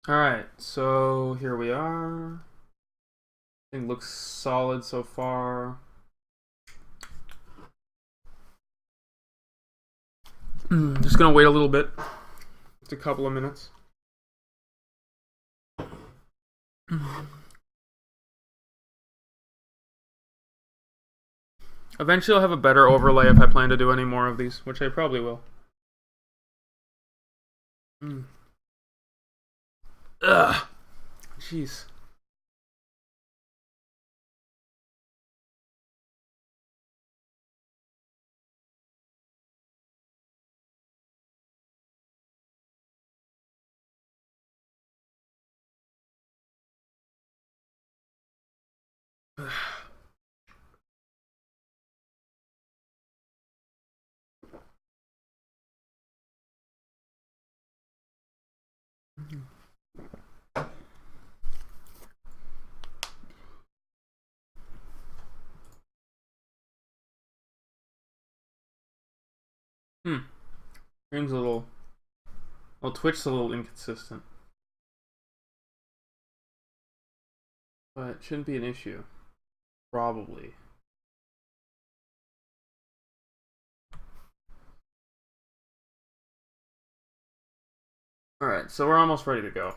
Alright, so here we are. Thing looks solid so far. Just gonna wait a little bit. Just a couple of minutes. Eventually I'll have a better overlay if I plan to do any more of these, which I probably will. Ugh. Jeez. Screen's a little... Well, Twitch's a little inconsistent. But it shouldn't be an issue. Probably. Alright, so we're almost ready to go.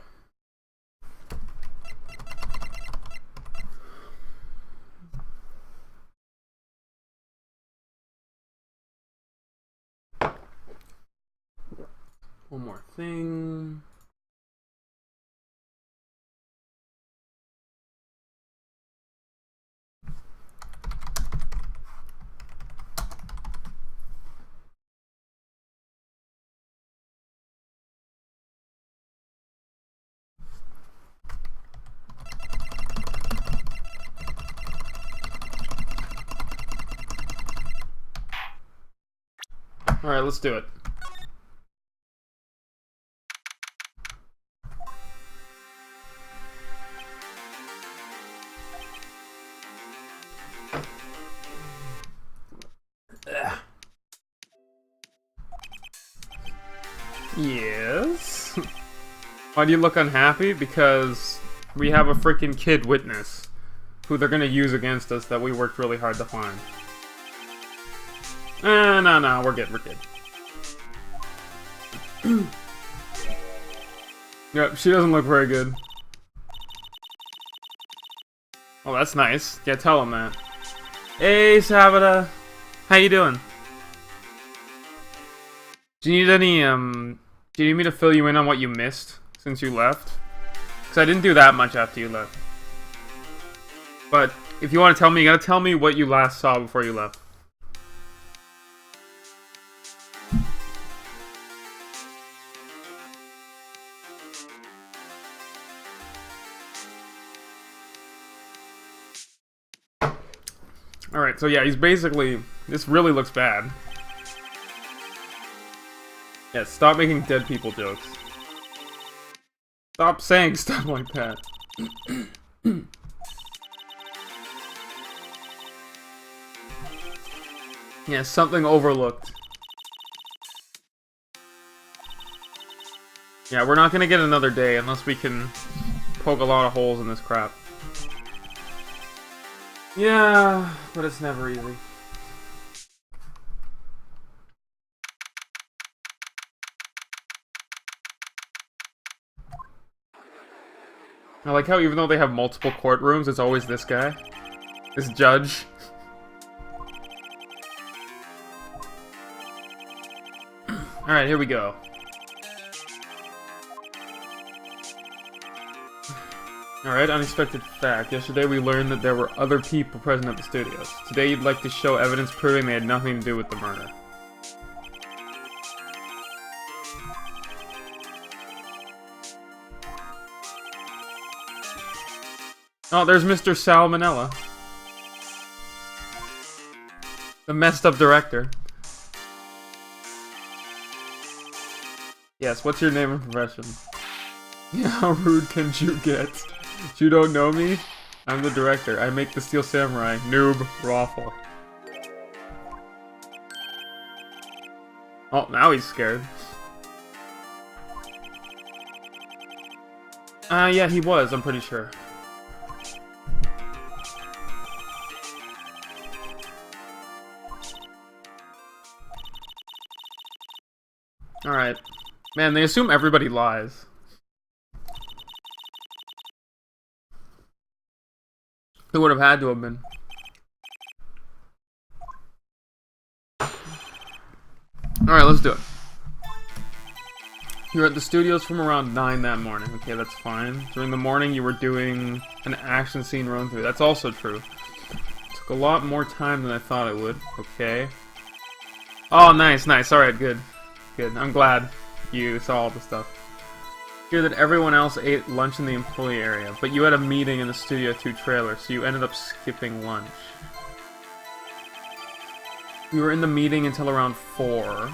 One more thing. Alright, let's do it. Yes? Why do you look unhappy? Because we have a freaking kid witness who they're gonna use against us that we worked really hard to find. No, we're good, Yep, she doesn't look very good. Oh, that's nice. Yeah, tell him that. Hey, Sabata. How you doing? Do you need any, do you need me to fill you in on what you missed since you left? Because I didn't do that much after you left. But if you want to tell me, you gotta tell me what you last saw before you left. Alright, so yeah, he's basically... This really looks bad. Yeah, stop making dead people jokes. Stop saying stuff like that. Yeah, something overlooked. Yeah, we're not gonna get another day unless we can poke a lot of holes in this crap. Yeah, but it's never easy. I like how even though they have multiple courtrooms, it's always this guy. This judge. Alright, here we go. Alright, unexpected fact. Yesterday we learned that there were other people present at the studios. Today you'd like to show evidence proving they had nothing to do with the murder. Oh, there's Mr. Salmonella. The messed up director. Yes, what's your name and profession? Yeah, how rude can you get? You don't know me? I'm the director. I make the Steel Samurai. Noob. Raffle. Oh, now he's scared. Yeah, he was, I'm pretty sure. Alright. Man, they assume everybody lies. It would have had to have been. Alright, let's do it. You were at the studios from around 9 that morning. Okay, that's fine. During the morning, you were doing an action scene run through. That's also true. Took a lot more time than I thought it would. Okay. Oh, nice, nice. Alright, good. Good. I'm glad you saw all the stuff. Hear that everyone else ate lunch in the employee area, but you had a meeting in the Studio 2 trailer, so you ended up skipping lunch. You were in the meeting until around 4.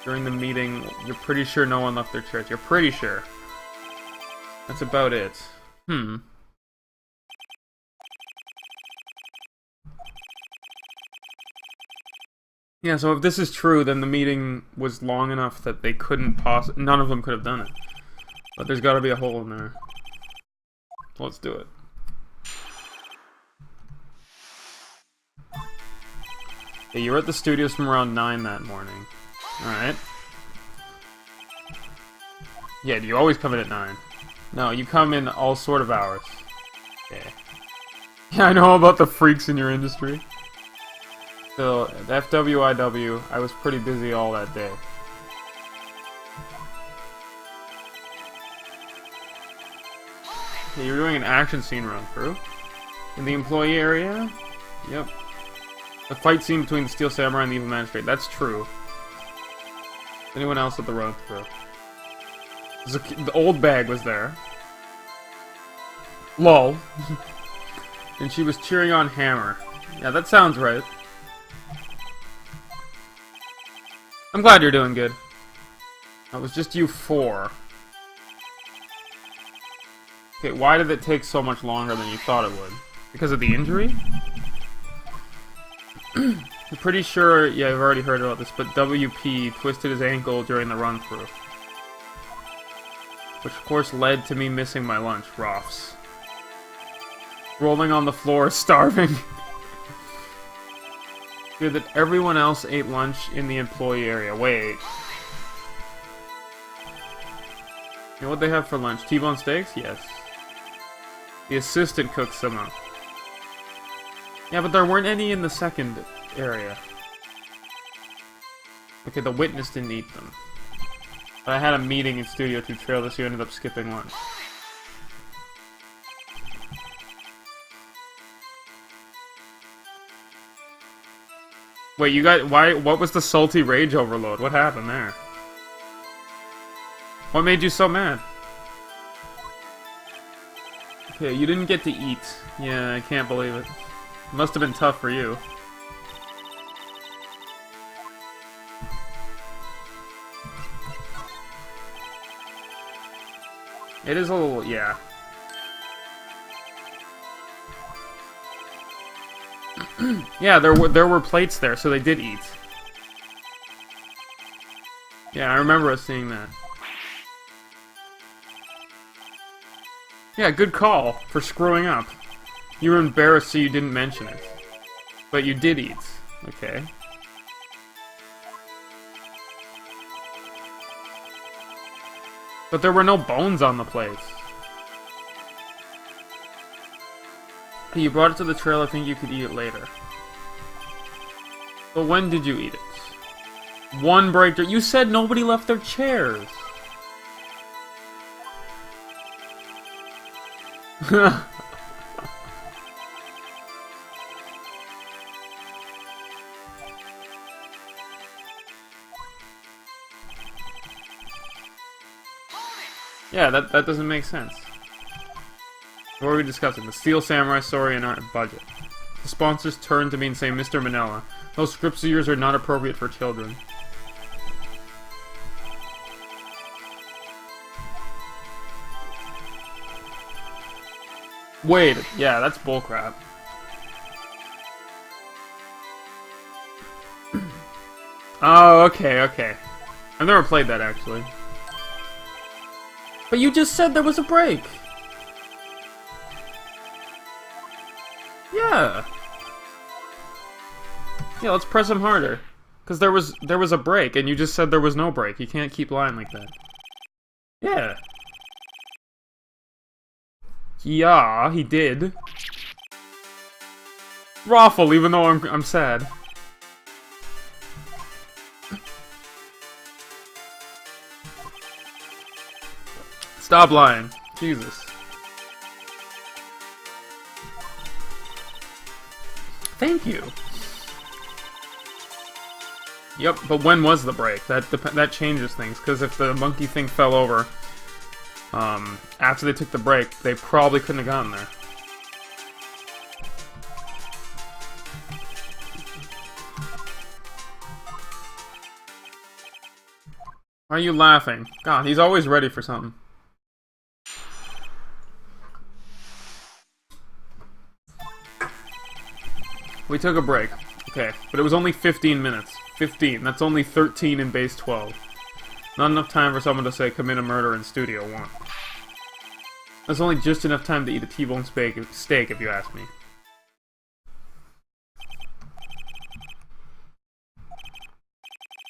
During the meeting, you're pretty sure no one left their chairs. You're pretty sure. That's about it. Yeah, so if this is true, then the meeting was long enough that they couldn't none of them could have done it. But there's gotta be a hole in there. Let's do it. Yeah, you were at the studios from around 9 that morning. Alright. Yeah, do you always come in at 9? No, you come in all sort of hours. Okay. Yeah, I know about the freaks in your industry. So, at FWIW, I was pretty busy all that day. Okay, you're doing an action scene run through. In the employee area? Yep. The fight scene between the Steel Samurai and the Evil Magistrate. That's true. Anyone else at the run through? The old bag was there. Lol. And she was cheering on Hammer. Yeah, that sounds right. I'm glad you're doing good. That was just you 4. Okay, why did it take so much longer than you thought it would? Because of the injury? I'm pretty sure, yeah, I've already heard about this, but WP twisted his ankle during the run-through. Which, of course, led to me missing my lunch, Roths. Rolling on the floor, starving. Good that everyone else ate lunch in the employee area. Wait. You know what they have for lunch? T-bone steaks? Yes. The assistant cooked some up. Yeah, but there weren't any in the second area. Okay, the witness didn't eat them. But I had a meeting in Studio 2 trailer, so you ended up skipping lunch. Wait, you got... why... what was the salty rage overload? What happened there? What made you so mad? Okay, you didn't get to eat. Yeah, I can't believe it. Must have been tough for you. It is a little... yeah. Yeah, there were plates there, so they did eat. Yeah, I remember us seeing that. Yeah, good call for screwing up. You were embarrassed so you didn't mention it. But you did eat. Okay. But there were no bones on the plates. You brought it to the trailer, think you could eat it later. But when did you eat it? One break. You said nobody left their chairs. Yeah, that doesn't make sense. What are we discussing? The Steel Samurai story and our budget. The sponsors turn to me and say, Mr. Manila, those scripts of yours are not appropriate for children. Wait, yeah, that's bullcrap. Oh, okay, okay. I've never played that, actually. But you just said there was a break! Yeah. Yeah, let's press him harder. Because there was a break, and you just said there was no break. You can't keep lying like that. Yeah. Yeah, he did. Raffle, even though I'm sad. Stop lying. Jesus. Thank you. Yep, but when was the break? That changes things, because if the monkey thing fell over, after they took the break, they probably couldn't have gotten there. Why are you laughing? God, he's always ready for something. We took a break. Okay, but it was only 15 minutes. 15. That's only 13 in base 12. Not enough time for someone to say commit a murder in Studio 1. That's only just enough time to eat a T-bone steak if you ask me.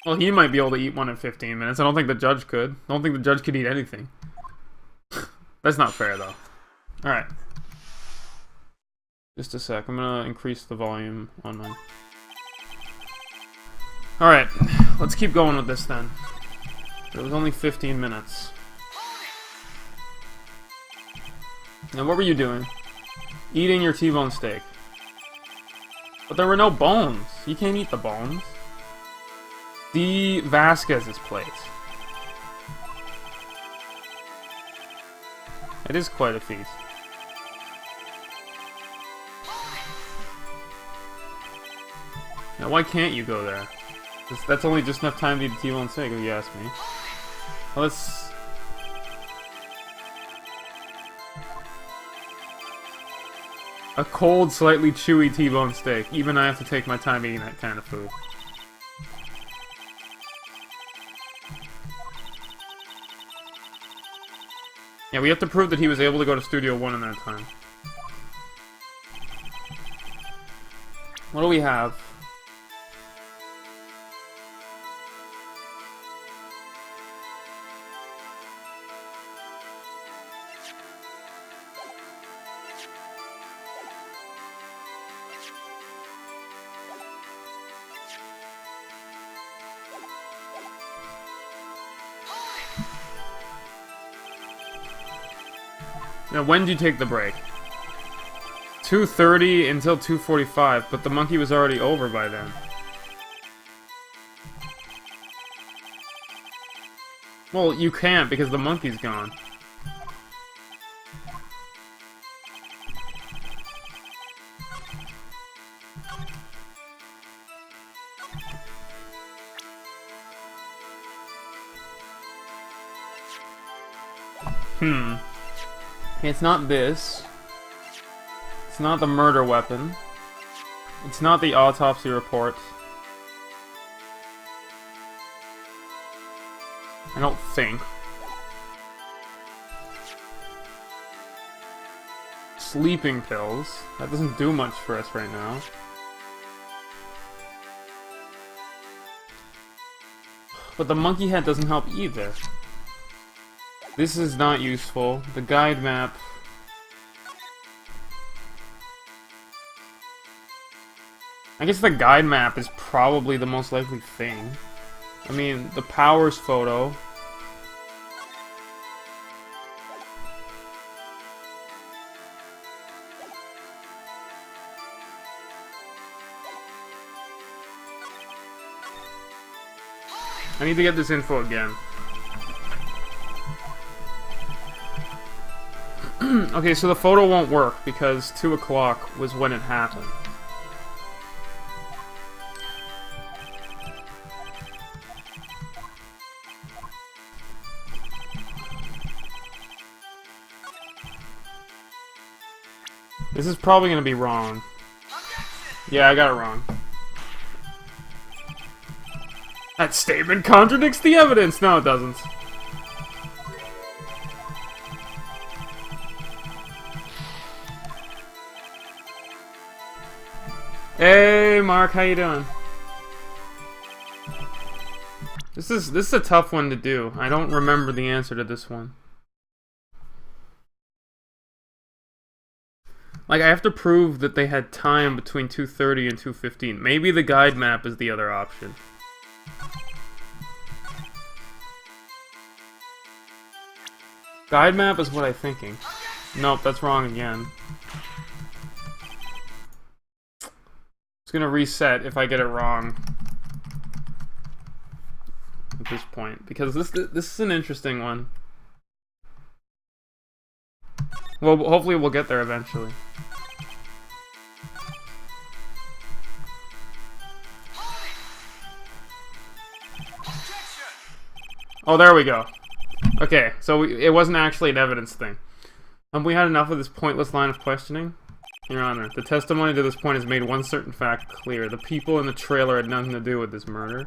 Well, he might be able to eat one in 15 minutes. I don't think the judge could. I don't think the judge could eat anything. That's not fair, though. Alright. Just a sec. I'm gonna increase the volume on mine. Alright. Let's keep going with this, then. It was only 15 minutes. Now, what were you doing? Eating your T-bone steak. But there were no bones. You can't eat the bones. D. Vasquez's plate. It is quite a feat. Now, why can't you go there? That's only just enough time to eat a T-bone steak, if you ask me. Well, let's... A cold, slightly chewy T-bone steak. Even I have to take my time eating that kind of food. Yeah, we have to prove that he was able to go to Studio 1 in that time. What do we have? Now, when did you take the break? 2:30 until 2:45, but the monkey was already over by then. Well, you can't because the monkey's gone. It's not this. It's not the murder weapon. It's not the autopsy report. I don't think. Sleeping pills. That doesn't do much for us right now. But the monkey head doesn't help either. This is not useful. The guide map... I guess the guide map is probably the most likely thing. I mean, the powers photo... I need to get this info again. Okay, so the photo won't work because 2 o'clock was when it happened. This is probably going to be wrong. Yeah, I got it wrong. That statement contradicts the evidence! No, it doesn't. Hey, Mark, how you doing? This is a tough one to do. I don't remember the answer to this one. Like, I have to prove that they had time between 2:30 and 2:15. Maybe the guide map is the other option. Guide map is what I'm thinking. Nope, that's wrong again. It's gonna reset if I get it wrong at this point, because this is an interesting one. Well, hopefully we'll get there eventually. Oh, there we go. Okay, so it wasn't actually an evidence thing. We had enough of this pointless line of questioning? Your Honor, the testimony to this point has made one certain fact clear. The people in the trailer had nothing to do with this murder.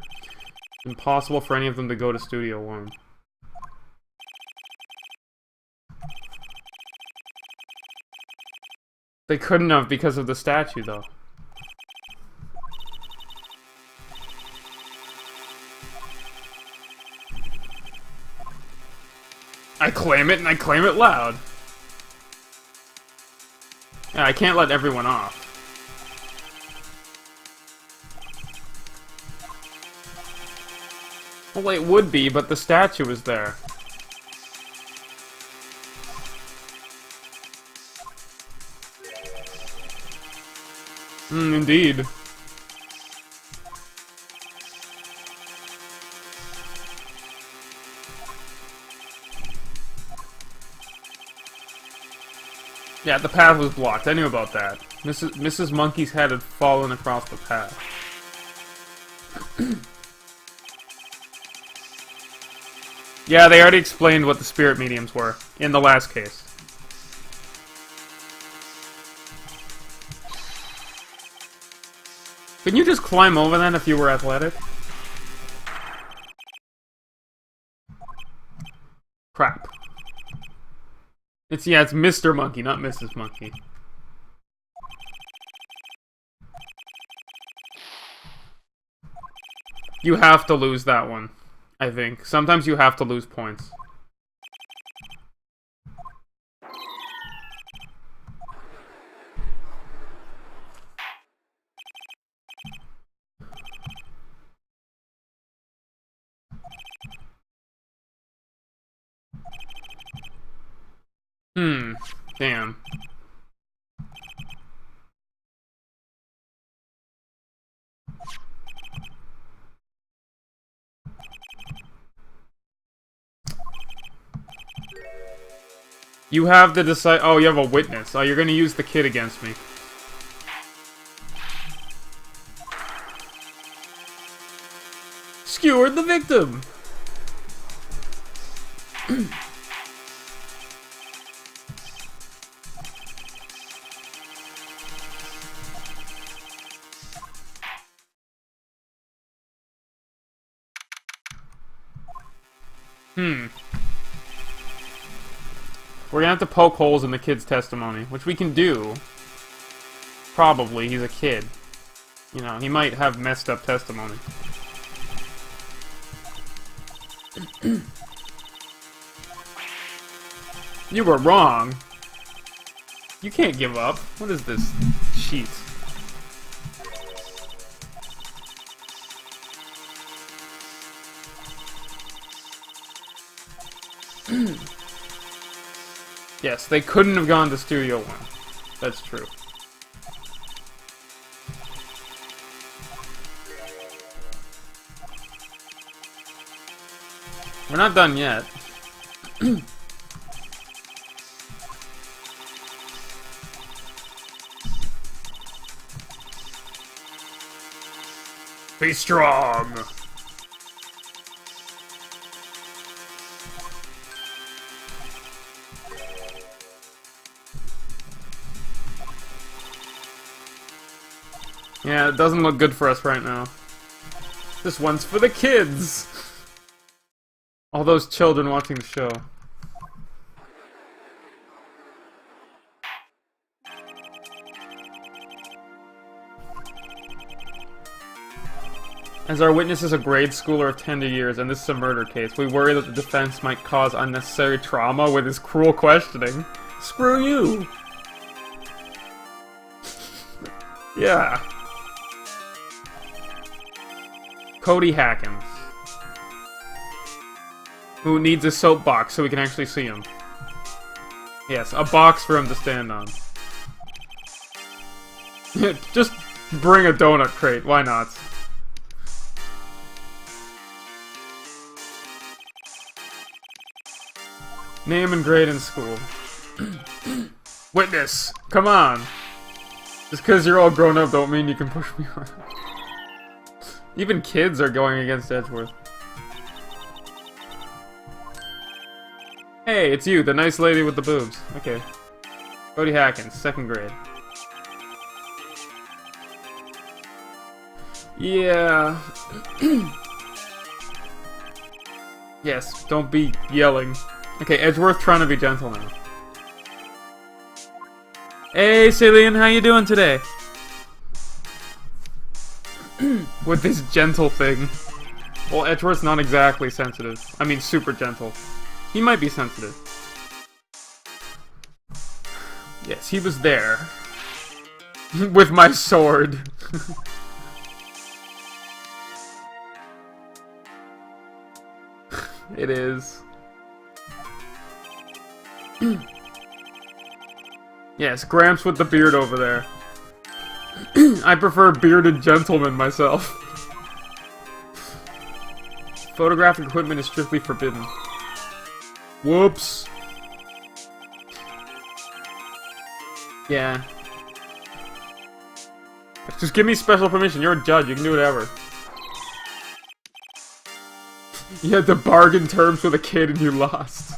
Impossible for any of them to go to Studio One. They couldn't have because of the statue, though. I claim it, and I claim it loud. Yeah, I can't let everyone off. Well, it would be, but the statue is there. Indeed. Yeah, the path was blocked. I knew about that. Mrs. Monkey's head had fallen across the path. Yeah, they already explained what the spirit mediums were in the last case. Couldn't you just climb over then if you were athletic? Crap. It's Mr. Monkey, not Mrs. Monkey. You have to lose that one, I think. Sometimes you have to lose points. Damn. You have to decide. Oh, you have a witness. Oh, you're gonna use the kid against me. Skewered the victim! We're gonna have to poke holes in the kid's testimony, which we can do. Probably, he's a kid. You know, he might have messed up testimony. You were wrong. You can't give up. What is this cheat? Yes, they couldn't have gone to Studio One. That's true. We're not done yet. Be strong! Yeah, it doesn't look good for us right now. This one's for the kids! All those children watching the show. As our witness is a grade schooler of tender years, and this is a murder case, we worry that the defense might cause unnecessary trauma with his cruel questioning. Screw you! Yeah. Cody Hackins. Who needs a soapbox so we can actually see him. Yes, a box for him to stand on. Just bring a donut crate, why not? Name and grade in school. Witness, come on! Just because you're all grown up don't mean you can push me around. Even kids are going against Edgeworth. Hey, it's you, the nice lady with the boobs. Okay. Cody Hackins, 2nd grade. Yeah. Yes, don't be yelling. Okay, Edgeworth trying to be gentle now. Hey, Celine, how you doing today? With this gentle thing. Well, Edgeworth's not exactly sensitive. I mean, super gentle. He might be sensitive. Yes, he was there. With my sword. It is. Yes, Gramps with the beard over there. I prefer bearded gentlemen myself. Photographic equipment is strictly forbidden. Whoops. Yeah. Just give me special permission. You're a judge. You can do whatever. You had to bargain terms with a kid and you lost.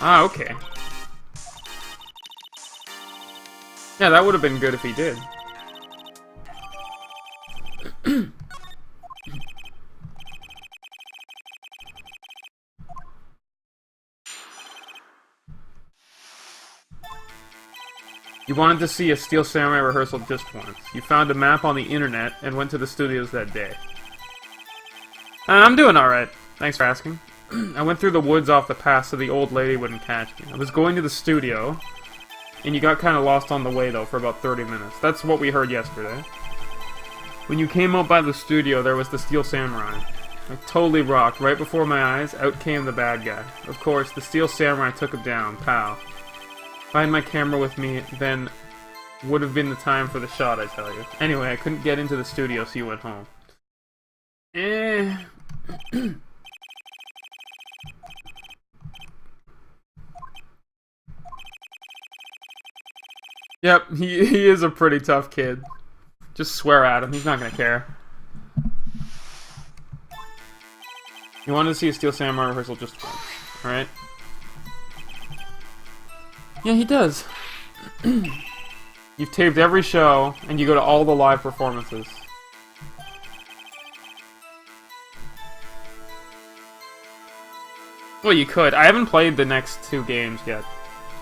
Ah, okay. Yeah, that would have been good if he did. You wanted to see a Steel Samurai rehearsal just once. You found a map on the internet and went to the studios that day. I'm doing alright. Thanks for asking. I went through the woods off the path so the old lady wouldn't catch me. I was going to the studio, and you got kind of lost on the way, though, for about 30 minutes. That's what we heard yesterday. When you came out by the studio, there was the Steel Samurai. I totally rocked. Right before my eyes, out came the bad guy. Of course, the Steel Samurai took him down. Pow. If I had my camera with me, then would have been the time for the shot, I tell you. Anyway, I couldn't get into the studio, so you went home. Yep, he is a pretty tough kid. Just swear at him, he's not gonna care. You wanted to see a Steel Samurai rehearsal just once, alright? Yeah, he does. You've taped every show, and you go to all the live performances. Well, you could. I haven't played the next 2 games yet.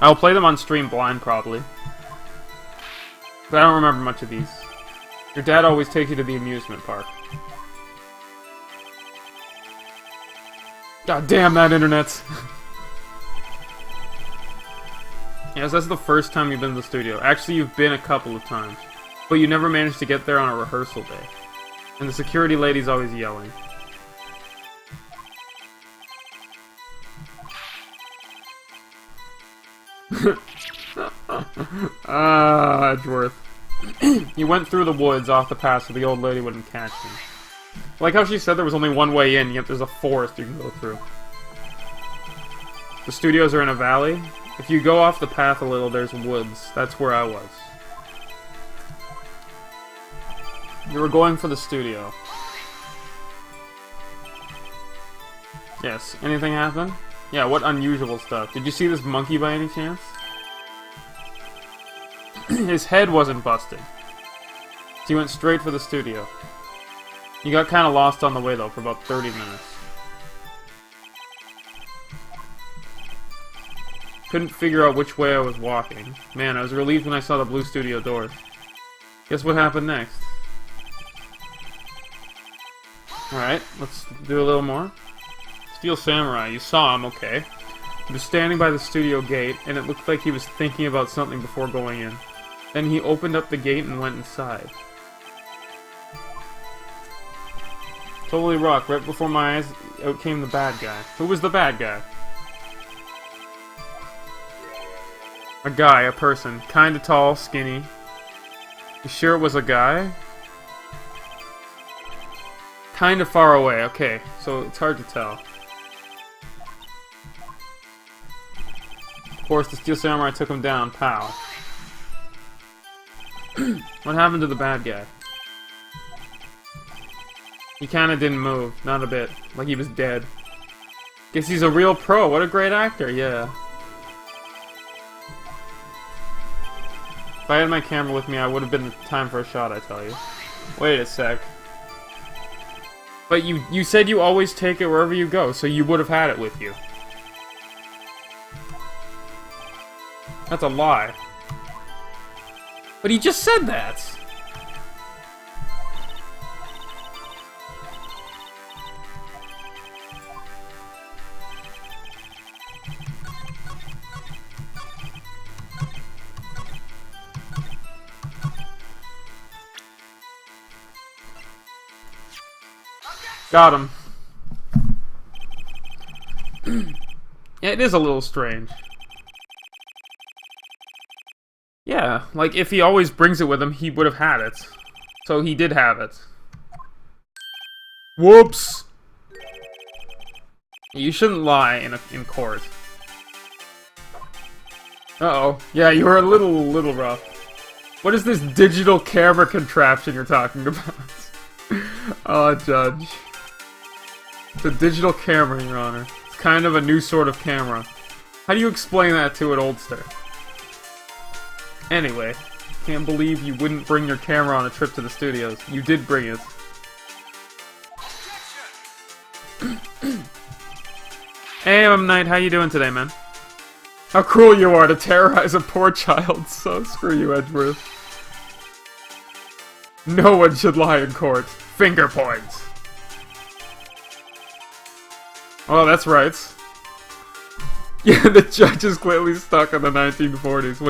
I'll play them on stream blind, probably. But I don't remember much of these. Your dad always takes you to the amusement park. God damn that internet! Yes, that's the first time you've been to the studio. Actually, you've been a couple of times. But you never managed to get there on a rehearsal day. And the security lady's always yelling. Edgeworth. You went through the woods off the path so the old lady wouldn't catch you. Like how she said there was only one way in, yet there's a forest you can go through. The studios are in a valley. If you go off the path a little, there's woods. That's where I was. You were going for the studio. Yes. Anything happen? Yeah, what unusual stuff? Did you see this monkey by any chance? His head wasn't busted. So you went straight for the studio. You got kind of lost on the way, though, for about 30 minutes. Couldn't figure out which way I was walking. Man, I was relieved when I saw the blue studio doors. Guess what happened next? Alright, let's do a little more. Steel Samurai, you saw him, okay. He was standing by the studio gate, and it looked like he was thinking about something before going in. Then he opened up the gate and went inside. Totally rock. Right before my eyes, out came the bad guy. Who was the bad guy? A guy, a person. Kinda tall, skinny. You sure it was a guy? Kinda far away. Okay, so it's hard to tell. Of course, the Steel Samurai took him down. Pow. What happened to the bad guy? He kinda didn't move. Not a bit. Like he was dead. Guess he's a real pro. What a great actor. Yeah. If I had my camera with me, I would have been time for a shot, I tell you. Wait a sec. But you said you always take it wherever you go, so you would have had it with you. That's a lie. But he just said that! Got him. Yeah, it is a little strange. Yeah, like if he always brings it with him, he would have had it. So he did have it. Whoops! You shouldn't lie in court. Uh-oh. Yeah, you were a little rough. What is this digital camera contraption you're talking about? Oh, Judge. It's a digital camera, Your Honor. It's kind of a new sort of camera. How do you explain that to an oldster? Anyway, can't believe you wouldn't bring your camera on a trip to the studios. You did bring it. Hey, M. Knight, how you doing today, man? How cruel you are to terrorize a poor child. So screw you, Edgeworth. No one should lie in court. Finger points. Oh, that's right. Yeah, the judge is clearly stuck in the 1940s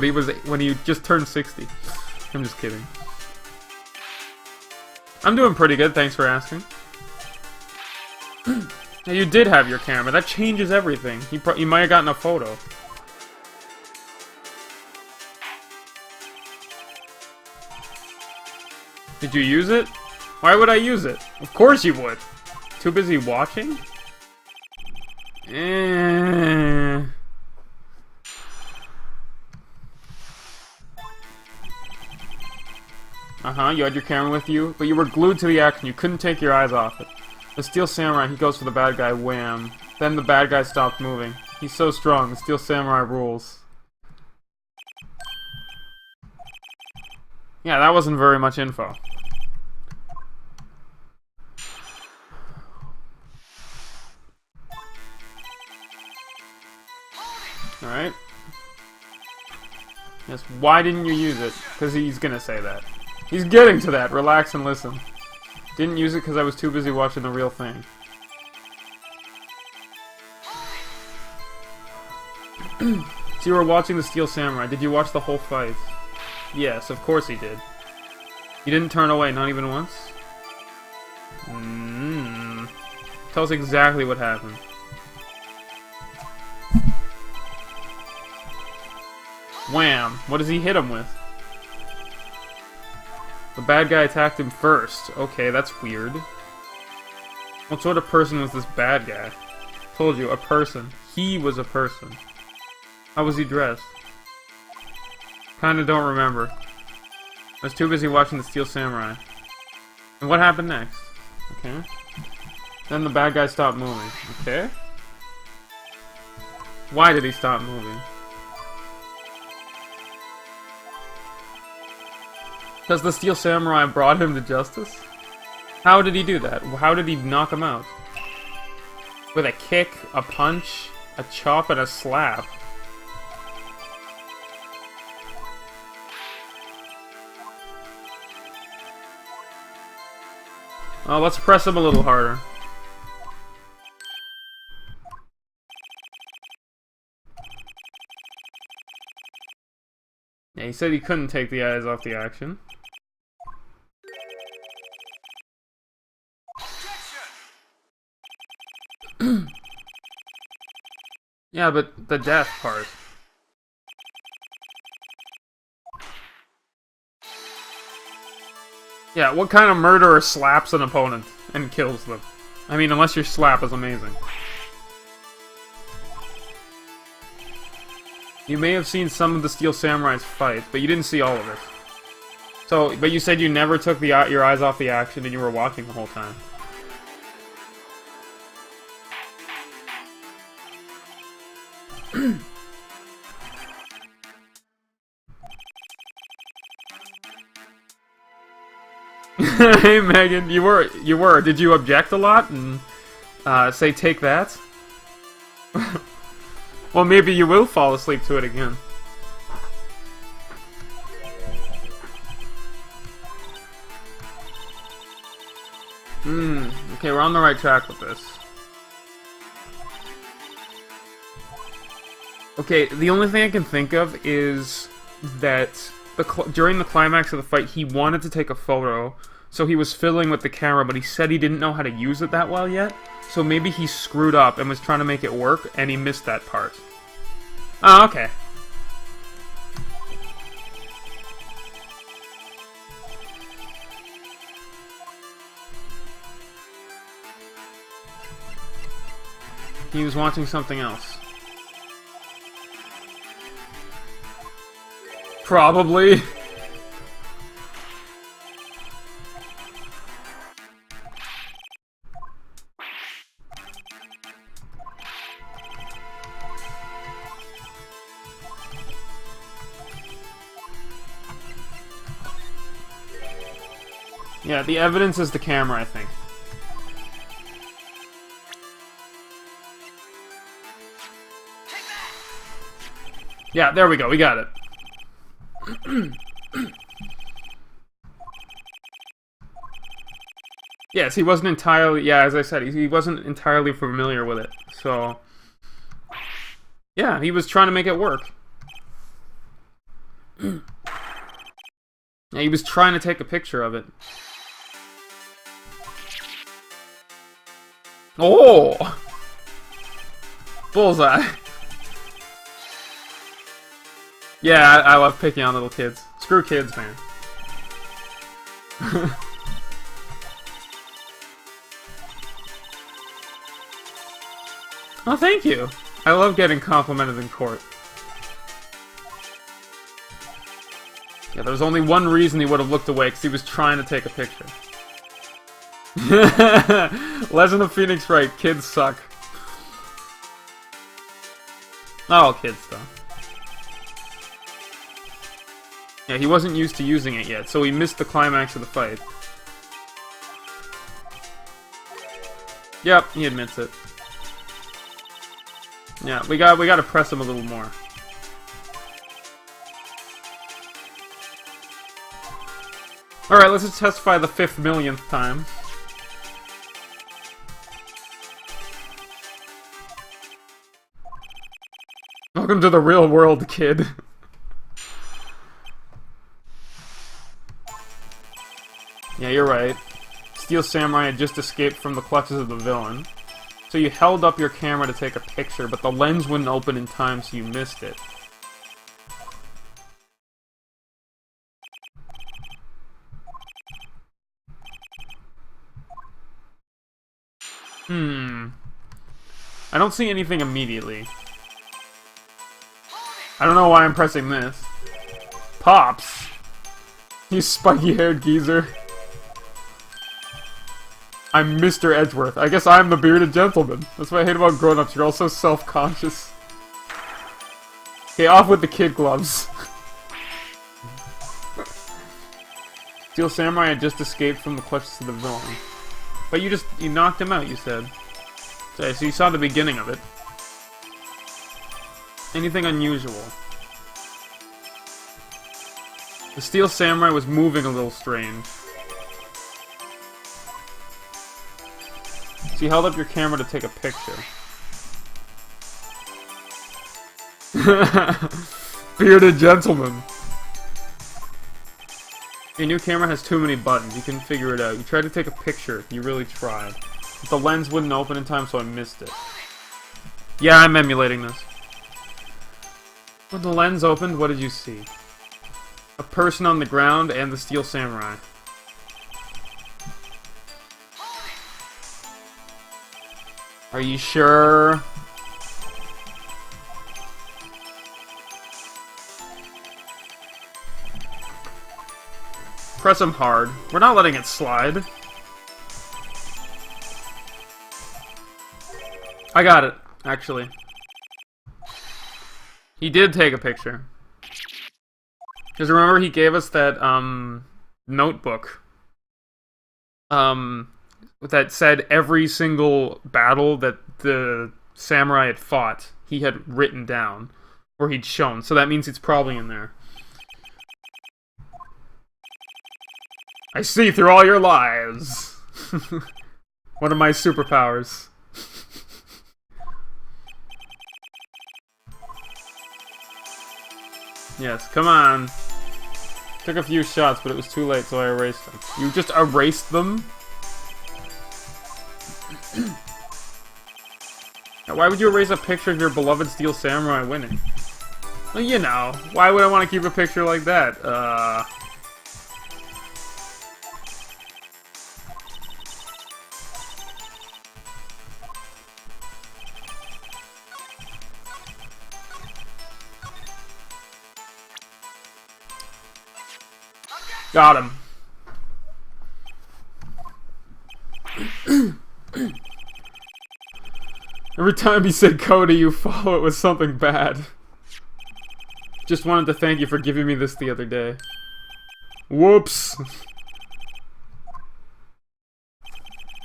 when he just turned 60. I'm just kidding. I'm doing pretty good, thanks for asking. Yeah, you did have your camera. That changes everything. You might have gotten a photo. Did you use it? Why would I use it? Of course you would. Too busy watching? Uh-huh, you had your camera with you, but you were glued to the action. You couldn't take your eyes off it. The Steel Samurai, he goes for the bad guy, wham. Then the bad guy stopped moving. He's so strong, the Steel Samurai rules. Yeah, that wasn't very much info. Alright. Yes, why didn't you use it? Because he's gonna say that. He's getting to that. Relax and listen. Didn't use it because I was too busy watching the real thing. So you were watching the Steel Samurai. Did you watch the whole fight? Yes, of course he did. You didn't turn away, not even once? Tell us exactly what happened. Wham! What does he hit him with? The bad guy attacked him first. Okay, that's weird. What sort of person was this bad guy? Told you, a person. He was a person. How was he dressed? Kinda don't remember. I was too busy watching the Steel Samurai. And what happened next? Okay. Then the bad guy stopped moving. Okay. Why did he stop moving? Because the Steel Samurai brought him to justice? How did he do that? How did he knock him out? With a kick, a punch, a chop, and a slap. Oh, let's press him a little harder. Yeah, he said he couldn't take the eyes off the action. Yeah, but the death part. Yeah, what kind of murderer slaps an opponent and kills them? I mean, unless your slap is amazing. You may have seen some of the Steel Samurai's fight, but you didn't see all of it. So, but you said you never took your eyes off the action and you were watching the whole time. Hey Megan, you were. Did you object a lot and say take that? Well, maybe you will fall asleep to it again. Okay, we're on the right track with this. Okay, the only thing I can think of is that during the climax of the fight, he wanted to take a photo, so he was fiddling with the camera, but he said he didn't know how to use it that well yet, so maybe he screwed up and was trying to make it work, and he missed that part. Oh, okay. He was watching something else. Probably. Yeah, the evidence is the camera, I think. Yeah, there we go, we got it. Yes, he wasn't entirely... Yeah, as I said, he wasn't entirely familiar with it, so... Yeah, he was trying to make it work. Yeah, he was trying to take a picture of it. Oh! Bullseye. Yeah, I love picking on little kids. Screw kids, man. Oh, thank you. I love getting complimented in court. Yeah, there was only one reason he would have looked away, because he was trying to take a picture. Legend of Phoenix Wright, kids suck. Not all kids, though. Yeah, he wasn't used to using it yet, so he missed the climax of the fight. Yep, he admits it. Yeah, we gotta press him a little more. Alright, let's just testify the 5th millionth time. Welcome to the real world, kid. Yeah, you're right. Steel Samurai had just escaped from the clutches of the villain. So you held up your camera to take a picture, but the lens wouldn't open in time, so you missed it. I don't see anything immediately. I don't know why I'm pressing this. Pops! You spiky-haired geezer. I'm Mr. Edgeworth. I guess I'm the bearded gentleman. That's what I hate about grown-ups. You're all so self-conscious. Okay, off with the kid gloves. Steel Samurai had just escaped from the clutches of the villain. But you knocked him out, you said. Okay, so you saw the beginning of it. Anything unusual? The Steel Samurai was moving a little strange. So you held up your camera to take a picture. Bearded gentleman. Your new camera has too many buttons. You can figure it out. You tried to take a picture. You really tried. But the lens wouldn't open in time, so I missed it. Yeah, I'm emulating this. When the lens opened, what did you see? A person on the ground and the Steel Samurai. Are you sure? Press him hard. We're not letting it slide. I got it, actually. He did take a picture. Because remember he gave us that, notebook. That said every single battle that the samurai had fought, he had written down. Or he'd shown. So that means it's probably in there. I see through all your lies. One of my superpowers. Yes, come on. Took a few shots, but it was too late, so I erased them. You just erased them? Now, why would you erase a picture of your beloved Steel Samurai winning? Well, you know, why would I want to keep a picture like that? Got him. Every time you said Cody, you follow it with something bad. Just wanted to thank you for giving me this the other day. Whoops.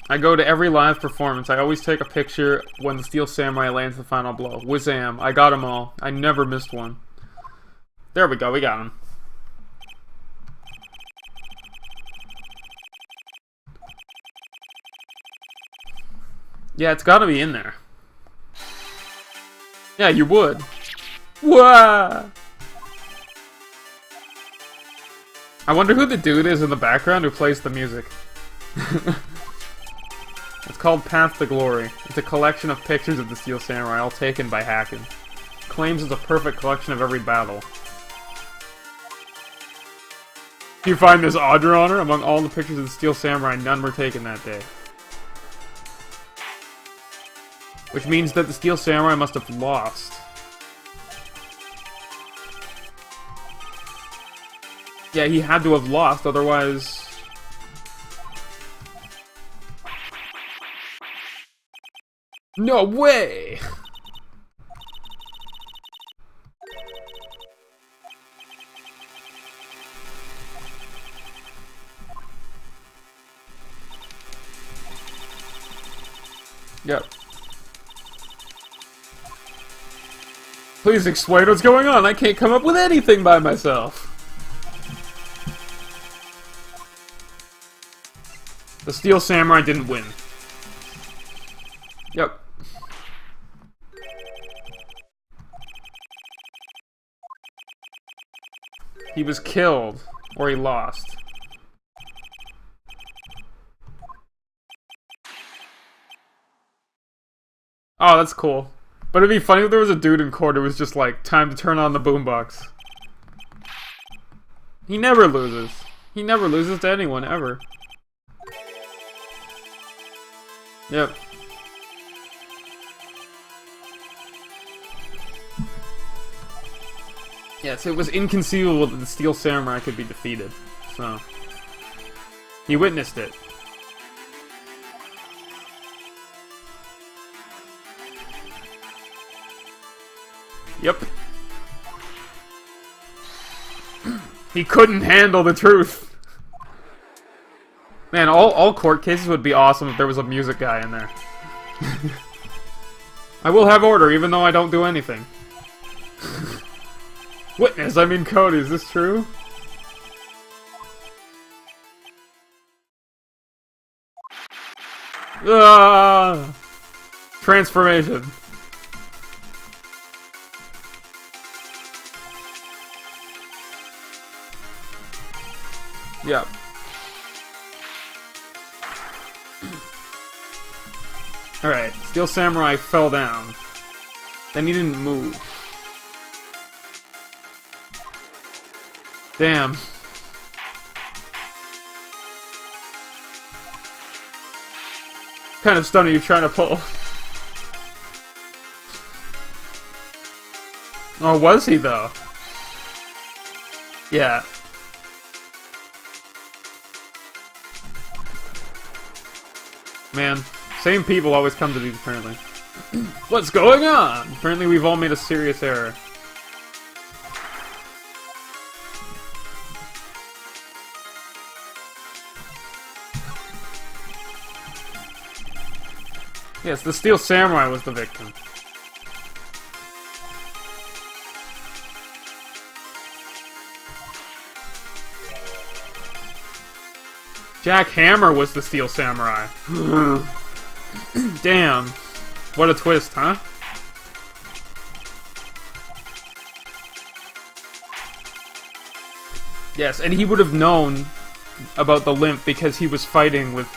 I go to every live performance. I always take a picture when the Steel Samurai lands the final blow. Wizam. I got them all. I never missed one. There we go. We got him. Yeah, it's gotta be in there. Yeah, you would. Wah! I wonder who the dude is in the background who plays the music. It's called Path to Glory. It's a collection of pictures of the Steel Samurai, all taken by hacking. Claims it's a perfect collection of every battle. You find this Audra honor? Among all the pictures of the Steel Samurai, none were taken that day. Which means that the Steel Samurai must have lost. Yeah, he had to have lost, otherwise... No way! Yep. Please explain what's going on. I can't come up with anything by myself. The Steel Samurai didn't win. Yep. He was killed. Or he lost. Oh, that's cool. But it'd be funny if there was a dude in court who was just like, time to turn on the boombox. He never loses. He never loses to anyone, ever. Yep. Yes, it was inconceivable that the Steel Samurai could be defeated. So, he witnessed it. Yep. He couldn't handle the truth. Man, all court cases would be awesome if there was a music guy in there. I will have order, even though I don't do anything. Witness, I mean Cody, is this true? Transformation. Yep. Alright, Steel Samurai fell down. Then he didn't move. Damn. Kind of stunt are you trying to pull? Oh, was he though? Yeah. Man, same people always come to these apparently. What's going on? Apparently we've all made a serious error. Yes, the Steel Samurai was the victim. Jack Hammer was the Steel Samurai. Damn. What a twist, huh? Yes, and he would have known about the limp because he was fighting with,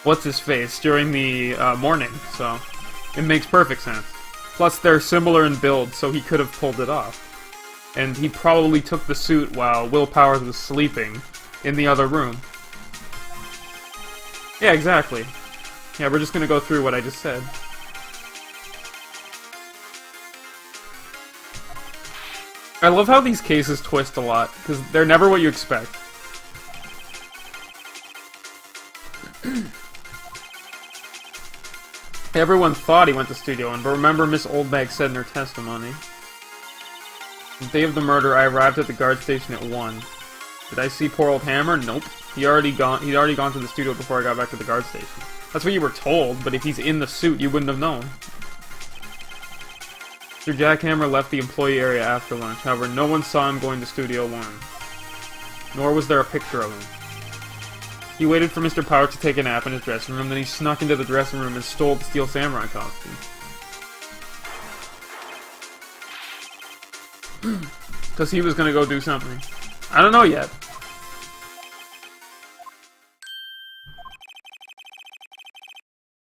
what's-his-face during the morning, so it makes perfect sense. Plus, they're similar in build, so he could have pulled it off. And he probably took the suit while Will Powers was sleeping in the other room. Yeah, exactly. Yeah, we're just gonna go through what I just said. I love how these cases twist a lot, because they're never what you expect. Everyone thought he went to Studio 1, but remember Miss Oldbag said in her testimony, "The day of the murder, I arrived at the guard station at 1. Did I see poor old Hammer? Nope. He'd already gone to the studio before I got back to the guard station." That's what you were told, but if he's in the suit, you wouldn't have known. Mr. Jack Hammer left the employee area after lunch. However, no one saw him going to Studio 1. Nor was there a picture of him. He waited for Mr. Powers to take a nap in his dressing room, then he snuck into the dressing room and stole the Steel Samurai costume. Because he was gonna go do something. I don't know yet.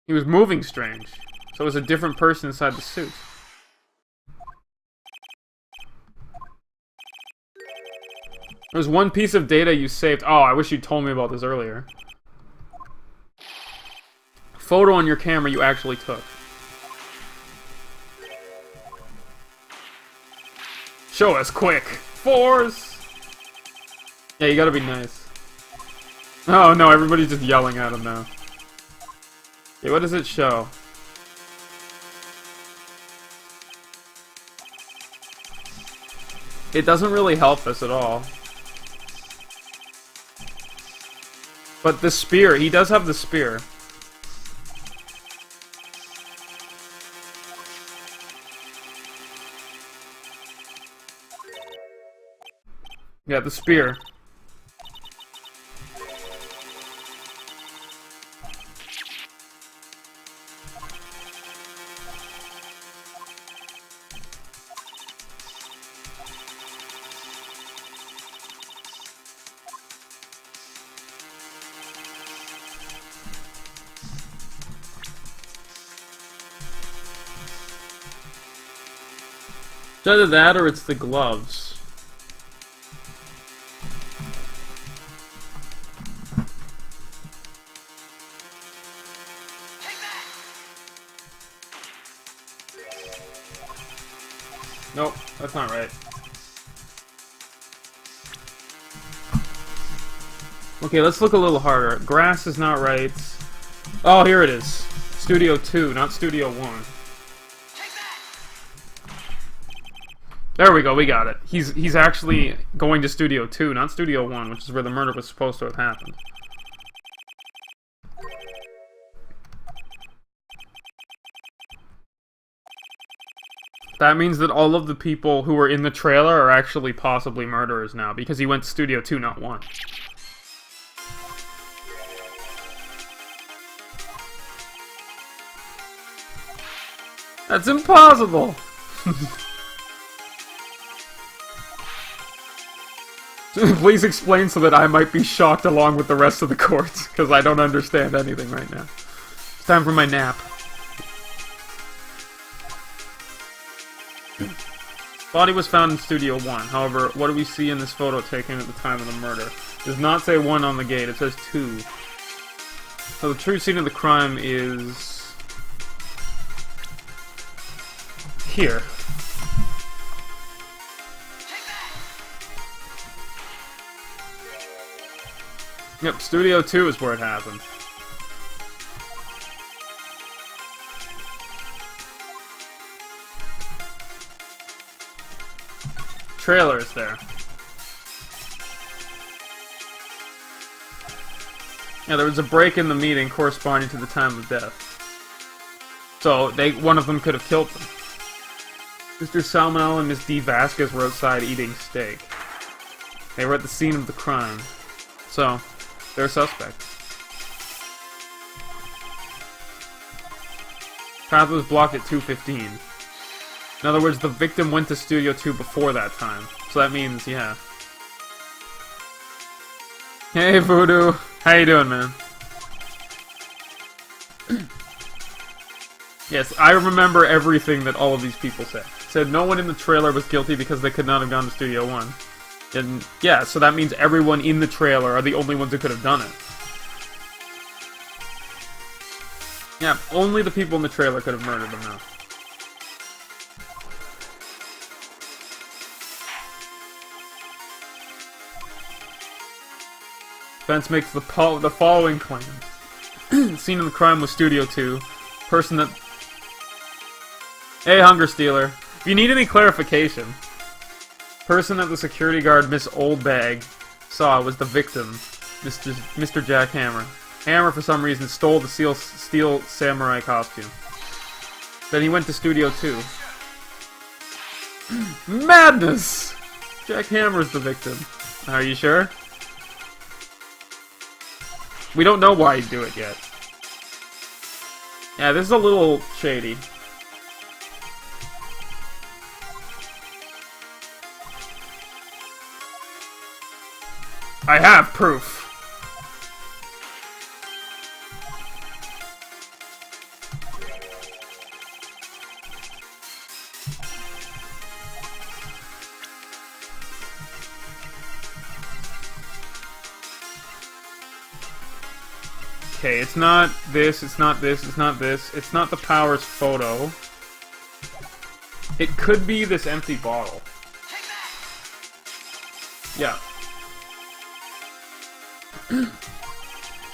He was moving strange, so it was a different person inside the suit. There's one piece of data you saved. Oh, I wish you told me about this earlier. Photo on your camera you actually took. Show us quick. Force! Yeah, you gotta be nice. Oh no, everybody's just yelling at him now. Okay, what does it show? It doesn't really help us at all. But the spear, he does have the spear. Yeah, the spear. It's either that or it's the gloves. Nope, that's not right. Okay, let's look a little harder. Grass is not right. Oh, here it is. Studio 2, not Studio 1. There we go, we got it. He's actually going to Studio 2, not Studio 1, which is where the murder was supposed to have happened. That means that all of the people who were in the trailer are actually possibly murderers now, because he went to Studio 2, not 1. That's impossible! Please explain so that I might be shocked along with the rest of the courts, because I don't understand anything right now. It's time for my nap. Body was found in Studio 1. However, what do we see in this photo taken at the time of the murder? It does not say 1 on the gate, it says 2. So the true scene of the crime is... here. Yep, Studio 2 is where it happened. Trailer is there. Yeah, there was a break in the meeting corresponding to the time of death. So, one of them could have killed them. Mr. Salmonella and Miss D. Vasquez were outside eating steak. They were at the scene of the crime. So, they're suspects. Path was blocked at 2:15. In other words, the victim went to Studio 2 before that time. So that means, yeah. Hey, Voodoo. How you doing, man? Yes, I remember everything that all of these people said. Said no one in the trailer was guilty because they could not have gone to Studio 1. And, yeah, so that means everyone in the trailer are the only ones who could have done it. Yeah, only the people in the trailer could have murdered them now. Defense makes the following claim. Scene of the crime was Studio 2. Person that... Hey, Hunger Stealer. If you need any clarification, person that the security guard Miss Oldbag saw was the victim, Mr. Jack Hammer. Hammer, for some reason, stole the steel samurai costume. Then he went to Studio 2. Madness! Jack Hammer's the victim. Are you sure? We don't know why he'd do it yet. Yeah, this is a little shady. I have proof. Okay, it's not this, it's not this, it's not this. It's not the Powers photo. It could be this empty bottle. Yeah.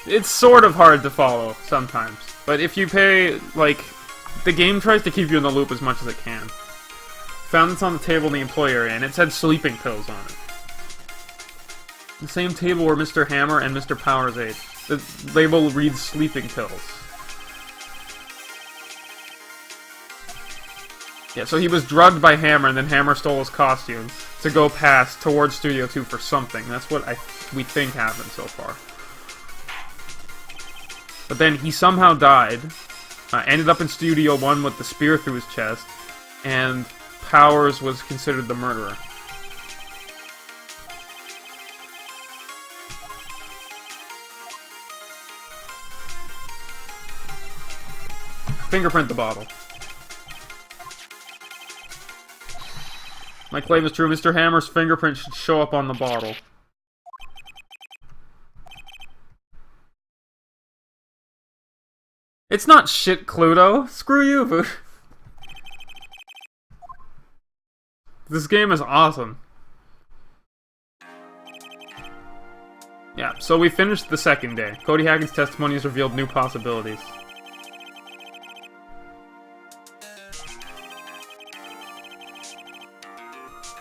It's sort of hard to follow sometimes. But if you pay, like... The game tries to keep you in the loop as much as it can. Found this on the table in the employee area, and it said sleeping pills on it. The same table where Mr. Hammer and Mr. Powers ate. The label reads sleeping pills. Yeah, so he was drugged by Hammer, and then Hammer stole his costume to go past towards Studio 2 for something. That's what we think happened so far. But then he somehow died, ended up in Studio 1 with the spear through his chest, and Powers was considered the murderer. Fingerprint the bottle. My claim is true. Mr. Hammer's fingerprint should show up on the bottle. It's not shit, Cluedo. Screw you, Voodoo. This game is awesome. Yeah, so we finished the second day. Cody Hackett's testimony has revealed new possibilities.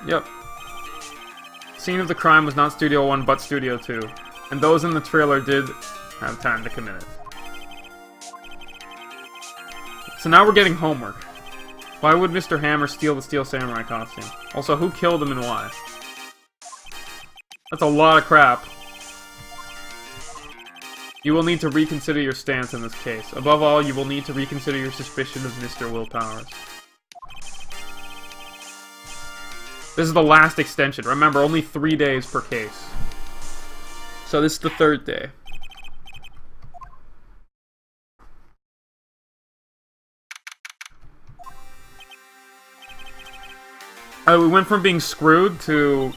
Yep. Scene of the crime was not Studio 1, but Studio 2. And those in the trailer did have time to commit it. So now we're getting homework. Why would Mr. Hammer steal the Steel Samurai costume? Also, who killed him and why? That's a lot of crap. You will need to reconsider your stance in this case. Above all, you will need to reconsider your suspicion of Mr. Will Powers. This is the last extension. Remember, only 3 days per case. So this is the 3rd day. We went from being screwed to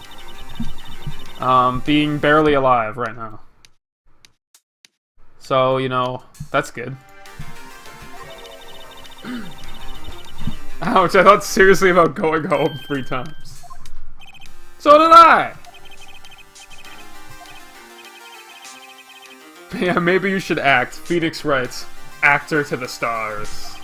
being barely alive right now. So, you know, that's good. Ouch, I thought seriously about going home 3 times. So did I! Yeah, maybe you should act. Phoenix writes, actor to the stars.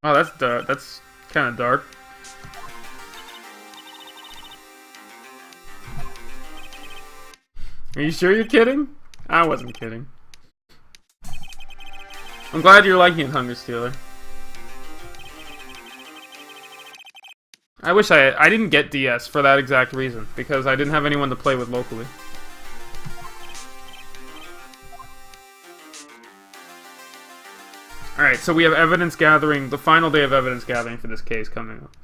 Oh, that's dark. That's kind of dark. Are you sure you're kidding? I wasn't kidding. I'm glad you're liking it, Hunger Stealer. I wish I didn't get DS for that exact reason, because I didn't have anyone to play with locally. Alright, so we have evidence gathering, the final day of evidence gathering for this case coming up.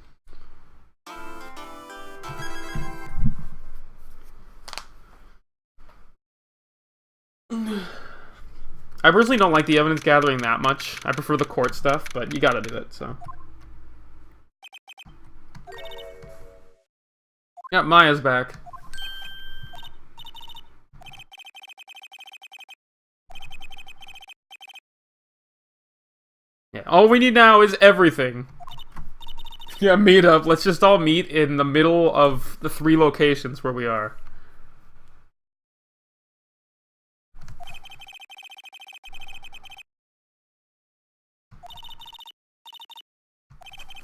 I personally don't like the evidence gathering that much. I prefer the court stuff, but you gotta do it, so. Yeah, Maya's back. Yeah, all we need now is everything. Yeah, meet up. Let's just all meet in the middle of the 3 locations where we are.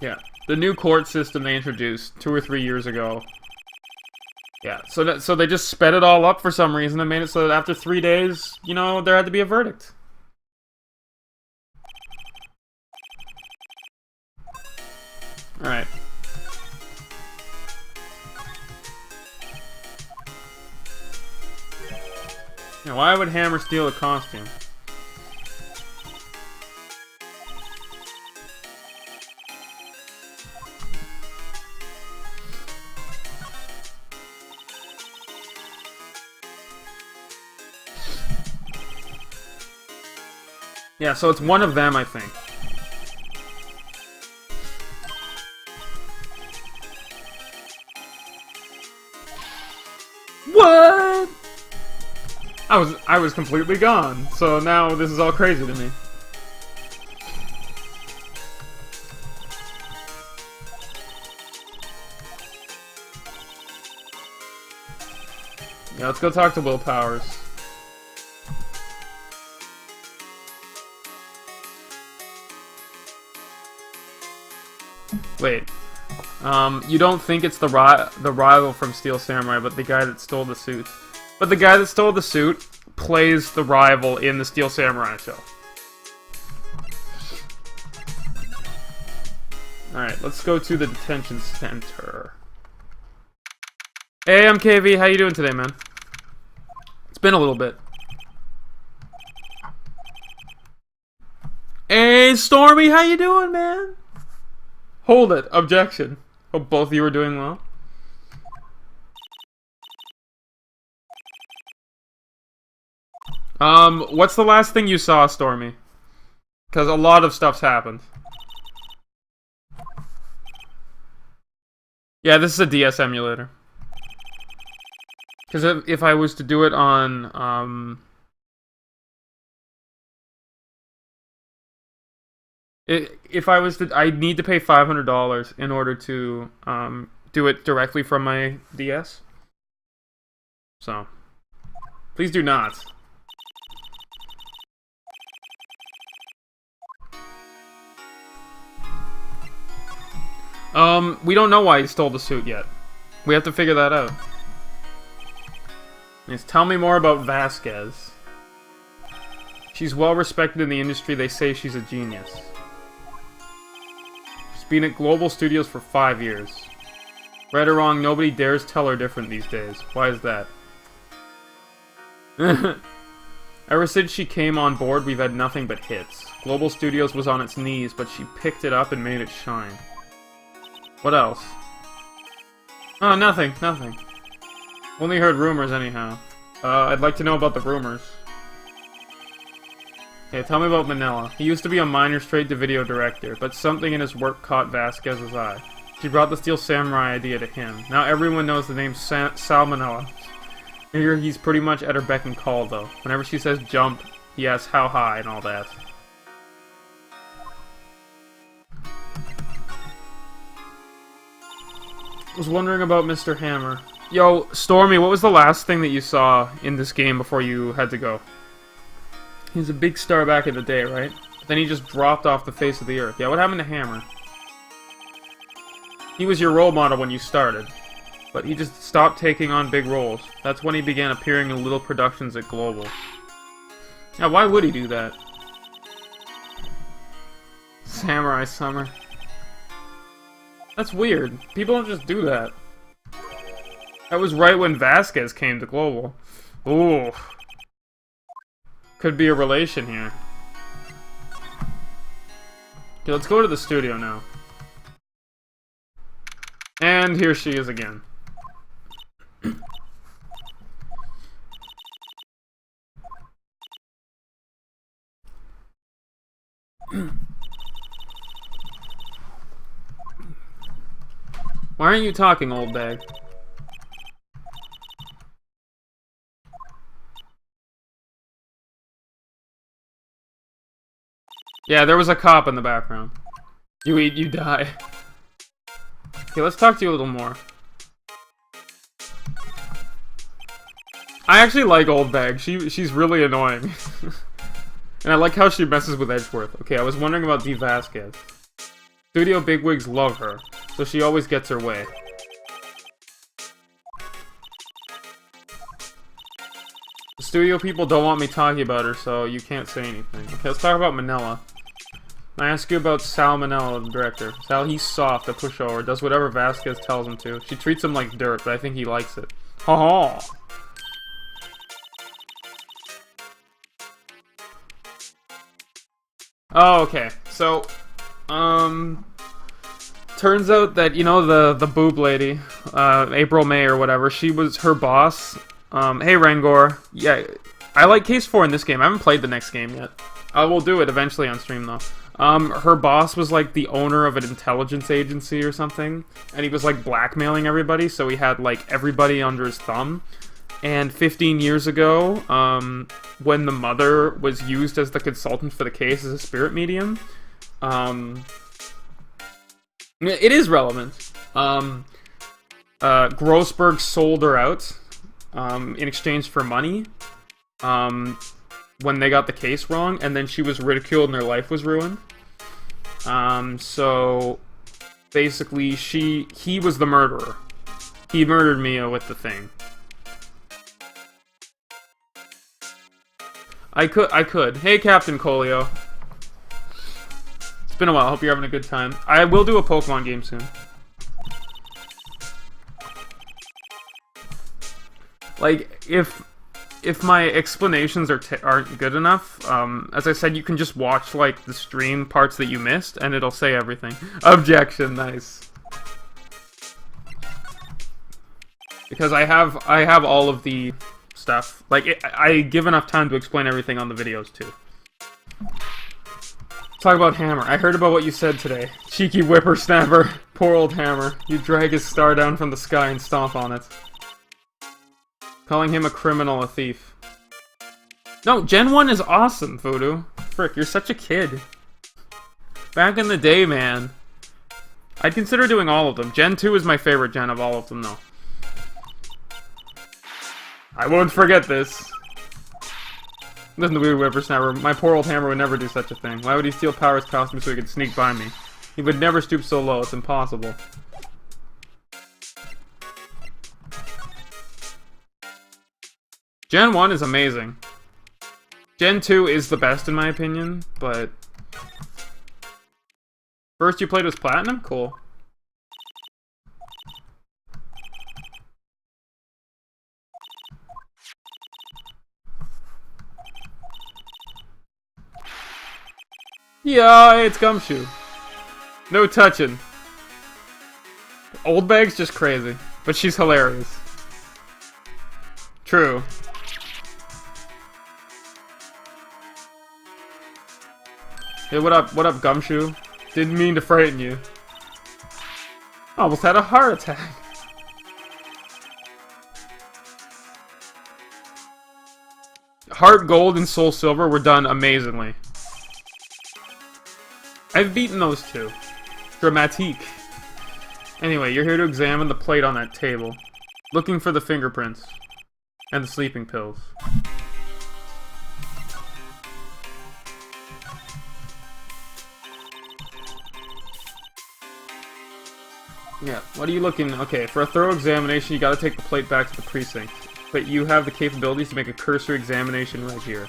Yeah, the new court system they introduced 2 or 3 years ago. Yeah, so they just sped it all up for some reason and made it so that after 3 days, you know, there had to be a verdict. Alright. Yeah, why would Hammer steal a costume? Yeah, so it's one of them, I think. What? I was completely gone, so now this is all crazy to me. Yeah, let's go talk to Will Powers. Wait. You don't think it's the rival from Steel Samurai, but the guy that stole the suit. But the guy that stole the suit plays the rival in the Steel Samurai show. Alright, let's go to the detention center. Hey, I'm KV. How you doing today, man? It's been a little bit. Hey, Stormy. How you doing, man? Hold it. Objection. Hope both of you are doing well. What's the last thing you saw, Stormy? Because a lot of stuff's happened. Yeah, this is a DS emulator. Because if I was to do it on, if I was to, I'd need to pay $500 in order to, do it directly from my DS. So, please do not. We don't know why he stole the suit yet. We have to figure that out. Yes, tell me more about Vasquez. She's well respected in the industry. They say she's a genius. She's been at Global Studios for 5 years. Right or wrong, nobody dares tell her different these days. Why is that? Ever since she came on board, we've had nothing but hits. Global Studios was on its knees, but she picked it up and made it shine. What else? Oh, nothing, nothing. Only heard rumors anyhow. I'd like to know about the rumors. Okay, tell me about Manila. He used to be a minor straight-to-video director, but something in his work caught Vasquez's eye. She brought the Steel Samurai idea to him. Now everyone knows the name Sal Manila. Here he's pretty much at her beck and call, though. Whenever she says jump, he asks how high and all that. I was wondering about Mr. Hammer. Yo, Stormy, what was the last thing that you saw in this game before you had to go? He was a big star back in the day, right? But then he just dropped off the face of the earth. Yeah, what happened to Hammer? He was your role model when you started. But he just stopped taking on big roles. That's when he began appearing in little productions at Global. Now, why would he do that? Samurai Summer. That's weird. People don't just do that. That was right when Vasquez came to Global. Ooh. Could be a relation here. Okay, let's go to the studio now. And here she is again. Why aren't you talking, old bag? Yeah, there was a cop in the background. You eat, you die. Okay, let's talk to you a little more. I actually like Old Bag. She's really annoying. And I like how she messes with Edgeworth. Okay, I was wondering about Dee Vasquez. Studio bigwigs love her, so she always gets her way. The studio people don't want me talking about her, so you can't say anything. Okay, let's talk about Manila. I ask you about Sal Manila, the director. Sal, he's soft, a pushover, does whatever Vasquez tells him to. She treats him like dirt, but I think he likes it. Ha ha! Oh, okay. So, turns out that, you know, the boob lady, April May or whatever, she was her boss. Hey, Rengor. Yeah, I like Case 4 in this game. I haven't played the next game yet. I will do it eventually on stream, though. Her boss was, like, the owner of an intelligence agency or something, and he was, like, blackmailing everybody, so he had, like, everybody under his thumb. And 15 years ago, when the mother was used as the consultant for the case as a spirit medium, it is relevant. Grossberg sold her out in exchange for money when they got the case wrong, and then she was ridiculed and her life was ruined. So basically, he was the murderer. He murdered Mia with the thing. I could. Hey, Captain Colio. It's been a while. Hope you're having a good time. I will do a Pokemon game soon. Like, if my explanations aren't good enough, as I said, you can just watch, like, the stream parts that you missed, and it'll say everything. Objection, nice. Because I have all of the stuff. Like, I give enough time to explain everything on the videos, too. Talk about Hammer. I heard about what you said today. Cheeky whippersnapper. Poor old Hammer. You drag his star down from the sky and stomp on it. Calling him a criminal, a thief. No, Gen 1 is awesome, Voodoo. Frick, you're such a kid. Back in the day, man. I'd consider doing all of them. Gen 2 is my favorite gen of all of them, though. I won't forget this. Listen to Weird Whippersnapper. My poor old Hammer would never do such a thing. Why would he steal Power's costume so he could sneak by me? He would never stoop so low. It's impossible. Gen 1 is amazing. Gen 2 is the best in my opinion, but... First you played was Platinum? Cool. Yeah, it's Gumshoe. No touching. Old Bag's just crazy, but she's hilarious. True. Hey, what up, Gumshoe? Didn't mean to frighten you. Almost had a heart attack. Heart Gold and Soul Silver were done amazingly. I've beaten those two. Dramatique. Anyway, you're here to examine the plate on that table. Looking for the fingerprints. And the sleeping pills. Yeah, what are you looking... Okay, for a thorough examination, you gotta take the plate back to the precinct. But you have the capabilities to make a cursory examination right here.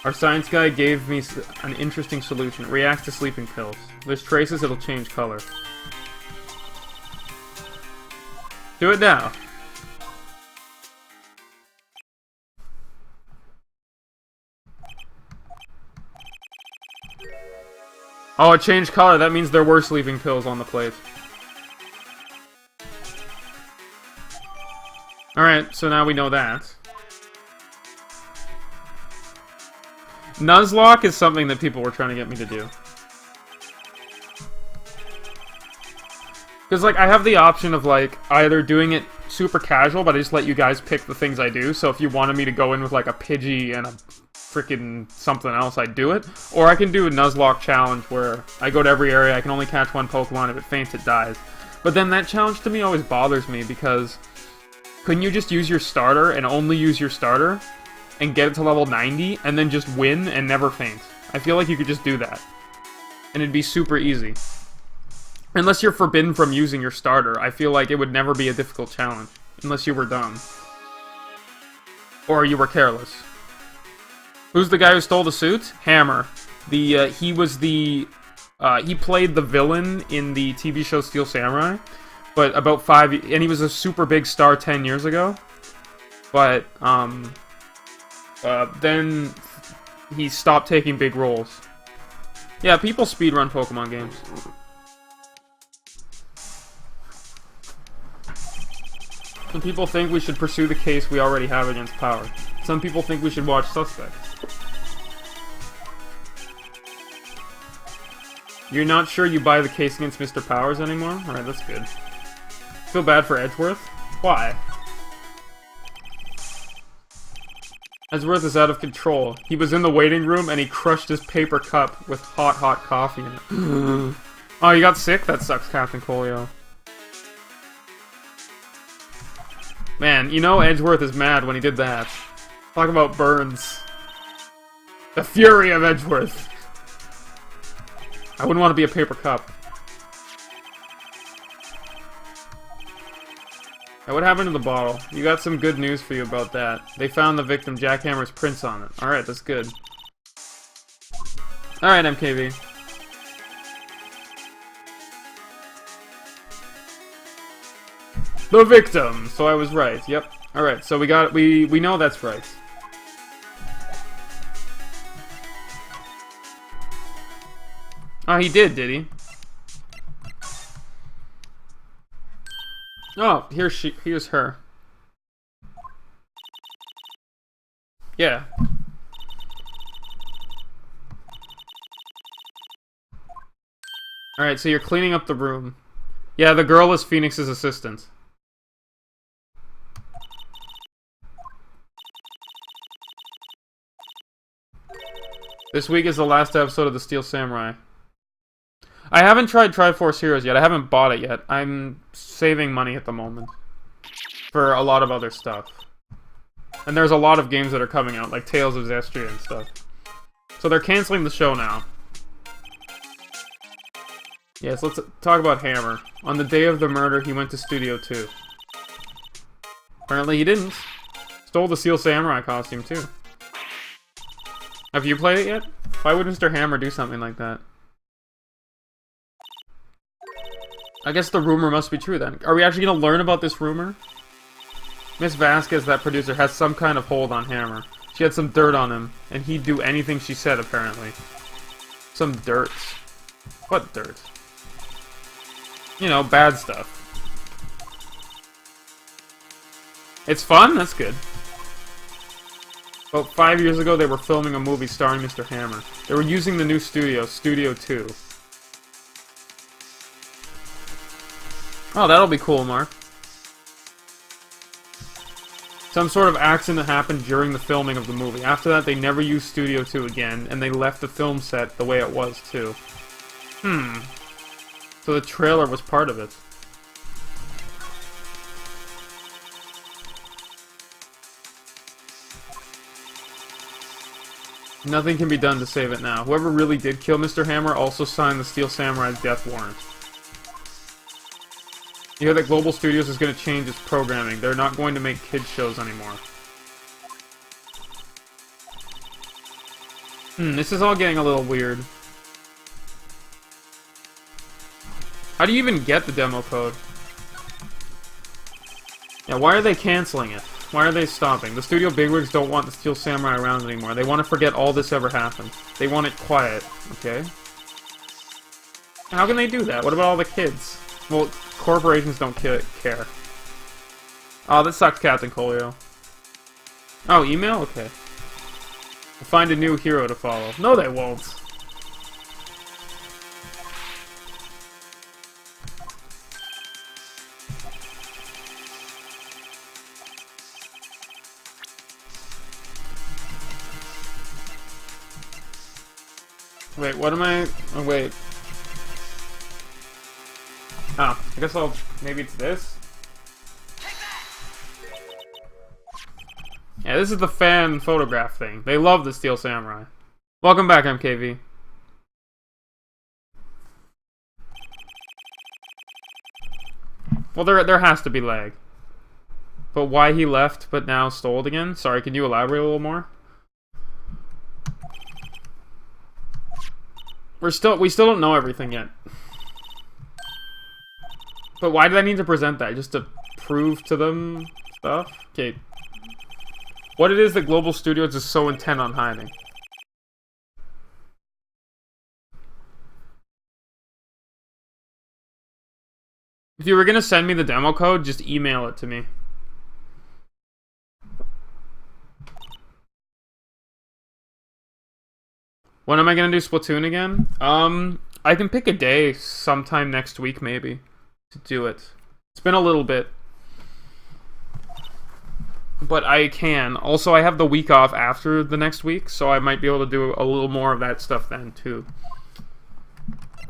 Our science guy gave me an interesting solution. It reacts to sleeping pills. If there's traces, it'll change color. Do it now. Oh, it changed color. That means there were sleeping pills on the plate. Alright, so now we know that. Nuzlocke is something that people were trying to get me to do. Because, like, I have the option of, like, either doing it super casual, but I just let you guys pick the things I do. So if you wanted me to go in with, like, a Pidgey and a freaking something else, I'd do it. Or I can do a Nuzlocke challenge where I go to every area, I can only catch one Pokemon, if it faints, it dies. But then that challenge to me always bothers me, because couldn't you just use your starter and only use your starter and get it to level 90 and then just win and never faint? I feel like you could just do that. And it'd be super easy. Unless you're forbidden from using your starter, I feel like it would never be a difficult challenge. Unless you were dumb. Or you were careless. Who's the guy who stole the suit? Hammer. He was the... he played the villain in the TV show Steel Samurai. But about 5... And he was a super big star 10 years ago. But, then he stopped taking big roles. Yeah, people speedrun Pokemon games. Some people think we should pursue the case we already have against Power. Some people think we should watch Suspects. You're not sure you buy the case against Mr. Powers anymore? Alright, that's good. Feel bad for Edgeworth? Why? Edgeworth is out of control. He was in the waiting room and he crushed his paper cup with hot, hot coffee in it. Oh, you got sick? That sucks, Captain Colio. Man, you know Edgeworth is mad when he did that. Talk about burns. The fury of Edgeworth. I wouldn't want to be a paper cup. Now, what happened to the bottle? You got some good news for you about that. They found the victim Jackhammer's prints on it. Alright, that's good. Alright, MKV. The victim! So I was right, yep. Alright, so we know that's right. Oh, he did he? Oh, here's her. Yeah. Alright, so you're cleaning up the room. Yeah, the girl is Phoenix's assistant. This week is the last episode of the Steel Samurai. I haven't tried Triforce Heroes yet. I haven't bought it yet. I'm saving money at the moment. For a lot of other stuff. And there's a lot of games that are coming out, like Tales of Zestria and stuff. So they're canceling the show now. Yes, let's talk about Hammer. On the day of the murder, he went to Studio 2. Apparently he didn't. Stole the Steel Samurai costume, too. Have you played it yet? Why would Mr. Hammer do something like that? I guess the rumor must be true then. Are we actually going to learn about this rumor? Miss Vasquez, that producer, has some kind of hold on Hammer. She had some dirt on him, and he'd do anything she said, apparently. Some dirt. What dirt? You know, bad stuff. It's fun? That's good. About 5 years ago, they were filming a movie starring Mr. Hammer. They were using the new studio, Studio 2. Oh, that'll be cool, Mark. Some sort of accident happened during the filming of the movie. After that, they never used Studio 2 again, and they left the film set the way it was, too. So the trailer was part of it. Nothing can be done to save it now. Whoever really did kill Mr. Hammer also signed the Steel Samurai's death warrant. You hear that Global Studios is going to change its programming. They're not going to make kids shows anymore. This is all getting a little weird. How do you even get the demo code? Yeah, why are they canceling it? Why are they stopping? The studio bigwigs don't want the Steel Samurai around anymore. They want to forget all this ever happened. They want it quiet, okay? How can they do that? What about all the kids? Well, corporations don't care. Oh, that sucks, Captain Colio. Oh, email? Okay. We'll find a new hero to follow. No, they won't. Wait, what am I... Oh, wait. Oh, I guess I'll... Maybe it's this? Yeah, this is the fan photograph thing. They love the Steel Samurai. Welcome back, MKV. Well, there has to be lag. But why he left, but now stole it again? Sorry, can you elaborate a little more? We still don't know everything yet. But why did I need to present that? Just to prove to them stuff? Okay. What it is that Global Studios is so intent on hiding. If you were gonna send me the demo code, just email it to me. When am I gonna do Splatoon again? I can pick a day sometime next week, maybe, to do it. It's been a little bit. But I can. Also, I have the week off after the next week, so I might be able to do a little more of that stuff then, too.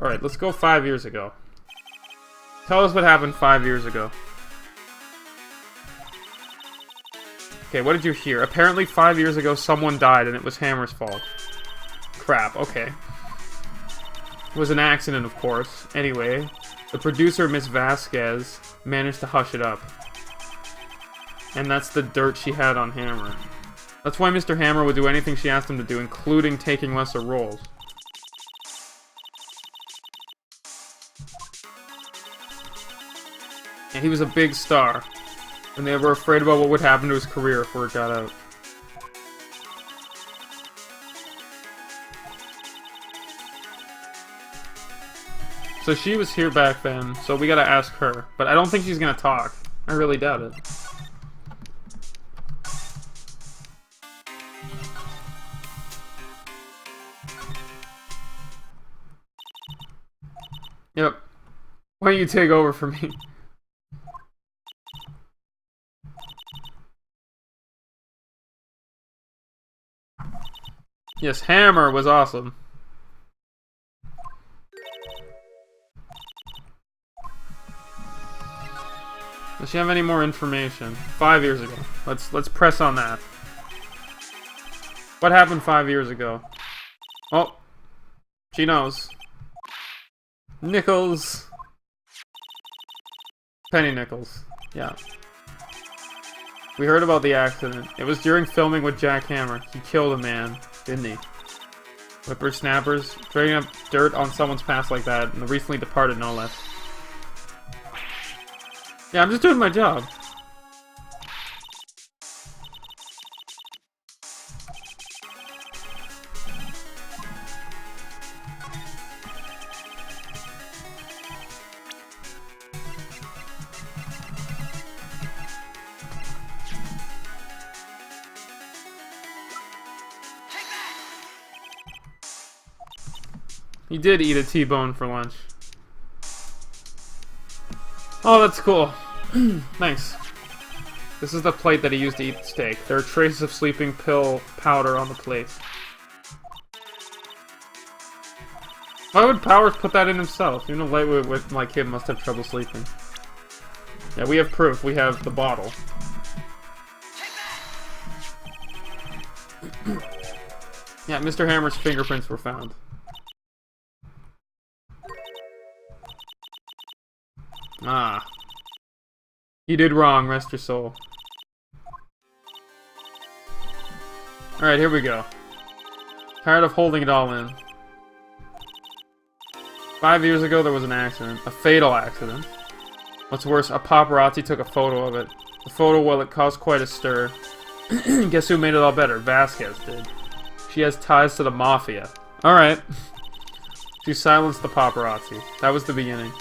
Alright, let's go 5 years ago. Tell us what happened 5 years ago. Okay, what did you hear? Apparently 5 years ago someone died and it was Hammer's fault. Crap, okay. It was an accident, of course. Anyway, the producer, Miss Vasquez, managed to hush it up. And that's the dirt she had on Hammer. That's why Mr. Hammer would do anything she asked him to do, including taking lesser roles. And he was a big star. And they were afraid about what would happen to his career if word got out. So she was here back then, so we gotta ask her. But I don't think she's gonna talk. I really doubt it. Yep. Why don't you take over for me? Yes, Hammer was awesome. Does she have any more information? 5 years ago. Let's press on that. What happened 5 years ago? Oh, she knows. Nickels. Penny Nichols. Yeah. We heard about the accident. It was during filming with Jack Hammer. He killed a man, didn't he? Whippersnappers, dragging up dirt on someone's past like that, and the recently departed, no less. Yeah, I'm just doing my job. He did eat a T-bone for lunch. Oh, that's cool. Thanks. This is the plate that he used to eat the steak. There are traces of sleeping pill powder on the plate. Why would Powers put that in himself? Even a lightweight like him must have trouble sleeping. Yeah, we have proof. We have the bottle. Yeah, Mr. Hammer's fingerprints were found. Ah. You did wrong, rest your soul. Alright, here we go. Tired of holding it all in. 5 years ago, there was an accident. A fatal accident. What's worse, a paparazzi took a photo of it. The photo, well, it caused quite a stir. Guess who made it all better? Vasquez did. She has ties to the mafia. Alright. She silenced the paparazzi. That was the beginning.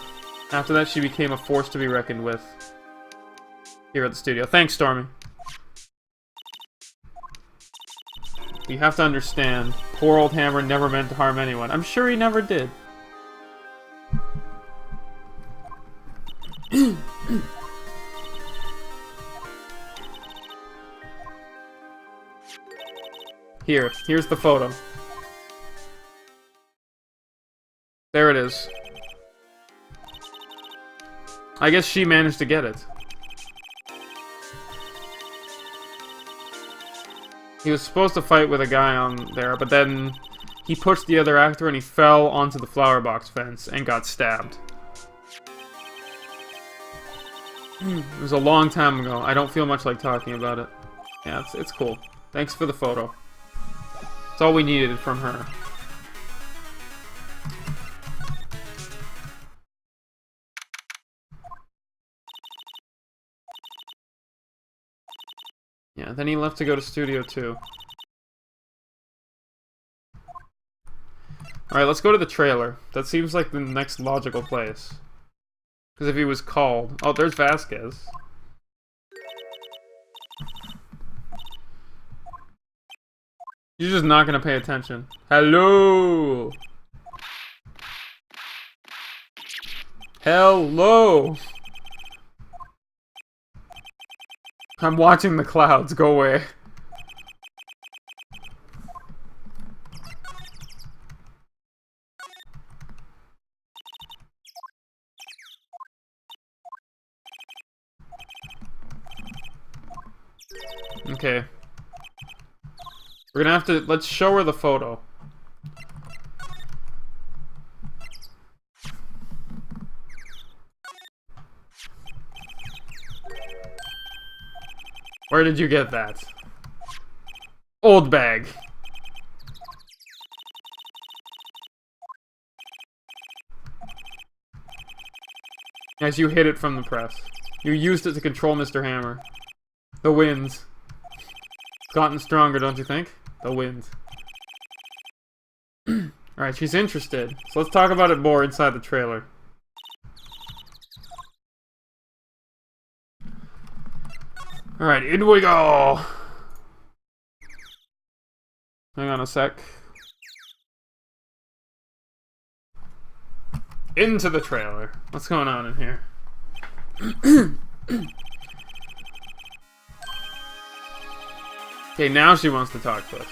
After that, she became a force to be reckoned with. Here at the studio. Thanks, Stormy. You have to understand, poor old Hammer never meant to harm anyone. I'm sure he never did. Here's the photo. There it is. I guess she managed to get it. He was supposed to fight with a guy on there, but then he pushed the other actor and he fell onto the flower box fence and got stabbed. It was a long time ago. I don't feel much like talking about it. Yeah, it's cool. Thanks for the photo. That's all we needed from her. Yeah, then he left to go to Studio 2. Alright, let's go to the trailer. That seems like the next logical place. Because if he was called... Oh, there's Vasquez. You're just not gonna pay attention. Hello! Hello! I'm watching the clouds. Go away. Okay. We're gonna have to... Let's show her the photo. Where did you get that? Old bag. As you hid it from the press. You used it to control Mr. Hammer. The winds. Gotten stronger, don't you think? The wind. Alright, she's interested. So let's talk about it more inside the trailer. Alright, in we go! Hang on a sec. Into the trailer. What's going on in here? Okay, now she wants to talk to us.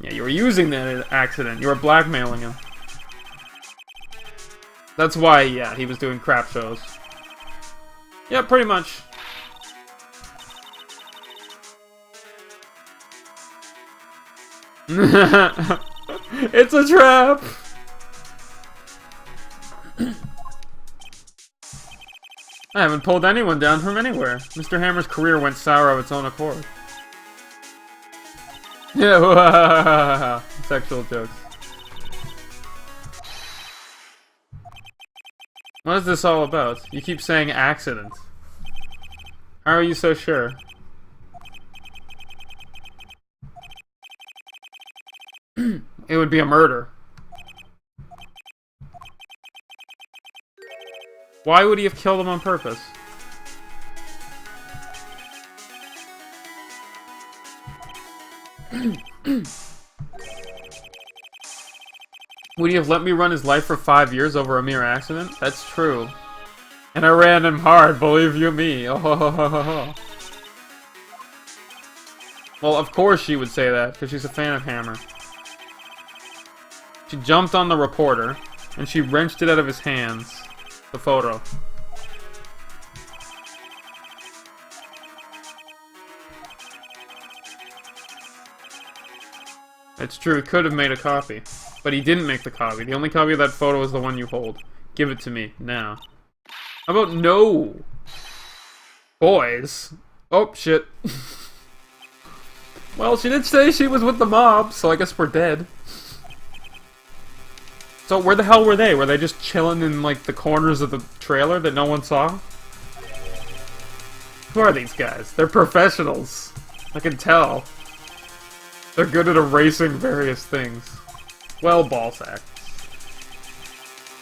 Yeah, you were using that accident. You were blackmailing him. That's why, yeah, he was doing crap shows. Yeah, pretty much. It's a trap! I haven't pulled anyone down from anywhere. Mr. Hammer's career went sour of its own accord. Yeah, sexual jokes. What is this all about? You keep saying accident. How are you so sure? It would be a murder. Why would he have killed him on purpose? Would he have let me run his life for 5 years over a mere accident? That's true. And I ran him hard, believe you me. Oh, ho, ho, ho, ho, ho. Well, of course she would say that, because she's a fan of Hammer. She jumped on the reporter, and she wrenched it out of his hands. The photo. It's true, he could have made a copy. But he didn't make the copy. The only copy of that photo is the one you hold. Give it to me, now. How about no? Boys. Oh, shit. Well, she did say she was with the mob, so I guess we're dead. So where the hell were they? Were they just chilling in, like, the corners of the trailer that no one saw? Who are these guys? They're professionals. I can tell. They're good at erasing various things. Well, ballsack.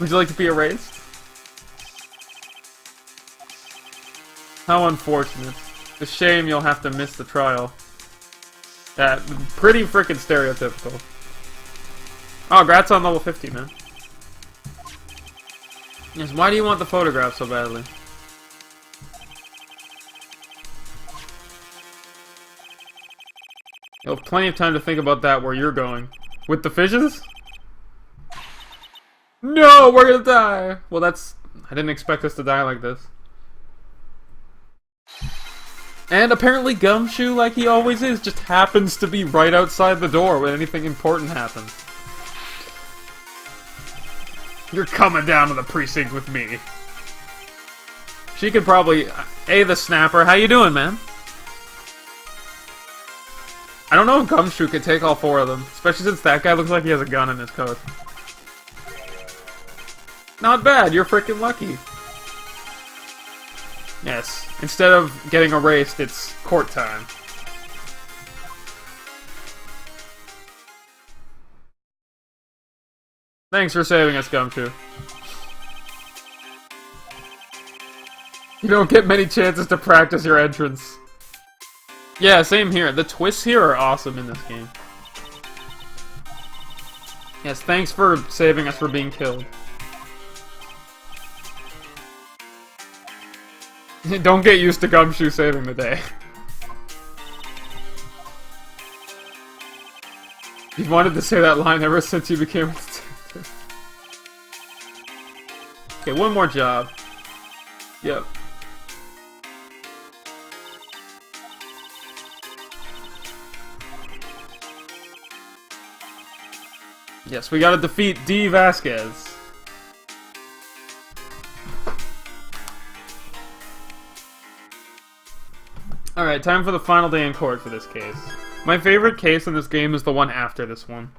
Would you like to be erased? How unfortunate. It's a shame you'll have to miss the trial. That pretty frickin' stereotypical. Oh, grats on level 50, man. Yes, why do you want the photograph so badly? You'll have plenty of time to think about that where you're going. With the fishes? No, we're gonna die! Well, that's... I didn't expect us to die like this. And apparently Gumshoe, like he always is, just happens to be right outside the door when anything important happens. You're coming down to the precinct with me. She could probably... Hey, the Snapper, how you doing, man? I don't know if Gumshoe could take all 4 of them, especially since that guy looks like he has a gun in his coat. Not bad, you're freaking lucky. Yes, instead of getting erased, it's court time. Thanks for saving us, Gumshoe. You don't get many chances to practice your entrance. Yeah, same here. The twists here are awesome in this game. Yes, thanks for saving us from being killed. Don't get used to Gumshoe saving the day. You've wanted to say that line ever since you became a detective. Okay, one more job. Yep. Yes, we gotta defeat D. Vasquez. Alright, time for the final day in court for this case. My favorite case in this game is the one after this one.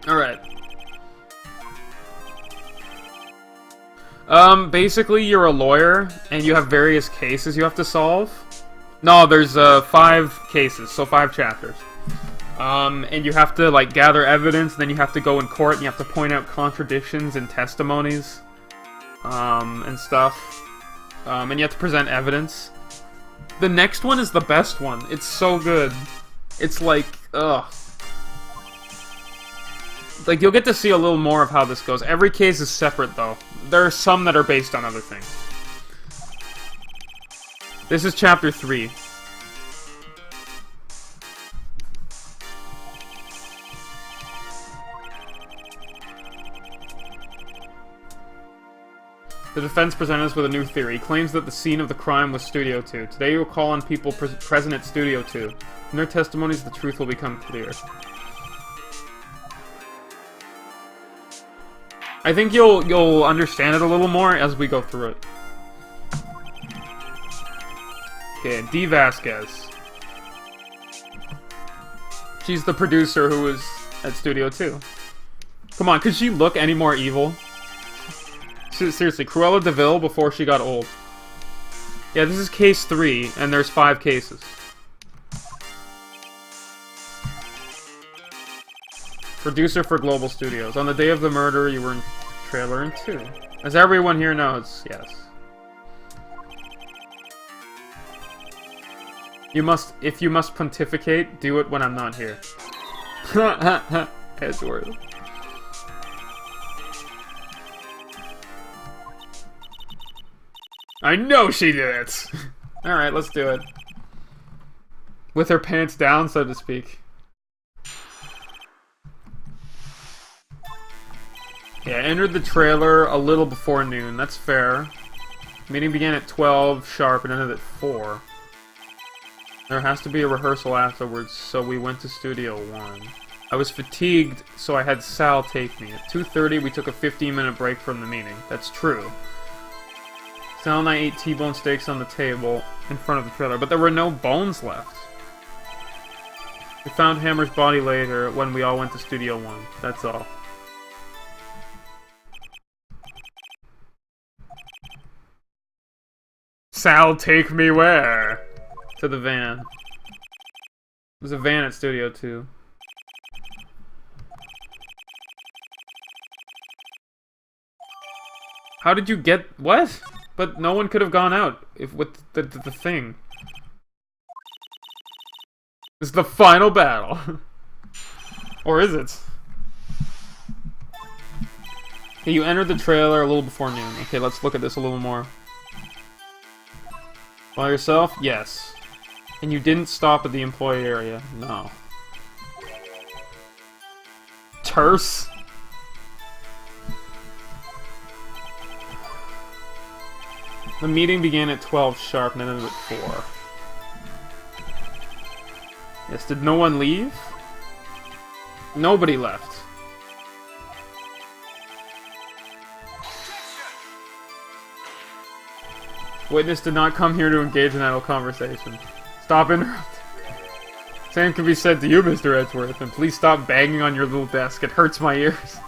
Alright. Basically you're a lawyer, and you have various cases you have to solve. No, there's 5 cases, so 5 chapters. And you have to, like, gather evidence, then you have to go in court, and you have to point out contradictions in testimonies, and stuff. And you have to present evidence. The next one is the best one. It's so good. It's like, ugh. Like, you'll get to see a little more of how this goes. Every case is separate, though. There are some that are based on other things. This is Chapter 3. The defense presented us with a new theory. He claims that the scene of the crime was Studio 2. Today we will call on people present at Studio 2. In their testimonies, the truth will become clear. I think you'll understand it a little more as we go through it. Okay, D. Vasquez. She's the producer who was at Studio 2. Come on, could she look any more evil? Seriously, Cruella de Vil before she got old. Yeah, this is case 3, and there's 5 cases. Producer for Global Studios. On the day of the murder, you were in trailer in 2. As everyone here knows, yes. If you must pontificate, do it when I'm not here. Edgeworth. I know she did it! Alright, let's do it. With her pants down, so to speak. Yeah, entered the trailer a little before noon. That's fair. Meeting began at 12 sharp and ended at 4. There has to be a rehearsal afterwards, so we went to Studio 1. I was fatigued, so I had Sal take me. At 2:30, we took a 15-minute break from the meeting. That's true. Sal and I ate T-bone steaks on the table in front of the trailer, but there were no bones left. We found Hammer's body later when we all went to Studio 1. That's all. Sal, take me where? To the van. There's a van at Studio 2. How did you get... What? But no one could have gone out if with the thing. This is the final battle. Or is it? Okay, you entered the trailer a little before noon. Okay, let's look at this a little more. By yourself? Yes. And you didn't stop at the employee area? No. Terse? The meeting began at 12 sharp and ended at 4. Yes, did no one leave? Nobody left. Witness did not come here to engage in idle conversation. Stop interrupting. Same can be said to you, Mr. Edgeworth, and please stop banging on your little desk. It hurts my ears.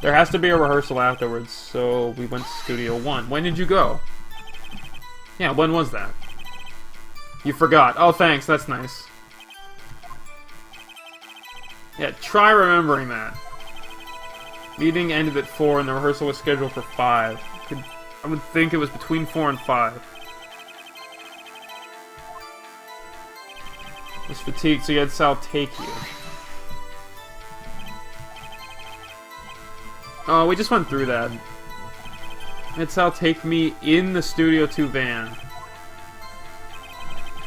There has to be a rehearsal afterwards, so we went to Studio 1. When did you go? Yeah, when was that? You forgot. Oh, thanks, that's nice. Yeah, try remembering that. Meeting ended at 4 and the rehearsal was scheduled for 5. I would think it was between 4 and 5. I was fatigued, so you had Sal take you. Oh, we just went through that. Had Sal take me in the Studio 2 van.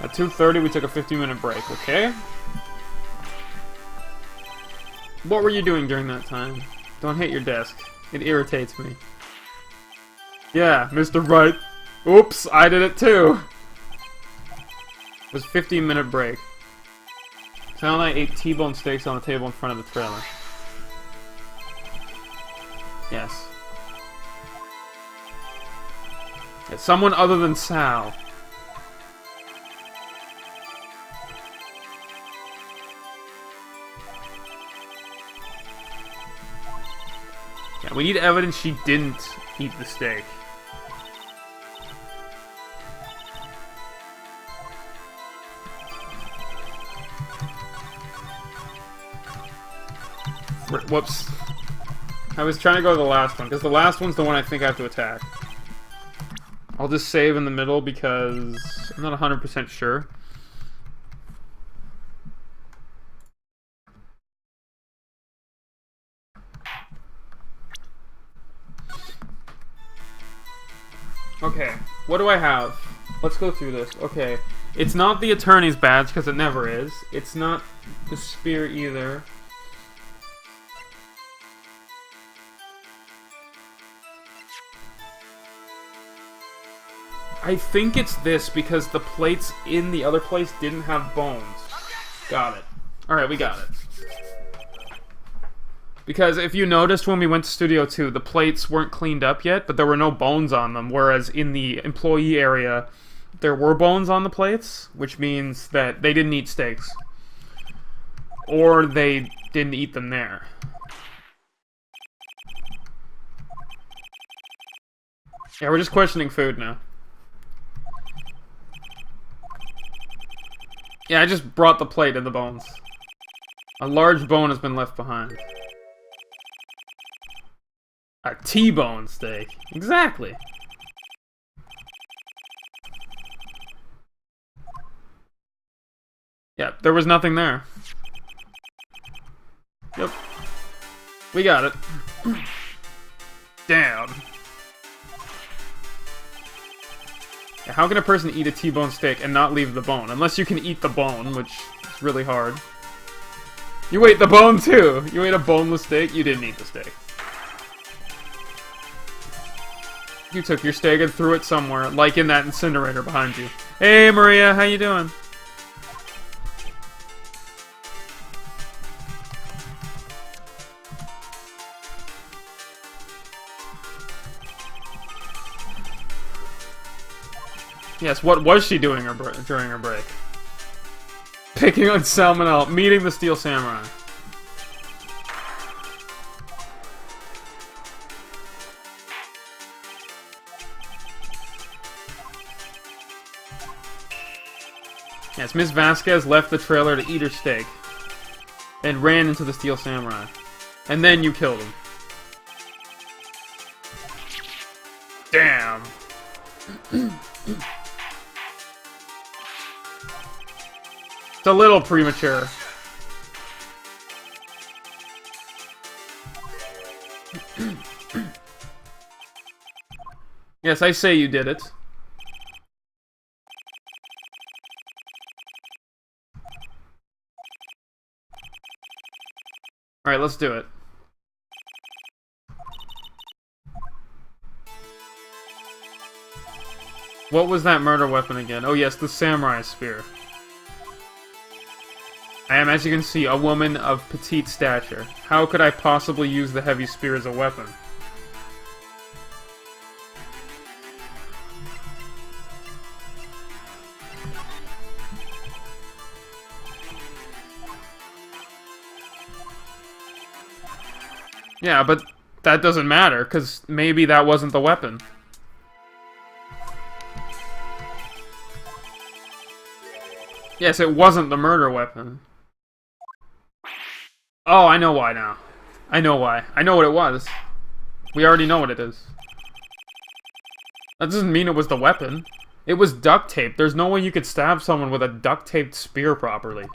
At 2:30, we took a 15-minute break, okay? What were you doing during that time? Don't hit your desk. It irritates me. Yeah, Mr. Wright. Oops, I did it too. It was a 15-minute break. Sal and I ate T-bone steaks on the table in front of the trailer. Yes. It's someone other than Sal. Yeah, we need evidence she didn't eat the steak. Whoops. I was trying to go to the last one, because the last one's the one I think I have to attack. I'll just save in the middle because I'm not 100% sure. Okay, what do I have? Let's go through this. Okay, it's not the attorney's badge, because it never is. It's not the spear either. I think it's this, because the plates in the other place didn't have bones. Got it. Alright, we got it. Because if you noticed when we went to Studio 2, the plates weren't cleaned up yet, but there were no bones on them, whereas in the employee area, there were bones on the plates, which means that they didn't eat steaks. Or they didn't eat them there. Yeah, we're just questioning food now. Yeah, I just brought the plate and the bones. A large bone has been left behind. A T-bone steak. Exactly. Yeah, there was nothing there. Yep. We got it. Damn. Yeah, how can a person eat a T-bone steak and not leave the bone? Unless you can eat the bone, which is really hard. You ate the bone too! You ate a boneless steak? You didn't eat the steak. You took your steak and threw it somewhere, like in that incinerator behind you. Hey Maria, how you doing? Yes, what was she doing during her break? Picking on salmonella, meeting the Steel Samurai. Yes, Miss Vasquez left the trailer to eat her steak. And ran into the Steel Samurai. And then you killed him. Damn. It's a little premature. Yes, I say you did it. Alright, let's do it. What was that murder weapon again? Oh yes, the samurai spear. I am, as you can see, a woman of petite stature. How could I possibly use the heavy spear as a weapon? Yeah, but that doesn't matter, because maybe that wasn't the weapon. Yes, it wasn't the murder weapon. Oh, I know why now. I know why. I know what it was. We already know what it is. That doesn't mean it was the weapon. It was duct tape. There's no way you could stab someone with a duct-taped spear properly.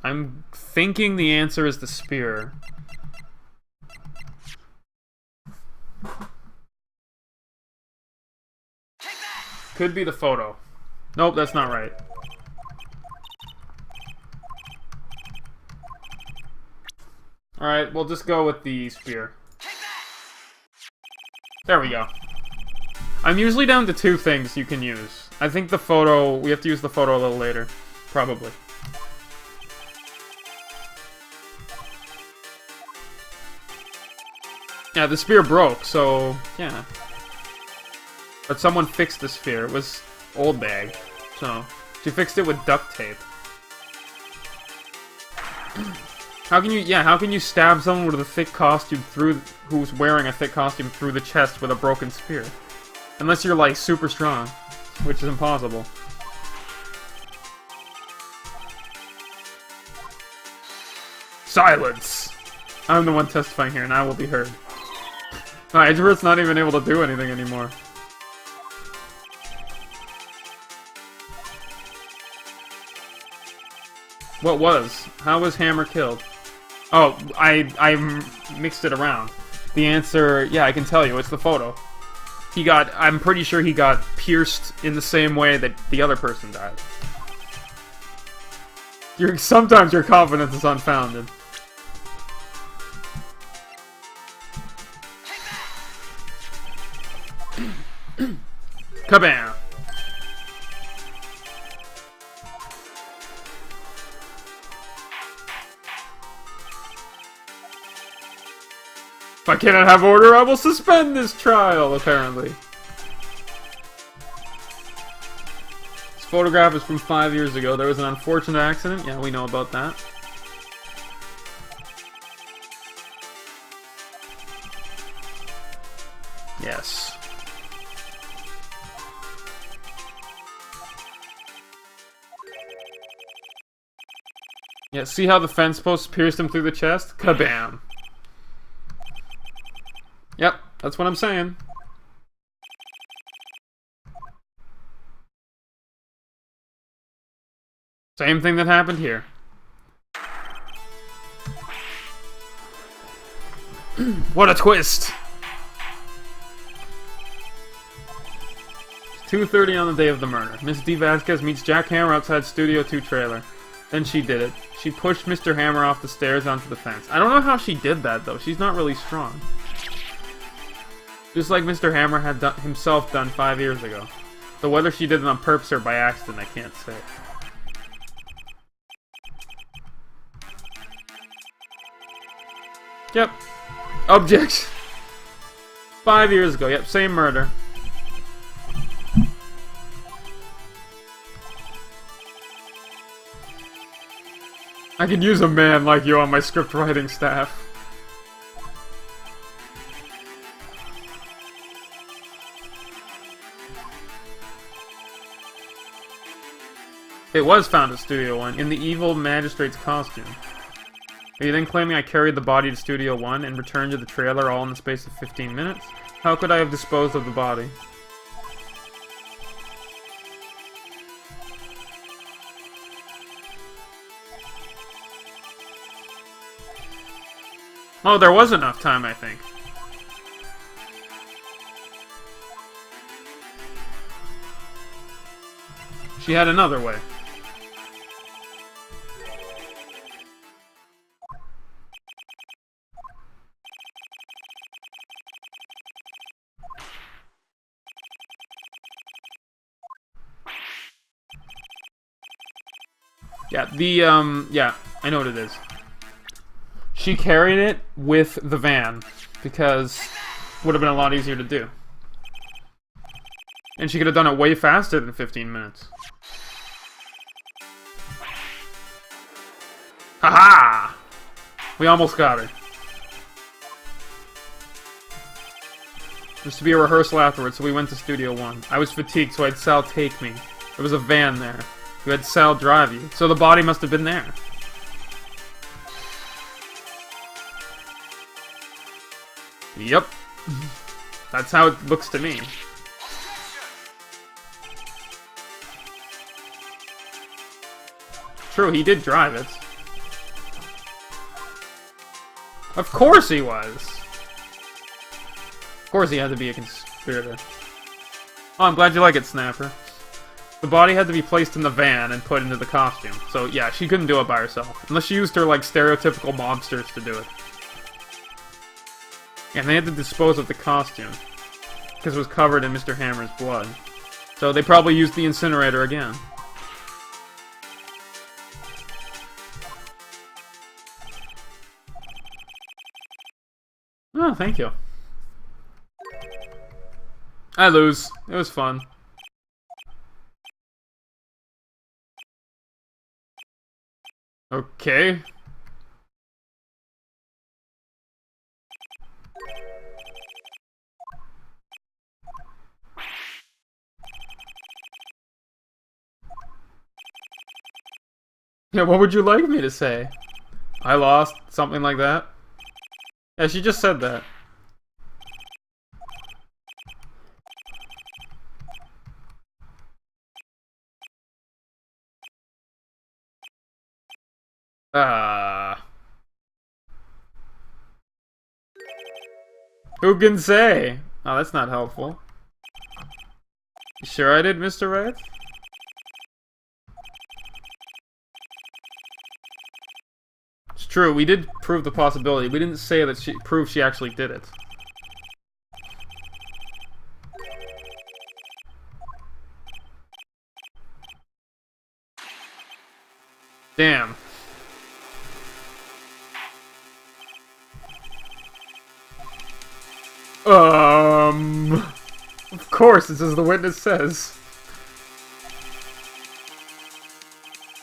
I'm thinking the answer is the spear. Could be the photo. Nope, that's not right. Alright, we'll just go with the spear. There we go. I'm usually down to 2 things you can use. I think the photo, we have to use the photo a little later. Probably. Yeah, the spear broke, so, yeah. But someone fixed the spear. It was old bag. So, she fixed it with duct tape. How can you stab someone with a thick costume who's wearing a thick costume through the chest with a broken spear? Unless you're, like, super strong. Which is impossible. Silence! I'm the one testifying here, and I will be heard. Edgeworth's not even able to do anything anymore. What was? How was Hammer killed? Oh, I mixed it around. The answer, yeah, I can tell you, it's the photo. I'm pretty sure he got pierced in the same way that the other person died. Sometimes your confidence is unfounded. Kabam! If I cannot have order, I will suspend this trial, apparently. This photograph is from 5 years ago. There was an unfortunate accident. Yeah, we know about that. Yes. Yeah, see how the fence post pierced him through the chest? Kabam. Yep, that's what I'm saying. Same thing that happened here. What a twist! 2:30 on the day of the murder. Miss D. Vasquez meets Jack Hammer outside Studio 2 trailer. Then she did it. She pushed Mr. Hammer off the stairs onto the fence. I don't know how she did that, though. She's not really strong. Just like Mr. Hammer had himself done 5 years ago. Though whether she did it on purpose or by accident, I can't say. Yep. Objects. 5 years ago. Yep, same murder. I could use a man like you on my script writing staff. It was found at Studio 1, in the evil magistrate's costume. Are you then claiming I carried the body to Studio 1 and returned to the trailer all in the space of 15 minutes? How could I have disposed of the body? Oh, there was enough time, I think. She had another way. Yeah, yeah, I know what it is. She carried it with the van, because it would have been a lot easier to do. And she could have done it way faster than 15 minutes. Haha! We almost got her. Just to be a rehearsal afterwards, so we went to Studio 1. I was fatigued, so I had Sal take me. There was a van there. You had Sal drive you, so the body must have been there. Yep. That's how it looks to me. True, he did drive it. Of course he was! Of course he had to be a conspirator. Oh, I'm glad you like it, Snapper. The body had to be placed in the van and put into the costume. So, yeah, she couldn't do it by herself. Unless she used her, like, stereotypical mobsters to do it. And they had to dispose of the costume. Because it was covered in Mr. Hammer's blood. So they probably used the incinerator again. Oh, thank you. I lose. It was fun. Okay. Yeah, what would you like me to say? I lost, something like that? Yeah, she just said that. Who can say? Oh, that's not helpful. You sure I did, Mr. Wright? It's true, we did prove the possibility. We didn't say that prove she actually did it. Damn. Of course, it's as the witness says.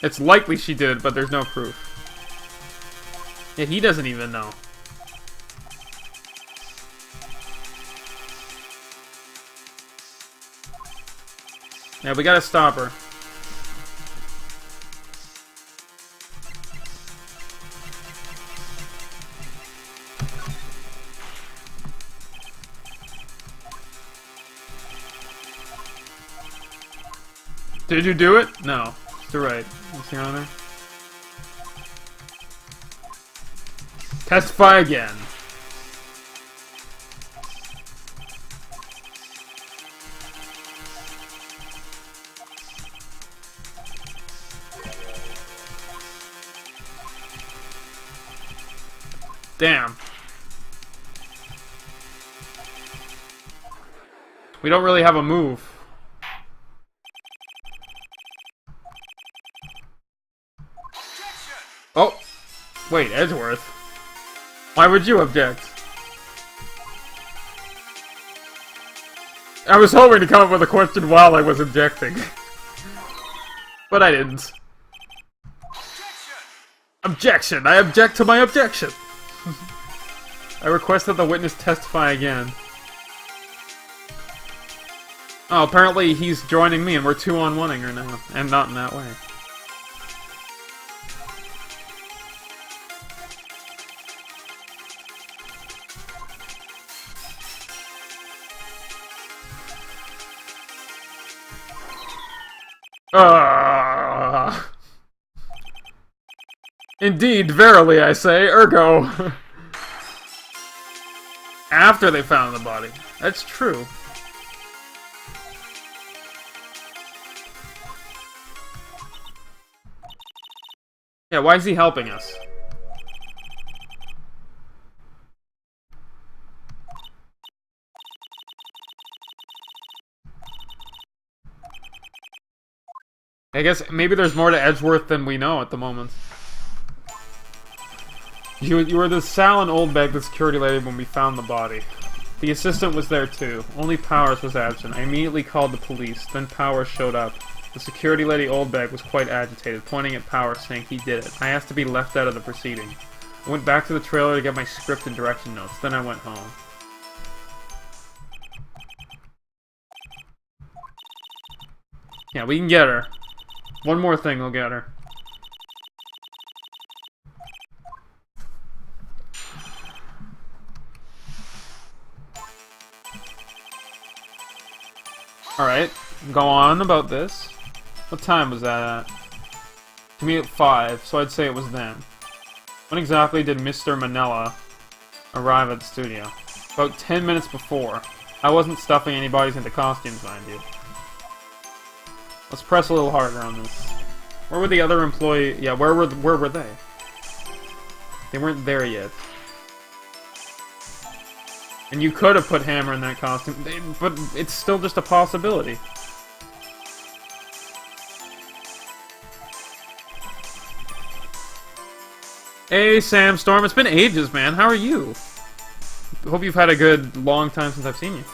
It's likely she did, but there's no proof. Yeah, he doesn't even know. Yeah, we gotta stop her. Did you do it? No. It's right. What's the honor? Testify again. Damn. We don't really have a move. Oh! Wait, Edgeworth? Why would you object? I was hoping to come up with a question while I was objecting. But I didn't. Objection! I object to my objection! I request that the witness testify again. Oh, apparently he's joining me and we're 2-on-1ing her now. And not in that way. Indeed, verily I say, ergo. After they found the body. That's true. Yeah, why is he helping us? I guess maybe there's more to Edgeworth than we know at the moment. You were the Sal and Oldbeg, the security lady, when we found the body. The assistant was there too. Only Powers was absent. I immediately called the police. Then Powers showed up. The security lady Oldbeg was quite agitated, pointing at Powers, saying he did it. I asked to be left out of the proceeding. I went back to the trailer to get my script and direction notes. Then I went home. Yeah, we can get her. One more thing will get her. Alright, go on about this. What time was that at? To me at 5, so I'd say it was then. When exactly did Mr. Manella arrive at the studio? About 10 minutes before. I wasn't stuffing any bodies into costumes, mind you. Let's press a little harder on this. Where were the other employees? Yeah, where were they? They weren't there yet. And you could have put Hammer in that costume, but it's still just a possibility. Hey, Sam Storm. It's been ages, man. How are you? Hope you've had a good, long time since I've seen you.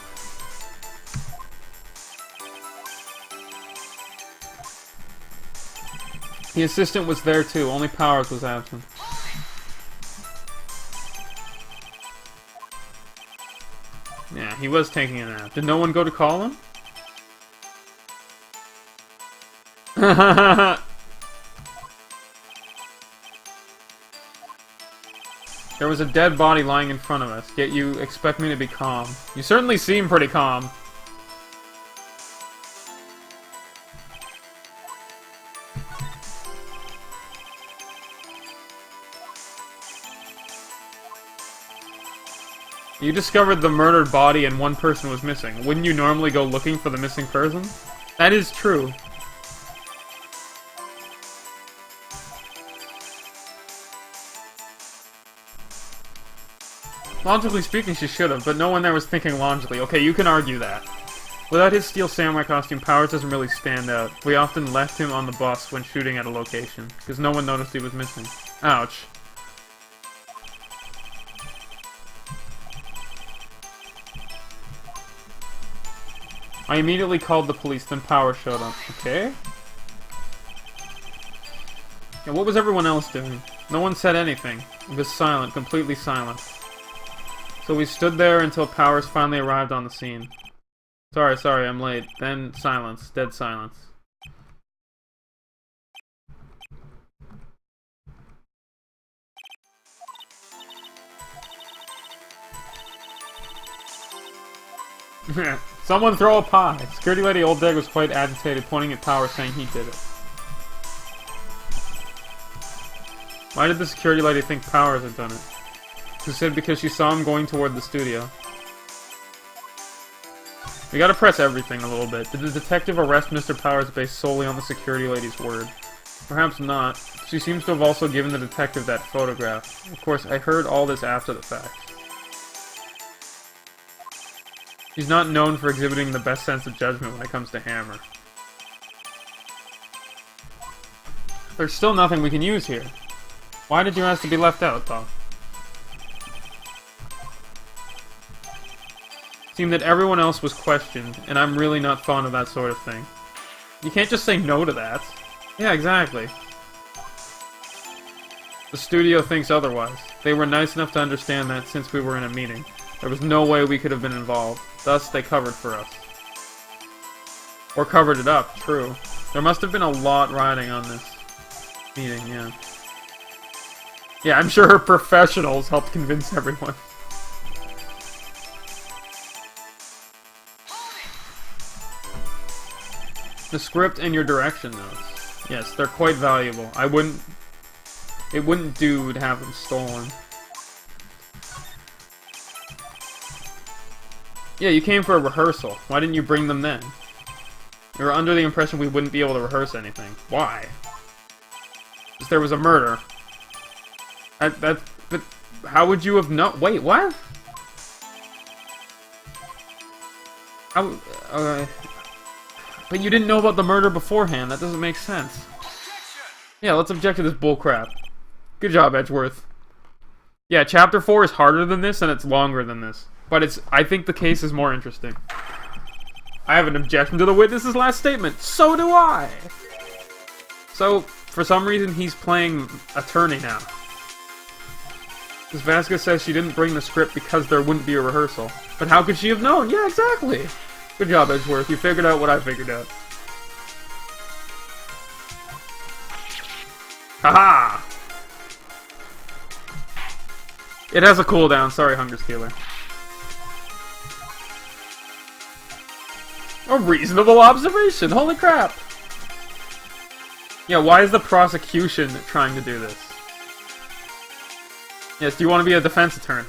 The assistant was there too, only Powers was absent. Yeah, he was taking a nap. Did no one go to call him? There was a dead body lying in front of us, yet you expect me to be calm. You certainly seem pretty calm. You discovered the murdered body and one person was missing. Wouldn't you normally go looking for the missing person? That is true. Logically speaking, she should have, but no one there was thinking logically. Okay, you can argue that. Without his steel samurai costume, Powers doesn't really stand out. We often left him on the bus when shooting at a location, because no one noticed he was missing. Ouch. I immediately called the police, then Powers showed up. Okay. Yeah, what was everyone else doing? No one said anything. It was silent, completely silent. So we stood there until Powers finally arrived on the scene. Sorry, I'm late. Then silence. Dead silence. Someone throw a pie. Security lady Old Deg was quite agitated, pointing at Powers, saying he did it. Why did the security lady think Powers had done it? She said because she saw him going toward the studio. We gotta press everything a little bit. Did the detective arrest Mr. Powers based solely on the security lady's word? Perhaps not. She seems to have also given the detective that photograph. Of course, I heard all this after the fact. She's not known for exhibiting the best sense of judgment when it comes to Hammer. There's still nothing we can use here. Why did you ask to be left out, though? Seemed that everyone else was questioned, and I'm really not fond of that sort of thing. You can't just say no to that. Yeah, exactly. The studio thinks otherwise. They were nice enough to understand that since we were in a meeting. There was no way we could have been involved. Thus, they covered for us. Or covered it up, true. There must have been a lot riding on this meeting, yeah. Yeah, I'm sure her professionals helped convince everyone. The script and your direction notes. Yes, they're quite valuable. It wouldn't do to have them stolen. Yeah, you came for a rehearsal. Why didn't you bring them then? You were under the impression we wouldn't be able to rehearse anything. Why? Because there was a murder. But how would you have known? Wait, what? But you didn't know about the murder beforehand. That doesn't make sense. Yeah, let's object to this bullcrap. Good job, Edgeworth. Yeah, Chapter 4 is harder than this, and it's longer than this. But I think the case is more interesting. I have an objection to the witness's last statement. So do I! So, for some reason, he's playing attorney now. Ms. Vasquez says she didn't bring the script because there wouldn't be a rehearsal. But how could she have known? Yeah, exactly! Good job, Edgeworth. You figured out what I figured out. Haha! It has a cooldown. Sorry, Hunger Scaler. A reasonable observation! Holy crap! Yeah, why is the prosecution trying to do this? Yes, do you want to be a defense attorney?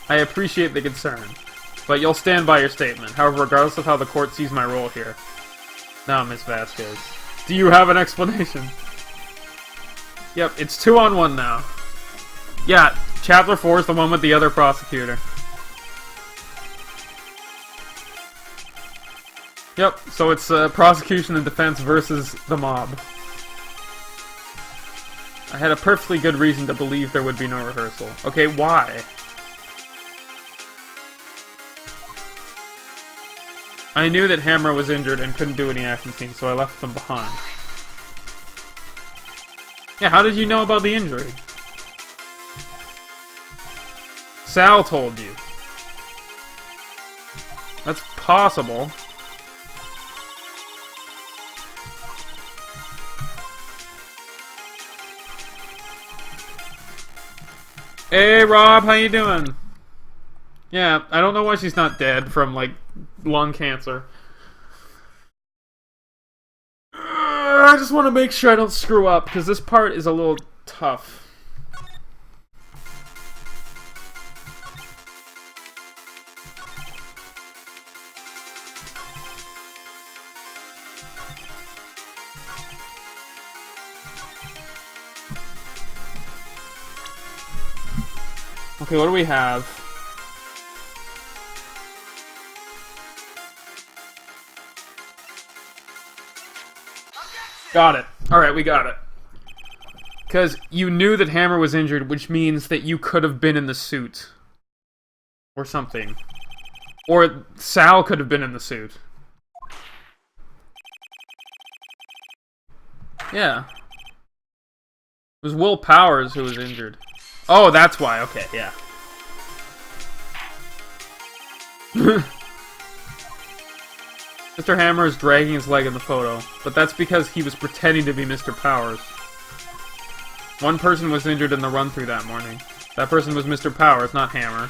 I appreciate the concern, but you'll stand by your statement. However, regardless of how the court sees my role here. Now, Ms. Vasquez, do you have an explanation? Yep, it's 2-on-1 now. Yeah, Chapter 4 is the one with the other prosecutor. Yep, so it's prosecution and defense versus the mob. I had a perfectly good reason to believe there would be no rehearsal. Okay, why? I knew that Hammer was injured and couldn't do any action scenes, so I left them behind. Yeah, how did you know about the injury? Sal told you. That's possible. Hey, Rob, how you doing? Yeah, I don't know why she's not dead from, like, lung cancer. I just want to make sure I don't screw up, because this part is a little tough. Okay, what do we have? Got it. Alright, we got it. Because you knew that Hammer was injured, which means that you could have been in the suit. Or something. Or Sal could have been in the suit. Yeah. It was Will Powers who was injured. Oh, that's why. Okay, yeah. Mr. Hammer is dragging his leg in the photo, but that's because he was pretending to be Mr. Powers. One person was injured in the run-through that morning. That person was Mr. Powers, not Hammer.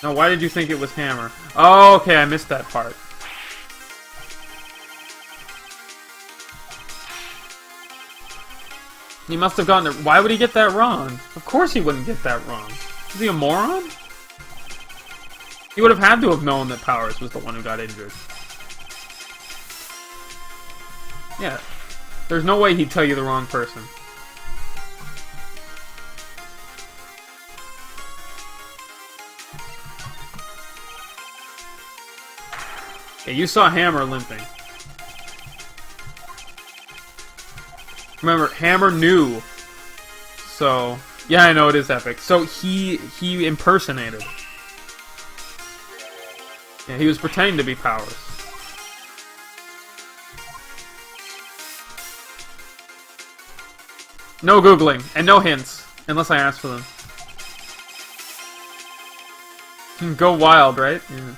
No, why did you think it was Hammer? Oh, okay, I missed that part. He must have gotten it. Why would he get that wrong? Of course he wouldn't get that wrong. Is he a moron? He would have had to have known that Powers was the one who got injured. Yeah. There's no way he'd tell you the wrong person. Yeah, you saw Hammer limping. Remember, Hammer knew. So, yeah, I know it is epic. So he impersonated. Yeah, he was pretending to be Powers. No Googling, and no hints, unless I ask for them. Go wild, right? Yeah.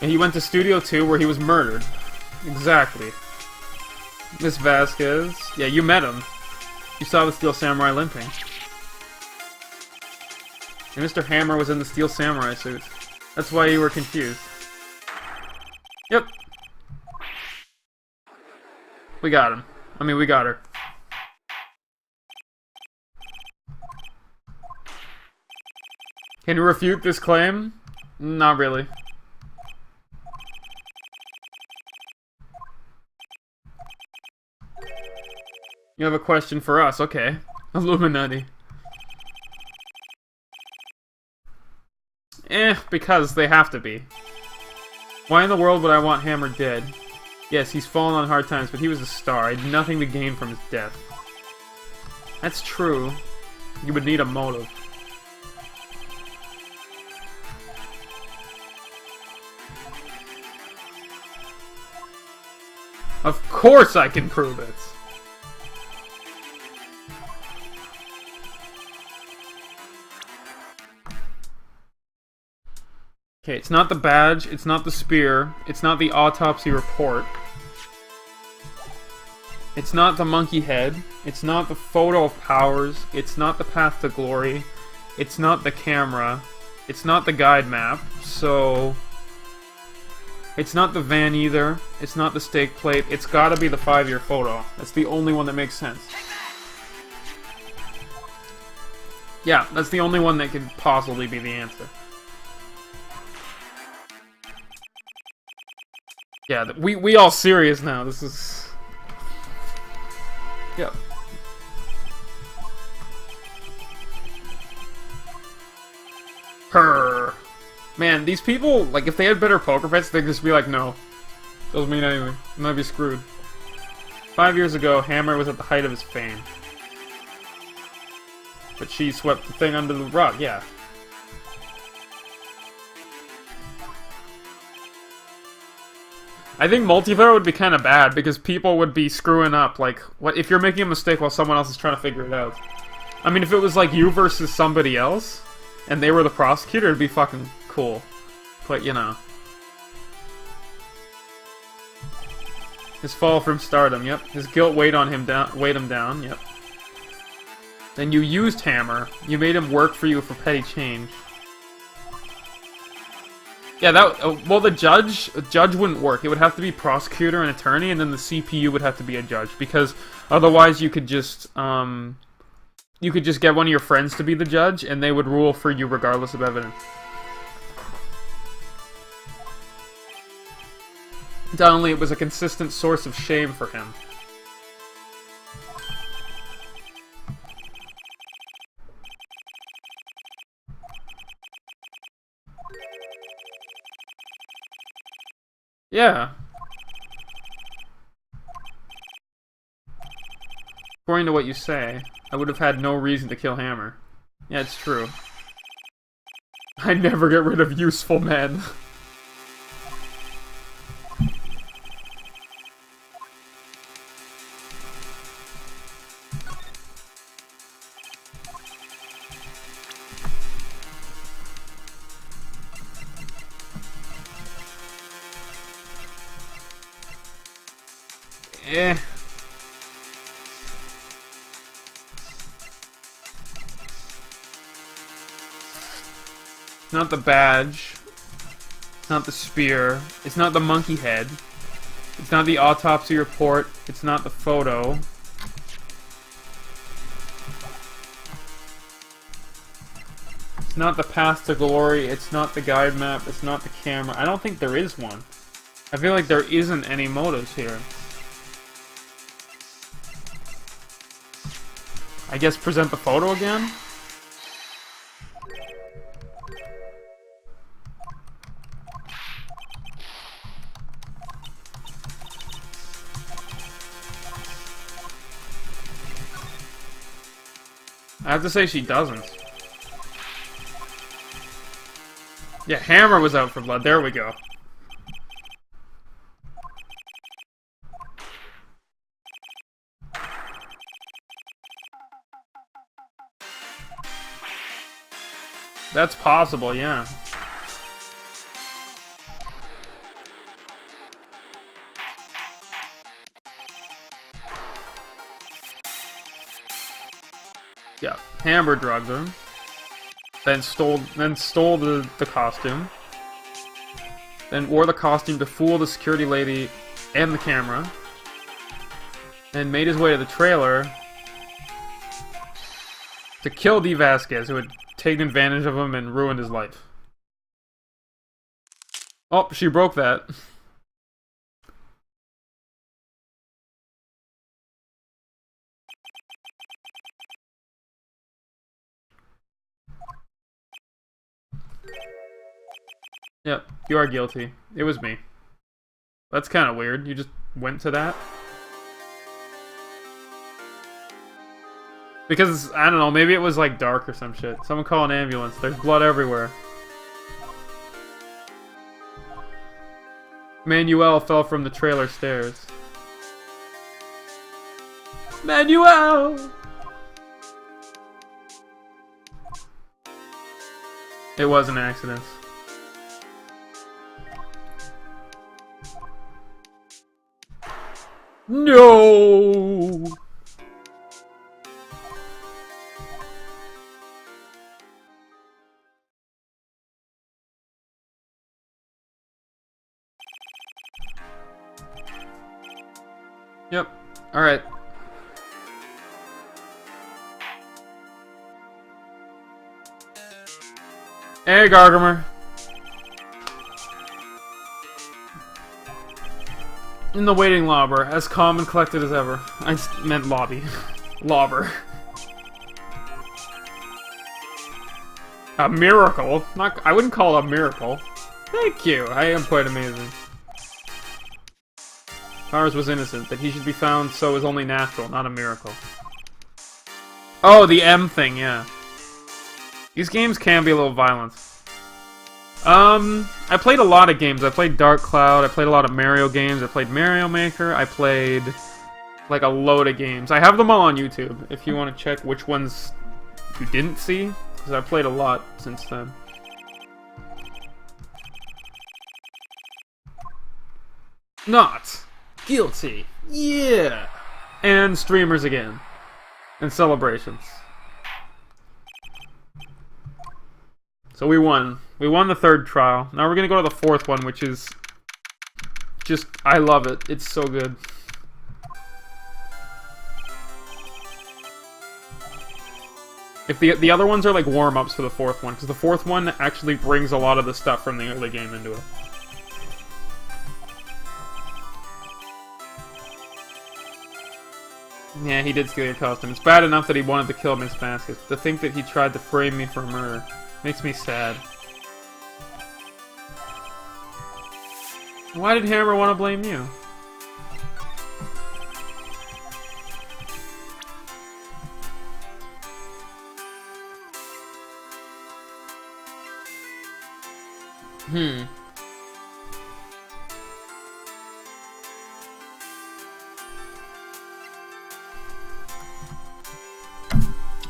And he went to Studio 2 where he was murdered. Exactly. Miss Vasquez. Yeah, you met him. You saw the Steel Samurai limping. And Mr. Hammer was in the Steel Samurai suit. That's why you were confused. Yep. We got him. I mean, we got her. Can you refute this claim? Not really. You have a question for us, okay. Illuminati. Because they have to be. Why in the world would I want Hammer dead? Yes, he's fallen on hard times, but he was a star. I had nothing to gain from his death. That's true. You would need a motive. Of course I can prove it! Okay, it's not the badge, it's not the spear, it's not the autopsy report. It's not the monkey head, it's not the photo of Powers, it's not the path to glory, it's not the camera, it's not the guide map, so... It's not the van either, it's not the stake plate, it's gotta be the 5-year photo. That's the only one that makes sense. Yeah, that's the only one that could possibly be the answer. Yeah, we all serious now, this is... Yep. Purr. Man, these people, like, if they had better poker face, they'd just be like, no. Doesn't mean anything. I might be screwed. 5 years ago, Hammer was at the height of his fame. But she swept the thing under the rug, yeah. I think multiplayer would be kind of bad, because people would be screwing up, like, what if you're making a mistake while someone else is trying to figure it out? I mean, if it was like you versus somebody else, and they were the prosecutor, it'd be fucking cool. But, you know. His fall from stardom, yep. His guilt weighed him down, yep. Then you used Hammer. You made him work for you for petty change. Yeah, that... well, the judge wouldn't work. It would have to be prosecutor and attorney, and then the CPU would have to be a judge. Because otherwise you could just, get one of your friends to be the judge, and they would rule for you regardless of evidence. Suddenly, it was a consistent source of shame for him. Yeah. According to what you say, I would have had no reason to kill Hammer. Yeah, it's true. I never get rid of useful men. Eh. It's not the badge. It's not the spear. It's not the monkey head. It's not the autopsy report. It's not the photo. It's not the path to glory. It's not the guide map. It's not the camera. I don't think there is one. I feel like there isn't any motives here. I guess present the photo again? I have to say she doesn't. Yeah, Hammer was out for blood. There we go. That's possible, yeah. Yeah, Hammer drugged her. Then stole the costume. Then wore the costume to fool the security lady and the camera. And made his way to the trailer to kill D. Vasquez, who had taken advantage of him and ruined his life. Oh, she broke that. Yep, you are guilty. It was me. That's kind of weird. You just went to that? Because, I don't know, maybe it was like dark or some shit. Someone call an ambulance. There's blood everywhere. Manuel fell from the trailer stairs. Manuel! It was an accident. No! Yep. Alright. Hey, Gargamer. In the waiting lobber, as calm and collected as ever. I meant lobby. Lobber. A miracle? Not, I wouldn't call it a miracle. Thank you. I am quite amazing. Powers was innocent. That he should be found so is only natural, not a miracle. Oh, the M thing, yeah. These games can be a little violent. I played a lot of games. I played Dark Cloud, I played a lot of Mario games, I played Mario Maker, I played like a load of games. I have them all on YouTube if you want to check which ones you didn't see, because I've played a lot since then. Not guilty. Yeah. And streamers again. And celebrations. So we won. We won the third trial. Now we're gonna go to the fourth one, which is just, I love it. It's so good. If the other ones are like warm-ups for the fourth one, because the fourth one actually brings a lot of the stuff from the early game into it. Yeah, he did steal your costume. It's bad enough that he wanted to kill Miss Vasquez. To think that he tried to frame me for murder makes me sad. Why did Hammer want to blame you?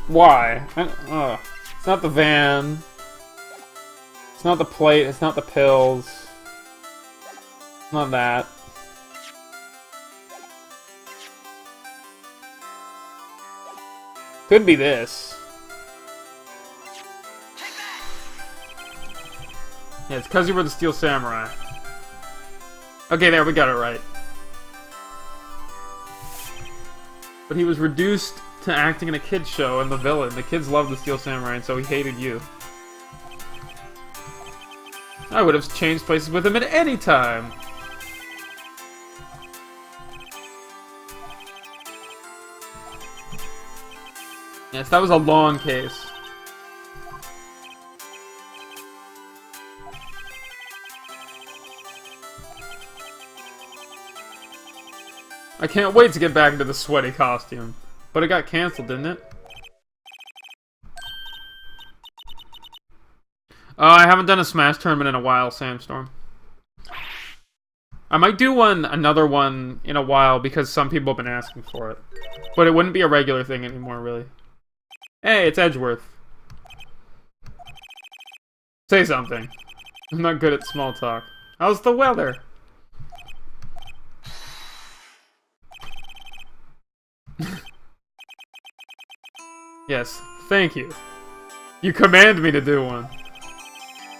Why? It's not the van. It's not the plate. It's not the pills. It's not that. Could be this. Yeah, it's because you were the Steel Samurai. Okay, there, we got it right. But he was reduced to acting in a kid's show and the villain. The kids loved the Steel Samurai, and so he hated you. I would have changed places with him at any time. Yes, that was a long case. I can't wait to get back into the sweaty costume. But it got cancelled, didn't it? I haven't done a Smash tournament in a while, Sandstorm. I might do another one in a while because some people have been asking for it. But it wouldn't be a regular thing anymore, really. Hey, it's Edgeworth. Say something. I'm not good at small talk. How's the weather? Yes, thank you. You command me to do one.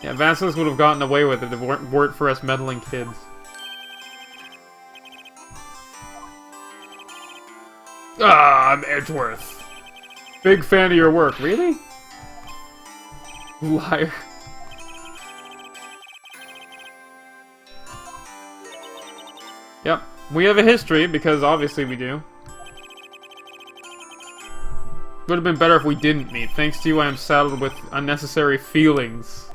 Yeah, Vassalus would have gotten away with it if it weren't for us meddling kids. Ah, I'm Edgeworth. Big fan of your work. Really? Liar. Yep, we have a history, because obviously we do. Would have been better if we didn't meet. Thanks to you, I am saddled with unnecessary feelings.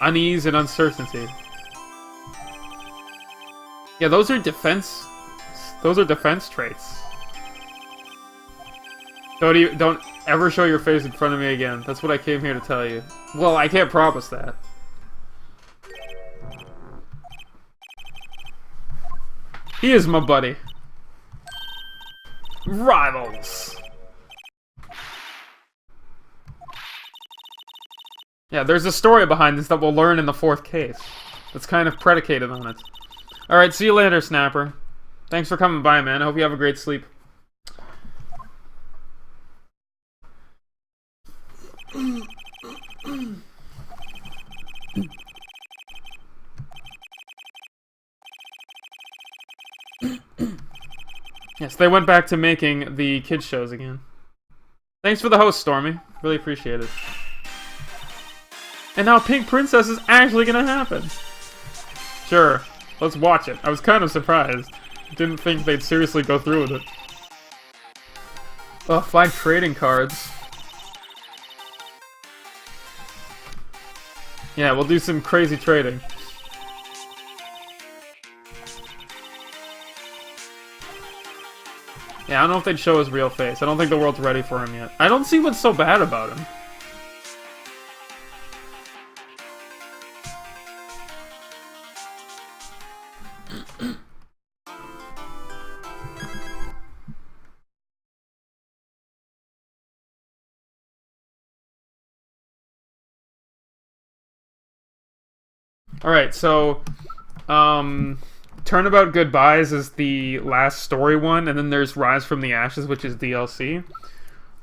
Unease and uncertainty. Yeah, those are defense... Those are defense traits. Don't ever show your face in front of me again. That's what I came here to tell you. Well, I can't promise that. He is my buddy. Rivals! Yeah, there's a story behind this that we'll learn in the 4th case. That's kind of predicated on it. Alright, see you later, Snapper. Thanks for coming by, man. I hope you have a great sleep. Yes, they went back to making the kids shows again. Thanks for the host, Stormy. Really appreciate it. And now Pink Princess is actually gonna happen. Sure, let's watch it. I was kind of surprised. Didn't think they'd seriously go through with it. Oh, find trading cards. Yeah, we'll do some crazy trading. Yeah, I don't know if they'd show his real face. I don't think the world's ready for him yet. I don't see what's so bad about him. Alright, so, Turnabout Goodbyes is the last story one, and then there's Rise from the Ashes, which is DLC.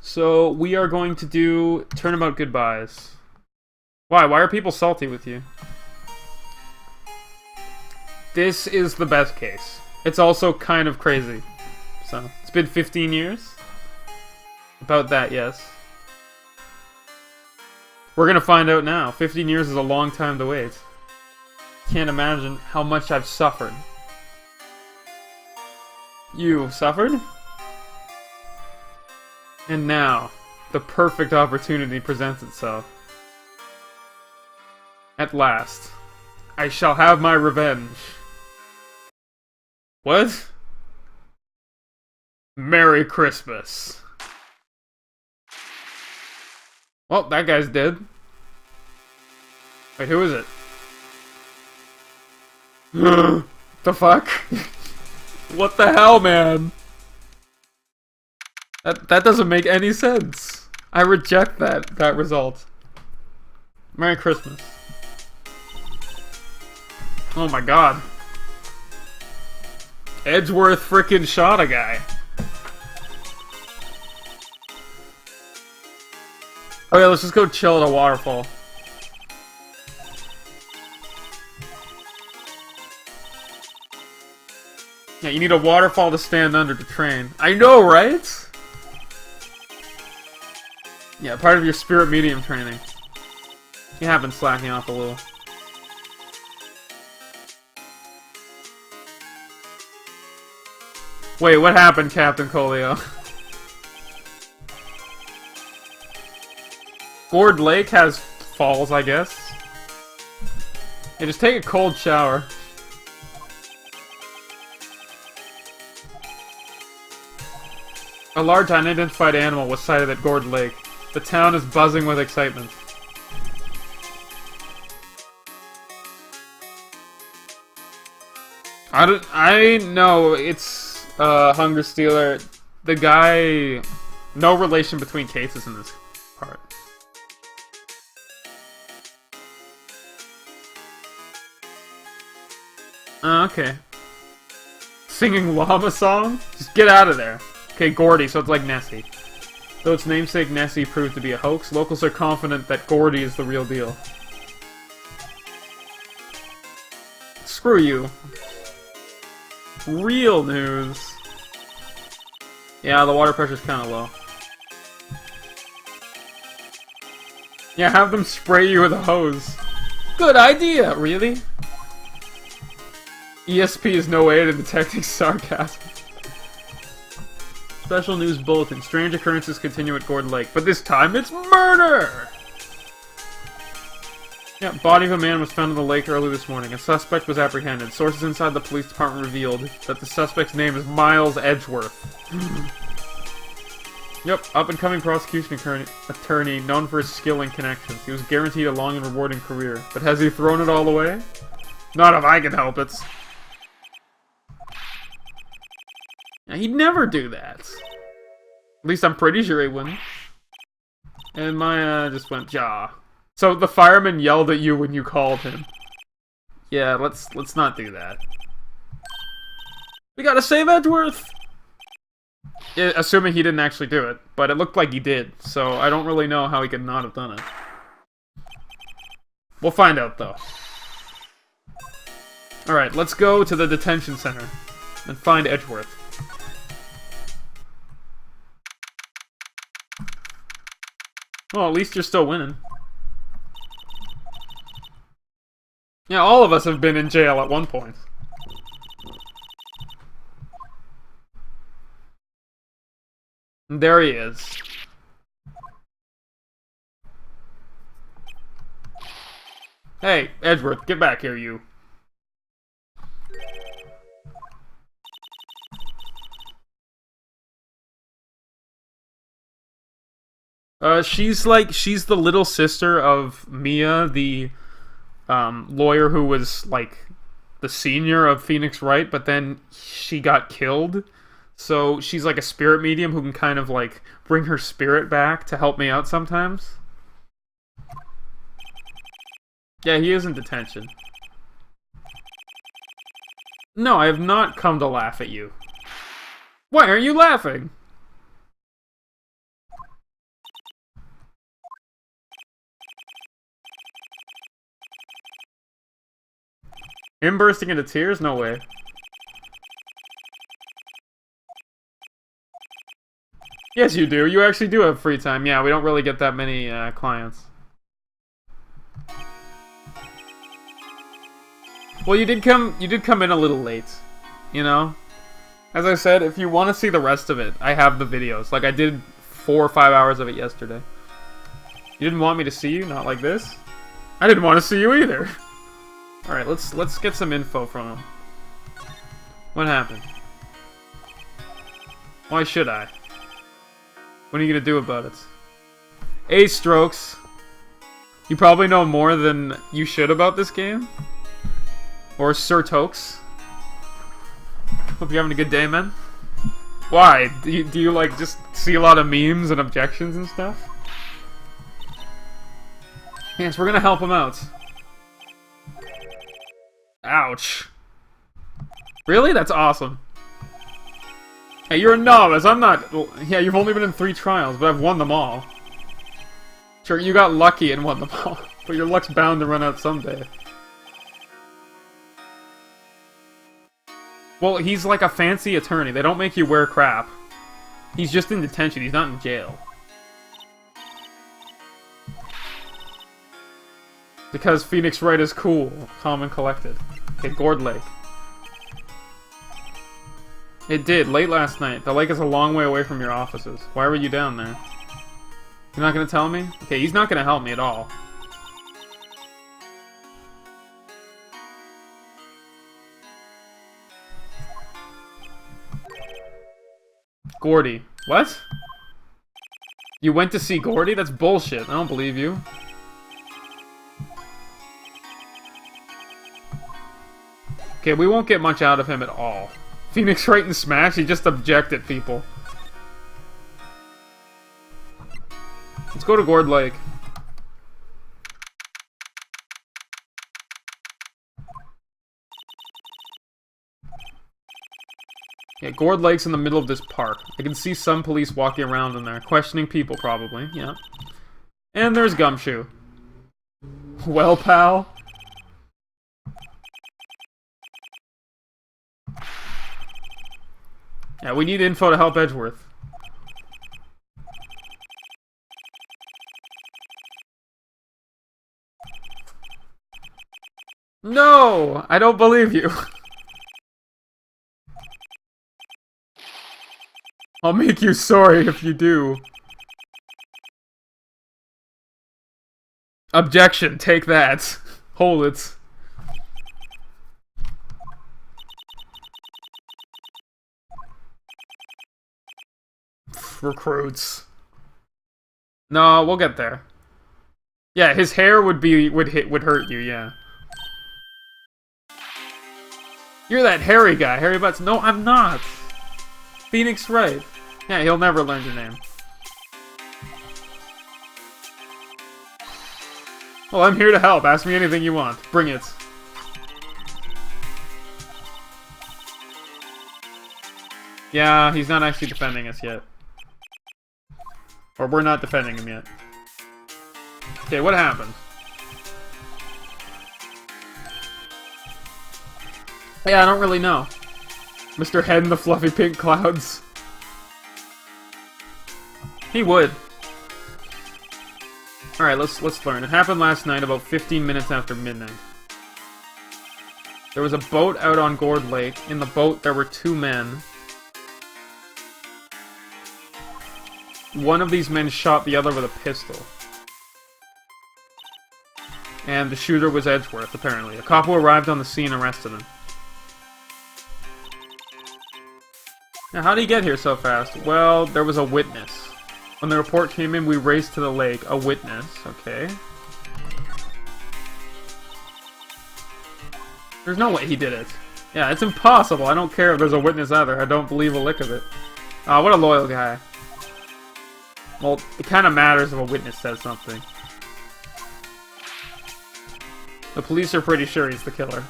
So, we are going to do Turnabout Goodbyes. Why? Why are people salty with you? This is the best case. It's also kind of crazy. So, it's been 15 years? About that, yes. We're gonna find out now. 15 years is a long time to wait. Can't imagine how much I've suffered. You suffered? And now, the perfect opportunity presents itself. At last, I shall have my revenge. What? Merry Christmas. Well, that guy's dead. Wait, who is it? The fuck? What the hell, man? That doesn't make any sense. I reject that result. Merry Christmas. Oh my god. Edgeworth frickin' shot a guy. Okay, let's just go chill at a waterfall. Yeah, you need a waterfall to stand under to train. I know, right? Yeah, part of your spirit medium training. You have been slacking off a little. Wait, what happened, Captain Colio? Gourd Lake has falls, I guess. Yeah, just take a cold shower. A large unidentified animal was sighted at Gourd Lake. The town is buzzing with excitement. I know it's Hunger Stealer. The guy, no relation between cases in this part. Okay. Singing llama song? Just get out of there. Okay, Gordy, so it's like Nessie. Though its namesake Nessie proved to be a hoax, locals are confident that Gordy is the real deal. Screw you. Real news. Yeah, the water pressure's kinda low. Yeah, have them spray you with a hose. Good idea, really? ESP is no way to detecting sarcasm. Special news bulletin. Strange occurrences continue at Gordon Lake, but this time it's murder! Yeah, body of a man was found in the lake early this morning. A suspect was apprehended. Sources inside the police department revealed that the suspect's name is Miles Edgeworth. Yep, up-and-coming prosecution attorney known for his skill and connections. He was guaranteed a long and rewarding career. But has he thrown it all away? Not if I can help it. Now, he'd never do that. At least I'm pretty sure he wouldn't. And Maya just went, "Jaw." So the fireman yelled at you when you called him. Yeah, let's not do that. We gotta save Edgeworth! Yeah, assuming he didn't actually do it, but it looked like he did, so I don't really know how he could not have done it. We'll find out, though. Alright, let's go to the detention center and find Edgeworth. Well, at least you're still winning. Yeah, all of us have been in jail at one point. And there he is. Hey, Edgeworth, get back here, you. She's the little sister of Mia, the lawyer who was like the senior of Phoenix Wright, but then she got killed. So she's like a spirit medium who can kind of like bring her spirit back to help me out sometimes. Yeah, he is in detention. No, I have not come to laugh at you. Why aren't you laughing? Him bursting into tears? No way. Yes, you do. You actually do have free time. Yeah, we don't really get that many clients. Well, you did come in a little late, you know? As I said, if you want to see the rest of it, I have the videos. Like, I did 4 or 5 hours of it yesterday. You didn't want me to see you? Not like this? I didn't want to see you either. Alright, let's get some info from him. What happened? Why should I? What are you gonna do about it? A-strokes. You probably know more than you should about this game. Or Sir Tokes. Hope you're having a good day, man. Why? Do you like just see a lot of memes and objections and stuff? Yes, we're gonna help him out. Ouch. Really? That's awesome. Hey, you're a novice. I'm not... Well, yeah, you've only been in 3 trials, but I've won them all. Sure, you got lucky and won them all. But your luck's bound to run out someday. Well, he's like a fancy attorney. They don't make you wear crap. He's just in detention. He's not in jail. Because Phoenix Wright is cool, calm and collected. Okay, Gourd Lake. It did, late last night. The lake is a long way away from your offices. Why were you down there? You're not gonna tell me? Okay, he's not gonna help me at all. Gordy. What? You went to see Gordy? That's bullshit. I don't believe you. Okay, we won't get much out of him at all. Phoenix Wright and Smash, he just objected people. Let's go to Gourd Lake. Yeah, Gourd Lake's in the middle of this park. I can see some police walking around in there, questioning people probably, yeah. And there's Gumshoe. Well, pal. Yeah, we need info to help Edgeworth. No! I don't believe you. I'll make you sorry if you do. Objection, take that. Hold it. Recruits. No, we'll get there. Yeah, his hair would hurt you, yeah. You're that hairy guy, Harry Butts. No, I'm not. Phoenix Wright. Yeah, he'll never learn your name. Well, I'm here to help. Ask me anything you want. Bring it. Yeah, he's not actually defending us yet. Or we're not defending him yet. Okay, what happened? Yeah, I don't really know. Mr. Head in the fluffy pink clouds. He would. Alright, let's learn. It happened last night about 15 minutes after midnight. There was a boat out on Gourd Lake. In the boat there were two men. One of these men shot the other with a pistol. And the shooter was Edgeworth, apparently. A cop who arrived on the scene arrested him. Now, how did he get here so fast? Well, there was a witness. When the report came in, we raced to the lake. A witness, okay. There's no way he did it. Yeah, it's impossible. I don't care if there's a witness either. I don't believe a lick of it. Ah, what a loyal guy. Well, it kind of matters if a witness says something. The police are pretty sure he's the killer.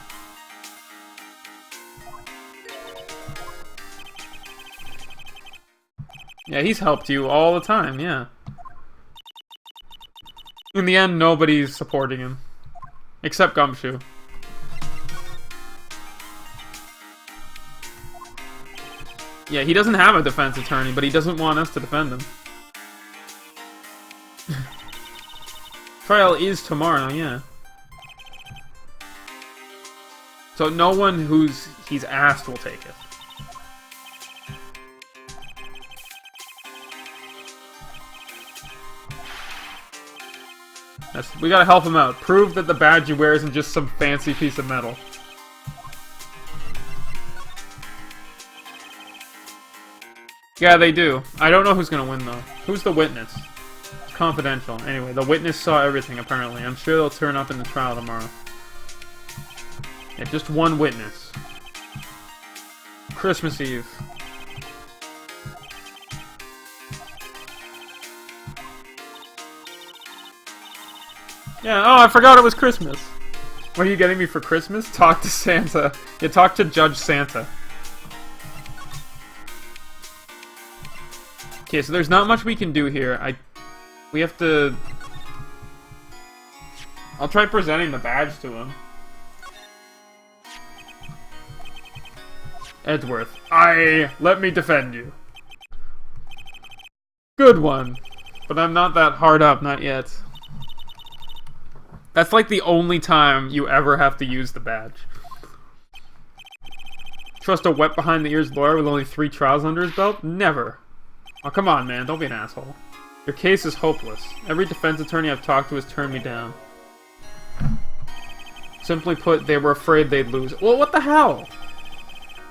Yeah, he's helped you all the time, yeah. In the end, nobody's supporting him. Except Gumshoe. Yeah, he doesn't have a defense attorney, but he doesn't want us to defend him. Trial is tomorrow, yeah. So no one he's asked will take it. We gotta help him out. Prove that the badge he wears isn't just some fancy piece of metal. Yeah, they do. I don't know who's gonna win, though. Who's the witness? It's confidential. Anyway, the witness saw everything, apparently. I'm sure they'll turn up in the trial tomorrow. Yeah, just one witness. Christmas Eve. Yeah, oh, I forgot it was Christmas. What are you getting me for Christmas? Talk to Santa. Yeah, talk to Judge Santa. Okay, so there's not much we can do here. We have to... I'll try presenting the badge to him. Edgeworth. Let me defend you. Good one. But I'm not that hard up, not yet. That's like the only time you ever have to use the badge. Trust a wet behind the ears lawyer with only 3 trials under his belt? Never. Oh, come on, man. Don't be an asshole. Your case is hopeless. Every defense attorney I've talked to has turned me down. Simply put, they were afraid they'd lose. Well, what the hell?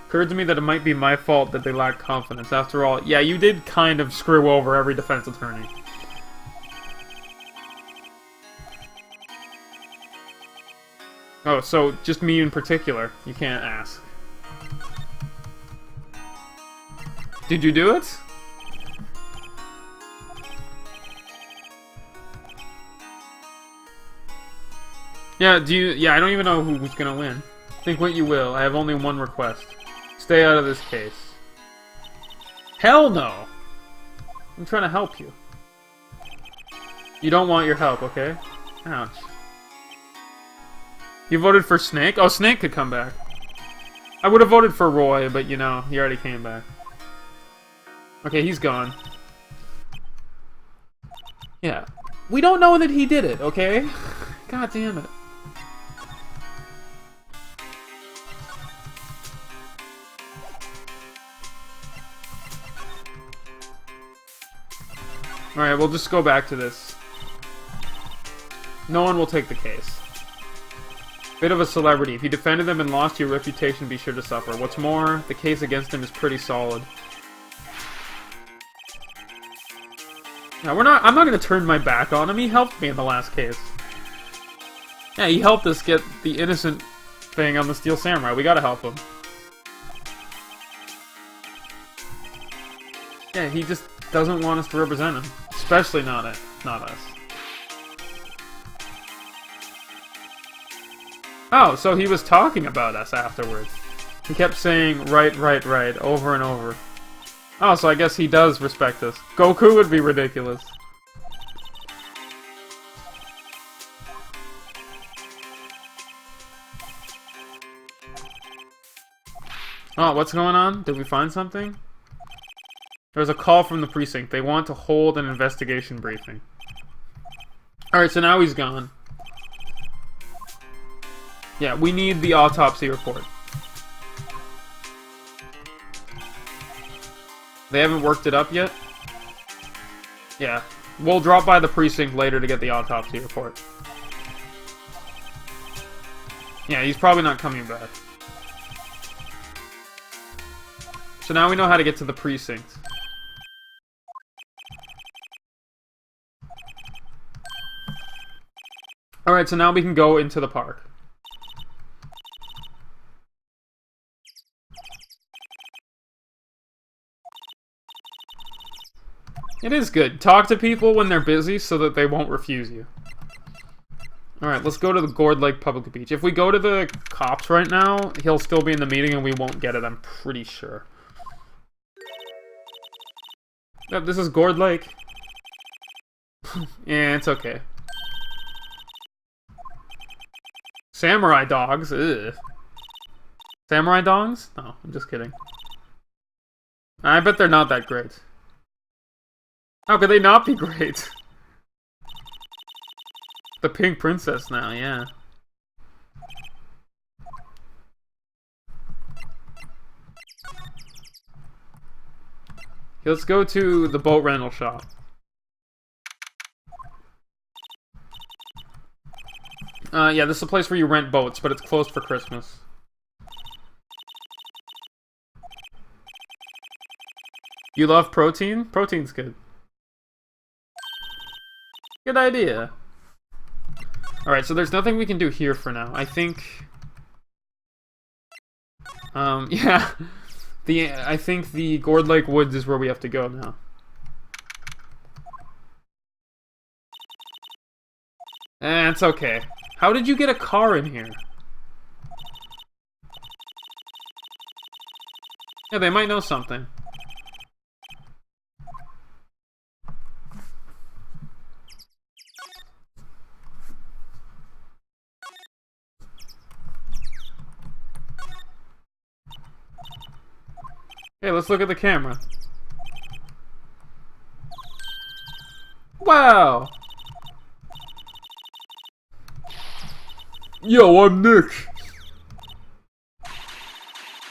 Occurred to me that it might be my fault that they lacked confidence. After all, yeah, you did kind of screw over every defense attorney. Oh, so just me in particular. You can't ask. Did you do it? Yeah, I don't even know who's gonna win. Think what you will. I have only one request. Stay out of this case. Hell no! I'm trying to help you. You don't want your help, okay? Ouch. You voted for Snake? Oh, Snake could come back. I would have voted for Roy, but you know, he already came back. Okay, he's gone. Yeah. We don't know that he did it, okay? God damn it. Alright, we'll just go back to this. No one will take the case. Bit of a celebrity. If you defended them and lost, your reputation be sure to suffer. What's more, the case against him is pretty solid. Now, I'm not gonna turn my back on him. He helped me in the last case. Yeah, he helped us get the innocent thing on the Steel Samurai. We gotta help him. Yeah, he just doesn't want us to represent him. Especially not us. Oh, so he was talking about us afterwards. He kept saying, right, over and over. Oh, so I guess he does respect us. Goku would be ridiculous. Oh, what's going on? Did we find something? There's a call from the precinct. They want to hold an investigation briefing. Alright, so now he's gone. Yeah, we need the autopsy report. They haven't worked it up yet? Yeah. We'll drop by the precinct later to get the autopsy report. Yeah, he's probably not coming back. So now we know how to get to the precinct. Alright, so now we can go into the park. It is good. Talk to people when they're busy so that they won't refuse you. Alright, let's go to the Gourd Lake Public Beach. If we go to the cops right now, he'll still be in the meeting and we won't get it, I'm pretty sure. Yep, this is Gourd Lake. Yeah, it's okay. Samurai dogs? Ugh. Samurai dogs? No, I'm just kidding. I bet they're not that great. How could they not be great? The Pink Princess now, yeah. Let's go to the boat rental shop. Yeah, this is a place where you rent boats, but it's closed for Christmas. You love protein? Protein's good. Good idea. Alright, so there's nothing we can do here for now. I think... yeah. I think the Gourd Lake Woods is where we have to go now. It's okay. How did you get a car in here? Yeah, they might know something. Hey, let's look at the camera. Wow! Yo, I'm Nick!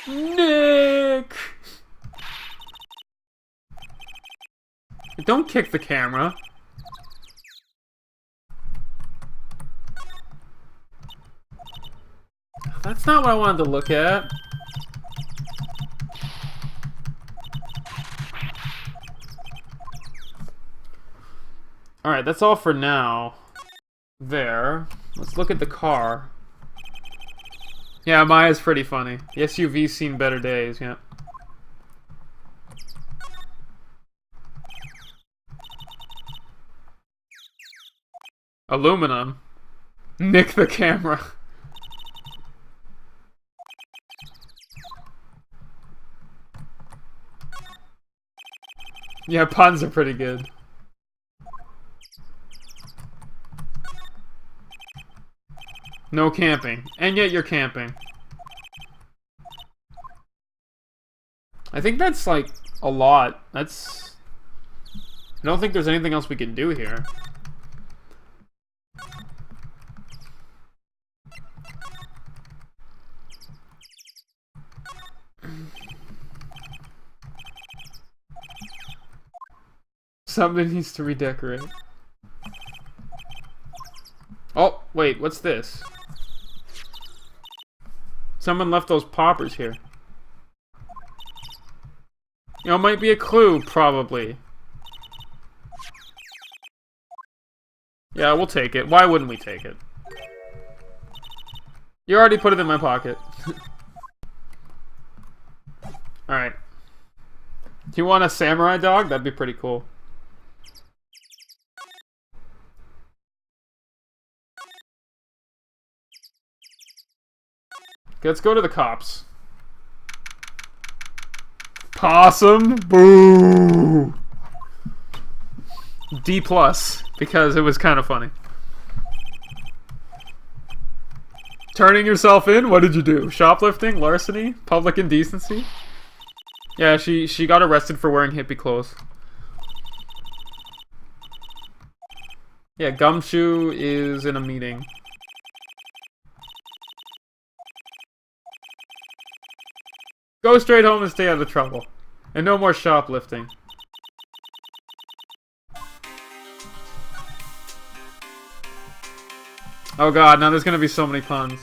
Nick! Don't kick the camera. That's not what I wanted to look at. Alright, that's all for now. There. Let's look at the car. Yeah, Maya's pretty funny. The SUV's seen better days, yeah. Aluminum. Nick the camera. Yeah, puns are pretty good. No camping. And yet you're camping. I think that's, like, a lot. That's... I don't think there's anything else we can do here. Something needs to redecorate. Oh, wait, what's this? Someone left those poppers here. You know, it might be a clue, probably. Yeah, we'll take it. Why wouldn't we take it? You already put it in my pocket. Alright. Do you want a samurai dog? That'd be pretty cool. Okay, let's go to the cops. Possum? Boo! D+, because it was kind of funny. Turning yourself in? What did you do? Shoplifting? Larceny? Public indecency? Yeah, she got arrested for wearing hippie clothes. Yeah, Gumshoe is in a meeting. Go straight home and stay out of trouble. And no more shoplifting. Oh god, now there's gonna be so many puns.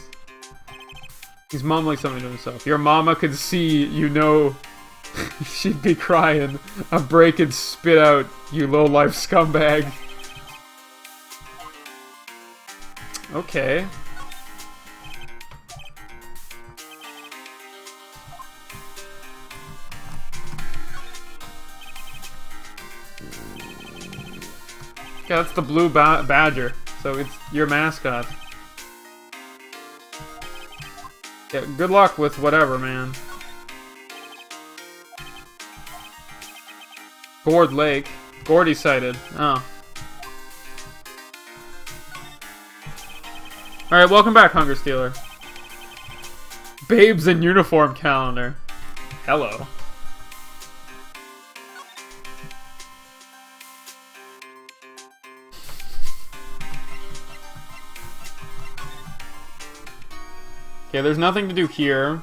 He's mumbling something to himself. Your mama could see, you know, she'd be crying. A break and spit out, you low-life scumbag. Okay. Yeah, that's the blue badger. So it's your mascot. Yeah, good luck with whatever, man. Gourd Lake. Gordy sighted. Oh. Alright, welcome back, Hunger Stealer. Babes in uniform calendar. Hello. Okay, there's nothing to do here.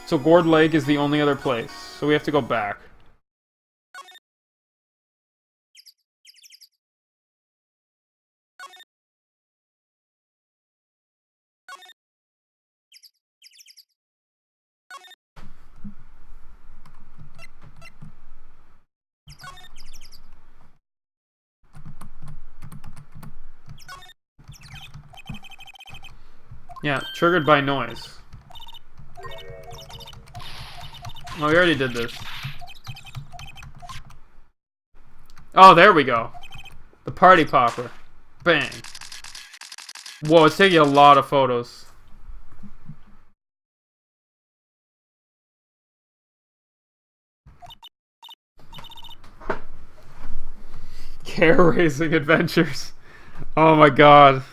So Gourd Lake is the only other place. So we have to go back. Yeah, triggered by noise. Oh, we already did this. Oh, there we go. The party popper. Bang. Whoa, it's taking a lot of photos. Care raising adventures. Oh my god.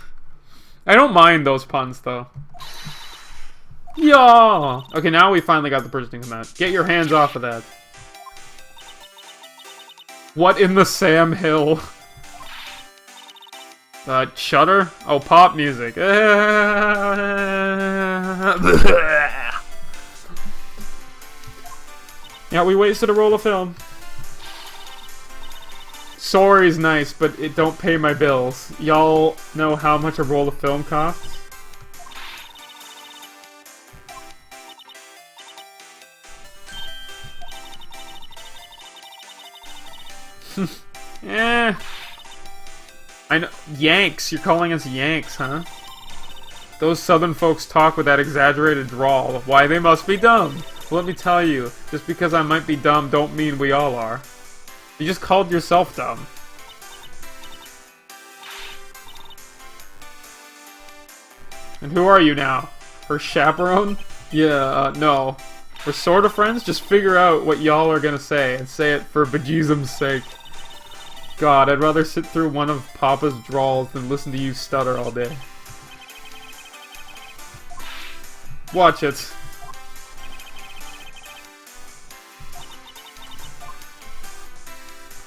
I don't mind those puns, though. Yeah. Okay, now we finally got the person to come out. Get your hands off of that. What in the Sam Hill? Shutter? Oh, pop music. Yeah, we wasted a roll of film. Sorry's nice, but it don't pay my bills. Y'all know how much a roll of film costs? Eh. I know. Yanks. You're calling us Yanks, huh? Those southern folks talk with that exaggerated drawl. Why, they must be dumb. Well, let me tell you, just because I might be dumb don't mean we all are. You just called yourself dumb. And who are you now? Her chaperone? Yeah, no. We're sort of friends? Just figure out what y'all are gonna say, and say it for bejesusum's sake. God, I'd rather sit through one of Papa's drawls than listen to you stutter all day. Watch it.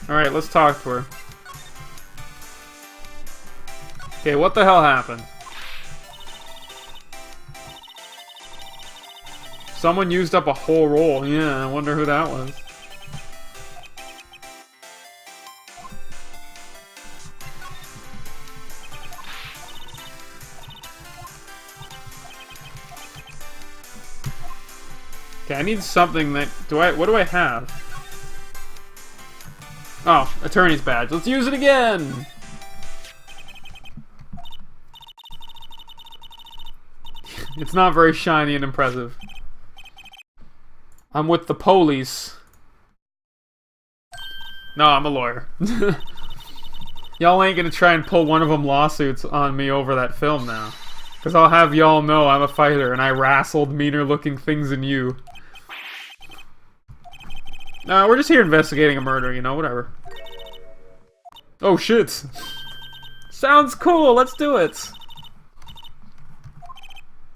Alright, let's talk to her. Okay, what the hell happened? Someone used up a whole roll. Yeah, I wonder who that was. Okay, I need something that... what do I have? Oh, attorney's badge. Let's use it again! It's not very shiny and impressive. I'm with the police. No, I'm a lawyer. Y'all ain't gonna try and pull one of them lawsuits on me over that film now. Because I'll have y'all know I'm a fighter and I wrestled meaner looking things than you. No, we're just here investigating a murder, you know, whatever. Oh shit! Sounds cool, let's do it!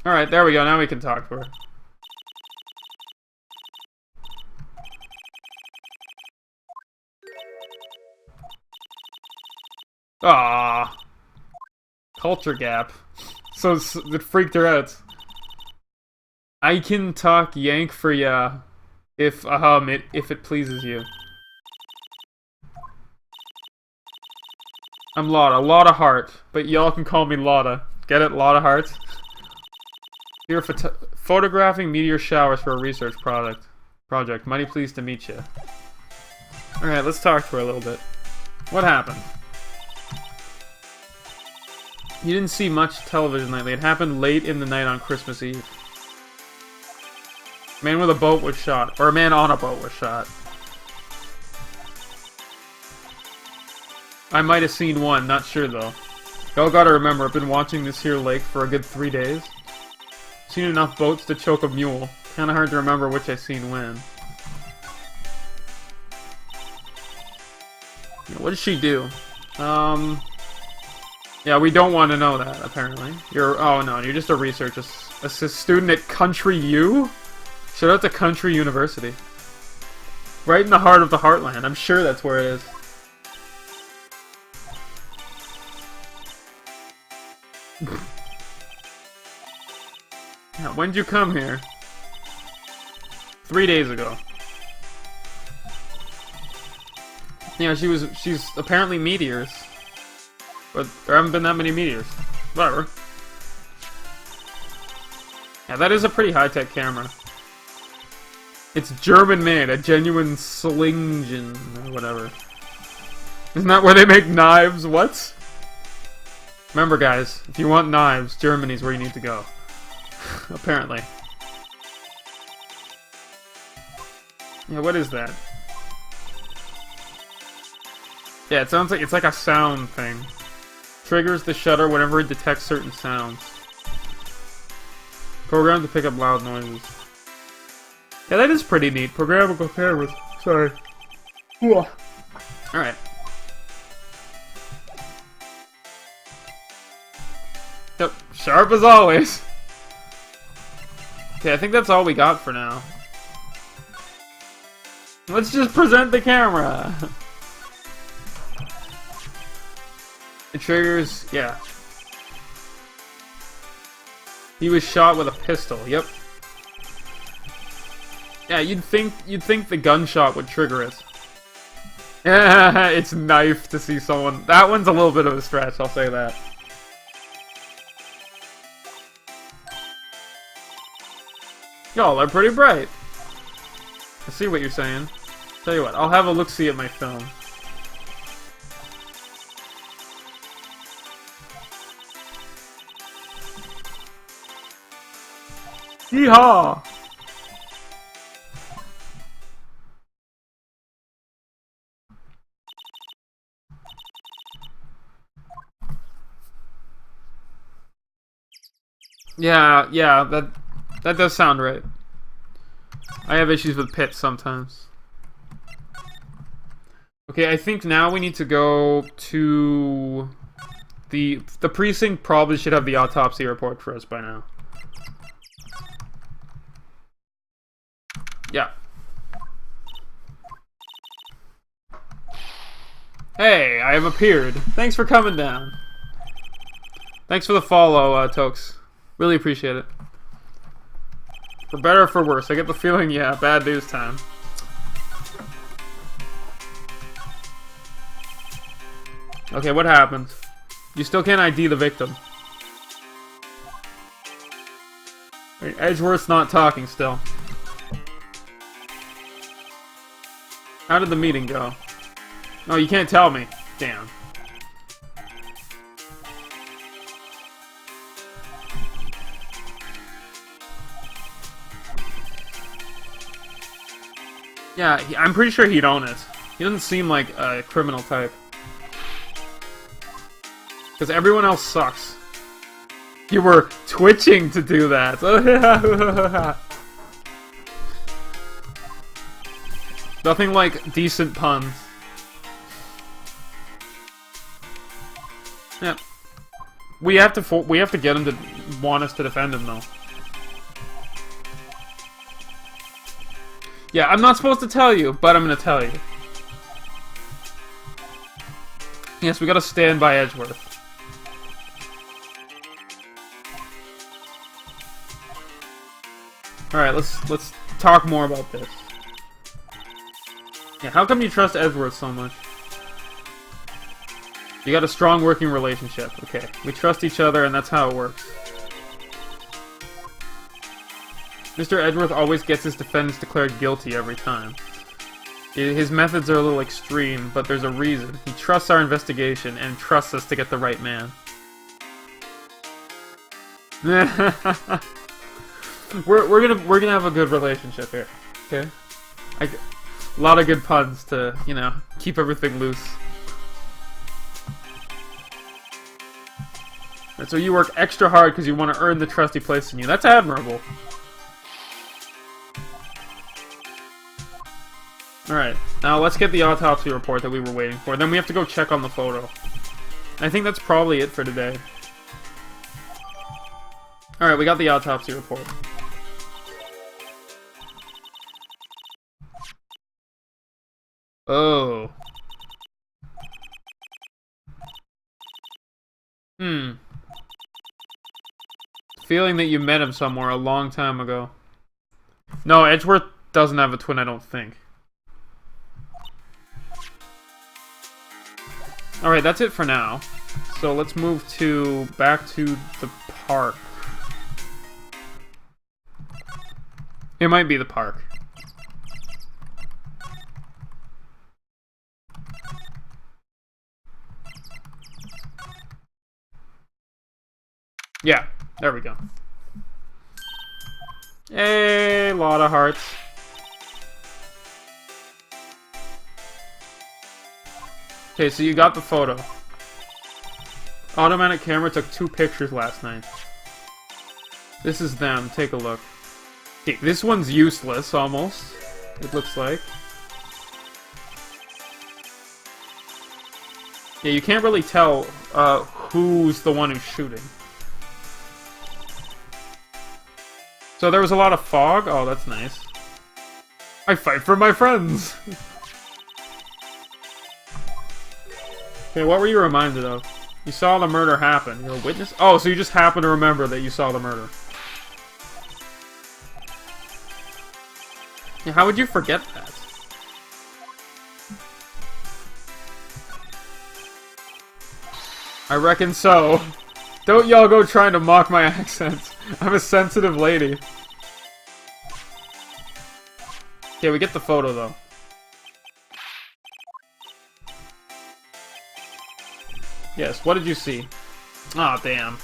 Alright, there we go, now we can talk to her. Ah, culture gap. So it freaked her out. I can talk Yank for ya. If it pleases you. I'm Lotta Hart, but y'all can call me Lotta. Get it, Lotta Hart? Here, photographing meteor showers for a research project. Mighty pleased to meet you. Alright, let's talk to her a little bit. What happened? You didn't see much television lately. It happened late in the night on Christmas Eve. Man with a boat was shot. Or a man on a boat was shot. I might have seen one, not sure though. Y'all gotta remember, I've been watching this here lake for a good 3 days. Seen enough boats to choke a mule. Kinda hard to remember which I seen when. What did she do? Yeah, we don't want to know that, apparently. Oh no, you're just a research student at Country U? Shout out to Country University. Right in the heart of the heartland. I'm sure that's where it is. Yeah, when'd you come here? 3 days ago. Yeah, she's apparently meteors. But there haven't been that many meteors. Whatever. Yeah, that is a pretty high-tech camera. It's German-made, a genuine Slingen, or whatever. Isn't that where they make knives? What? Remember, guys, if you want knives, Germany's where you need to go. Apparently. Yeah, what is that? Yeah, it sounds like it's like a sound thing. Triggers the shutter whenever it detects certain sounds. Programmed to pick up loud noises. Yeah, that is pretty neat. Programmable cameras. Sorry. Alright. Yep, sharp as always. Okay, I think that's all we got for now. Let's just present the camera. It triggers, yeah. He was shot with a pistol. Yep. Yeah, you'd think the gunshot would trigger it. It's knife to see someone. That one's a little bit of a stretch, I'll say that. Y'all are pretty bright. I see what you're saying. Tell you what, I'll have a look-see at my film. Yeehaw! Yeah, that does sound right. I have issues with pits sometimes. Okay, I think now we need to go to the precinct. Probably should have the autopsy report for us by now. Yeah. Hey, I have appeared. Thanks for coming down. Thanks for the follow, Tokes. Really appreciate it. For better or for worse, I get the feeling, yeah, bad news time. Okay, what happened? You still can't ID the victim. Wait, Edgeworth's not talking still. How did the meeting go? Oh, you can't tell me. Damn. Yeah, I'm pretty sure he'd own it. He doesn't seem like a criminal type. Because everyone else sucks. You were twitching to do that. Nothing like decent puns. Yeah. We have to get him to want us to defend him, though. Yeah, I'm not supposed to tell you, but I'm gonna tell you. Yes, we gotta stand by Edgeworth. Alright, let's talk more about this. Yeah, how come you trust Edgeworth so much? You got a strong working relationship. Okay, we trust each other and that's how it works. Mr. Edgeworth always gets his defendants declared guilty every time. His methods are a little extreme, but there's a reason. He trusts our investigation and trusts us to get the right man. We're gonna have a good relationship here, okay? A lot of good puns to, you know, keep everything loose. And so you work extra hard because you want to earn the trust he placed in you. That's admirable. Alright, now let's get the autopsy report that we were waiting for. Then we have to go check on the photo. I think that's probably it for today. Alright, we got the autopsy report. Oh. Feeling that you met him somewhere a long time ago. No, Edgeworth doesn't have a twin, I don't think. Alright, that's it for now. So let's move back to the park. It might be the park. Yeah, there we go. A lot of hearts. Okay, so you got the photo. Automatic camera took 2 pictures last night. This is them. Take a look. Okay, this one's useless, almost. It looks like. Yeah, you can't really tell who's the one who's shooting. So there was a lot of fog? Oh, that's nice. I fight for my friends! Okay, what were you reminded of? You saw the murder happen. You're a witness? Oh, so you just happen to remember that you saw the murder. Yeah, how would you forget that? I reckon so. Don't y'all go trying to mock my accent. I'm a sensitive lady. Okay, we get the photo, though. Yes, what did you see? Aw, oh, damn.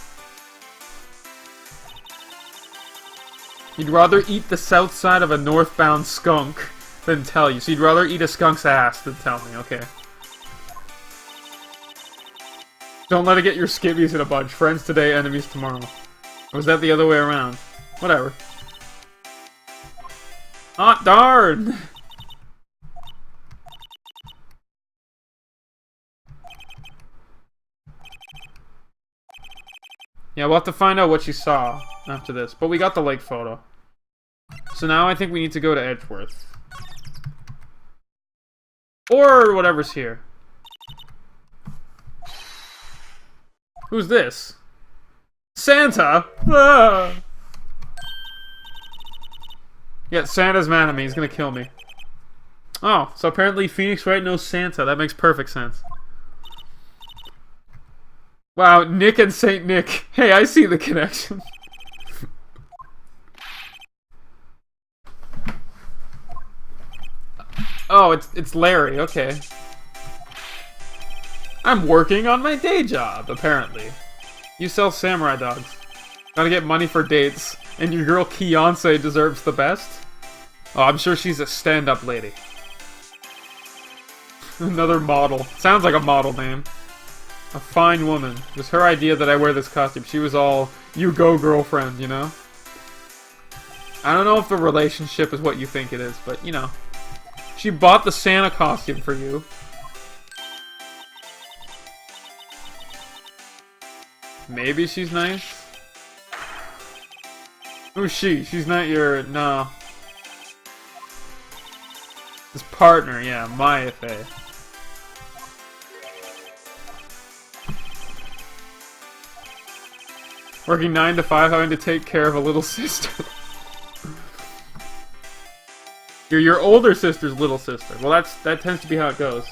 You'd rather eat the south side of a northbound skunk than tell you. So you'd rather eat a skunk's ass than tell me, okay. Don't let it get your skivvies in a bunch. Friends today, enemies tomorrow. Or was that the other way around? Whatever. Ah, darn! Yeah, we'll have to find out what she saw after this. But we got the lake photo. So now I think we need to go to Edgeworth. Or whatever's here. Who's this? Santa! Ah! Yeah, Santa's mad at me. He's gonna kill me. Oh, so apparently Phoenix Wright knows Santa. That makes perfect sense. Wow, Nick and Saint Nick. Hey, I see the connection. Oh, it's Larry. Okay. I'm working on my day job, apparently. You sell samurai dogs. Gotta get money for dates. And your girl Beyonce deserves the best? Oh, I'm sure she's a stand-up lady. Another model. Sounds like a model name. A fine woman. It was her idea that I wear this costume. She was all, you go girlfriend, you know? I don't know if the relationship is what you think it is, but, you know. She bought the Santa costume for you. Maybe she's nice? Who's she? She's not your... no. His partner, yeah, Maya Faye. Working 9 to 5, having to take care of a little sister. You're your older sister's little sister. Well, that tends to be how it goes.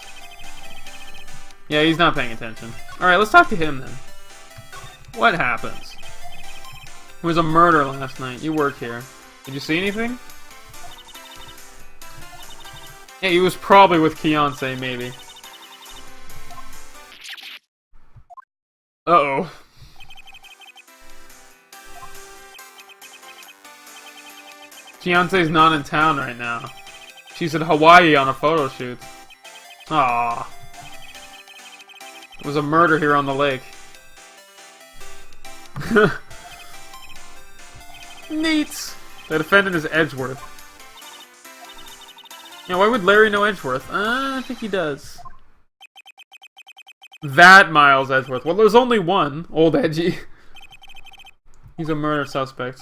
Yeah, he's not paying attention. Alright, let's talk to him then. What happens? There was a murder last night. You work here. Did you see anything? Yeah, he was probably with Beyonce, maybe. Uh-oh. Beyonce's not in town right now. She's in Hawaii on a photo shoot. Aww. There was a murder here on the lake. Neat! The defendant is Edgeworth. Yeah, why would Larry know Edgeworth? I think he does. That Miles Edgeworth. Well, there's only one. Old Edgy. He's a murder suspect.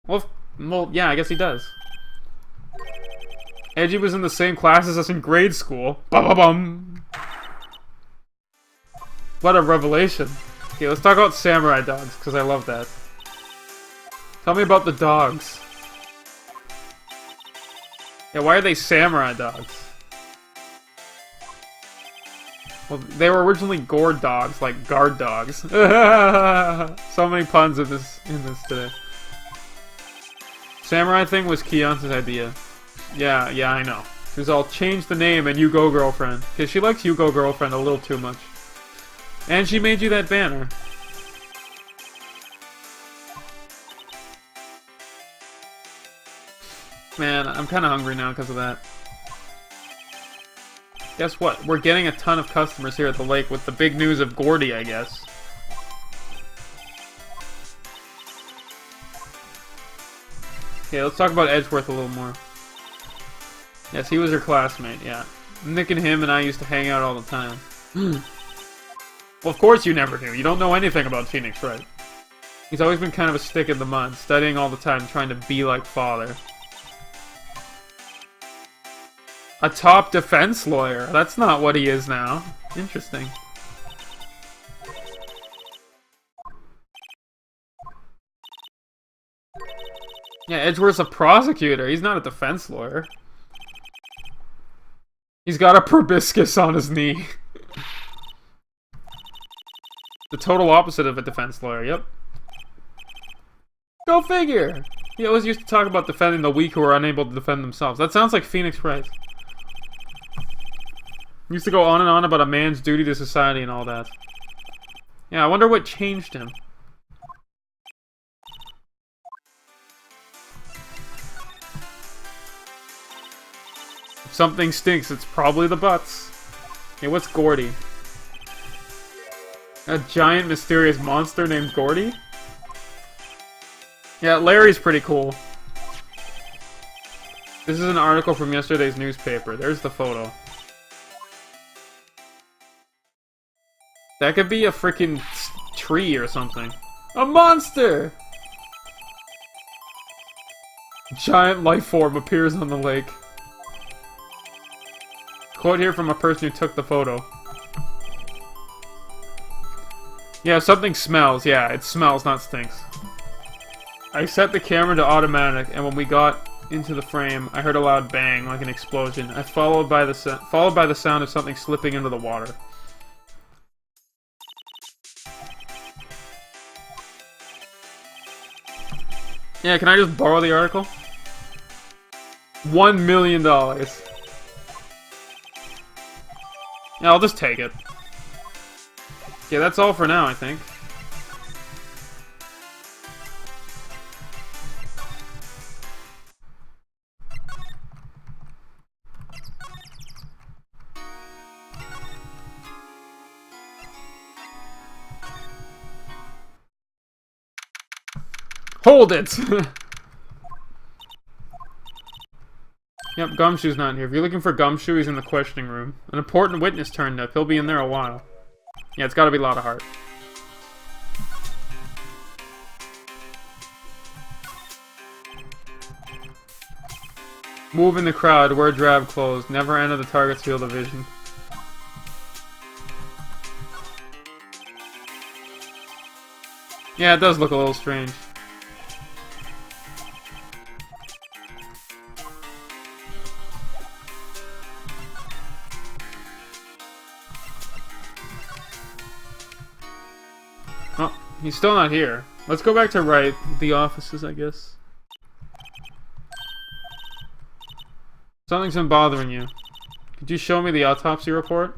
Well, yeah, I guess he does. Edgy was in the same class as us in grade school. Ba-ba-bum! What a revelation. Okay, let's talk about samurai dogs, because I love that. Tell me about the dogs. Yeah, why are they samurai dogs? Well, they were originally gourd dogs, like guard dogs. So many puns in this today. Samurai thing was Beyonce's idea. Yeah, I know. She was all, change the name and you go girlfriend. Because she likes you go girlfriend a little too much. And she made you that banner. Man, I'm kind of hungry now because of that. Guess what? We're getting a ton of customers here at the lake with the big news of Gordy, I guess. Okay, let's talk about Edgeworth a little more. Yes, he was her classmate, yeah. Nick and him and I used to hang out all the time. Well, of course you never do. You don't know anything about Phoenix, right? He's always been kind of a stick in the mud, studying all the time, trying to be like father. A top defense lawyer. That's not what he is now. Interesting. Yeah, Edgeworth's a prosecutor. He's not a defense lawyer. He's got a proboscis on his knee. The total opposite of a defense lawyer, yep. Go figure! He always used to talk about defending the weak who are unable to defend themselves. That sounds like Phoenix Wright. He used to go on and on about a man's duty to society and all that. Yeah, I wonder what changed him. If something stinks, it's probably the butts. Hey, what's Gordy? A giant mysterious monster named Gordy? Yeah, Larry's pretty cool. This is an article from yesterday's newspaper. There's the photo. That could be a freaking tree or something. A monster! A giant life form appears on the lake. Quote here from a person who took the photo. Yeah, something smells. Yeah, it smells, not stinks. I set the camera to automatic, and when we got into the frame, I heard a loud bang, like an explosion. I followed by the sound of something slipping into the water. Yeah, can I just borrow the article? $1 million. Yeah, I'll just take it. Yeah, that's all for now, I think. Hold it! Yep, Gumshoe's not here. If you're looking for Gumshoe, he's in the questioning room. An important witness turned up. He'll be in there a while. Yeah, it's gotta be Lotta Heart. Move in the crowd, wear drab clothes, never enter the target's field of vision. Yeah, it does look a little strange. Oh, he's still not here. Let's go back to Wright, the offices, I guess. Something's been bothering you. Could you show me the autopsy report?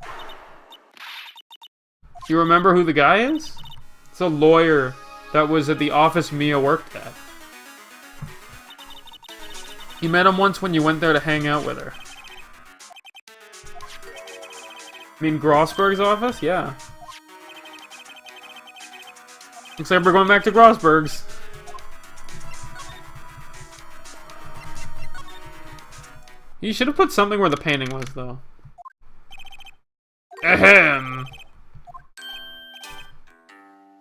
Do you remember who the guy is? It's a lawyer that was at the office Mia worked at. You met him once when you went there to hang out with her. You mean Grossberg's office? Yeah. Looks like we're going back to Grossberg's. You should have put something where the painting was, though. Ahem!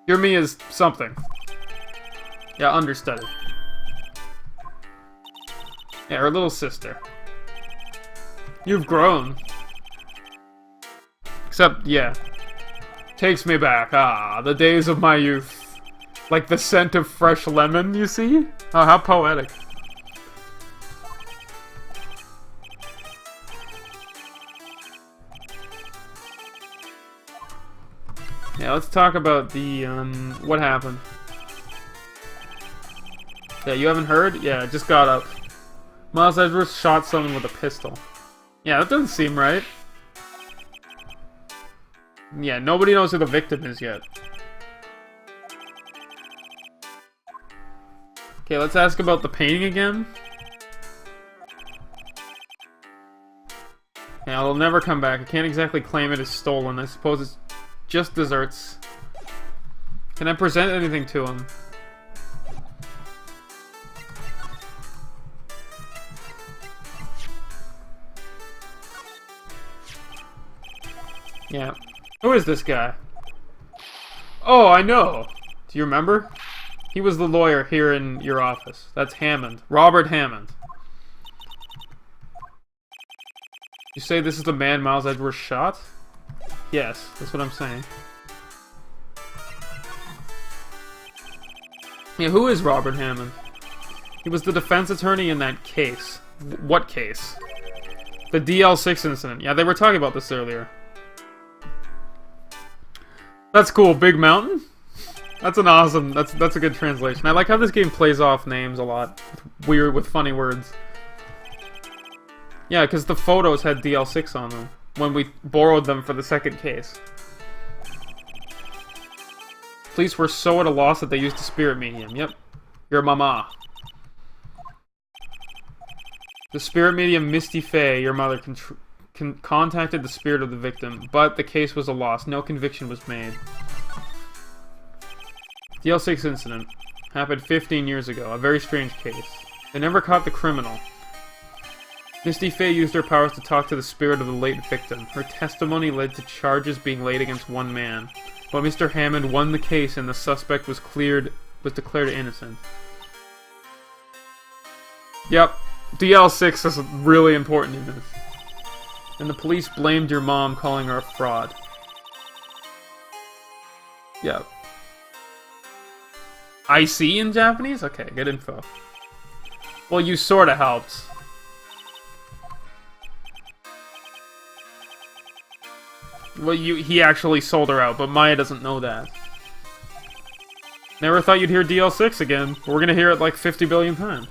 Your me is something. Yeah, understudy. Yeah, her little sister. You've grown. Except, yeah. Takes me back. Ah, the days of my youth. Like the scent of fresh lemon, you see? Oh, how poetic. Yeah, let's talk about the, what happened. Yeah, you haven't heard? Yeah, just got up. Miles Edgeworth shot someone with a pistol. Yeah, that doesn't seem right. Yeah, nobody knows who the victim is yet. Okay, let's ask about the painting again. Yeah, it'll never come back. I can't exactly claim it as stolen. I suppose it's just desserts. Can I present anything to him? Yeah. Who is this guy? Oh, I know! Do you remember? He was the lawyer here in your office. That's Hammond. Robert Hammond. You say this is the man Miles Edgeworth shot? Yes, that's what I'm saying. Yeah, who is Robert Hammond? He was the defense attorney in that case. What case? The DL6 incident. Yeah, they were talking about this earlier. That's cool. Big Mountain? That's an awesome... That's a good translation. I like how this game plays off names a lot. With funny words. Yeah, because the photos had DL6 on them when we borrowed them for the second case. Police were so at a loss that they used a spirit medium. Yep. Your mama. The spirit medium Misty Faye, your mother, contacted the spirit of the victim, but the case was a loss. No conviction was made. The L6 incident happened 15 years ago. A very strange case. They never caught the criminal. Misty Faye used her powers to talk to the spirit of the late victim. Her testimony led to charges being laid against one man. But Mr. Hammond won the case and the suspect was declared innocent. Yep. DL6 is really important in this. And the police blamed your mom, calling her a fraud. Yep. IC in Japanese? Okay, good info. Well, you sorta helped. Well, he actually sold her out, but Maya doesn't know that. Never thought you'd hear DL6 again. We're gonna hear it like 50 billion times.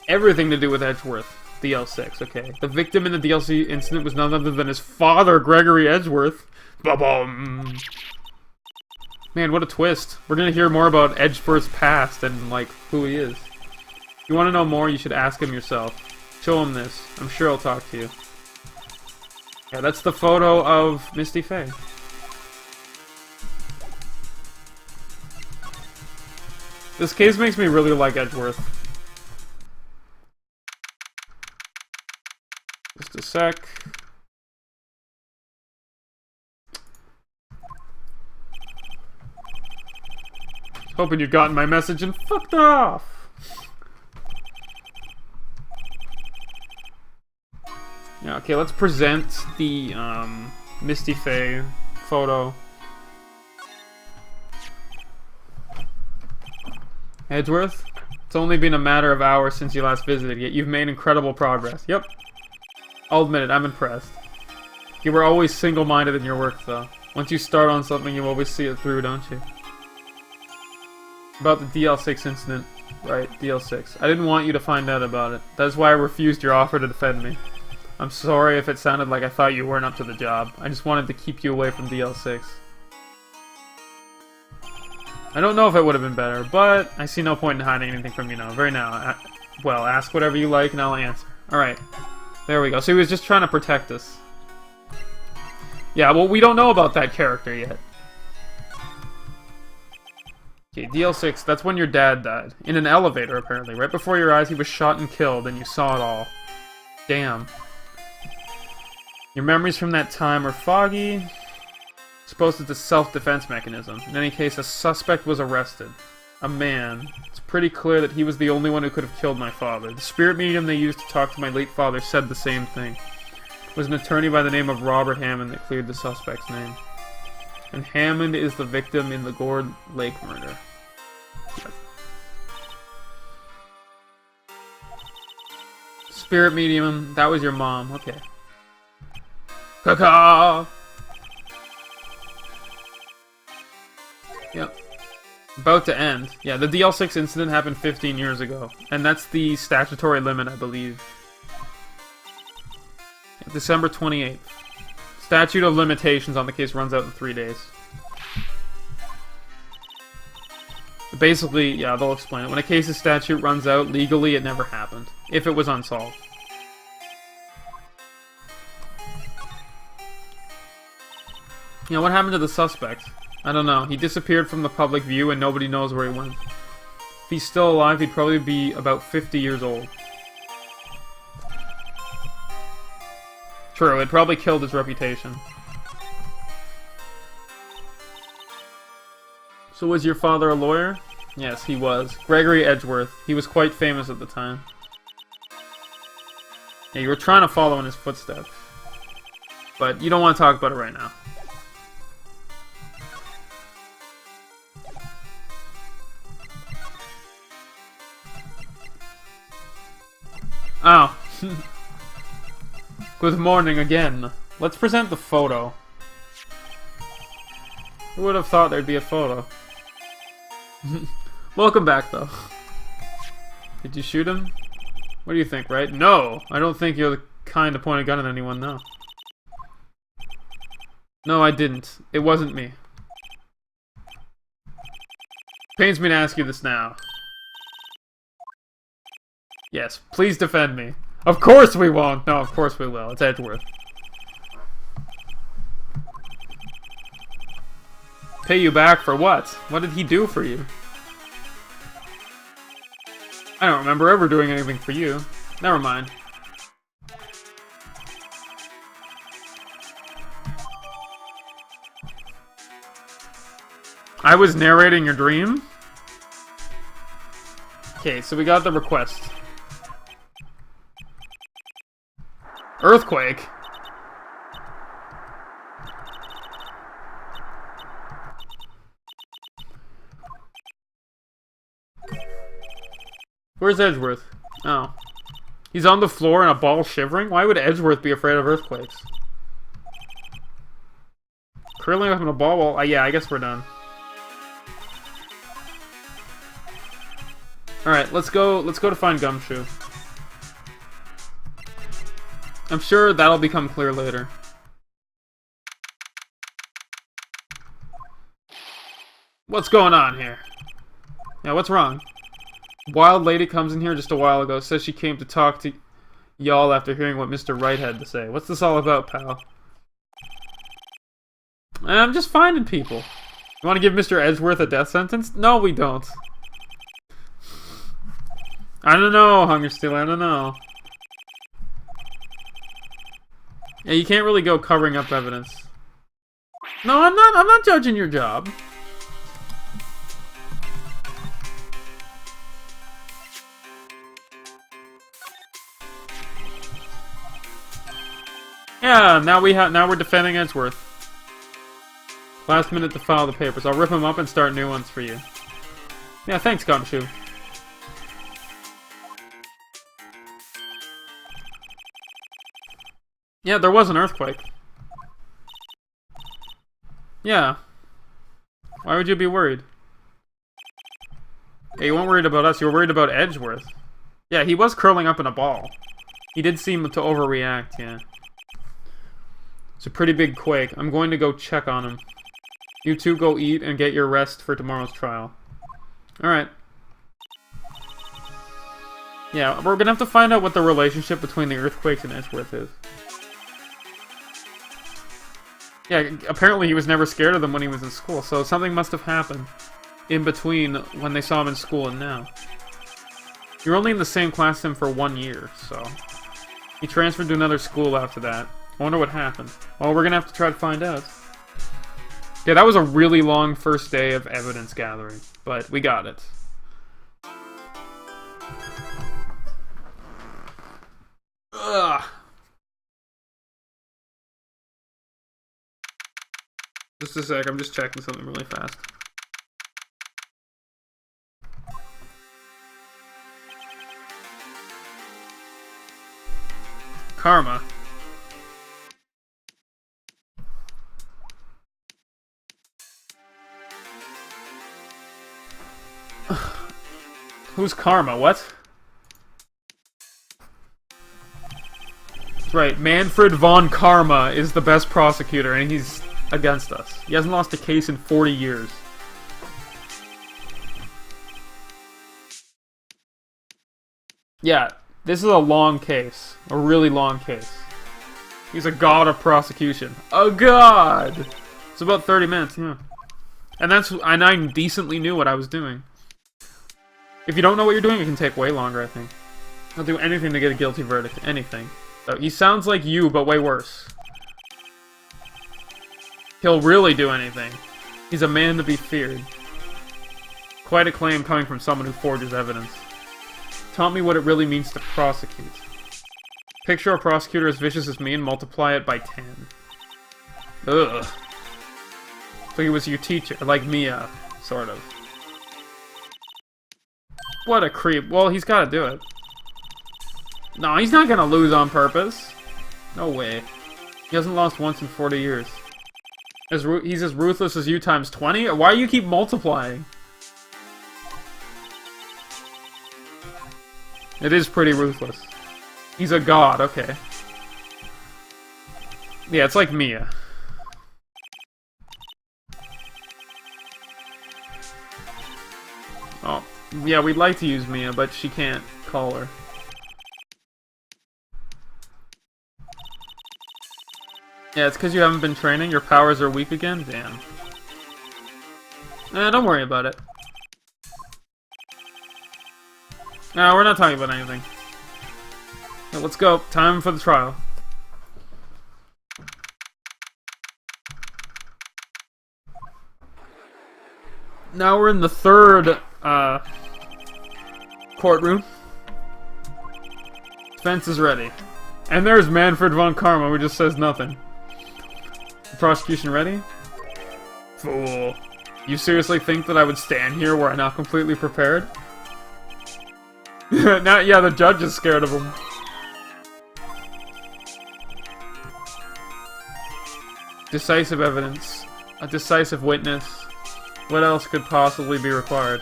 Everything to do with Edgeworth. DL6, okay. The victim in the DLC incident was none other than his father, Gregory Edgeworth. Ba-bum. Man, what a twist. We're gonna hear more about Edgeworth's past and, like, who he is. If you want to know more, you should ask him yourself. Show him this. I'm sure he'll talk to you. Yeah, that's the photo of Misty Faye. This case makes me really like Edgeworth. Just a sec. Hoping you'd gotten my message and fucked off! Yeah, okay, let's present the, Misty Faye photo. Edgeworth? It's only been a matter of hours since you last visited, yet you've made incredible progress. Yep. I'll admit it, I'm impressed. You were always single-minded in your work, though. Once you start on something, you always see it through, don't you? About the DL6 incident. Right, DL6. I didn't want you to find out about it. That's why I refused your offer to defend me. I'm sorry if it sounded like I thought you weren't up to the job. I just wanted to keep you away from DL6. I don't know if it would have been better, but I see no point in hiding anything from you now. Very now. Well, ask whatever you like and I'll answer. Alright. There we go. So he was just trying to protect us. Yeah, well, we don't know about that character yet. Okay, DL6, that's when your dad died. In an elevator, apparently. Right before your eyes, he was shot and killed, and you saw it all. Damn. Your memories from that time are foggy. Suppose it's a self-defense mechanism. In any case, a suspect was arrested. A man. It's pretty clear that he was the only one who could have killed my father. The spirit medium they used to talk to my late father said the same thing. It was an attorney by the name of Robert Hammond that cleared the suspect's name. And Hammond is the victim in the Gourd Lake murder. Spirit medium, that was your mom. Okay. Caca! Yep. About to end. Yeah, the DL6 incident happened 15 years ago. And that's the statutory limit, I believe. December 28th. Statute of limitations on the case runs out in 3 days. Basically, yeah, they'll explain it. When a case's statute runs out, legally it never happened. If it was unsolved. You know, what happened to the suspect? I don't know. He disappeared from the public view and nobody knows where he went. If he's still alive, he'd probably be about 50 years old. True, it probably killed his reputation. So was your father a lawyer? Yes, he was. Gregory Edgeworth. He was quite famous at the time. Yeah, you were trying to follow in his footsteps. But you don't want to talk about it right now. Oh. Good morning again. Let's present the photo. Who would have thought there'd be a photo? Welcome back, though. Did you shoot him? What do you think, Wright? No! I don't think you're the kind to point a gun at anyone, no. No, I didn't. It wasn't me. Pains me to ask you this now. Yes, please defend me. Of course we won't! No, of course we will. It's Edgeworth. Pay you back for what? What did he do for you? I don't remember ever doing anything for you. Never mind. I was narrating your dream? Okay, so we got the request. Earthquake? Where's Edgeworth? Oh. He's on the floor and a ball shivering? Why would Edgeworth be afraid of earthquakes? Curling up in a ball? Well, yeah, I guess we're done. Alright, let's go to find Gumshoe. I'm sure that'll become clear later. What's going on here? Yeah, what's wrong? Wild lady comes in here just a while ago, says she came to talk to y'all after hearing what Mr. Wright had to say. What's this all about, pal? I'm just finding people. You want to give Mr. Edgeworth a death sentence? No, we don't. I don't know, Hungersteel, I don't know. Yeah, you can't really go covering up evidence. No, I'm not judging your job. Yeah, now we're defending Edgeworth. Last minute to file the papers. I'll rip them up and start new ones for you. Yeah, thanks, Gumshoe. Yeah, there was an earthquake. Yeah. Why would you be worried? Yeah, you weren't worried about us, you were worried about Edgeworth. Yeah, he was curling up in a ball. He did seem to overreact, yeah. It's a pretty big quake. I'm going to go check on him. You two go eat and get your rest for tomorrow's trial. Alright. Yeah, we're gonna have to find out what the relationship between the earthquakes and Edgeworth is. Yeah, apparently he was never scared of them when he was in school, so something must have happened in between when they saw him in school and now. You're only in the same class as him for 1 year, so... He transferred to another school after that. I wonder what happened. Well, we're gonna have to try to find out. Yeah, that was a really long first day of evidence gathering, but we got it. Ugh. Just a sec, I'm just checking something really fast. Karma. Who's Karma? What? That's right, Manfred von Karma is the best prosecutor, and he's against us. He hasn't lost a case in 40 years. Yeah, this is a long case. A really long case. He's a god of prosecution. A god! It's about 30 minutes, yeah. And I decently knew what I was doing. If you don't know what you're doing, it can take way longer, I think. He'll do anything to get a guilty verdict. Anything. So he sounds like you, but way worse. He'll really do anything. He's a man to be feared. Quite a claim coming from someone who forges evidence. Taught me what it really means to prosecute. Picture a prosecutor as vicious as me and multiply it by 10. Ugh. So he was your teacher, like Mia, sort of. What a creep. Well, he's gotta do it. No, he's not gonna lose on purpose. No way. He hasn't lost once in 40 years. He's as ruthless as you times 20? Why do you keep multiplying? It is pretty ruthless. He's a god, okay. Yeah, it's like Mia. Oh, yeah, we'd like to use Mia, but she can't call her. Yeah, it's because you haven't been training. Your powers are weak again? Damn. Don't worry about it. No, we're not talking about anything. Now, let's go. Time for the trial. Now we're in the third, courtroom. Defense is ready. And there's Manfred von Karma, who just says nothing. The prosecution ready? Fool. You seriously think that I would stand here were I not completely prepared? Now, yeah, the judge is scared of him. Decisive evidence. A decisive witness. What else could possibly be required?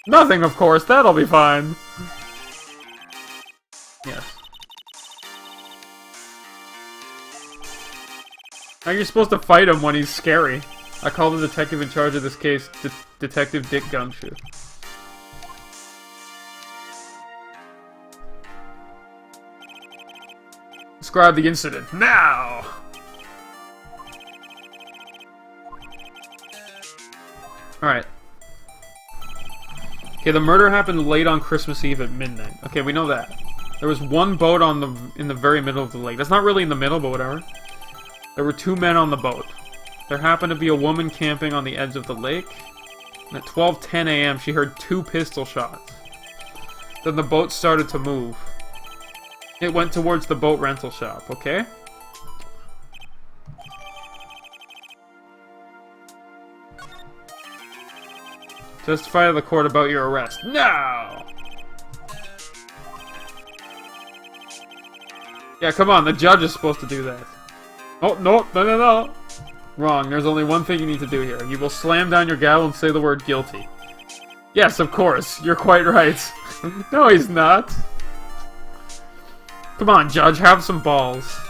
Nothing, of course. That'll be fine. Yes. How are you supposed to fight him when he's scary? I call the detective in charge of this case, Detective Dick Gumshoe. Describe the incident, now! Alright. Okay, the murder happened late on Christmas Eve at midnight. Okay, we know that. There was one boat in the very middle of the lake. That's not really in the middle, but whatever. There were 2 men on the boat. There happened to be a woman camping on the edge of the lake. And at 12:10 a.m., she heard 2 pistol shots. Then the boat started to move. It went towards the boat rental shop, okay? Testify to the court about your arrest. Now! Yeah, come on, the judge is supposed to do that. Oh, no, no, no, no. Wrong, there's only one thing you need to do here. You will slam down your gavel and say the word guilty. Yes, of course, you're quite right. No, he's not. Come on, judge, have some balls.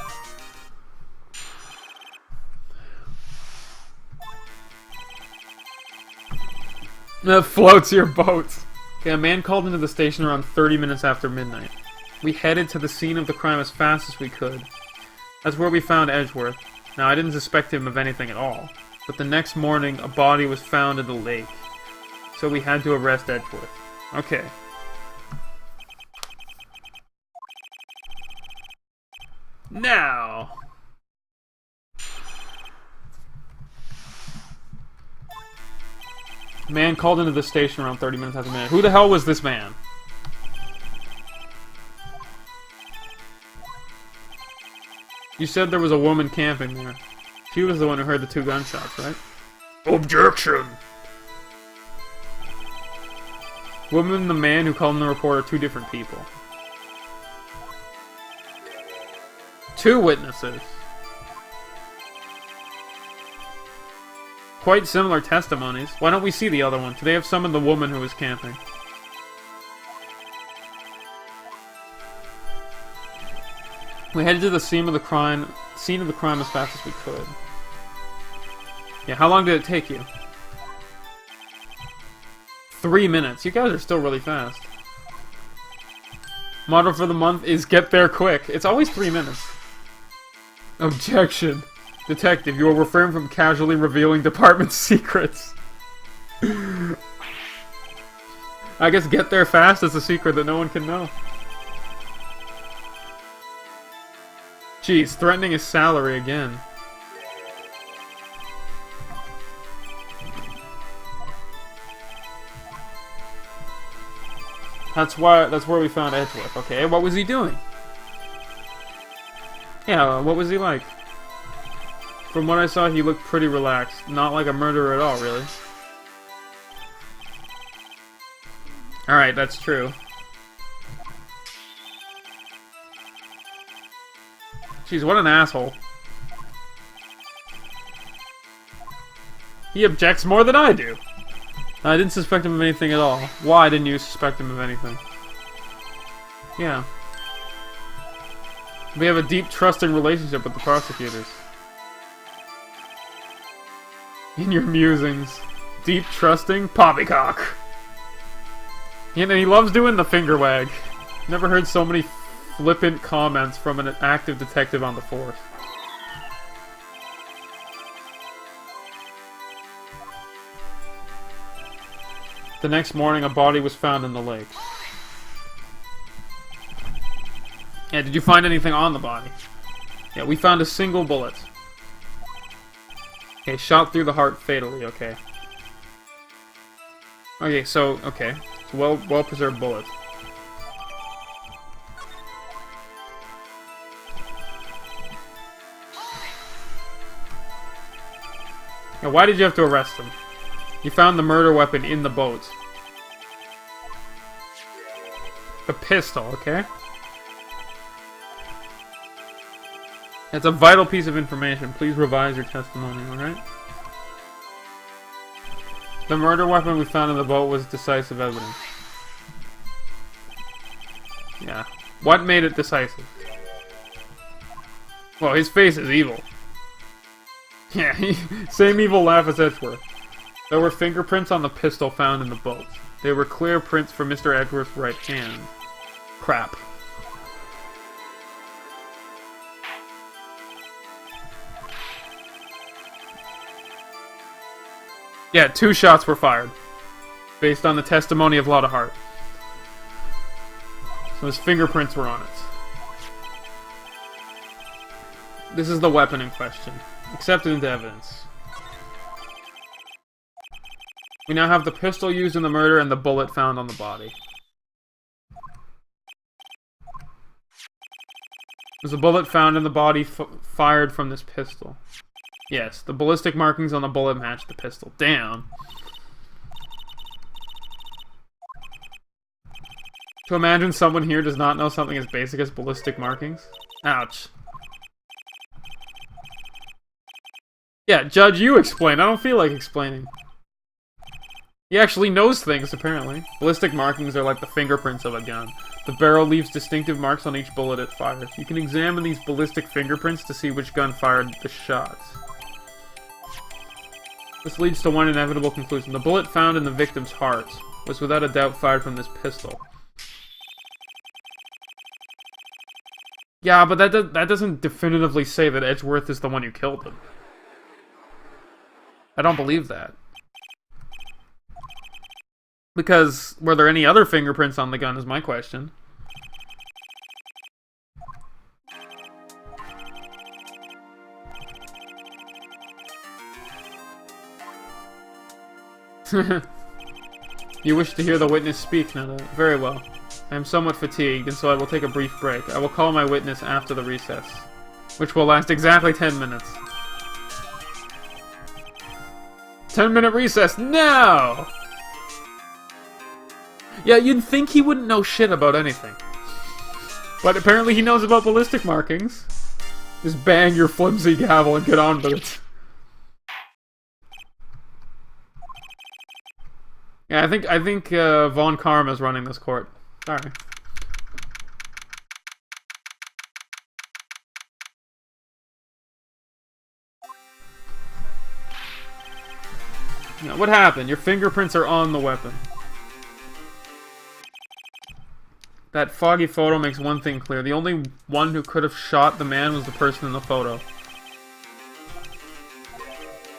That floats your boat. Okay, a man called into the station around 30 minutes after midnight. We headed to the scene of the crime as fast as we could. That's where we found Edgeworth. Now, I didn't suspect him of anything at all, but the next morning, a body was found in the lake. So we had to arrest Edgeworth. Okay. Now! Man called into the station around 30 minutes after midnight. Who the hell was this man? You said there was a woman camping there. She was the one who heard the 2 gunshots, right? Objection! Woman and the man who called in the report are 2 different people. 2 witnesses. Quite similar testimonies. Why don't we see the other one? They have summoned the woman who was camping. We headed to the scene of the crime as fast as we could. Yeah, how long did it take you? 3 minutes. You guys are still really fast. Motto for the month is get there quick. It's always 3 minutes. Objection. Detective, you will refrain from casually revealing department secrets. I guess get there fast is a secret that no one can know. Jeez, threatening his salary again. That's where we found Edgeworth. Okay, what was he doing? Yeah, what was he like? From what I saw, he looked pretty relaxed. Not like a murderer at all, really. Alright, that's true. Jeez, what an asshole. He objects more than I do. I didn't suspect him of anything at all. Why didn't you suspect him of anything? Yeah. We have a deep, trusting relationship with the prosecutors. In your musings. Deep, trusting, poppycock. And he loves doing the finger wag. Never heard so many flippant comments from an active detective on the force. The next morning, a body was found in the lake. Yeah, did you find anything on the body? Yeah, we found a single bullet. Okay, shot through the heart fatally, okay. Okay, so, okay. It's well-preserved bullet. Now, why did you have to arrest him? You found the murder weapon in the boat. The pistol, okay? It's a vital piece of information. Please revise your testimony, alright? The murder weapon we found in the boat was decisive evidence. Yeah. What made it decisive? Well, his face is evil. Yeah, same evil laugh as Edgeworth. There were fingerprints on the pistol found in the boat. They were clear prints from Mr. Edgeworth's right hand. Crap. Yeah, 2 shots were fired. Based on the testimony of Lotta Hart. So his fingerprints were on it. This is the weapon in question. Accepted into evidence. We now have the pistol used in the murder and the bullet found on the body. Was a bullet found in the body fired from this pistol? Yes, the ballistic markings on the bullet matched the pistol. Damn. To imagine someone here does not know something as basic as ballistic markings? Ouch. Yeah, Judge, you explain. I don't feel like explaining. He actually knows things, apparently. Ballistic markings are like the fingerprints of a gun. The barrel leaves distinctive marks on each bullet it fires. You can examine these ballistic fingerprints to see which gun fired the shots. This leads to one inevitable conclusion. The bullet found in the victim's heart was without a doubt fired from this pistol. Yeah, but that doesn't definitively say that Edgeworth is the one who killed him. I don't believe that. Because, were there any other fingerprints on the gun is my question. You wish to hear the witness speak, Netta? Very well. I am somewhat fatigued, and so I will take a brief break. I will call my witness after the recess, which will last exactly 10 minutes. 10-minute recess now! Yeah, you'd think he wouldn't know shit about anything. But apparently he knows about ballistic markings. Just bang your flimsy gavel and get on with it. Yeah, I think Von Karma is running this court. Sorry. Now, what happened? Your fingerprints are on the weapon. That foggy photo makes one thing clear. The only one who could have shot the man was the person in the photo.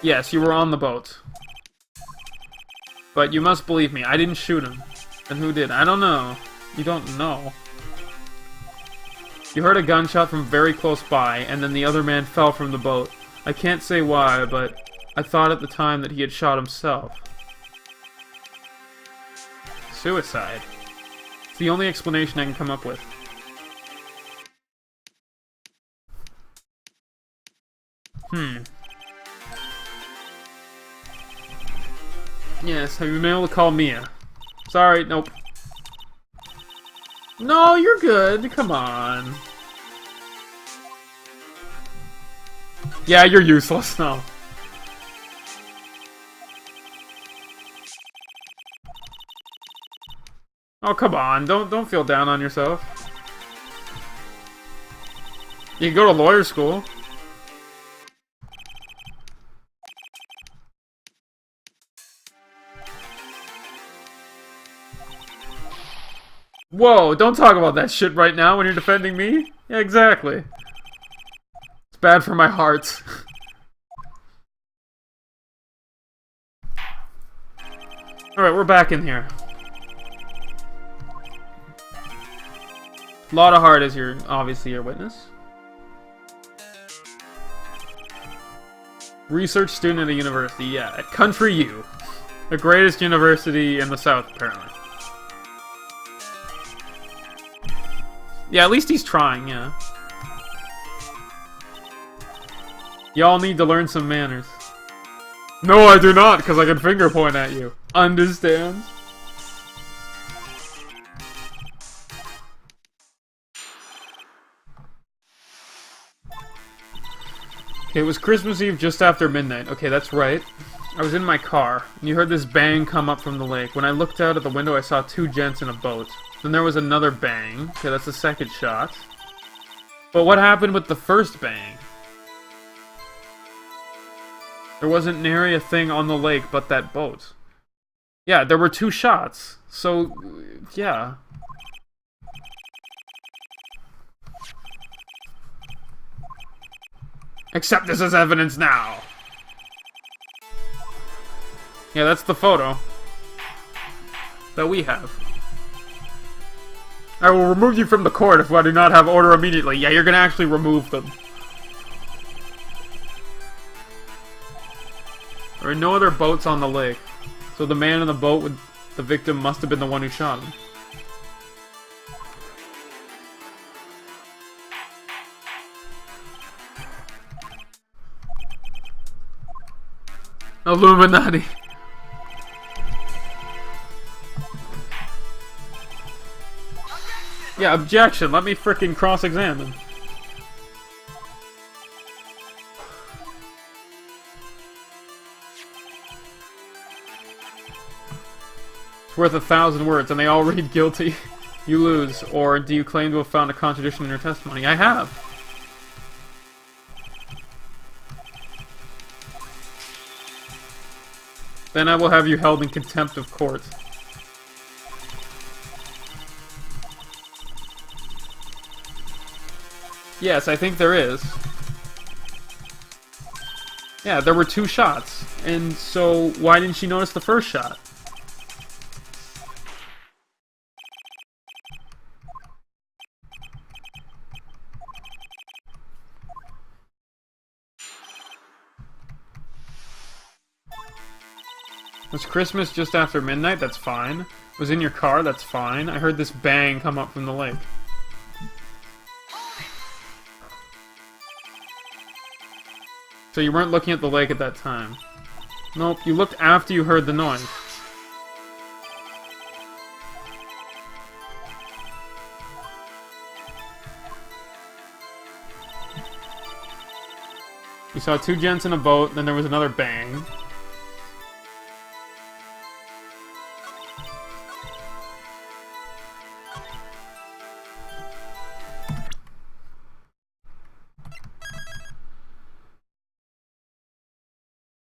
Yes, you were on the boat. But you must believe me, I didn't shoot him. Then who did? I don't know. You don't know. You heard a gunshot from very close by, and then the other man fell from the boat. I can't say why, but I thought at the time that he had shot himself. Suicide. It's the only explanation I can come up with. Yes, have you been able to call Mia? Sorry, nope. No, you're good. Come on. Yeah, you're useless. No. Oh, come on. Don't feel down on yourself. You can go to lawyer school. Whoa, don't talk about that shit right now when you're defending me. Yeah, exactly. It's bad for my heart. Alright, we're back in here. Lotta Hart is obviously your witness. Research student at a university, yeah, at Country U. The greatest university in the South, apparently. Yeah, at least he's trying, yeah. Y'all need to learn some manners. No, I do not, because I can finger point at you. Understand? Okay, it was Christmas Eve just after midnight. Okay, that's right. I was in my car, and you heard this bang come up from the lake. When I looked out at the window, I saw two gents in a boat. Then there was another bang. Okay, that's the second shot. But what happened with the first bang? There wasn't nary a thing on the lake but that boat. Yeah, there were two shots. So, yeah. Accept this as evidence now. Yeah, that's the photo that we have. I will remove you from the court if I do not have order immediately. Yeah, you're gonna actually remove them. There are no other boats on the lake, so the man in the boat with the victim must have been the one who shot him. Illuminati. Yeah, objection. Let me frickin' cross-examine. It's worth 1,000 words, and they all read guilty. You lose. Or do you claim to have found a contradiction in your testimony? I have. Then I will have you held in contempt of court. Yes, I think there is. Yeah, there were two shots. And so, why didn't she notice the first shot? Was Christmas just after midnight? That's fine. Was in your car? That's fine. I heard this bang come up from the lake. So you weren't looking at the lake at that time? Nope, you looked after you heard the noise. You saw two gents in a boat, then there was another bang.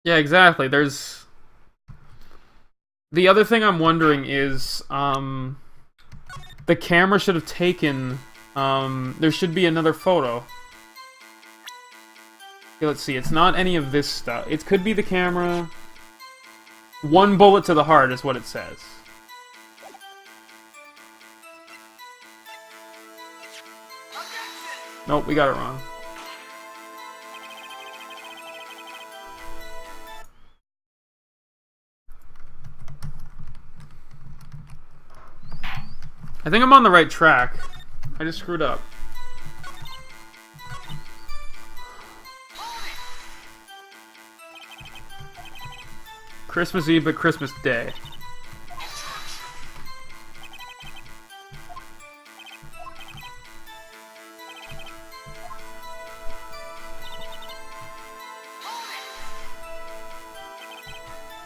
Yeah, exactly. There's... The other thing I'm wondering is, the camera should have taken, there should be another photo. Okay, let's see. It's not any of this stuff. It could be the camera. 1 bullet to the heart is what it says. Nope, we got it wrong. I think I'm on the right track. I just screwed up. Christmas Eve, but Christmas Day.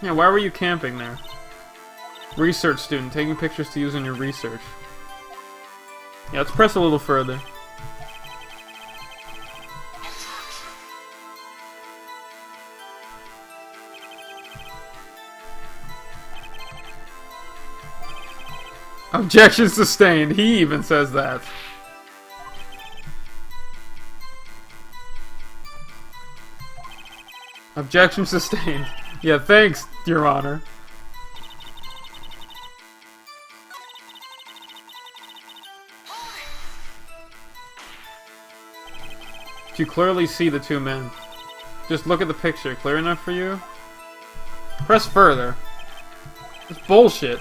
Yeah, why were you camping there? Research student, taking pictures to use in your research. Yeah, let's press a little further. Objection sustained. He even says that. Objection sustained. Yeah, thanks, Your Honor. You clearly see the two men. Just look at the picture. Clear enough for you? Press further. It's bullshit.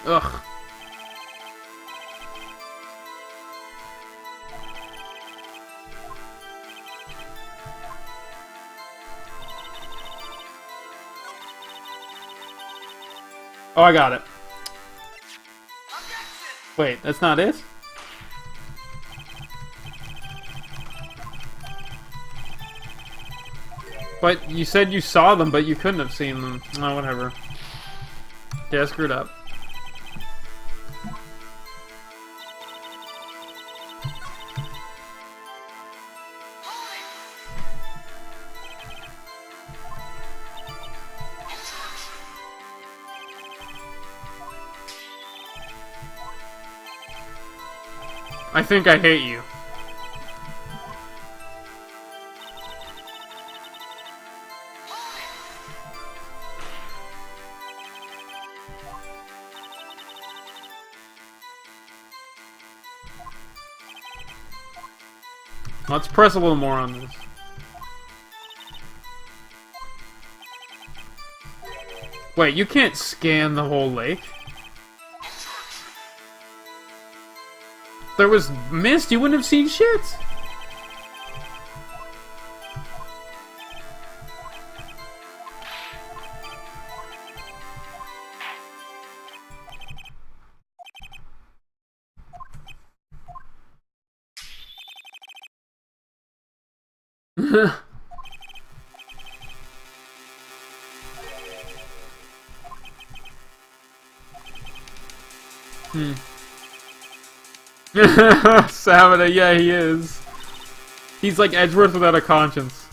Ugh. Oh, I got it. Wait, that's not it? But you said you saw them, but you couldn't have seen them. Oh, whatever. Yeah, I screwed up. I think I hate you. Let's press a little more on this. Wait, you can't scan the whole lake? There was mist, you wouldn't have seen shit. Savada, yeah, he is. He's like Edgeworth without a conscience.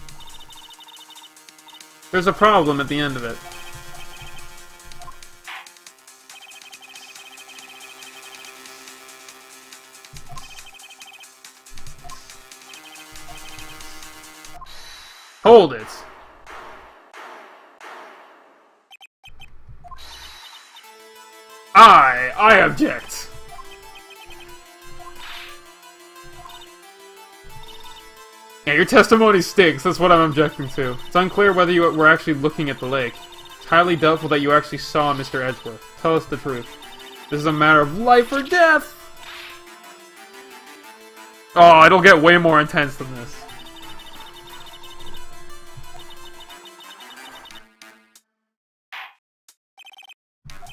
There's a problem at the end of it. Hold it. I object. Yeah, your testimony stinks. That's what I'm objecting to. It's unclear whether you were actually looking at the lake. It's highly doubtful that you actually saw Mr. Edgeworth. Tell us the truth. This is a matter of life or death! Oh, it'll get way more intense than this.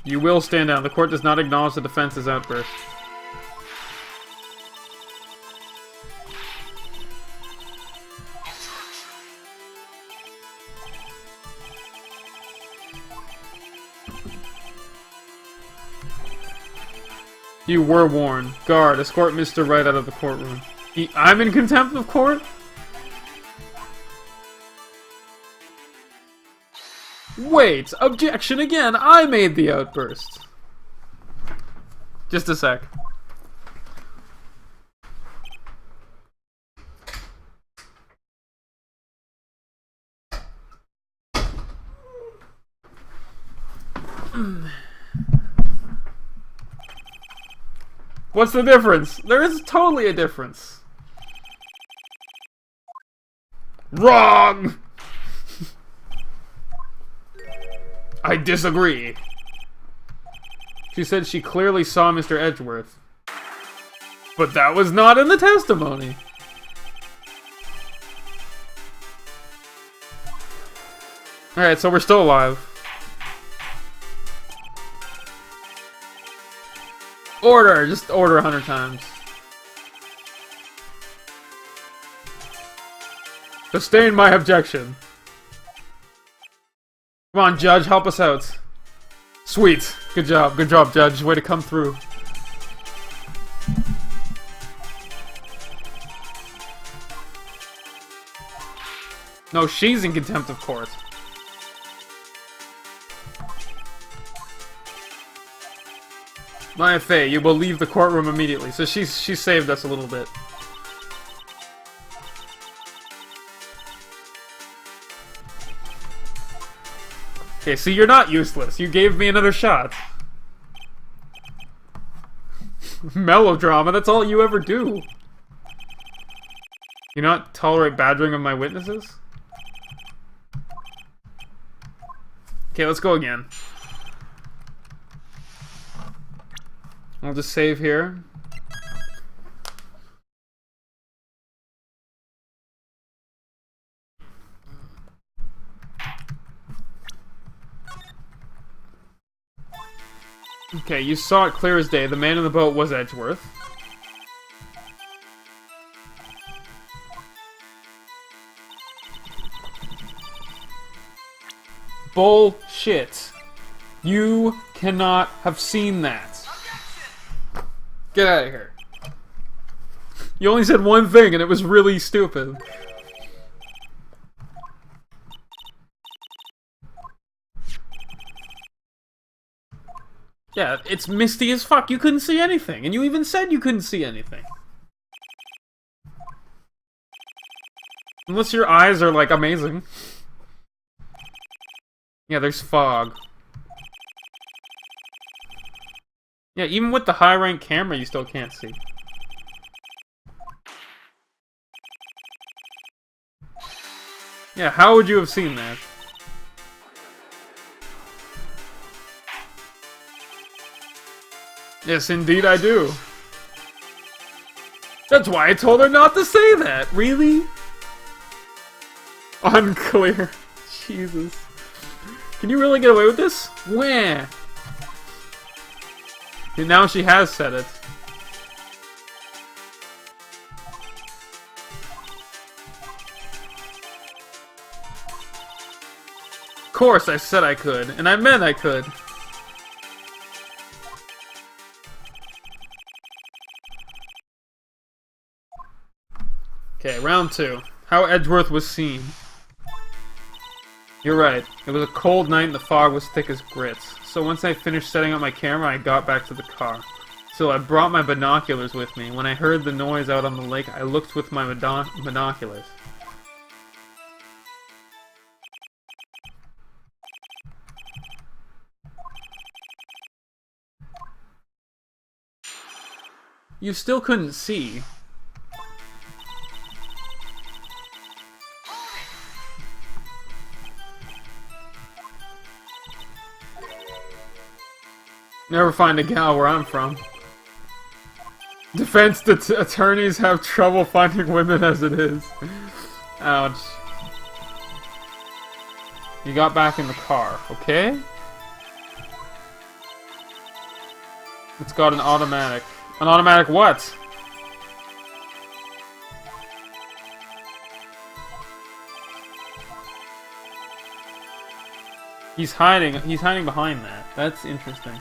You will stand down. The court does not acknowledge the defense's outburst. You were warned. Guard, escort Mr. Wright out of the courtroom. I'm in contempt of court? Wait! Objection again! I made the outburst! Just a sec. What's the difference? There is totally a difference. Wrong! I disagree. She said she clearly saw Mr. Edgeworth. But that was not in the testimony. Alright, so we're still alive. Order! Just order 100 times. Sustain my objection. Come on, Judge, help us out. Sweet. Good job, Judge. Way to come through. No, she's in contempt of court. Maya Fey, you will leave the courtroom immediately. So she saved us a little bit. Okay, see, you're not useless. You gave me another shot. Melodrama, that's all you ever do. You not tolerate badgering of my witnesses? Okay, let's go again. I'll just save here. Okay, you saw it clear as day. The man in the boat was Edgeworth. Bullshit. You cannot have seen that. Get out of here. You only said one thing and it was really stupid. Yeah, it's misty as fuck. You couldn't see anything. And you even said you couldn't see anything. Unless your eyes are, like, amazing. Yeah, there's fog. Yeah, even with the high-rank camera, you still can't see. Yeah, how would you have seen that? Yes, indeed I do. That's why I told her not to say that. Really? Unclear. Jesus. Can you really get away with this? Where? And now she has said it. Of course I said I could, and I meant I could. Okay, round 2. How Edgeworth was seen. You're right. It was a cold night and the fog was thick as grits. So once I finished setting up my camera, I got back to the car. So I brought my binoculars with me. When I heard the noise out on the lake, I looked with my binoculars. You still couldn't see. Never find a gal where I'm from. Defense attorneys have trouble finding women as it is. Ouch. You got back in the car, okay? It's got an automatic. An automatic what? He's hiding behind that. That's interesting.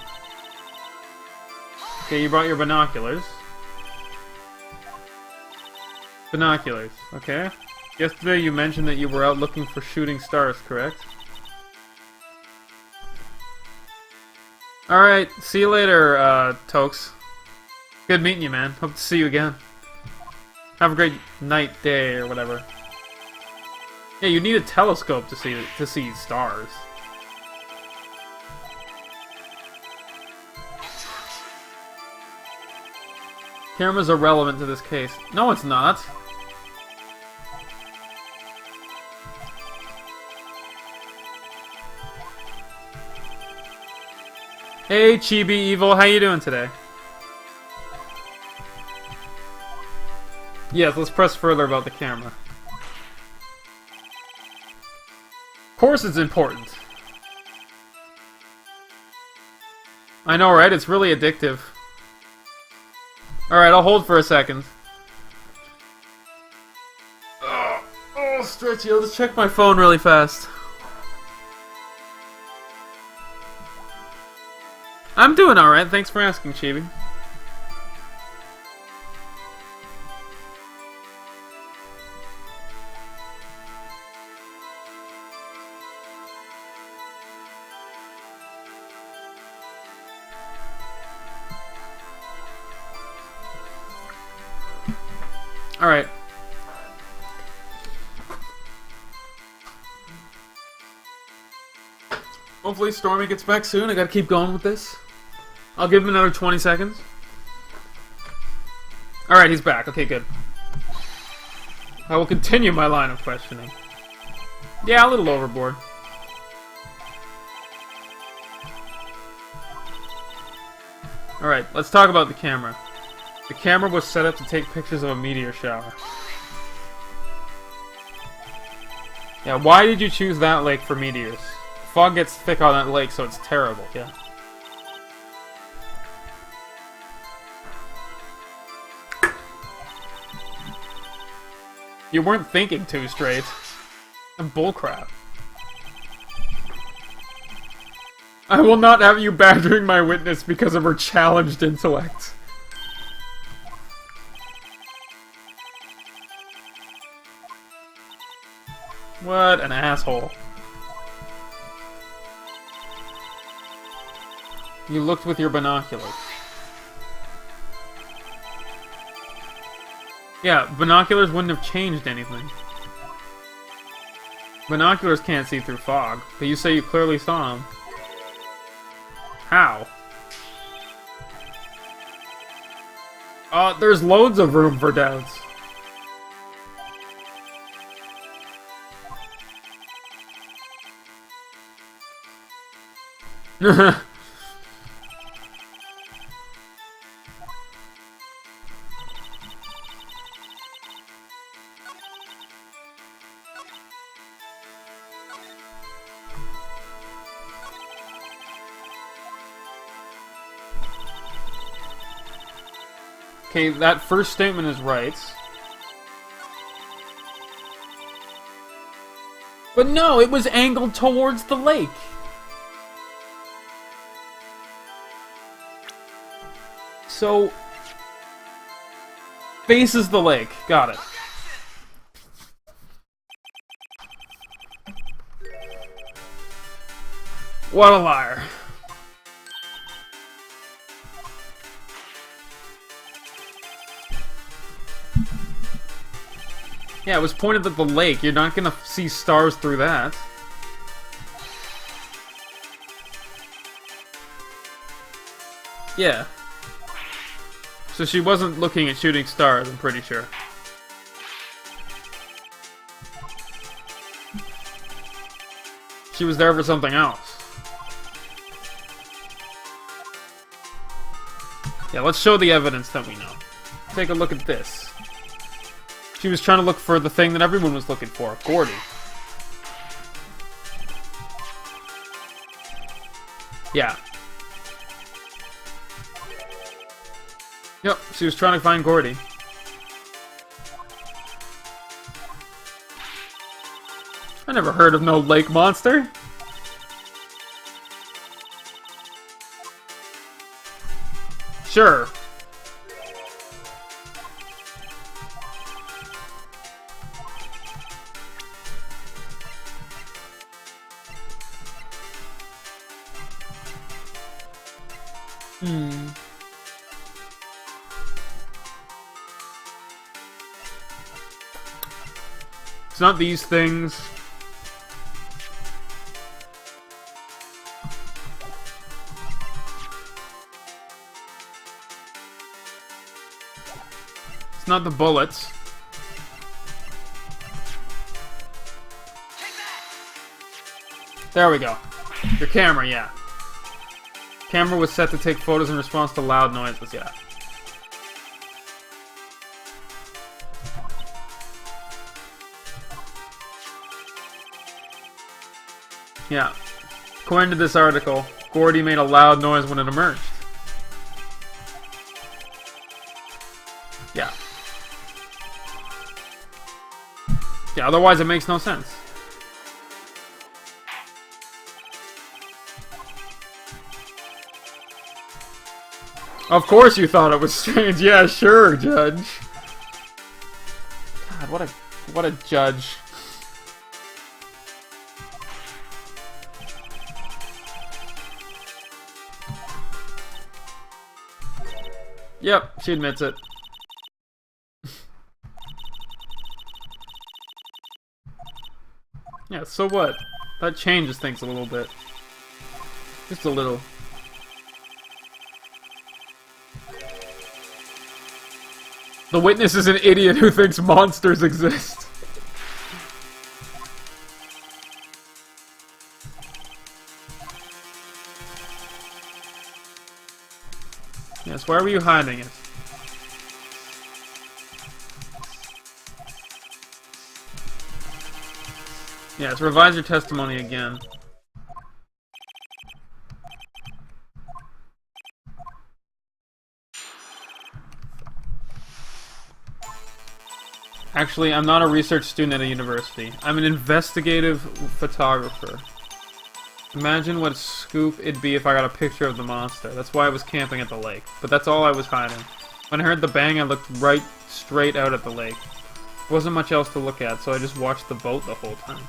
Okay, you brought your binoculars. Binoculars, okay. Yesterday you mentioned that you were out looking for shooting stars, correct? Alright, see you later, Tokes. Good meeting you, man. Hope to see you again. Have a great night, day, or whatever. Yeah, you need a telescope to see stars. Cameras are relevant to this case. No, it's not. Hey, Chibi Evil, how you doing today? Yes, let's press further about the camera. Of course it's important. I know, right? It's really addictive. Alright, I'll hold for a second. Oh, stretchy. I'll just check my phone really fast. I'm doing alright. Thanks for asking, Chibi. Alright. Hopefully Stormy gets back soon. I gotta keep going with this. I'll give him another 20 seconds. Alright, he's back. Okay, good. I will continue my line of questioning. Yeah, a little overboard. Alright, let's talk about the camera. The camera was set up to take pictures of a meteor shower. Yeah, why did you choose that lake for meteors? Fog gets thick on that lake, so it's terrible, yeah. You weren't thinking too straight. Bullcrap. I will not have you badgering my witness because of her challenged intellect. What an asshole. You looked with your binoculars. Yeah, binoculars wouldn't have changed anything. Binoculars can't see through fog, but you say you clearly saw them. How? There's loads of room for doubts. Okay, that first statement is right. But no, it was angled towards the lake. So, faces the lake. Got it. What a liar. Yeah, it was pointed at the lake. You're not gonna see stars through that. Yeah. So she wasn't looking at shooting stars, I'm pretty sure. She was there for something else. Yeah, let's show the evidence that we know. Take a look at this. She was trying to look for the thing that everyone was looking for, Gordy. Yeah. Yep, she was trying to find Gordy. I never heard of no lake monster. Sure. It's not these things. It's not the bullets. There we go. Your camera, yeah. Camera was set to take photos in response to loud noises, yeah. Yeah. According to this article, Gordy made a loud noise when it emerged. Yeah. Yeah, otherwise it makes no sense. Of course you thought it was strange. Yeah, sure, Judge. God, what a judge. Yep, she admits it. Yeah, so what? That changes things a little bit. Just a little. The witness is an idiot who thinks monsters exist. Yes, where were you hiding it? Yes, revise your testimony again. Actually, I'm not a research student at a university. I'm an investigative photographer. Imagine what a scoop it'd be if I got a picture of the monster. That's why I was camping at the lake. But that's all I was hiding. When I heard the bang, I looked right straight out at the lake. There wasn't much else to look at, so I just watched the boat the whole time.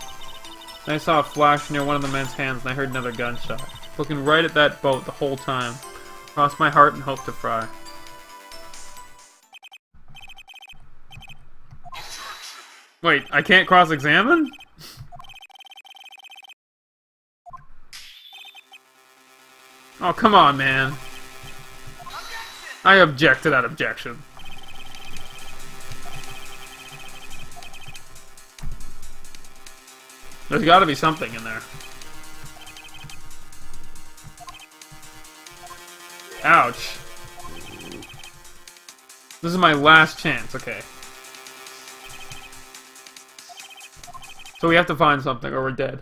Then I saw a flash near one of the men's hands, and I heard another gunshot. Looking right at that boat the whole time. Crossed my heart and hoped to fry. Wait, I can't cross-examine? Oh, come on, man. I object to that objection. There's gotta be something in there. Ouch. This is my last chance, okay. So we have to find something or we're dead.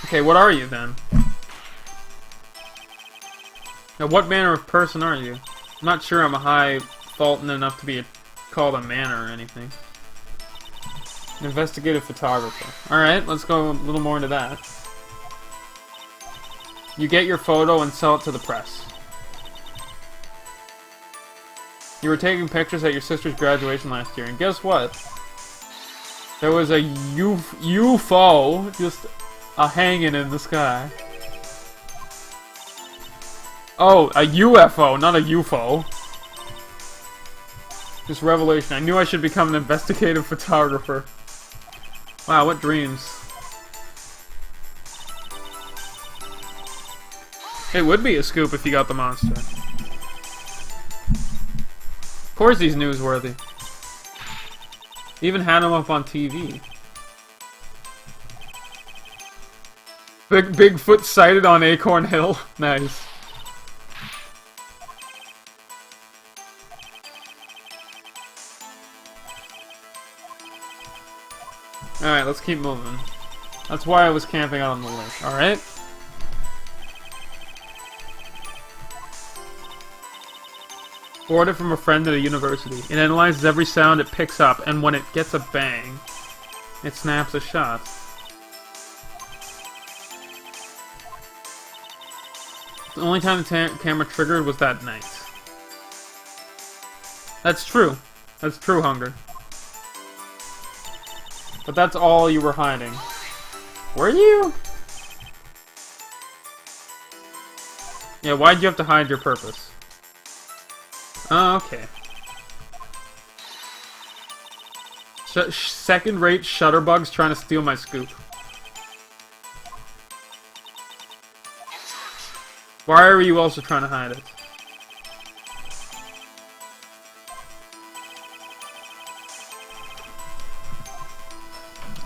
Okay, what are you then? Now, what manner of person are you? I'm not sure I'm a high faultin' enough to be called a manner or anything. An investigative photographer. Alright, let's go a little more into that. You get your photo and sell it to the press. You were taking pictures at your sister's graduation last year, and guess what? There was a UFO just hanging in the sky. Oh, a UFO, not a UFO. This revelation. I knew I should become an investigative photographer. Wow, what dreams. It would be a scoop if you got the monster. Of course he's newsworthy. Even had him up on TV. Bigfoot sighted on Acorn Hill. Nice. Alright, let's keep moving. That's why I was camping out on the lake. Alright? Borrowed it from a friend at a university. It analyzes every sound it picks up, and when it gets a bang, it snaps a shot. The only time the camera triggered was that night. That's true. That's true, Hunger. But that's all you were hiding. Were you? Yeah, why'd you have to hide your purpose? Oh, okay. Second-rate shutterbugs trying to steal my scoop. Why are you also trying to hide it?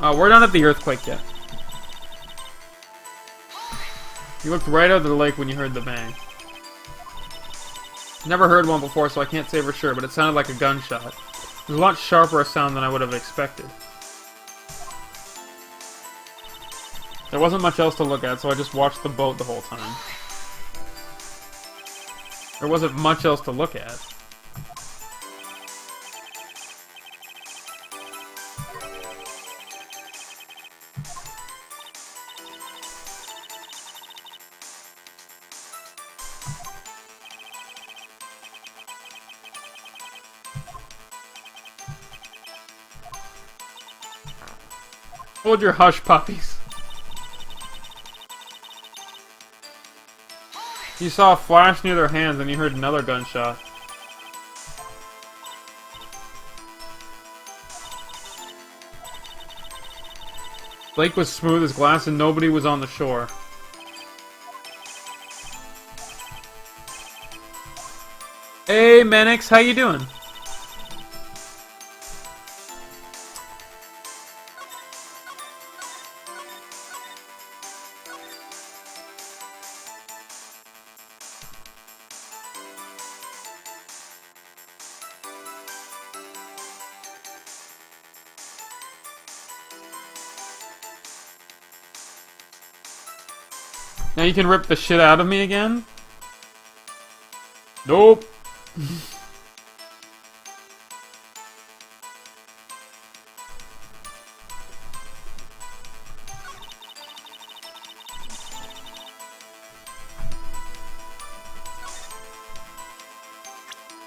Oh, we're not at the earthquake yet. You looked right out of the lake when you heard the bang. Never heard one before, so I can't say for sure, but it sounded like a gunshot. It was a lot sharper a sound than I would have expected. There wasn't much else to look at, so I just watched the boat the whole time. There wasn't much else to look at. Hold your hush, puppies. You saw a flash near their hands and you heard another gunshot. Lake was smooth as glass and nobody was on the shore. Hey, Menix, how you doing? Now you can rip the shit out of me again? Nope.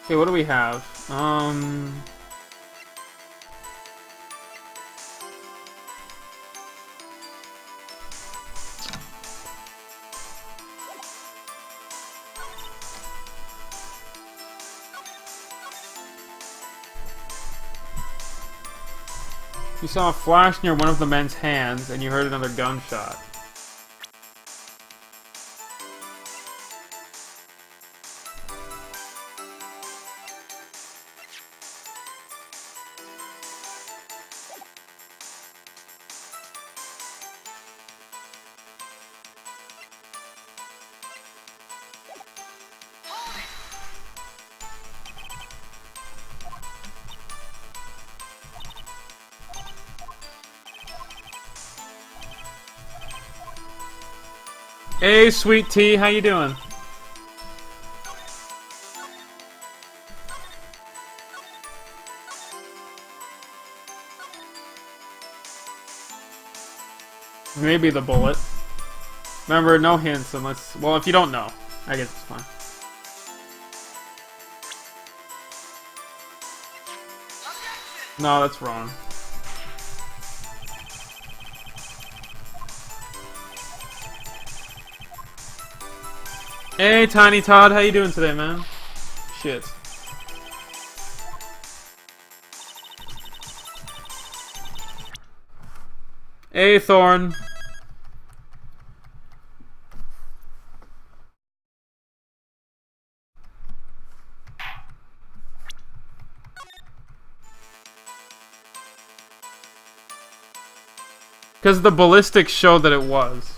Okay, what do we have? You saw a flash near one of the men's hands, and you heard another gunshot. Hey, sweet tea, how you doing? Maybe the bullet. Remember, no hints unless... Well, if you don't know, I guess it's fine. No, that's wrong. Hey, Tiny Todd, how you doing today, man? Shit. Hey, Thorn. Because the ballistics showed that it was.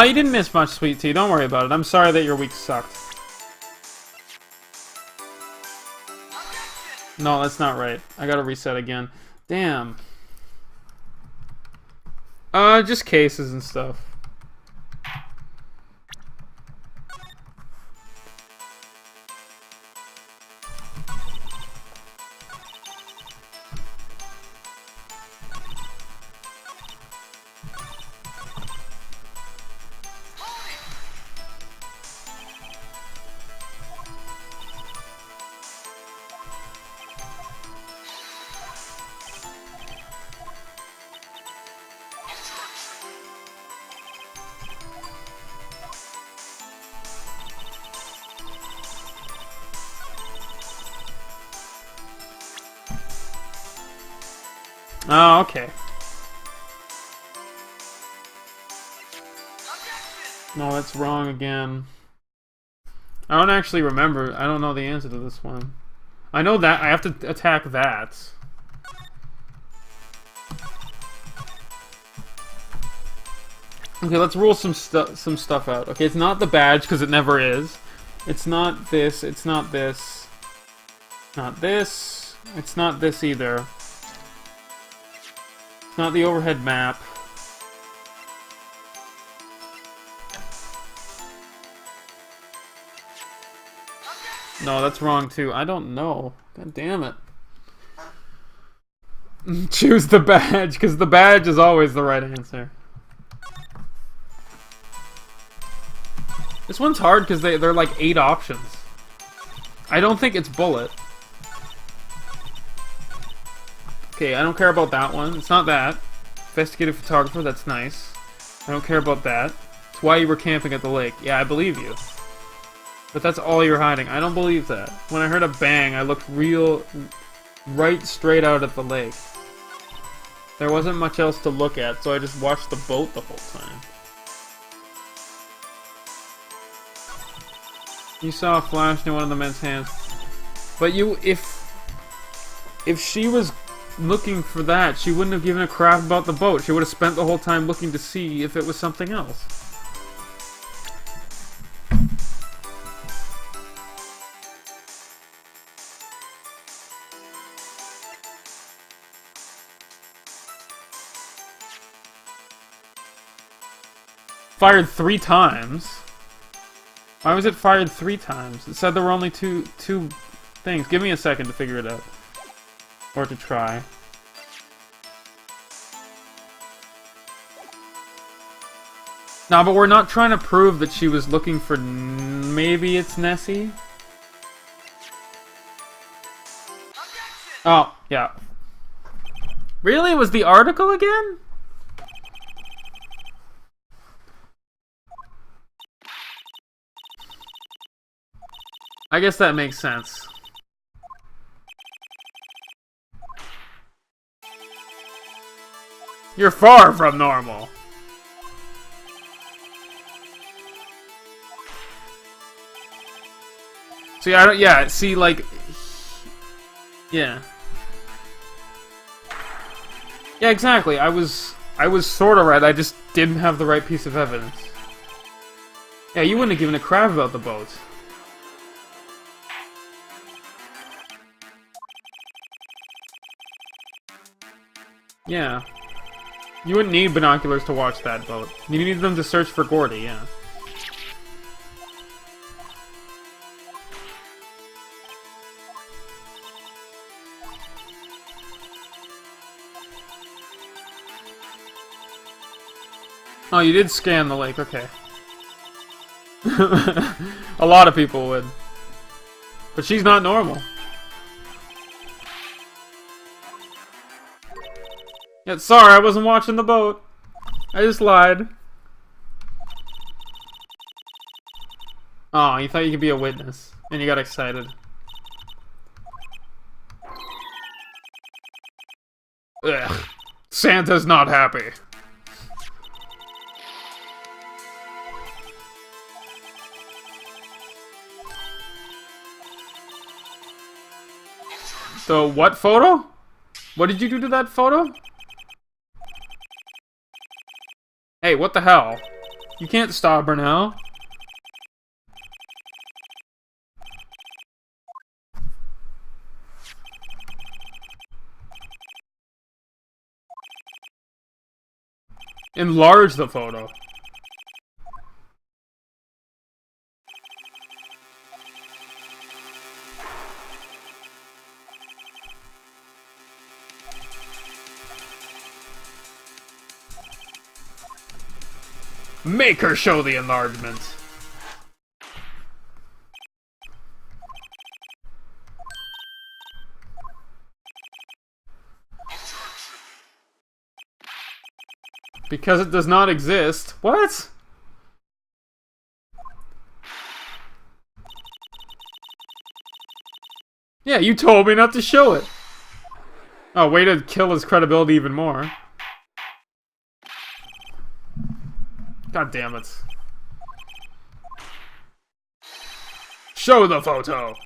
You didn't miss much, sweet tea. Don't worry about it. I'm sorry that your week sucked. No, that's not right. I gotta reset again. Damn. Just cases and stuff. Oh, okay. No, that's wrong again. I don't actually remember. I don't know the answer to this one. I know that I have to attack that. Okay, let's rule some stuff out. Okay, it's not the badge because it never is. It's not this. It's not this. Not this. It's not this either. It's not the overhead map. No, that's wrong too. I don't know. God damn it. Choose the badge, because the badge is always the right answer. This one's hard because they're like 8 options. I don't think it's bullet. Okay, I don't care about that one. It's not that. Investigative photographer, that's nice. I don't care about that. It's why you were camping at the lake. Yeah, I believe you. But that's all you're hiding. I don't believe that. When I heard a bang, I looked right straight out at the lake. There wasn't much else to look at, so I just watched the boat the whole time. You saw a flash in one of the men's hands. But if she was looking for that, she wouldn't have given a crap about the boat. She would have spent the whole time looking to see if it was something else. Fired 3 times? Why was it fired 3 times? It said there were only two things. Give me a second to figure it out. Or to try. No, but we're not trying to prove that she was looking for... Maybe it's Nessie? Oh, yeah. Really? It was the article again? I guess that makes sense. You're far from normal. See, I don't. Yeah, see, like. Yeah. Yeah, exactly. I was sort of right. I just didn't have the right piece of evidence. Yeah, you wouldn't have given a crap about the boat. Yeah. You wouldn't need binoculars to watch that boat. You need them to search for Gordy, yeah. Oh, you did scan the lake, okay. A lot of people would. But she's not normal. Yeah, sorry, I wasn't watching the boat. I just lied. Oh, you thought you could be a witness. And you got excited. Ugh. Santa's not happy. So, what photo? What did you do to that photo? Hey, what the hell? You can't stop her now. Enlarge the photo. Make her show the enlargement. Because it does not exist. What? Yeah, you told me not to show it. Oh, way to kill his credibility even more. God damn it. Show the photo!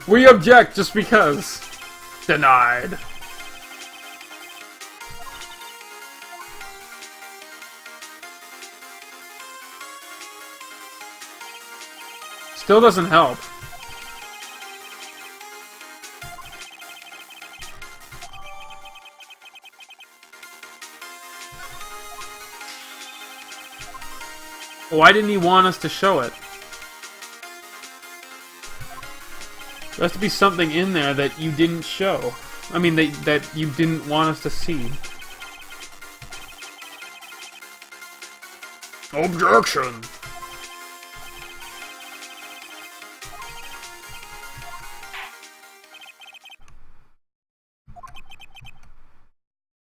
We object just because. Denied. Still doesn't help. Why didn't he want us to show it? There has to be something in there that you didn't show. I mean, that you didn't want us to see. Objection!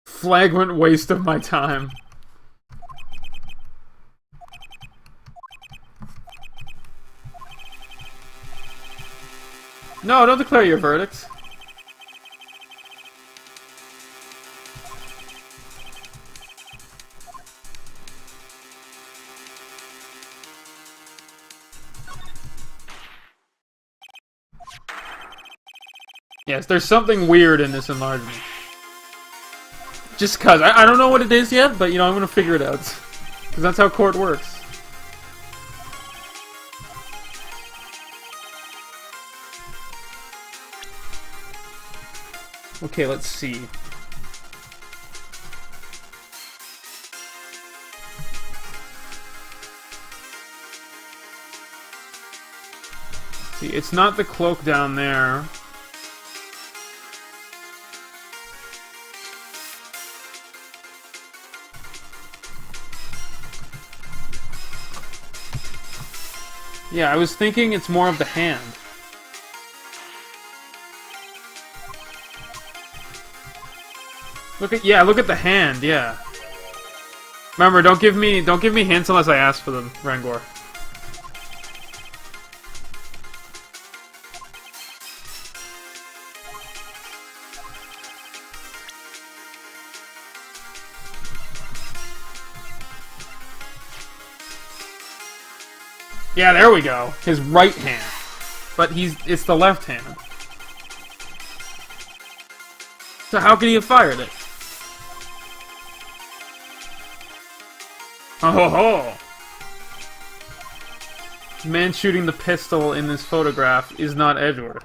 Flagrant waste of my time. No, don't declare your verdict. Yes, there's something weird in this enlargement. Just cause. I don't know what it is yet, but, you know, I'm gonna figure it out. Because that's how court works. Okay, let's see. See, it's not the cloak down there. Yeah, I was thinking it's more of the hand. Look at the hand, yeah. Remember, don't give me hints unless I ask for them, Rangor. Yeah, there we go. His right hand. But it's the left hand. So how could he have fired it? Oh ho ho! The man shooting the pistol in this photograph is not Edward.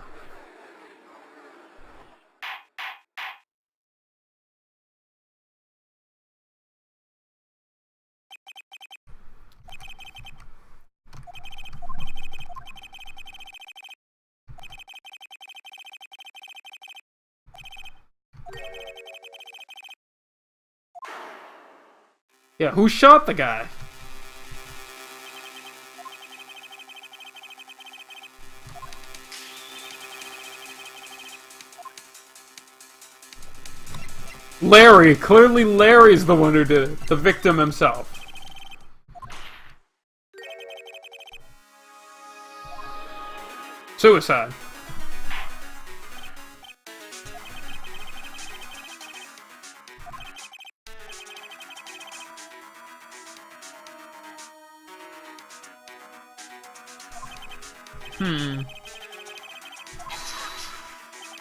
Yeah, who shot the guy? Larry! Clearly Larry's the one who did it. The victim himself. Suicide.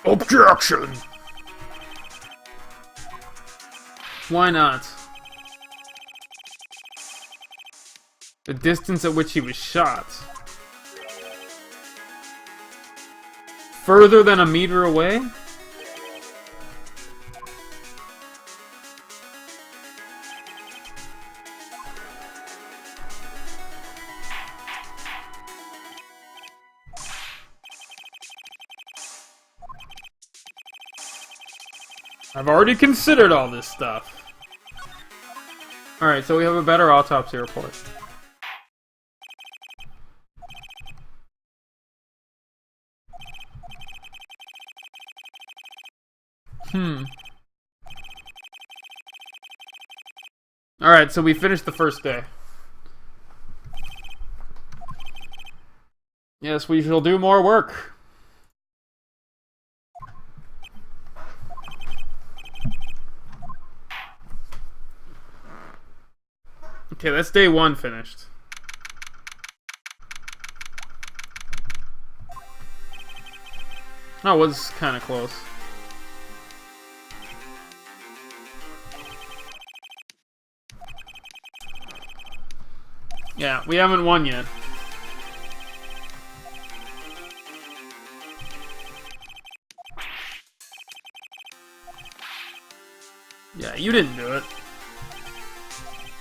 Objection! Why not? The distance at which he was shot. Further than a meter away? I've already considered all this stuff. Alright, so we have a better autopsy report. Alright, so we finished the first day. Yes, we shall do more work. Okay, that's day 1 finished. Oh, it was kind of close. Yeah, we haven't won yet. Yeah, you didn't do it.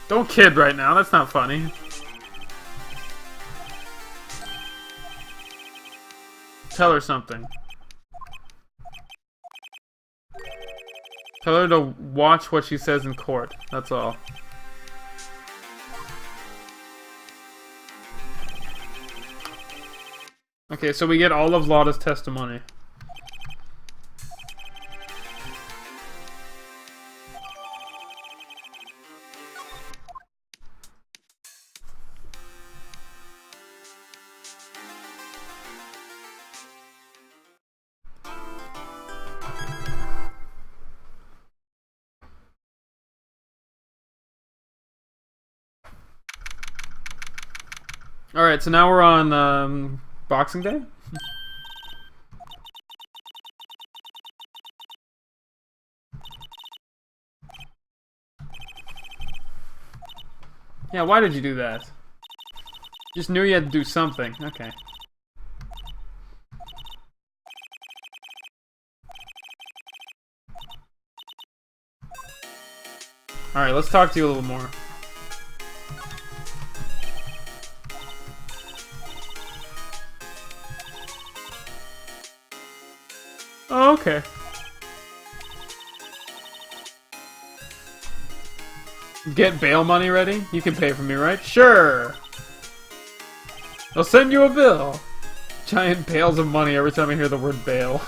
Don't kid right now, that's not funny. Tell her something. Tell her to watch what she says in court, that's all. Okay, so we get all of Lotta's testimony. Alright, so now we're on Boxing Day? Yeah, why did you do that? Just knew you had to do something. Okay. Alright, let's talk to you a little more. Oh, okay. Get bail money ready? You can pay for me, right? Sure! I'll send you a bill! Giant bales of money every time I hear the word bail.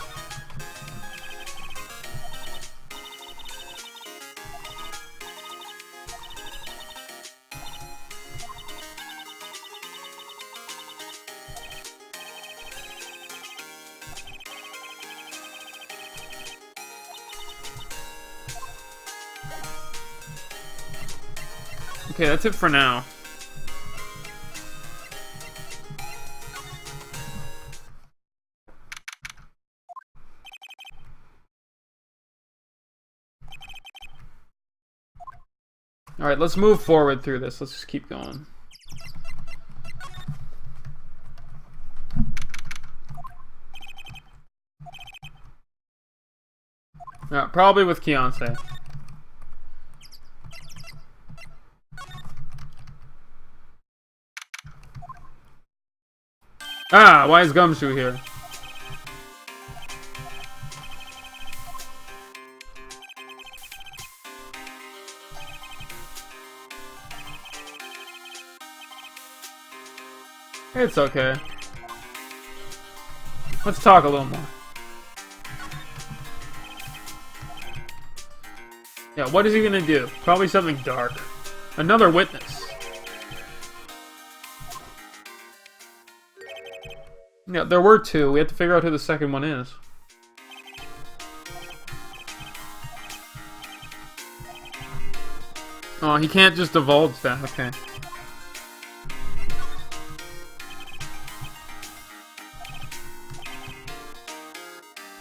Okay, that's it for now. Alright, let's move forward through this. Let's just keep going. Yeah, probably with Kianse. Ah, why is Gumshoe here? It's okay. Let's talk a little more. Yeah, what is he gonna do? Probably something dark. Another witness. Yeah, there were 2. We have to figure out who the second one is. Oh, he can't just divulge that. Okay.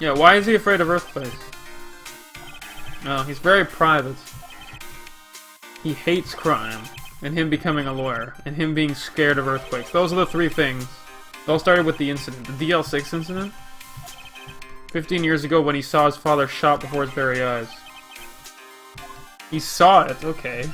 Yeah, why is he afraid of earthquakes? No, he's very private. He hates crime, and him becoming a lawyer, and him being scared of earthquakes. Those are the 3 things. It all started with the incident. The DL6 incident? 15 years ago when he saw his father shot before his very eyes. He saw it, okay.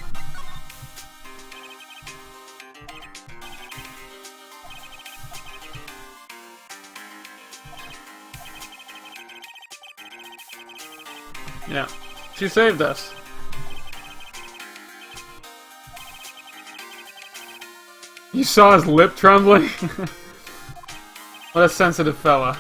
Yeah. She saved us. You saw his lip trembling? What a sensitive fella.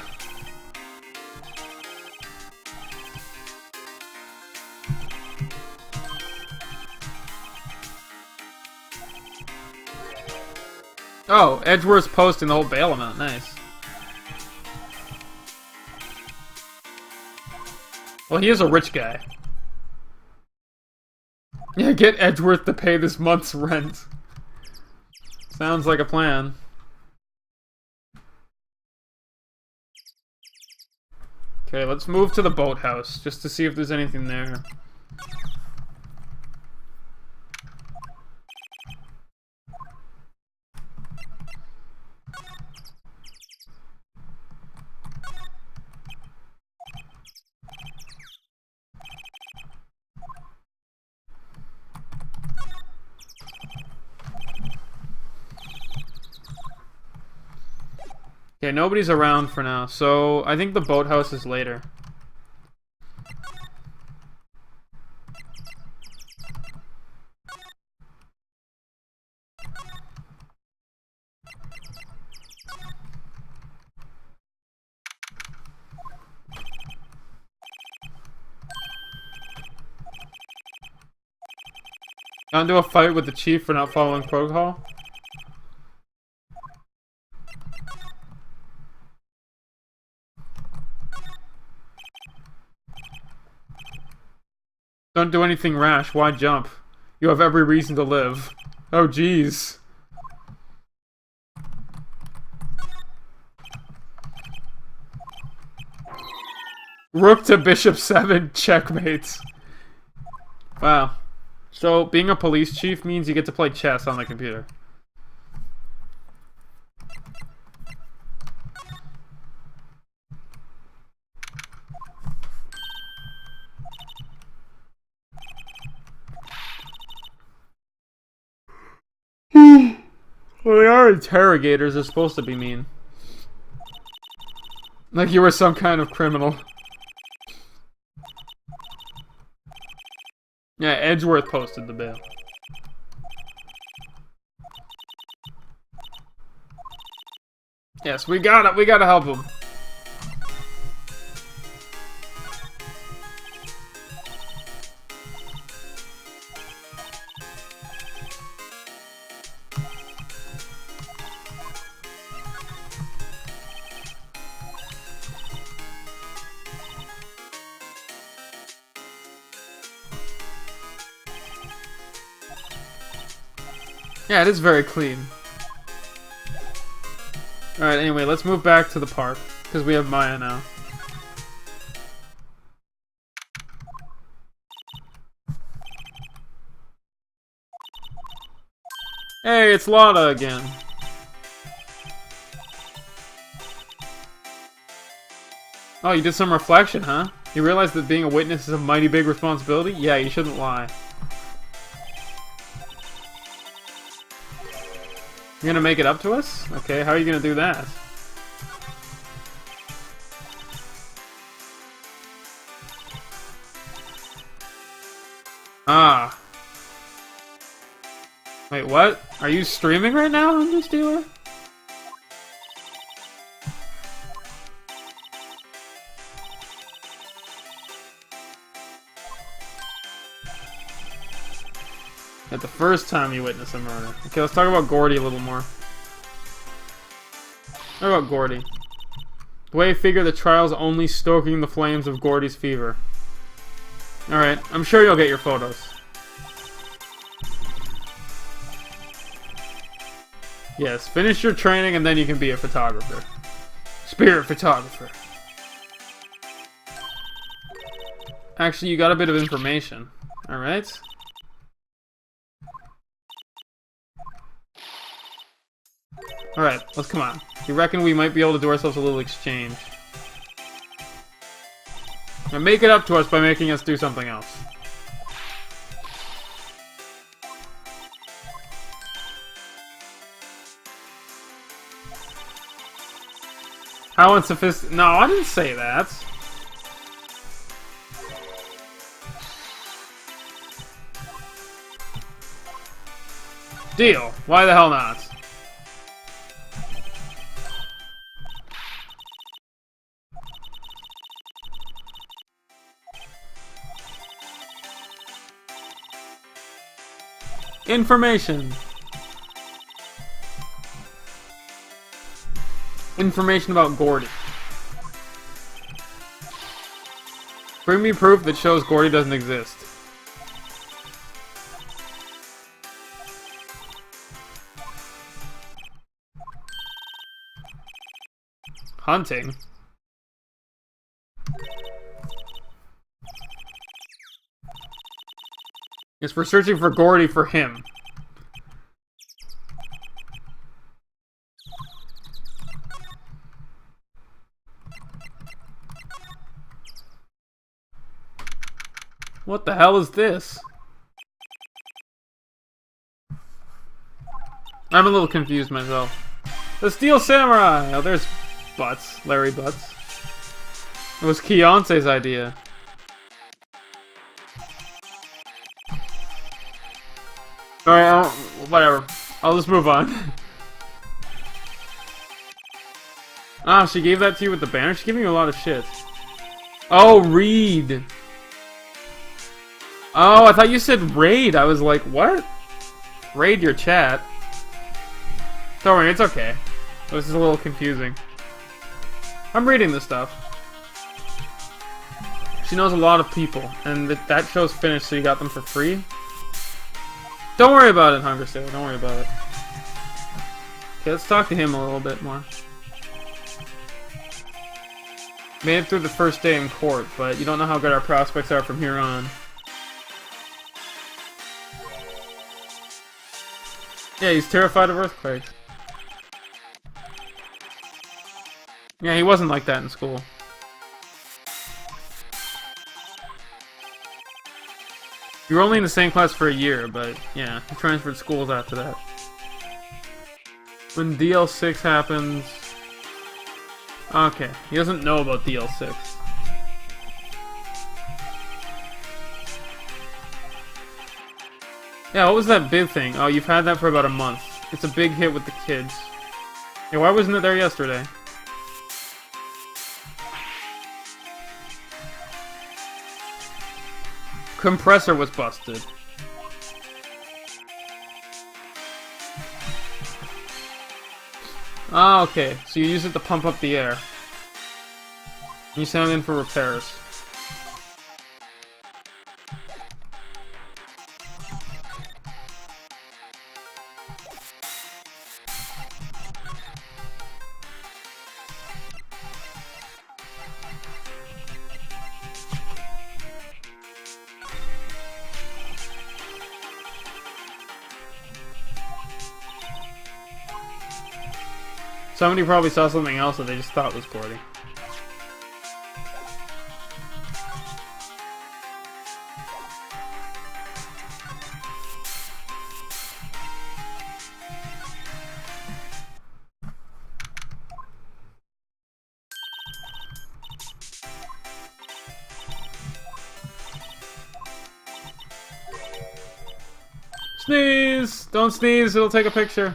Oh, Edgeworth's posting the whole bail amount. Nice. Well, he is a rich guy. Yeah, get Edgeworth to pay this month's rent. Sounds like a plan. Okay, let's move to the boathouse, just to see if there's anything there. Okay, nobody's around for now, so I think the boathouse is later. Got into a fight with the chief for not following protocol? Don't do anything rash. Why jump? You have every reason to live. Oh, jeez. Rook to bishop 7. Checkmate. Wow. So, being a police chief means you get to play chess on the computer. Well, they are interrogators. They're supposed to be mean. Like you were some kind of criminal. Yeah, Edgeworth posted the bail. Yes, we gotta help him. Yeah, it is very clean. Alright, anyway, let's move back to the park, because we have Maya now. Hey, it's Lotta again. Oh, you did some reflection, huh? You realize that being a witness is a mighty big responsibility? Yeah, you shouldn't lie. You're gonna make it up to us? Okay, how are you gonna do that? Ah. Wait, what? Are you streaming right now, Understealer? At the first time you witness a murder. Okay, let's talk about Gordy a little more. Talk about Gordy. The way I figure the trial's only stoking the flames of Gordy's fever. Alright, I'm sure you'll get your photos. Yes, finish your training and then you can be a photographer. Spirit photographer. Actually, you got a bit of information. Alright. Alright, let's come on. You reckon we might be able to do ourselves a little exchange? Now make it up to us by making us do something else. How unsophisticated? No, I didn't say that. Deal. Why the hell not? Information. Information about Gordy. Bring me proof that shows Gordy doesn't exist. Hunting? Yes, we're searching for Gordy for him. What the hell is this? I'm a little confused myself. The Steel Samurai! Oh, there's Butts. Larry Butts. It was Keonce's idea. Alright, whatever. I'll just move on. Ah, she gave that to you with the banner? She's giving you a lot of shit. Oh, read! Oh, I thought you said raid. I was like, what? Raid your chat. Don't worry, it's okay. This is a little confusing. I'm reading this stuff. She knows a lot of people, and that show's finished, so you got them for free? Don't worry about it, Hunger Sailor. Don't worry about it. Okay, let's talk to him a little bit more. Made it through the first day in court, but you don't know how good our prospects are from here on. Yeah, he's terrified of earthquakes. Yeah, he wasn't like that in school. You were only in the same class for a year, but yeah, he transferred schools after that. When DL6 happens... Okay, he doesn't know about DL6. Yeah, what was that big thing? Oh, you've had that for about a month. It's a big hit with the kids. Yeah, why wasn't it there yesterday? Compressor was busted. Ah, okay. So you use it to pump up the air. You send it in for repairs. Somebody probably saw something else that they just thought was Gordy. Sneeze! Don't sneeze, it'll take a picture.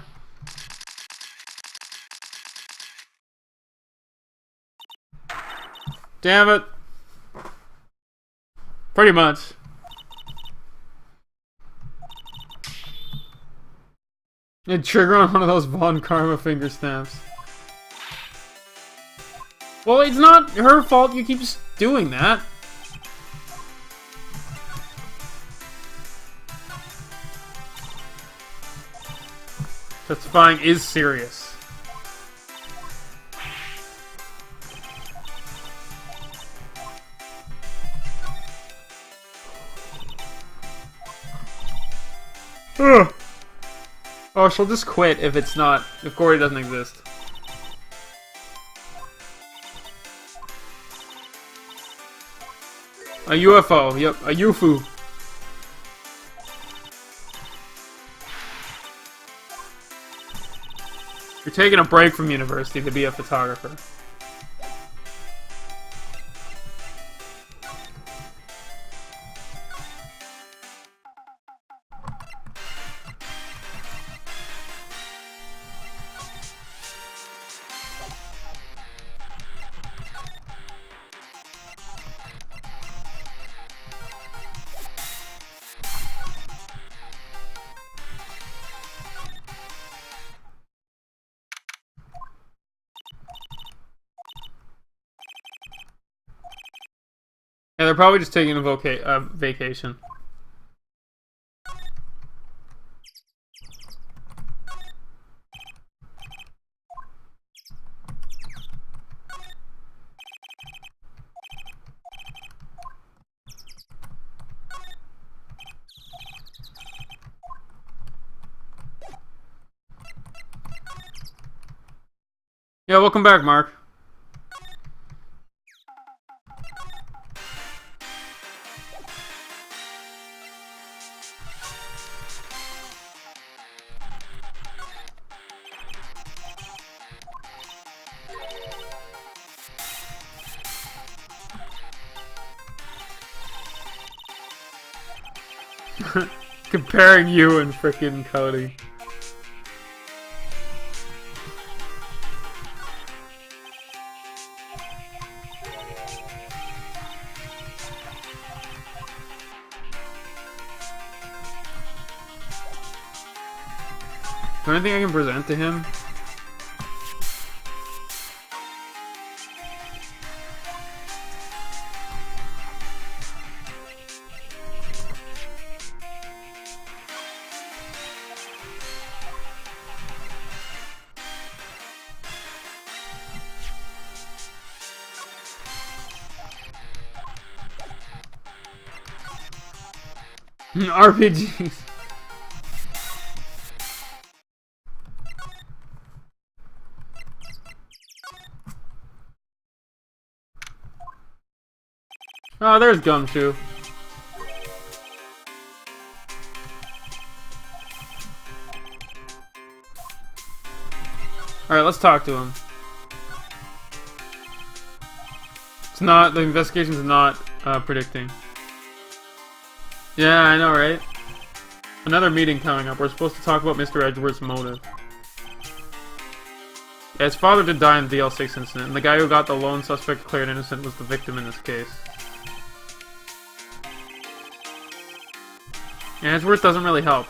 Damn it. Pretty much. And trigger on one of those Von Karma finger snaps. Well, it's not her fault you keep just doing that. Testifying is serious. Oh, she'll just quit if it's not... if Gordy doesn't exist. A UFO, yep, a UFO. You're taking a break from university to be a photographer. Yeah, they're probably just taking a vacation. Yeah, welcome back, Mark. Comparing you and frickin' Cody. Is there anything I can present to him? RPGs. Oh, there's Gumshoe. Alright, let's talk to him. It's not, the investigation's not predicting. Yeah, I know, right? Another meeting coming up. We're supposed to talk about Mr. Edgeworth's motive. Yeah, his father did die in the DL6 incident, and the guy who got the lone suspect declared innocent was the victim in this case. Yeah, Edgeworth doesn't really help.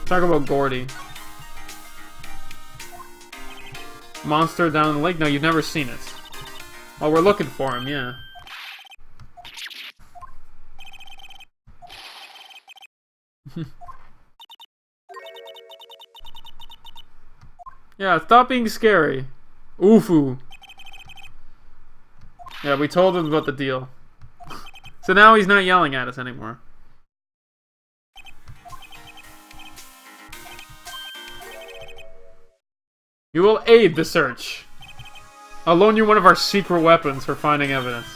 Talk about Gordy. Monster down in the lake? No, you've never seen it. Oh, we're looking for him, yeah. Yeah, stop being scary. Oofu. Yeah, we told him about the deal. So now he's not yelling at us anymore. You will aid the search. I'll loan you one of our secret weapons for finding evidence.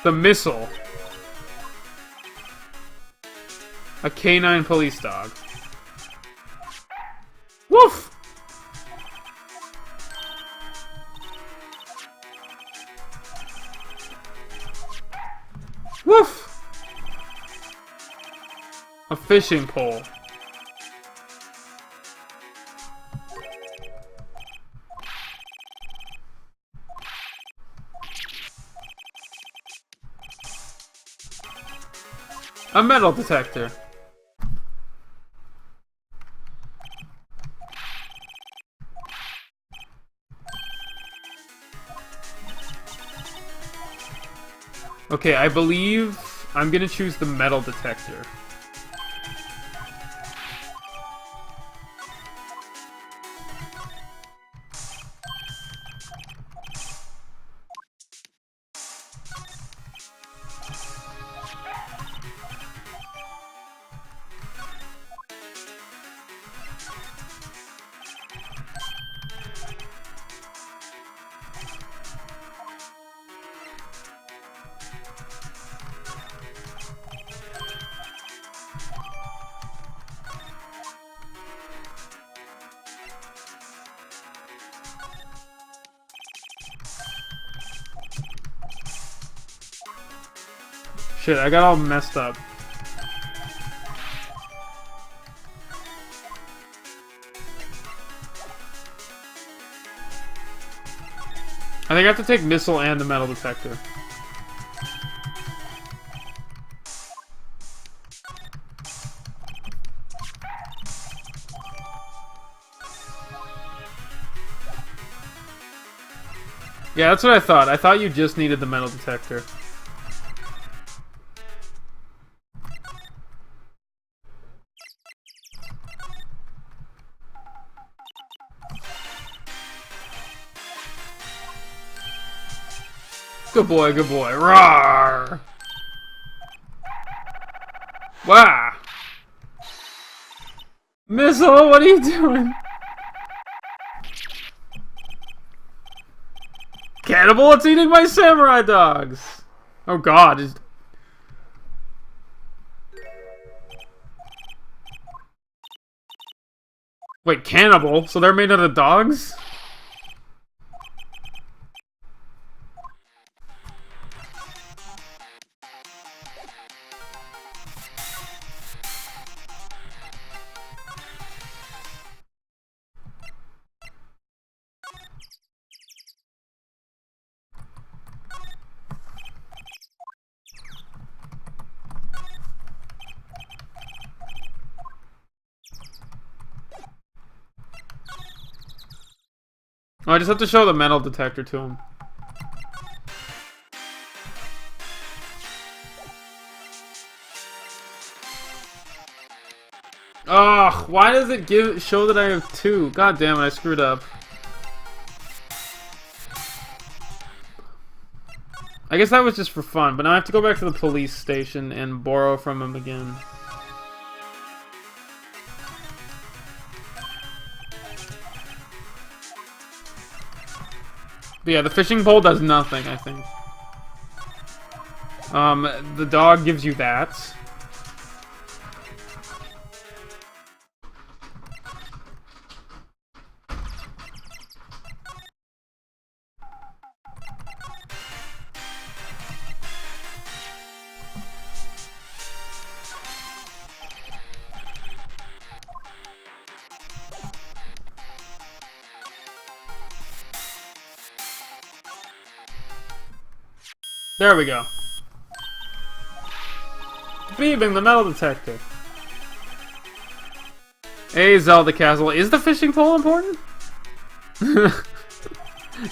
The missile. A canine police dog. Woof! Woof! A fishing pole. A metal detector. Okay, I believe I'm gonna choose the metal detector. Shit, I got all messed up. I think I have to take missile and the metal detector. Yeah, that's what I thought. I thought you just needed the metal detector. Good boy, good boy. Rawr! Wow! Missile, what are you doing? Cannibal, it's eating my samurai dogs! Oh god. Wait, cannibal? So they're made out of dogs? Oh, I just have to show the metal detector to him. Ugh, why does it show that I have 2? God damn it, I screwed up. I guess that was just for fun, but now I have to go back to the police station and borrow from him again. But yeah, the fishing pole does nothing, I think. The dog gives you that. There we go. Beaming the metal detector. Hey, Zelda Castle. Is the fishing pole important?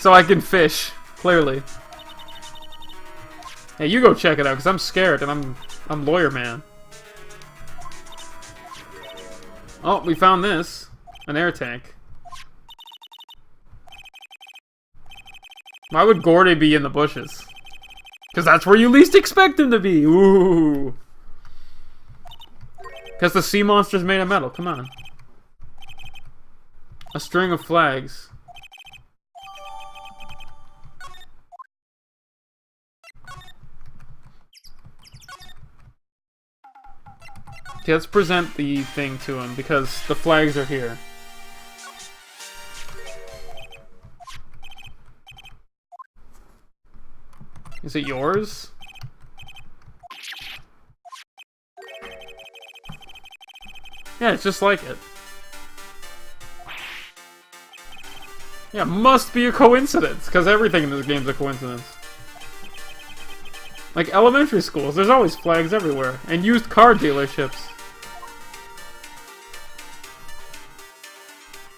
So I can fish, clearly. Hey, you go check it out, because I'm scared, and I'm lawyer man. Oh, we found this. An air tank. Why would Gordy be in the bushes? Because that's where you least expect him to be. Ooh. Because the sea monster's made of metal. Come on. A string of flags. Okay, let's present the thing to him because the flags are here. Is it yours? Yeah, it's just like it. Yeah, must be a coincidence, because everything in this game's a coincidence. Like elementary schools, there's always flags everywhere, and used car dealerships.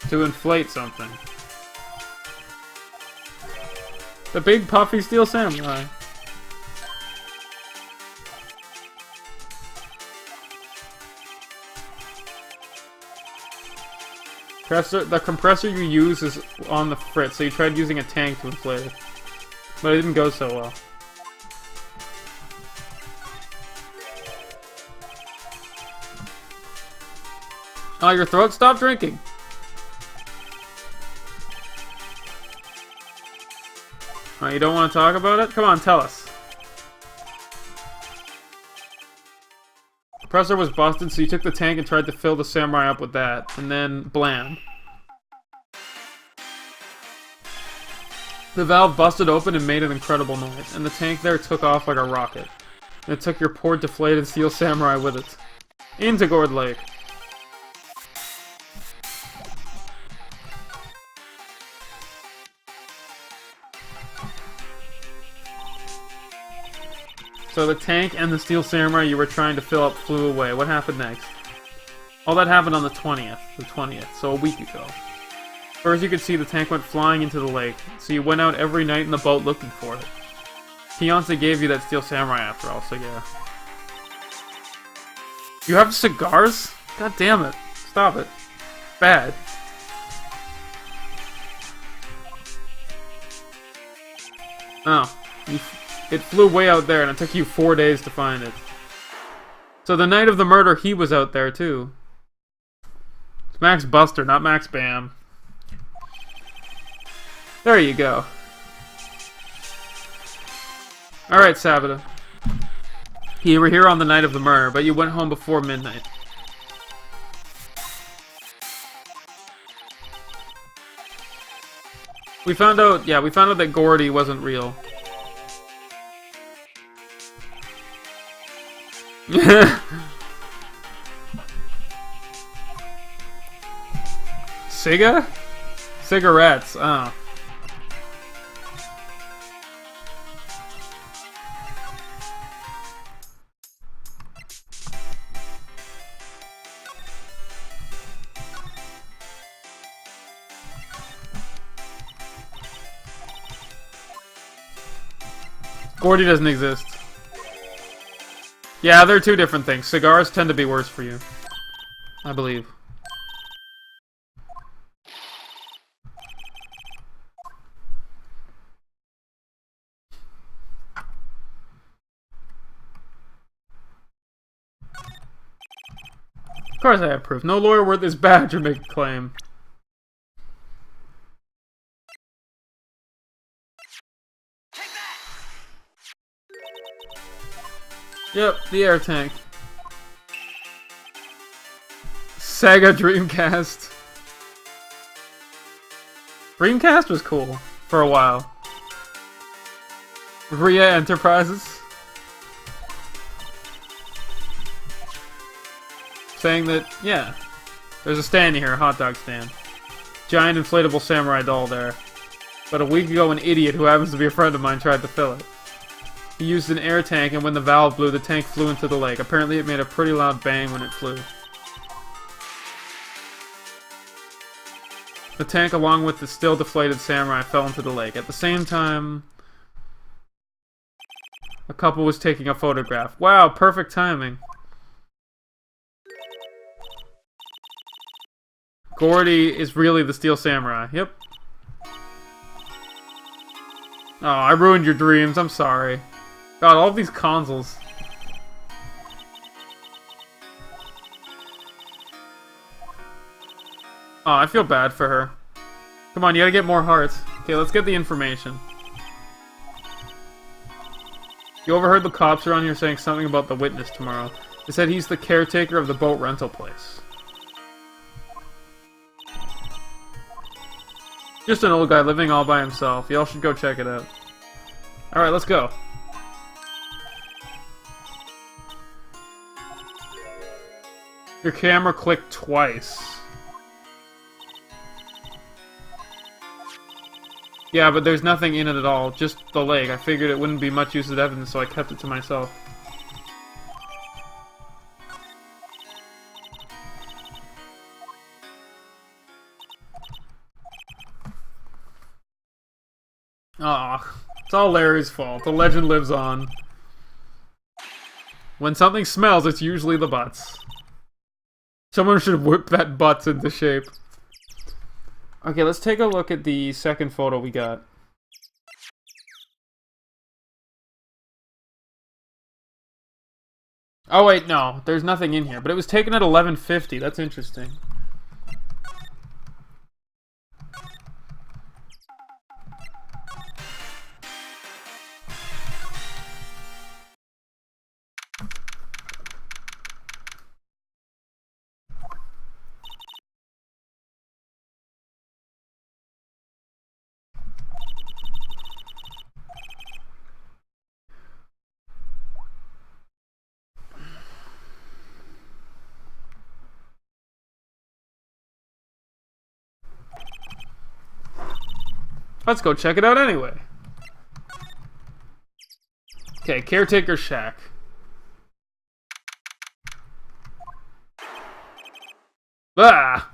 To inflate something. The big puffy steel samurai. The compressor you use is on the fritz, so you tried using a tank to inflate it. But it didn't go so well. Oh, your throat? Stop drinking! Oh, you don't want to talk about it? Come on, tell us. The compressor was busted, so you took the tank and tried to fill the samurai up with that. And then, blam. The valve busted open and made an incredible noise, and the tank there took off like a rocket. And it took your poor deflated steel samurai with it. Into Gourd Lake. So the tank and the steel samurai you were trying to fill up flew away. What happened next? All that happened on the 20th. The 20th, so a week ago. First you could see the tank went flying into the lake, so you went out every night in the boat looking for it. Fiance gave you that steel samurai after all, so yeah. You have cigars? God damn it. Stop it. Bad. Oh. It flew way out there, and it took you 4 days to find it. So the night of the murder, he was out there, too. It's Max Buster, not Max Bam. There you go. Alright, Sabata. You were here on the night of the murder, but you went home before midnight. We found out that Gordy wasn't real. Ciga? Cigarettes, oh. Gordy doesn't exist. Yeah, they're two different things. Cigars tend to be worse for you. I believe. Of course I have proof. No lawyer worth his badge or make a claim. Yep, the air tank. Sega Dreamcast. Dreamcast was cool for a while. Ria Enterprises. Saying that, yeah, there's a stand here, a hot dog stand. Giant inflatable samurai doll there. But a week ago, an idiot who happens to be a friend of mine tried to fill it. He used an air tank, and when the valve blew, the tank flew into the lake. Apparently it made a pretty loud bang when it flew. The tank, along with the still deflated samurai, fell into the lake. At the same time, a couple was taking a photograph. Wow, perfect timing. Gordy is really the Steel Samurai. Yep. Oh, I ruined your dreams. I'm sorry. God, all of these consoles. Oh, I feel bad for her. Come on, you gotta get more hearts. Okay, let's get the information. You overheard the cops around here saying something about the witness tomorrow. They said he's the caretaker of the boat rental place. Just an old guy living all by himself. Y'all should go check it out. Alright, let's go. Your camera clicked twice. Yeah, but there's nothing in it at all. Just the lake. I figured it wouldn't be much use as evidence, so I kept it to myself. Aw, it's all Larry's fault. The legend lives on. When something smells, it's usually the butts. Someone should whip that butts into shape. Okay, let's take a look at the second photo we got. Oh wait, no. There's nothing in here. But it was taken at 11:50. That's interesting. Let's go check it out anyway. Okay, caretaker shack. Ah!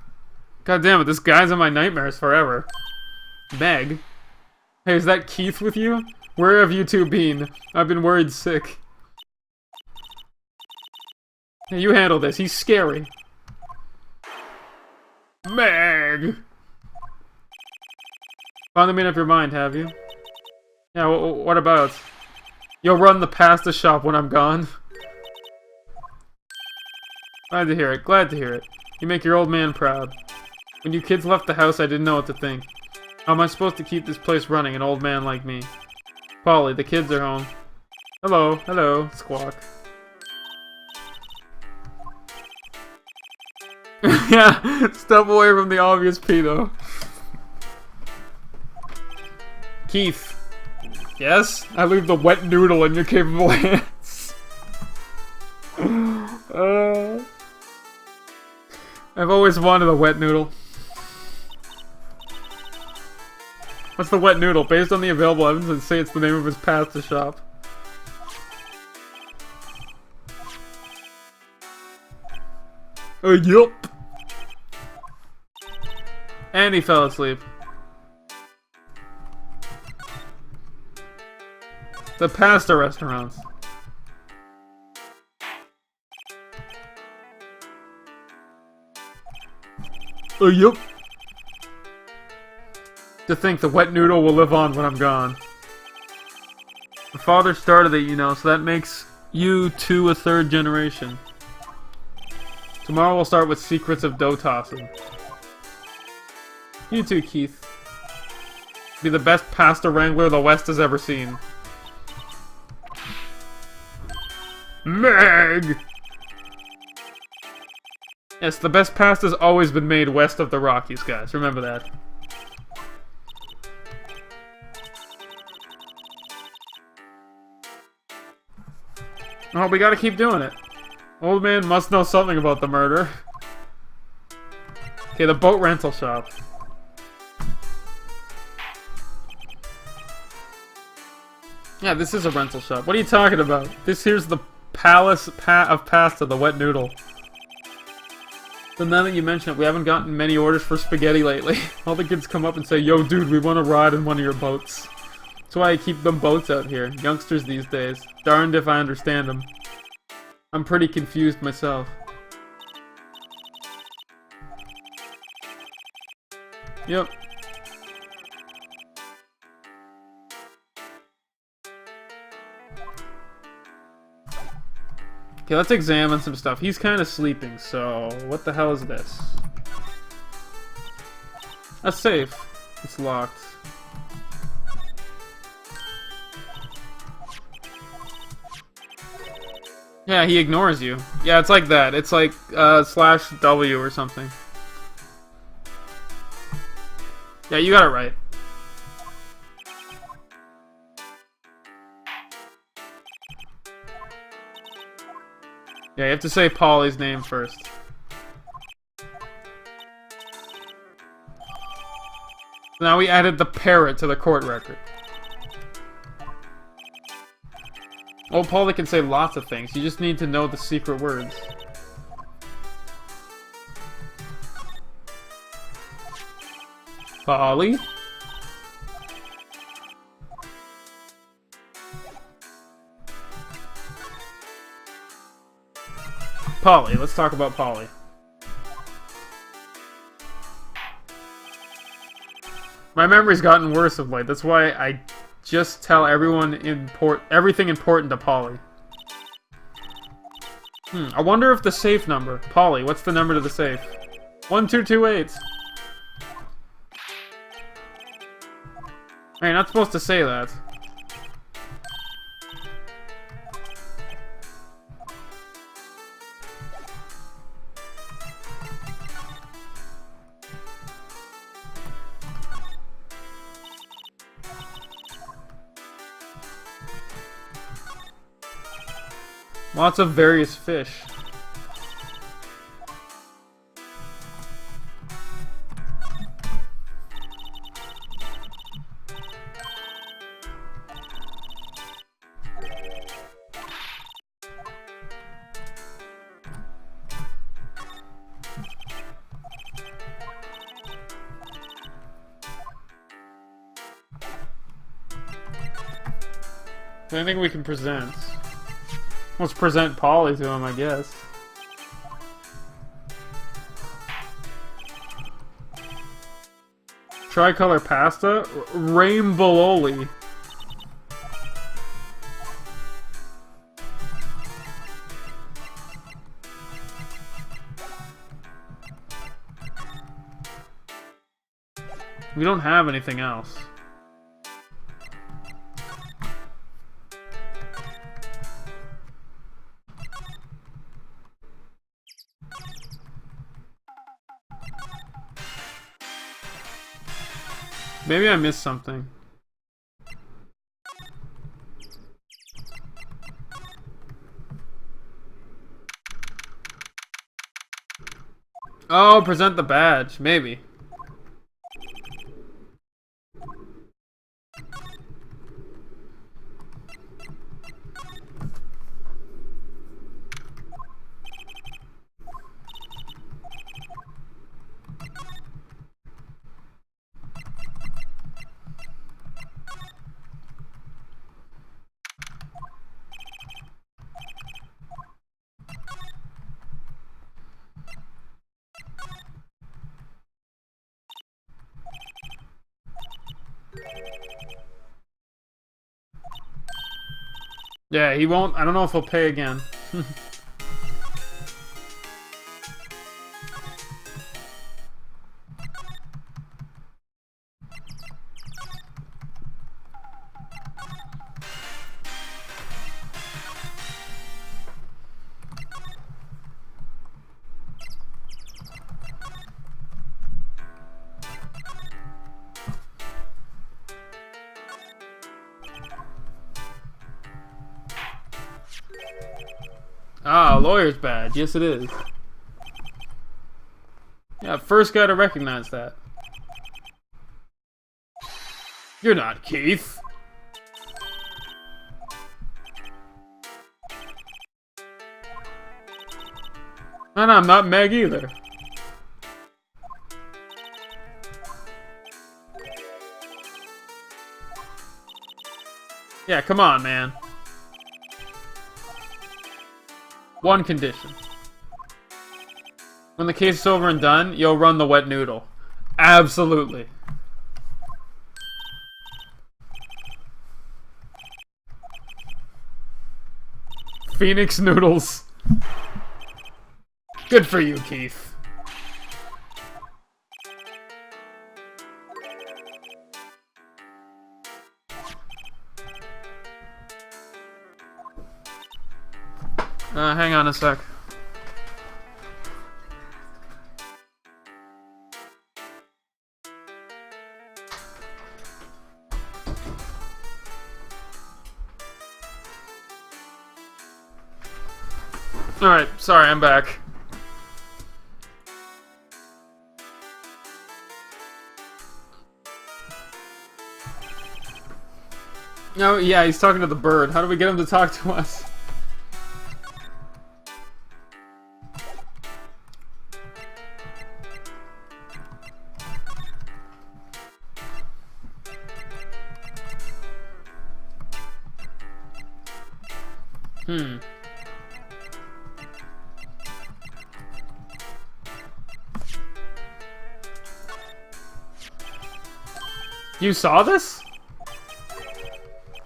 God damn it, this guy's in my nightmares forever. Meg? Hey, is that Keith with you? Where have you two been? I've been worried sick. Hey, you handle this, he's scary. Meg! Finally made up your mind, have you? Yeah, what about? You'll run the pasta shop when I'm gone. Glad to hear it, glad to hear it. You make your old man proud. When you kids left the house, I didn't know what to think. How am I supposed to keep this place running, an old man like me? Polly, the kids are home. Hello, hello, Squawk. Yeah, step away from the obvious pedo. Keith. Yes? I leave the wet noodle in your capable hands. I've always wanted a wet noodle. What's the wet noodle? Based on the available evidence, I'd say it's the name of his pasta shop. Yup. And he fell asleep. The pasta restaurants. Yup. To think the wet noodle will live on when I'm gone. The father started it, you know, so that makes you two a third generation. Tomorrow we'll start with secrets of dough tossing. You too, Keith. Be the best pasta wrangler the West has ever seen. Meg! Yes, the best pasta's always been made west of the Rockies, guys. Remember that. Oh, we gotta keep doing it. Old man must know something about the murder. Okay, the boat rental shop. Yeah, this is a rental shop. What are you talking about? This here's the palace of pasta, the wet noodle. So now that you mention it, we haven't gotten many orders for spaghetti lately. All the kids come up and say, "Yo, dude, we want to ride in one of your boats." That's why I keep them boats out here. Youngsters these days. Darned if I understand them. I'm pretty confused myself. Yep. Okay, let's examine some stuff. He's kind of sleeping, so what the hell is this? A safe. It's locked. Yeah, he ignores you. Yeah, it's like that. It's like /W or something. Yeah, you got it right. Yeah, you have to say Polly's name first. Now we added the parrot to the court record. Old Polly can say lots of things. You just need to know the secret words. Polly? Polly. Let's talk about Polly. My memory's gotten worse of late. That's why I just tell everyone everything important to Polly. I wonder if the safe number... Polly, what's the number to the safe? 1228. Hey, you're not supposed to say that. Lots of various fish. Anything we can present? Let's present Polly to him, I guess. Tricolor pasta? Rainbow-oli. We don't have anything else. Maybe I missed something. Oh, present the badge. Maybe. Yeah, he won't. I don't know if he'll pay again. Ah, lawyer's badge. Yes, it is. Yeah, first guy to recognize that. You're not Keith. And I'm not Meg either. Yeah, come on, man. One condition. When the case is over and done, you'll run the wet noodle. Absolutely. Phoenix noodles. Good for you, Keith. Hang on a sec. Alright, sorry, I'm back. No, yeah, he's talking to the bird. How do we get him to talk to us? You saw this?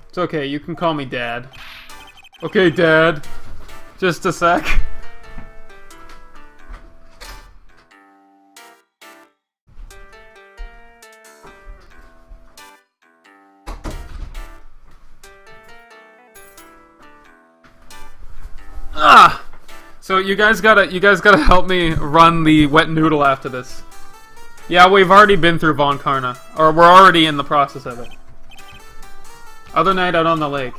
It's okay, you can call me Dad. Okay, Dad. Just a sec. Ah! So you guys gotta help me run the wet noodle after this. Yeah, we've already been through Von Karna. Or we're already in the process of it. Other night out on the lake.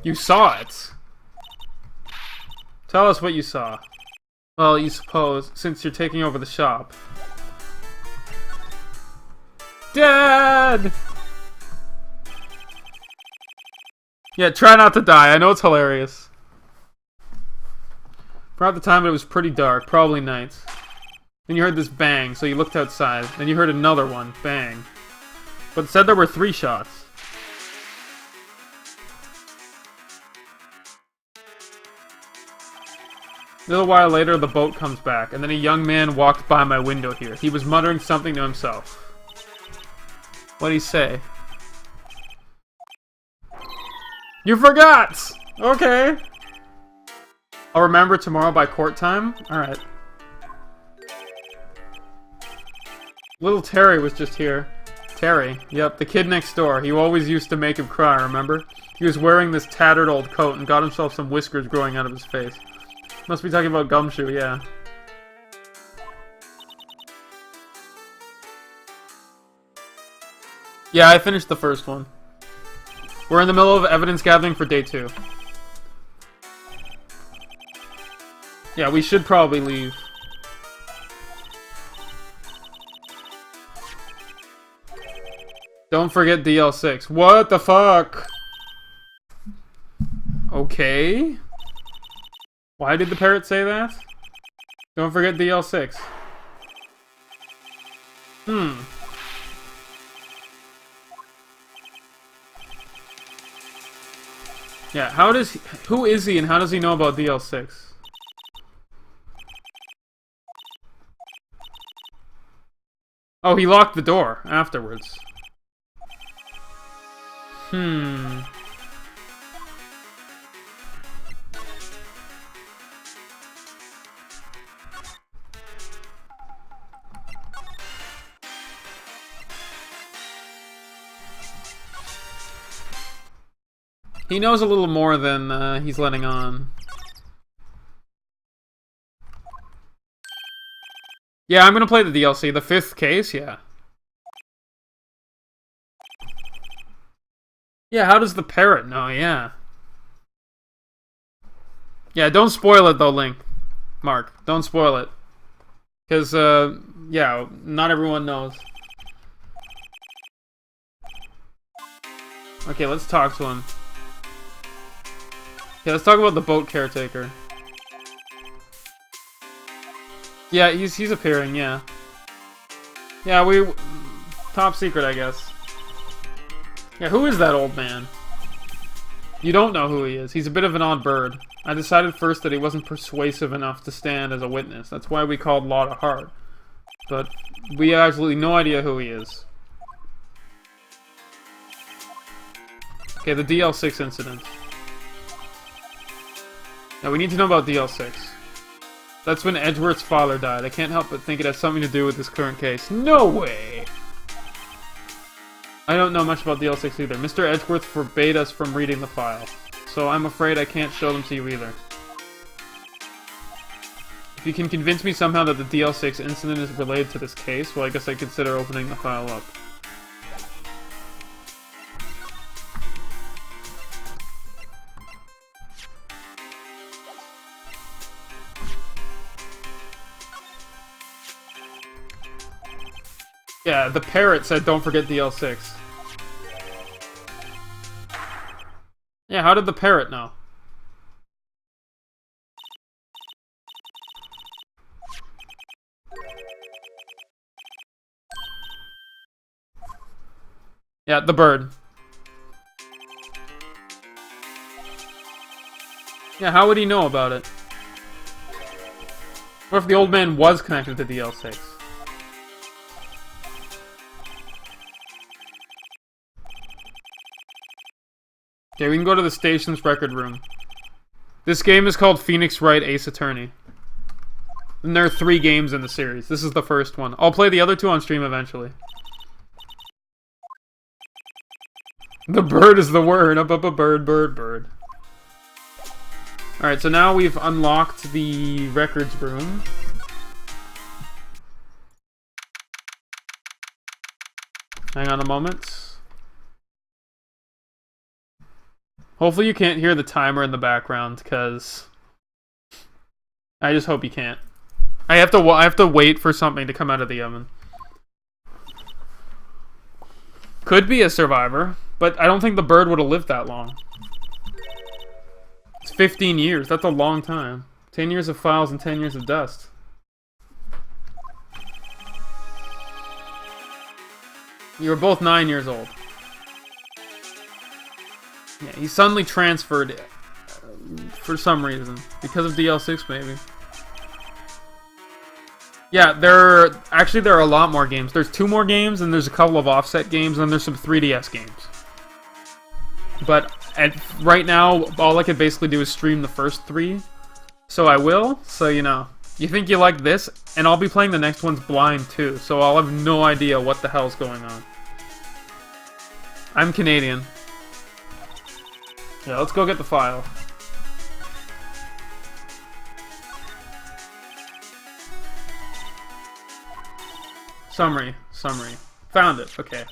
You saw it? Tell us what you saw. Well, you suppose, since you're taking over the shop. Dad! Yeah, try not to die. I know it's hilarious. Throughout the time, it was pretty dark. Probably night. Then you heard this bang, so you looked outside. Then you heard another one. Bang. But it said there were 3 shots. A little while later, the boat comes back, and then a young man walked by my window here. He was muttering something to himself. What'd he say? You forgot! Okay. I'll remember tomorrow by court time? Alright. Little Terry was just here. Terry. Yep, the kid next door. You always used to make him cry, remember? He was wearing this tattered old coat and got himself some whiskers growing out of his face. Must be talking about Gumshoe, yeah. Yeah, I finished the first one. We're in the middle of evidence gathering for day 2. Yeah, we should probably leave. Don't forget DL6. What the fuck? Okay. Why did the parrot say that? Don't forget DL6. Yeah, who is he and how does he know about DL6? Oh, he locked the door afterwards. He knows a little more than he's letting on. Yeah, I'm gonna play the DLC. The 5th case, yeah. Yeah, how does the parrot know? Yeah. Yeah, don't spoil it though, Link. Mark, don't spoil it. Because, yeah, not everyone knows. Okay, let's talk to him. Okay, let's talk about the boat caretaker. Yeah, he's appearing, yeah. Yeah, top secret, I guess. Yeah, who is that old man? You don't know who he is. He's a bit of an odd bird. I decided first that he wasn't persuasive enough to stand as a witness. That's why we called Lotta Hart. But we have absolutely no idea who he is. Okay, the DL6 incident. Now, we need to know about DL6. That's when Edgeworth's father died. I can't help but think it has something to do with this current case. No way! I don't know much about DL6 either. Mr. Edgeworth forbade us from reading the file, so I'm afraid I can't show them to you either. If you can convince me somehow that the DL6 incident is related to this case, well, I guess I'd consider opening the file up. Yeah, the parrot said don't forget DL6. Yeah, how did the parrot know? Yeah, the bird. Yeah, how would he know about it? What if the old man was connected to DL6? Okay, we can go to the station's record room. This game is called Phoenix Wright Ace Attorney. And there are 3 games in the series. This is the first one. I'll play the other 2 on stream eventually. The bird is the word. Up, bird, bird, bird. Alright, so now we've unlocked the records room. Hang on a moment. Hopefully you can't hear the timer in the background, because I just hope you can't. I have to wait for something to come out of the oven. Could be a survivor, but I don't think the bird would have lived that long. It's 15 years. That's a long time. 10 years of files and 10 years of dust. You were both 9 years old. Yeah, he suddenly transferred for some reason. Because of DL6, maybe. Yeah, there are a lot more games. There's 2 more games, and there's a couple of offset games, and there's some 3DS games. But right now, all I can basically do is stream the first 3. So I will, so you know. You think you like this? And I'll be playing the next one's blind too, so I'll have no idea what the hell's going on. I'm Canadian. Yeah, let's go get the file. Summary. Found it. Okay.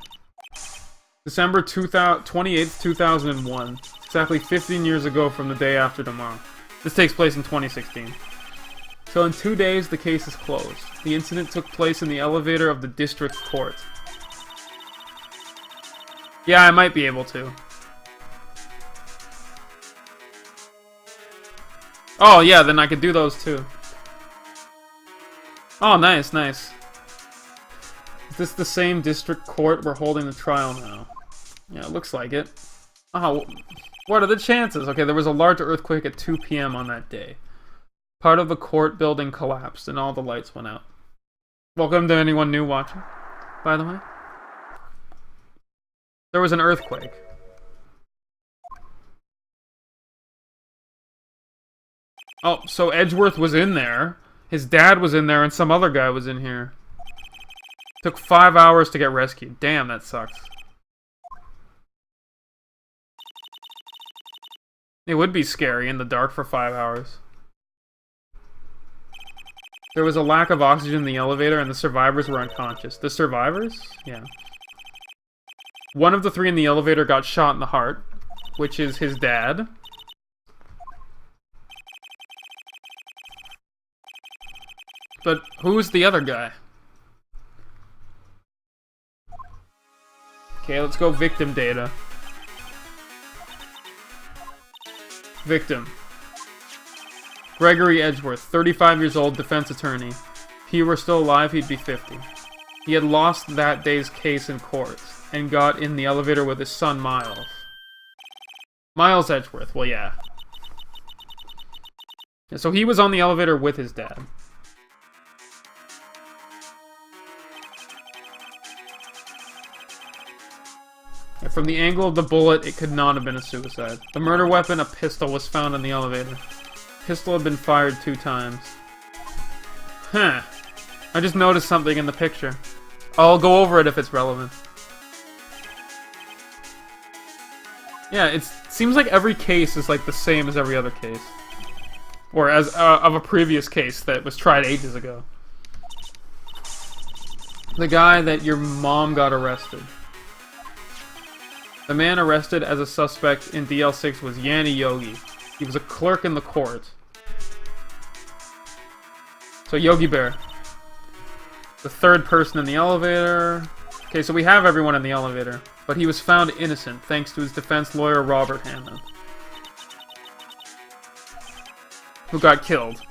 December 28th, 2001. Exactly 15 years ago from the day after tomorrow. This takes place in 2016. So in 2 days, the case is closed. The incident took place in the elevator of the district court. Yeah, I might be able to. Oh, yeah, then I could do those too. Oh, nice. Is this the same district court we're holding the trial now? Yeah, it looks like it. Oh, what are the chances? Okay, there was a large earthquake at 2 p.m. on that day. Part of the court building collapsed and all the lights went out. Welcome to anyone new watching, by the way. There was an earthquake. Oh, so Edgeworth was in there. His dad was in there and some other guy was in here. Took 5 hours to get rescued. Damn, that sucks. It would be scary in the dark for 5 hours. There was a lack of oxygen in the elevator and the survivors were unconscious. The survivors? Yeah. One of the 3 in the elevator got shot in the heart, which is his dad. But who's the other guy? Okay, let's go victim data. Victim. Gregory Edgeworth, 35 years old, defense attorney. If he were still alive, he'd be 50. He had lost that day's case in court, and got in the elevator with his son, Miles. Miles Edgeworth, well, yeah. So he was on the elevator with his dad. And from the angle of the bullet, it could not have been a suicide. The murder weapon, a pistol, was found in the elevator. Pistol had been fired 2 times. Huh. I just noticed something in the picture. I'll go over it if it's relevant. Yeah, it seems like every case is like the same as every other case. Or as of a previous case that was tried ages ago. The guy that your mom got arrested. The man arrested as a suspect in DL6 was Yanni Yogi. He was a clerk in the court. So Yogi Bear. The 3rd person in the elevator. Okay, so we have everyone in the elevator. But he was found innocent thanks to his defense lawyer Robert Hammond. Who got killed.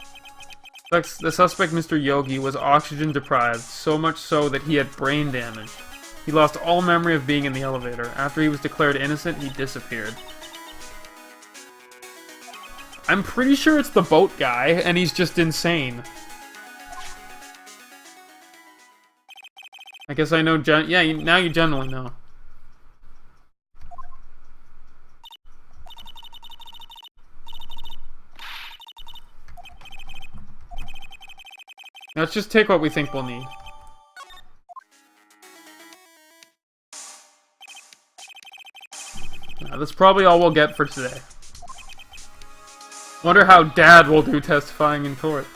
The suspect, Mr. Yogi, was oxygen deprived, so much so that he had brain damage. He lost all memory of being in the elevator. After he was declared innocent, he disappeared. I'm pretty sure it's the boat guy, and he's just insane. I guess I know yeah, now you generally know. Let's just take what we think we'll need. Yeah, that's probably all we'll get for today. Wonder how Dad will do testifying in court.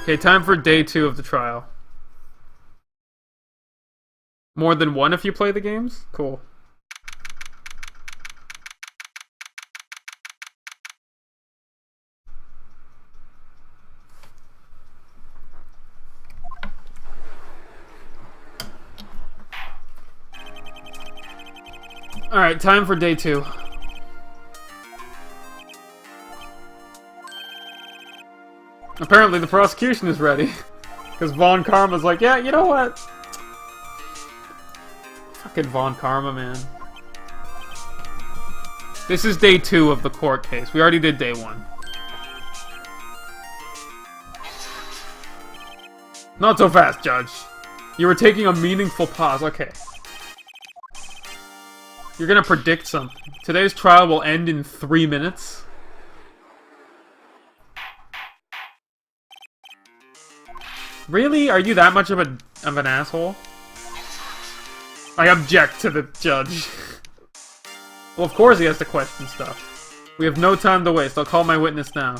Okay, time for day 2 of the trial. More than 1 if you play the games? Cool. Alright, time for day 2. Apparently the prosecution is ready. Because Von Karma's like, yeah, you know what? Fucking Von Karma, man. This is day 2 of the court case. We already did day 1. Not so fast, Judge. You were taking a meaningful pause. Okay. You're gonna predict something. Today's trial will end in 3 minutes. Really? Are you that much of an asshole? I object to the judge. Well, of course he has to question stuff. We have no time to waste. I'll call my witness now.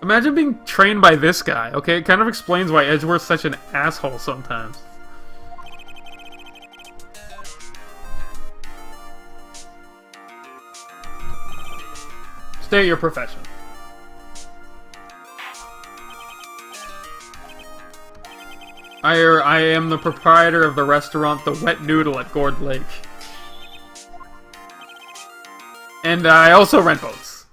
Imagine being trained by this guy, okay? It kind of explains why Edgeworth's such an asshole sometimes. State your profession. I am the proprietor of the restaurant The Wet Noodle at Gourd Lake. And I also rent boats.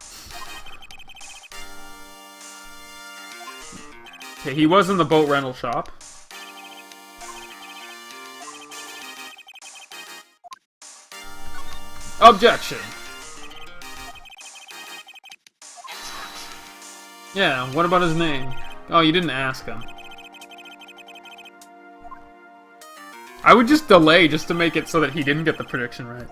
Okay, he was in the boat rental shop. Objection! Yeah, what about his name? Oh, you didn't ask him. I would just delay just to make it so that he didn't get the prediction right.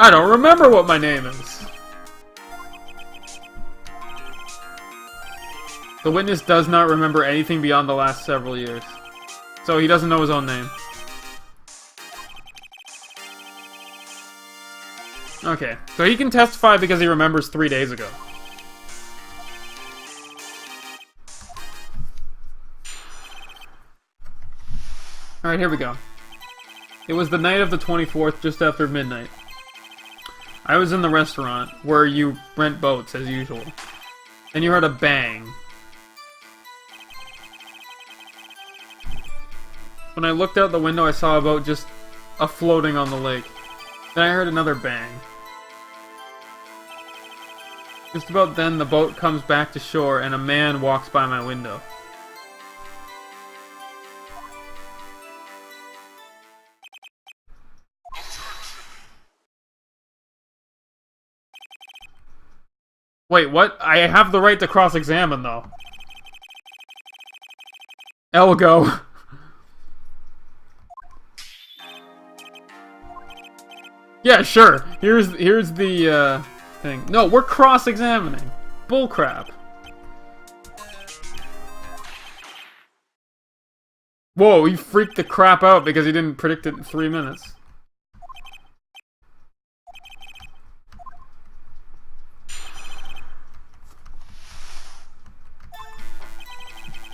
I don't remember what my name is. The witness does not remember anything beyond the last several years. So he doesn't know his own name. Okay, so he can testify because he remembers 3 days ago. Alright, here we go. It was the night of the 24th, just after midnight. I was in the restaurant, where you rent boats, as usual. Then you heard a bang. When I looked out the window, I saw a boat just floating on the lake. Then I heard another bang. Just about then, the boat comes back to shore, and a man walks by my window. Wait, what? I have the right to cross-examine, though. Elgo. Yeah, sure. Here's the, thing. No, we're cross-examining. Bullcrap. Whoa, he freaked the crap out because he didn't predict it in 3 minutes.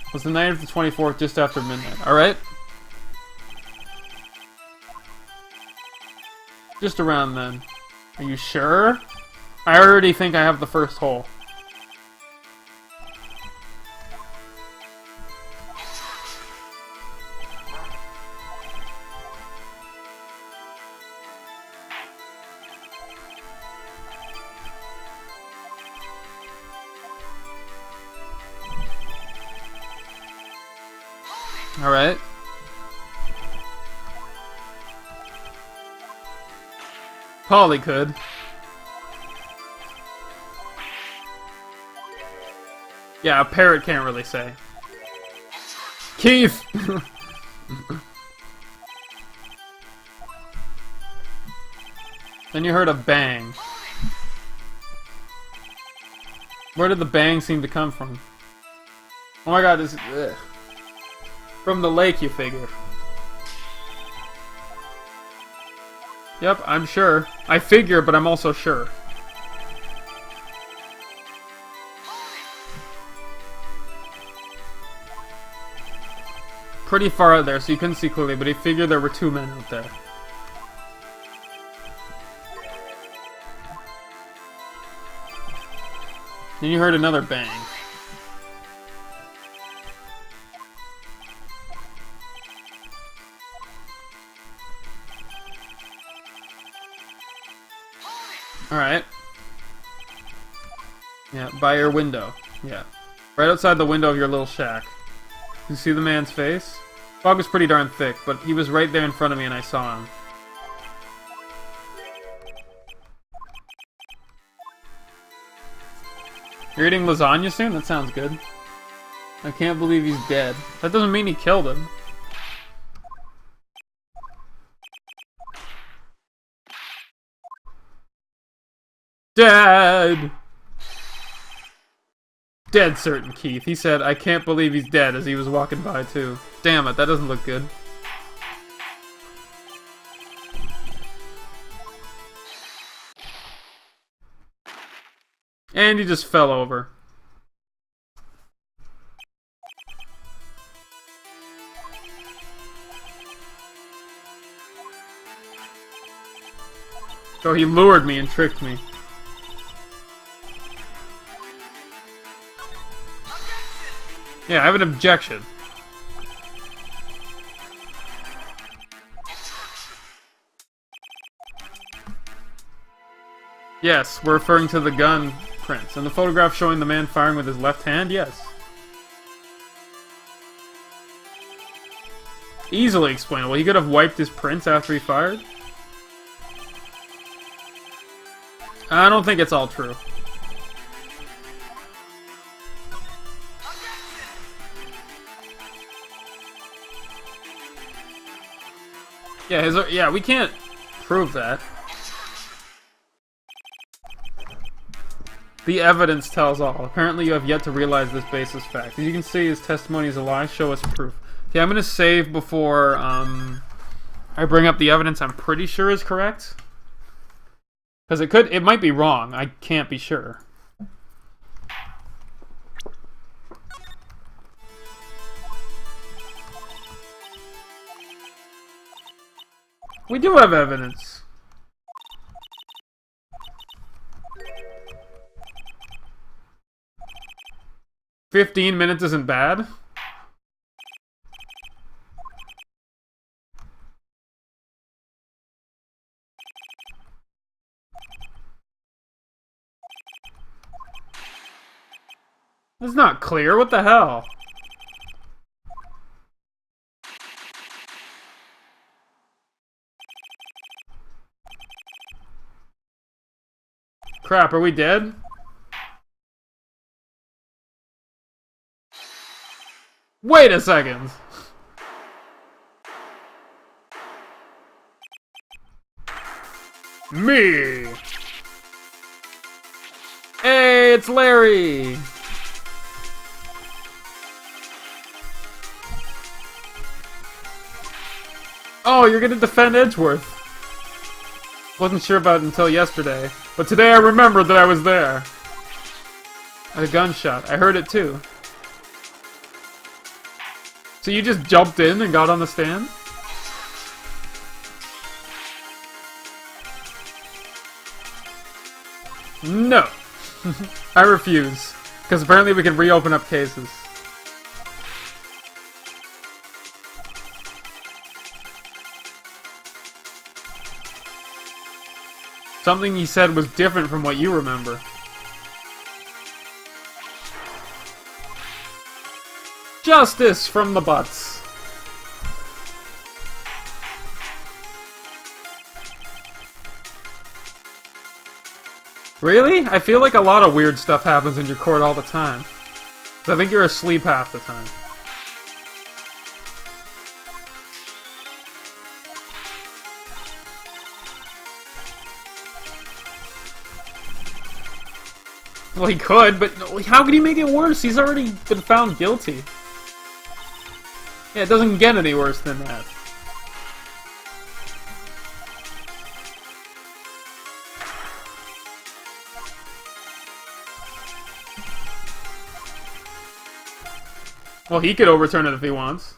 It was the night of the 24th, just after midnight. Alright? Just around then. Are you sure? I already think I have the first hole. Alright. Polly could. Yeah, a parrot can't really say. Keith! Then you heard a bang. Where did the bang seem to come from? Oh my god, this... Ugh. From the lake, you figure. Yep, I'm sure. I figure, but I'm also sure. Pretty far out there, so you couldn't see clearly, but he figured there were 2 men out there. Then you heard another bang. Alright. Yeah, by your window. Yeah. Right outside the window of your little shack. You see the man's face? Fog was pretty darn thick, but he was right there in front of me and I saw him. You're eating lasagna soon? That sounds good. I can't believe he's dead. That doesn't mean he killed him. Dead! Dead certain, Keith. He said, I can't believe he's dead as he was walking by too. Damn it, that doesn't look good. And he just fell over. So he lured me and tricked me. Yeah, I have an objection. Yes, we're referring to the gun prints. And the photograph showing the man firing with his left hand? Yes. Easily explainable. He could have wiped his prints after he fired. I don't think it's all true. Yeah, we can't prove that. The evidence tells all. Apparently you have yet to realize this baseless fact. As you can see, his testimony is a lie. Show us proof. Okay, I'm gonna save before I bring up the evidence I'm pretty sure is correct. Because it might be wrong. I can't be sure. We do have evidence. $15 isn't bad. It's not clear. What the hell? Crap, are we dead? Wait a second. Me. Hey, it's Larry. Oh, you're gonna defend Edgeworth. Wasn't sure about it until yesterday, but today I remembered that I was there. A gunshot. I heard it too. So you just jumped in and got on the stand? No. I refuse. Because apparently we can reopen up cases. Something he said was different from what you remember. Justice from the butts. Really? I feel like a lot of weird stuff happens in your court all the time. I think you're asleep half the time. Well, he could, but how could he make it worse? He's already been found guilty. Yeah, it doesn't get any worse than that. Well, he could overturn it if he wants.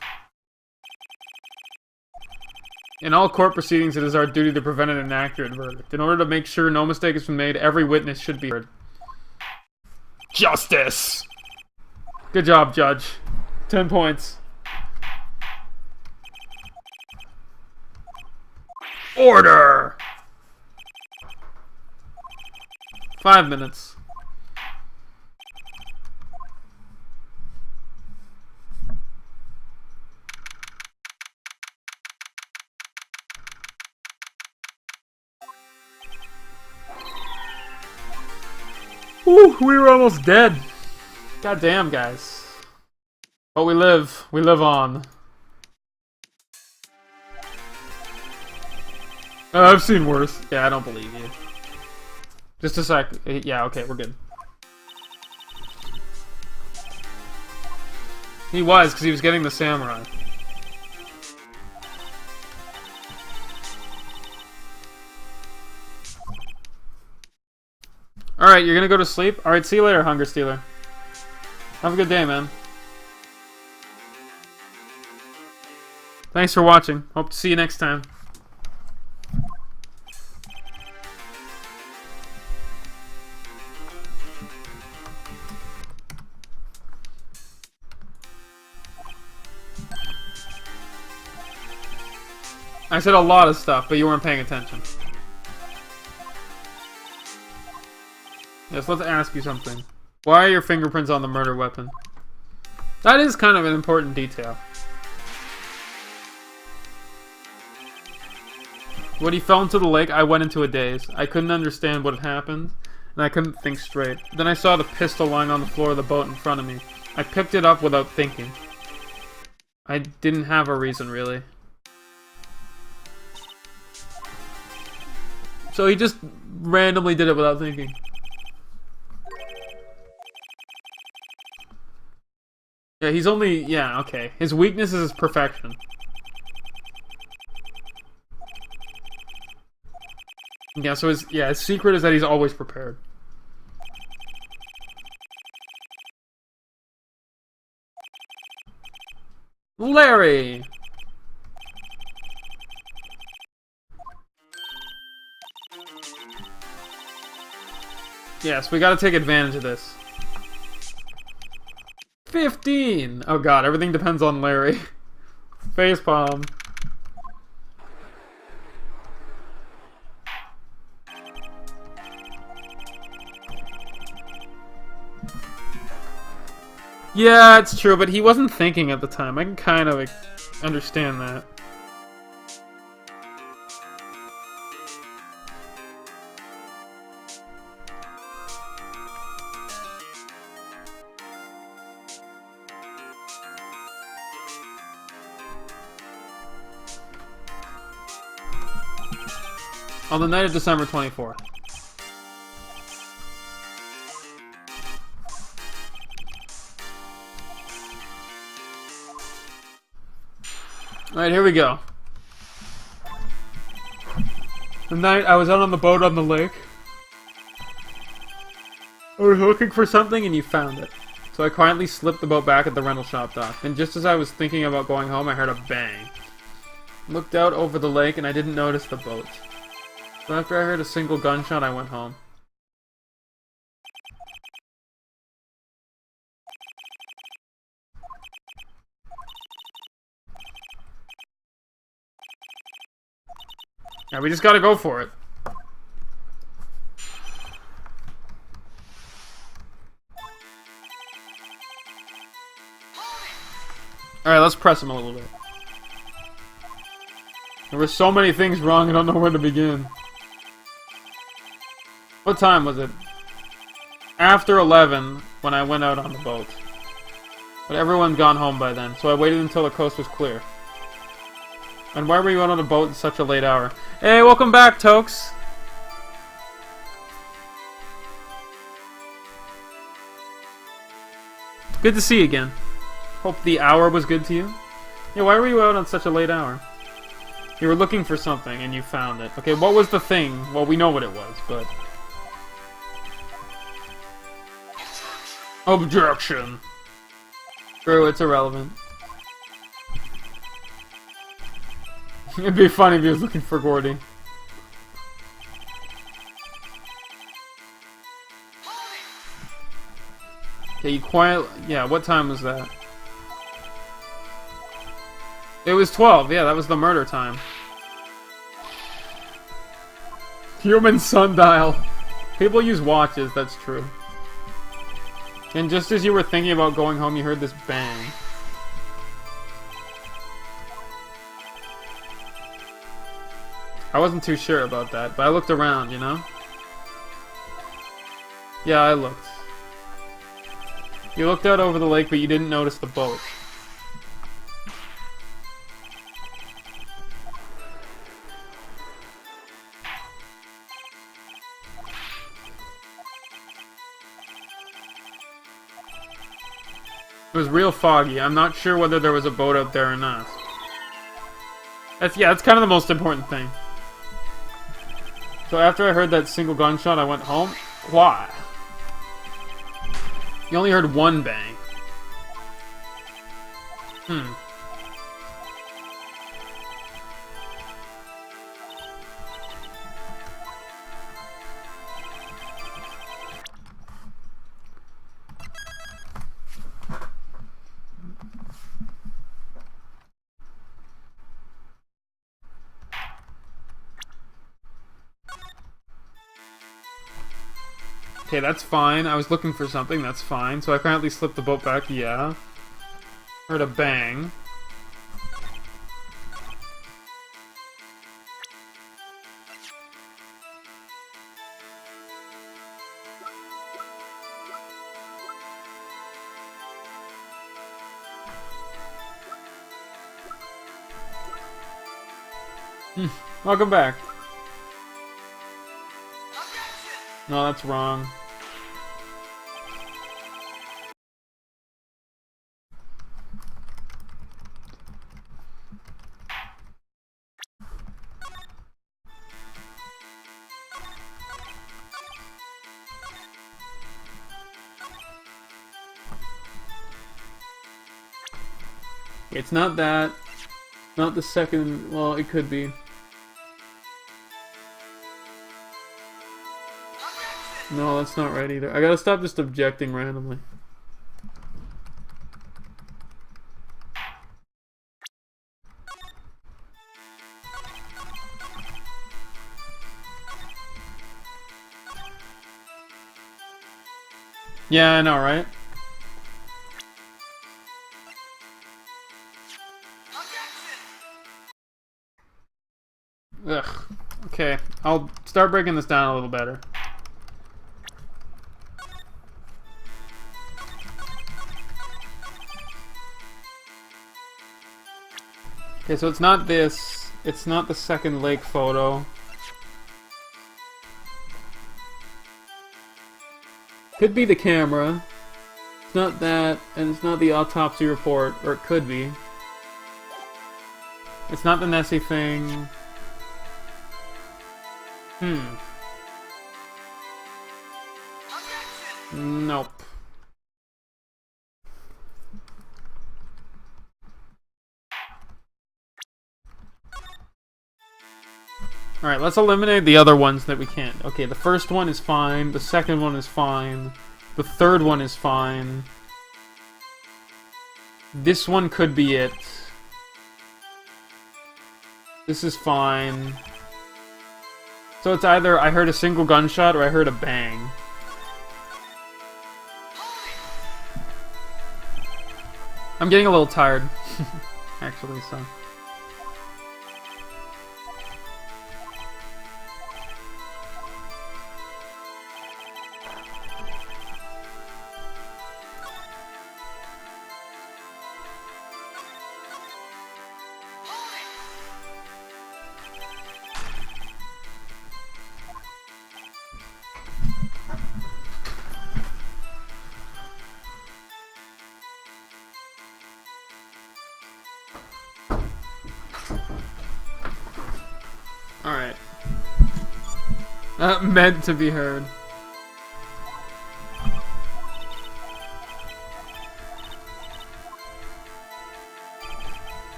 In all court proceedings, it is our duty to prevent an inaccurate verdict. In order to make sure no mistake has been made, every witness should be heard. Justice! Good job, Judge. 10 points. Order! 5 minutes. Ooh, we were almost dead. God damn, guys. But we live. We live on. I've seen worse. Yeah, I don't believe you. Just a sec. Yeah, okay, we're good. He was, because he was getting the samurai. Alright, you're gonna go to sleep? Alright, see you later, Hunger Stealer. Have a good day, man. Thanks for watching. Hope to see you next time. I said a lot of stuff, but you weren't paying attention. Yes, let's ask you something. Why are your fingerprints on the murder weapon? That is kind of an important detail. When he fell into the lake, I went into a daze. I couldn't understand what had happened, and I couldn't think straight. Then I saw the pistol lying on the floor of the boat in front of me. I picked it up without thinking. I didn't have a reason, really. So he just randomly did it without thinking. Yeah, he's only... Yeah, okay. His weakness is his perfection. Yeah, so his secret is that he's always prepared. Larry! Yes, we gotta take advantage of this. 15! Oh god, everything depends on Larry. Facepalm. Yeah, it's true, but he wasn't thinking at the time. I can kind of understand that. On the night of December 24th. Alright, here we go. The night I was out on the boat on the lake. I was looking for something and you found it. So I quietly slipped the boat back at the rental shop dock. And just as I was thinking about going home, I heard a bang. Looked out over the lake and I didn't notice the boat. So after I heard a single gunshot, I went home. Yeah, we just gotta go for it. Alright, let's press him a little bit. There were so many things wrong, I don't know where to begin. What time was it? After 11, when I went out on the boat. But everyone'd gone home by then, so I waited until the coast was clear. And why were you out on a boat at such a late hour? Hey, welcome back, Tokes! Good to see you again. Hope the hour was good to you. Yeah, why were you out on such a late hour? You were looking for something, and you found it. Okay, what was the thing? Well, we know what it was, but... Objection! True, it's irrelevant. It'd be funny if he was looking for Gordy. Okay, you quiet... Yeah, what time was that? It was 12, yeah, that was the murder time. Human sundial. People use watches, that's true. And just as you were thinking about going home, you heard this bang. I wasn't too sure about that, but I looked around, you know? Yeah, I looked. You looked out over the lake, but you didn't notice the boat. It was real foggy. I'm not sure whether there was a boat out there or not. That's kind of the most important thing. So after I heard that single gunshot, I went home. Why? You only heard one bang. Okay, that's fine. I was looking for something, that's fine. So I currently slipped the boat back, yeah. Heard a bang. Welcome back. No, that's wrong. It's not that. Not the second. Well, it could be. No, that's not right either. I gotta stop just objecting randomly. Yeah, I know, right? Ugh. Okay, I'll start breaking this down a little better. Okay, so it's not this. It's not the second lake photo. Could be the camera. It's not that, and it's not the autopsy report, or it could be. It's not the Nessie thing. Nope. Alright, let's eliminate the other ones that we can't. Okay, the first one is fine. The second one is fine. The third one is fine. This one could be it. This is fine. So it's either I heard a single gunshot or I heard a bang. I'm getting a little tired, actually, so... Alright. Meant to be heard.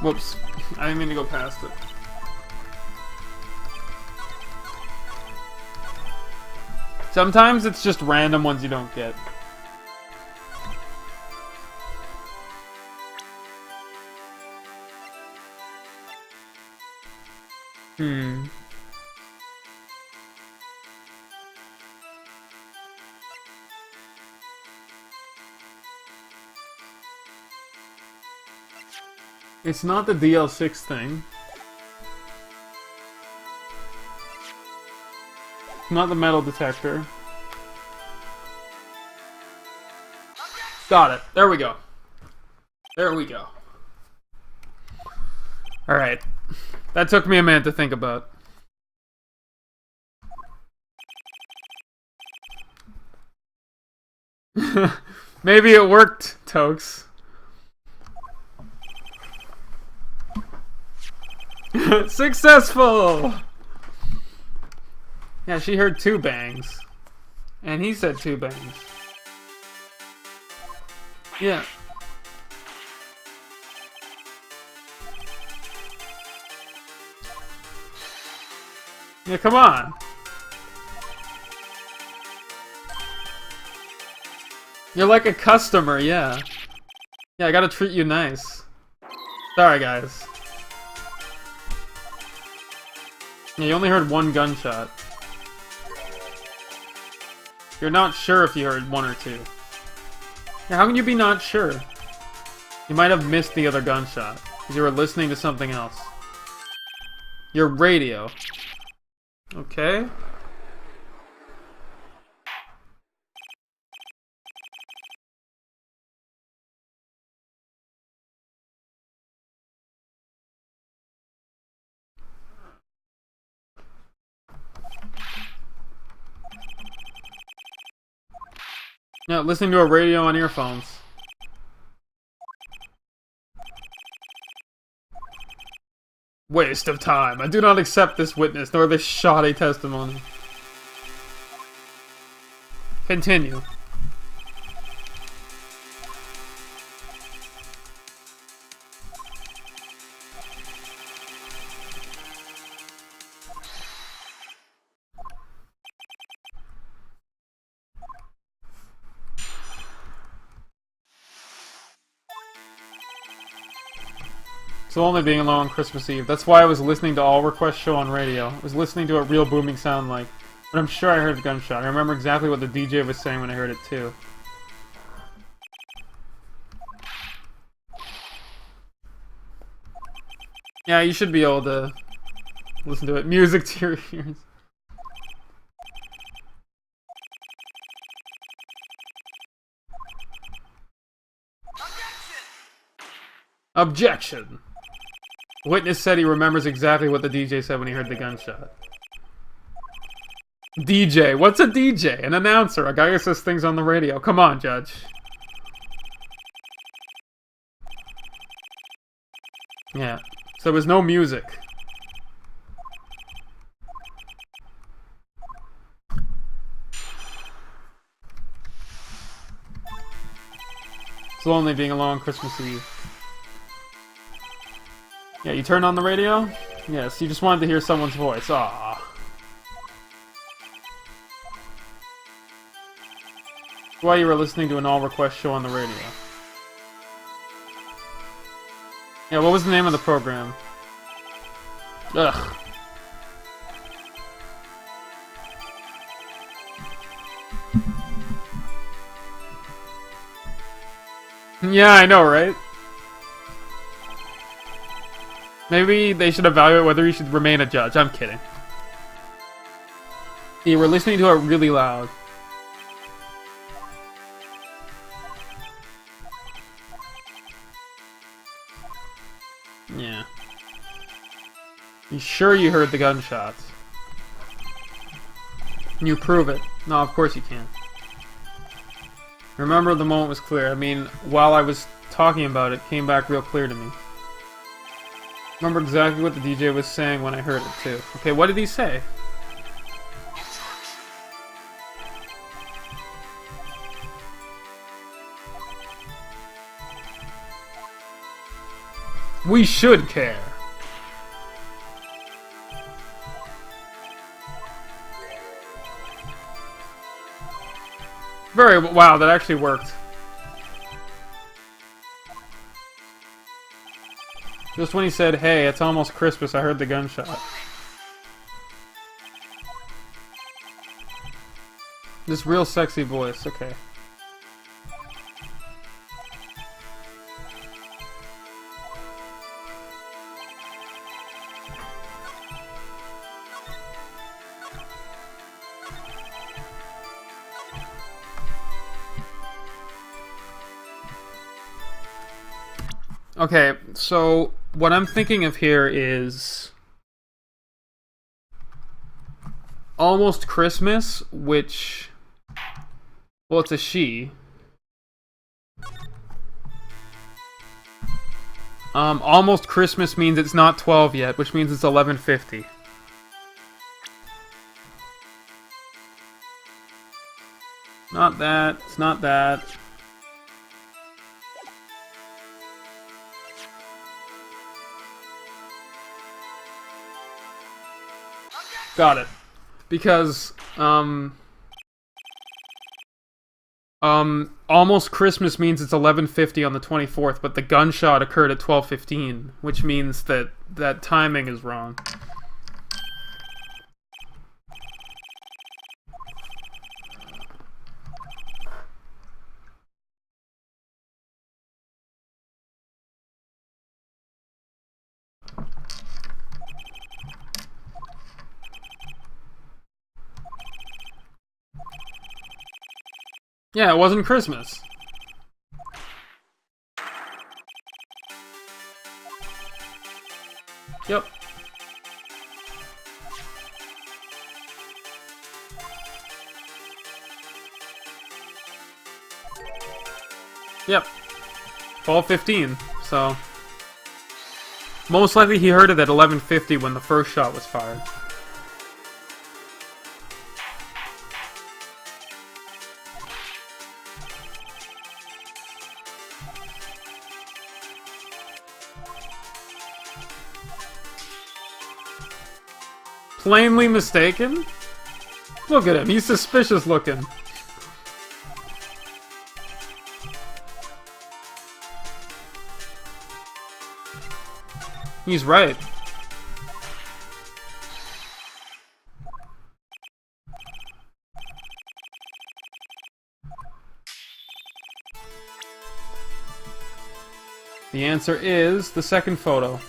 Whoops. I didn't mean to go past it. Sometimes it's just random ones you don't get. It's not the DL6 thing. Not the metal detector. Got it. There we go. There we go. Alright. That took me a minute to think about. Maybe it worked, Tokes. Successful! Yeah, she heard 2 bangs. And he said 2 bangs. Yeah. Yeah, come on. You're like a customer, yeah. Yeah, I gotta treat you nice. Sorry, guys. Yeah, you only heard 1 gunshot. You're not sure if you heard 1 or 2. Yeah, how can you be not sure? You might have missed the other gunshot, because you were listening to something else. Your radio. Okay. Yeah, listening to a radio on earphones. Waste of time. I do not accept this witness, nor this shoddy testimony. Continue. So only being alone on Christmas Eve. That's why I was listening to All Request Show on radio. I was listening to a real booming sound like. But I'm sure I heard the gunshot. I remember exactly what the DJ was saying when I heard it too. Yeah, you should be able to listen to it. Music to your ears. Objection! Witness said he remembers exactly what the DJ said when he heard the gunshot. DJ? What's a DJ? An announcer. A guy who says things on the radio. Come on, Judge. Yeah. So there was no music. It's lonely being alone on Christmas Eve. Yeah, you turned on the radio? Yes, you just wanted to hear someone's voice. Aww. That's why you were listening to an all-request show on the radio. Yeah, what was the name of the program? Ugh. Yeah, I know, right? Maybe they should evaluate whether you should remain a judge. I'm kidding. Yeah, we're listening to it really loud. Yeah. You sure you heard the gunshots? Can you prove it? No, of course you can't. Remember, the moment was clear. I mean, while I was talking about it, it came back real clear to me. Remember exactly what the DJ was saying when I heard it, too. Okay, what did he say? We should care. Wow, that actually worked. Just when he said, hey, it's almost Christmas, I heard the gunshot. This real sexy voice, okay. Okay, so what I'm thinking of here is Almost Christmas, which, well, it's a she. Almost Christmas means it's not 12 yet, which means it's 11:50. Not that. It's not that. Got it. Because, almost Christmas means it's 11:50 on the 24th, but the gunshot occurred at 12:15, which means that that timing is wrong. Yeah, it wasn't Christmas. Yep. Yep. 12:15, so... most likely he heard it at 11:50 when the first shot was fired. Plainly mistaken? Look at him, he's suspicious looking. He's right. The answer is the second photo.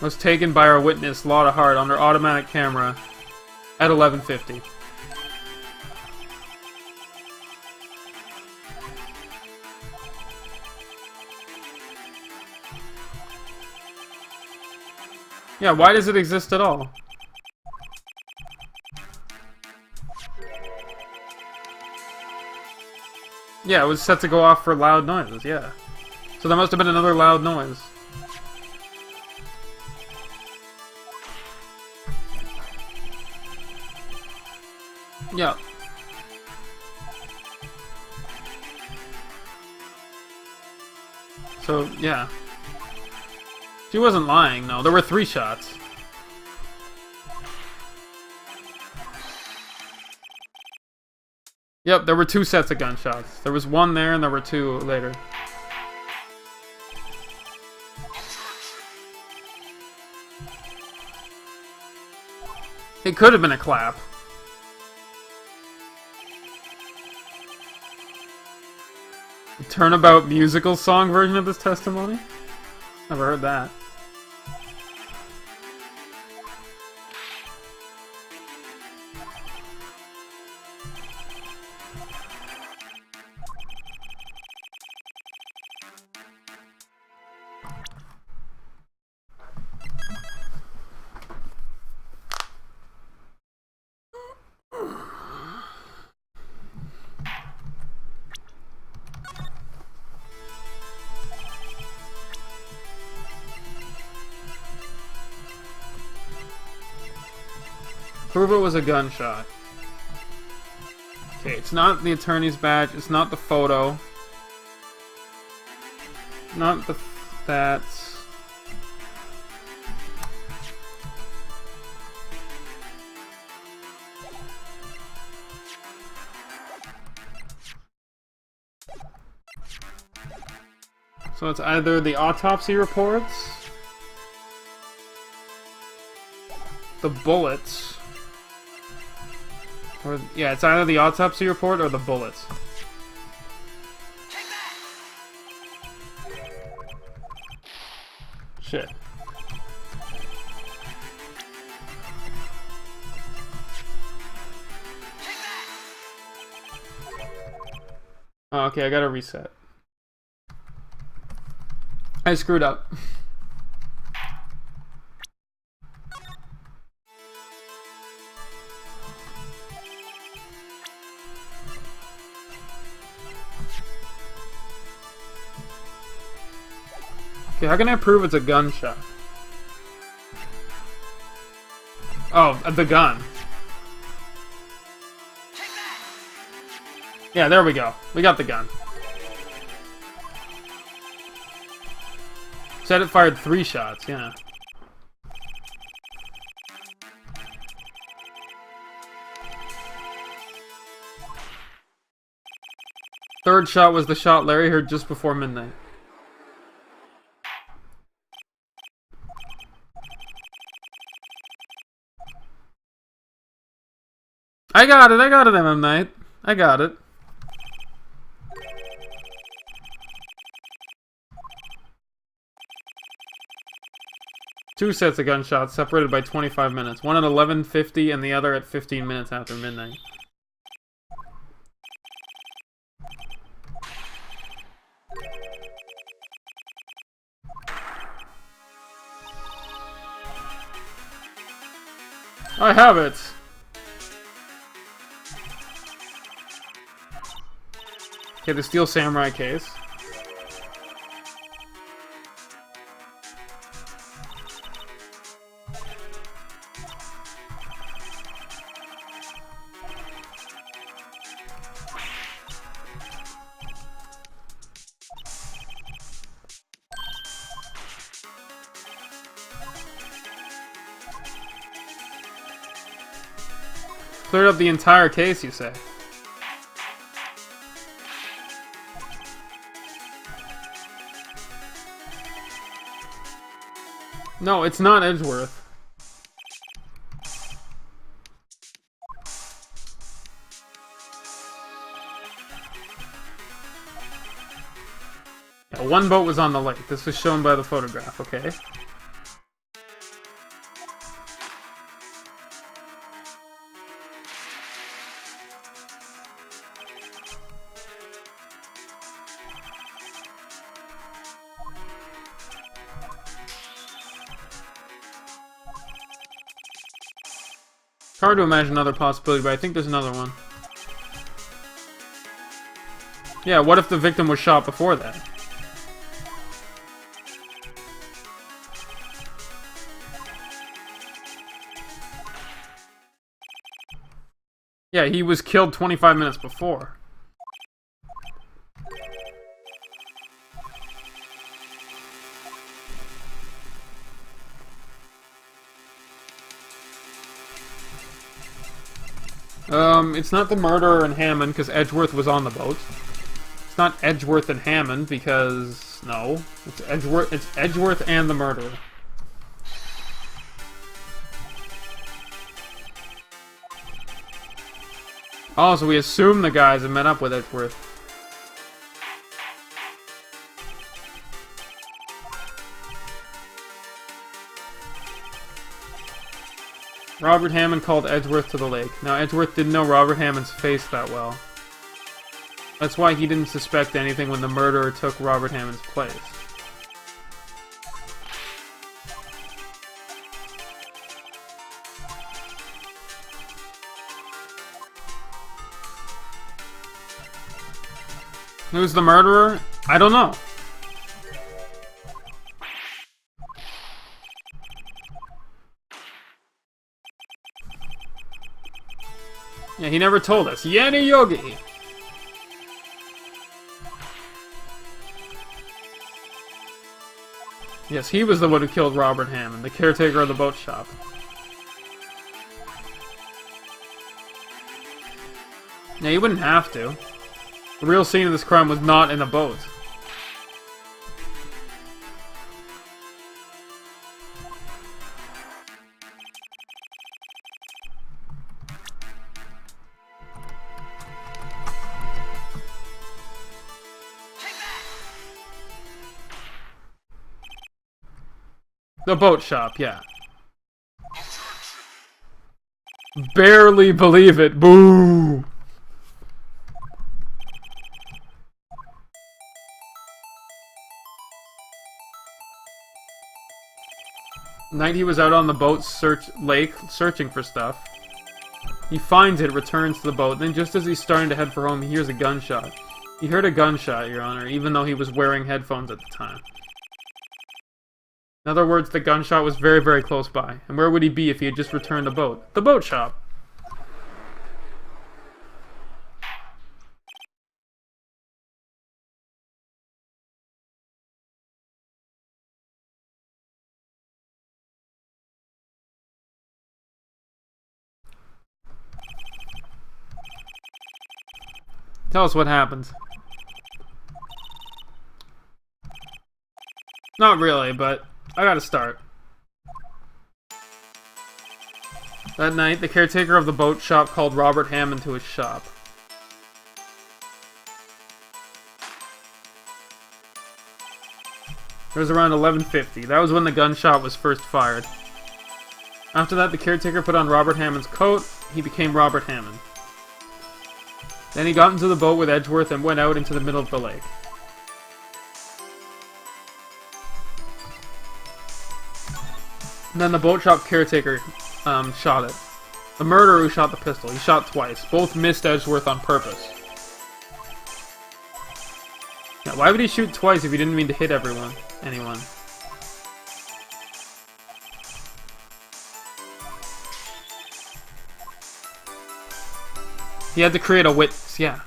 Was taken by our witness, Lotta Hart, on her automatic camera at 11:50. Yeah, why does it exist at all? Yeah, it was set to go off for loud noises, yeah. So there must have been another loud noise. Yeah. So, yeah. She wasn't lying, no. There were 3 shots. Yep, there were 2 sets of gunshots. There was 1 there and there were 2 later. It could have been a clap. A turnabout musical song version of this testimony? Never heard that. Prove it was a gunshot. Okay, it's not the attorney's badge, it's not the photo. Not the... that's... So it's either the autopsy reports, the bullets, or, yeah, it's either the autopsy report or the bullets. Shit. Oh, okay, I gotta reset. I screwed up. Okay, how can I prove it's a gunshot? Oh, the gun. Yeah, there we go. We got the gun. Said it fired 3 shots, yeah. Third shot was the shot Larry heard just before midnight. I got it, M. Night. I got it. Two sets of gunshots separated by 25 minutes. One at 11:50 and the other at 15 minutes after midnight. I have it! Okay, the Steel Samurai case. Cleared up the entire case, you say? No, it's not Edgeworth. Yeah, one boat was on the lake. This was shown by the photograph, okay? It's hard to imagine another possibility, but I think there's another one. Yeah, what if the victim was shot before that? Yeah, he was killed 25 minutes before. It's not the murderer and Hammond, because Edgeworth was on the boat. It's not Edgeworth and Hammond, because... no. It's Edgeworth and the murderer. Oh, so we assume the guys have met up with Edgeworth. Robert Hammond called Edgeworth to the lake. Now, Edgeworth didn't know Robert Hammond's face that well. That's why he didn't suspect anything when the murderer took Robert Hammond's place. Who's the murderer? I don't know. Yeah, he never told us. Yanni Yogi! Yes, he was the one who killed Robert Hammond, the caretaker of the boat shop. Yeah, you wouldn't have to. The real scene of this crime was not in a boat. The boat shop, yeah. Barely believe it. Boo! Night he was out on the boat lake searching for stuff. He finds it, returns to the boat, then just as he's starting to head for home, he hears a gunshot. He heard a gunshot, Your Honor, even though he was wearing headphones at the time. In other words, the gunshot was very, very close by. And where would he be if he had just returned the boat? The boat shop. Tell us what happens. Not really, but I gotta start. That night, the caretaker of the boat shop called Robert Hammond to his shop. It was around 11:50. That was when the gunshot was first fired. After that, the caretaker put on Robert Hammond's coat. He became Robert Hammond. Then he got into the boat with Edgeworth and went out into the middle of the lake. And then the boat shop caretaker shot it. The murderer who shot the pistol. He shot twice. Both missed Edgeworth on purpose. Now, why would he shoot twice if he didn't mean to hit anyone? He had to create a witness, yeah.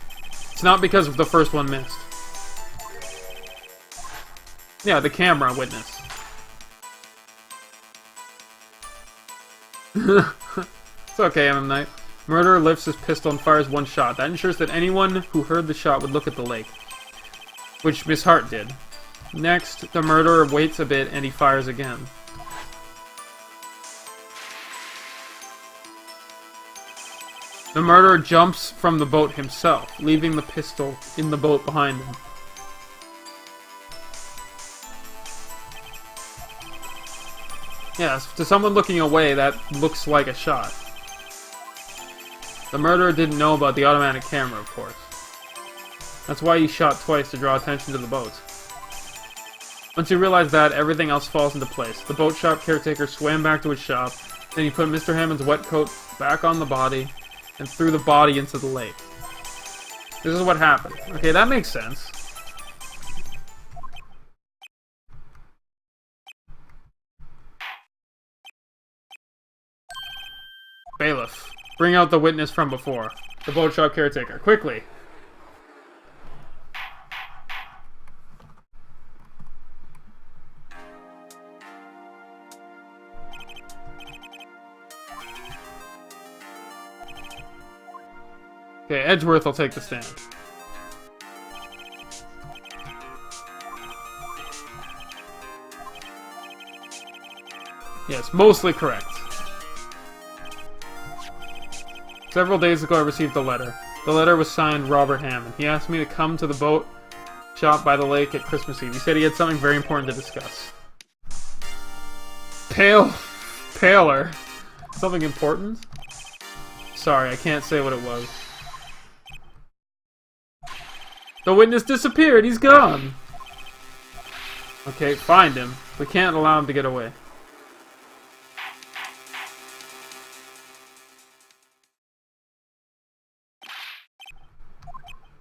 It's not because of the first one missed. Yeah, the camera witness. It's okay, MM Knight. Murderer lifts his pistol and fires one shot. That ensures that anyone who heard the shot would look at the lake. Which Miss Hart did. Next, the murderer waits a bit and he fires again. The murderer jumps from the boat himself, leaving the pistol in the boat behind him. Yes, to someone looking away, that looks like a shot. The murderer didn't know about the automatic camera, of course. That's why he shot twice, to draw attention to the boat. Once he realized that, everything else falls into place. The boat shop caretaker swam back to his shop, then he put Mr. Hammond's wet coat back on the body, and threw the body into the lake. This is what happened. Okay, that makes sense. Bailiff, bring out the witness from before. The boat shop caretaker, quickly! Okay, Edgeworth will take the stand. Yes, mostly correct. Several days ago I received a letter. The letter was signed Robert Hammond. He asked me to come to the boat shop by the lake at Christmas Eve. He said he had something very important to discuss. Paler. Something important? Sorry, I can't say what it was. The witness disappeared! He's gone! Okay, find him. We can't allow him to get away.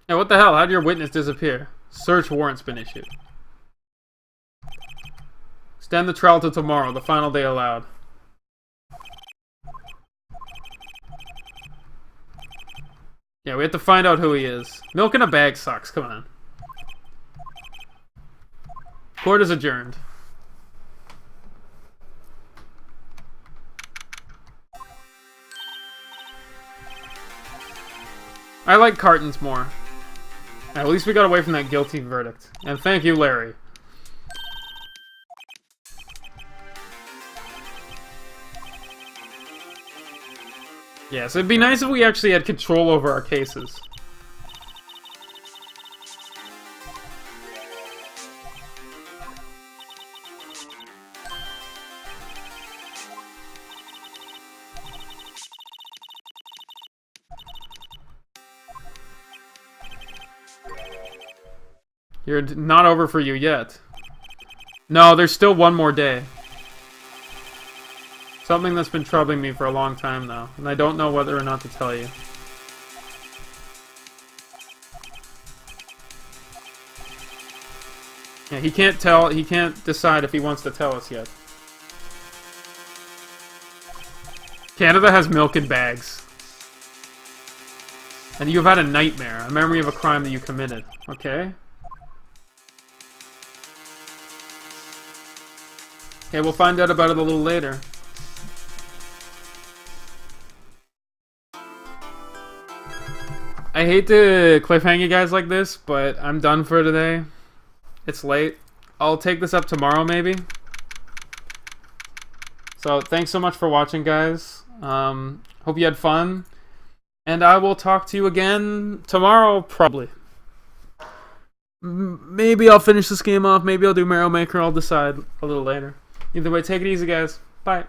Hey, what the hell? How did your witness disappear? Search warrant's been issued. Extend the trial to tomorrow, the final day allowed. Yeah, we have to find out who he is. Milk in a bag sucks, come on. Court is adjourned. I like cartons more. At least we got away from that guilty verdict. And thank you, Larry. Yes, it'd be nice if we actually had control over our cases. You're not over for you yet. No, there's still one more day. Something that's been troubling me for a long time now, and I don't know whether or not to tell you. Yeah, he can't decide if he wants to tell us yet. Canada has milk in bags. And you've had a nightmare, a memory of a crime that you committed. Okay? Okay, we'll find out about it a little later. I hate to cliffhang you guys like this, but I'm done for today. It's late. I'll take this up tomorrow, maybe. So, thanks so much for watching, guys. Hope you had fun. And I will talk to you again tomorrow, probably. Maybe I'll finish this game off. Maybe I'll do Mario Maker. I'll decide a little later. Either way, take it easy, guys. Bye.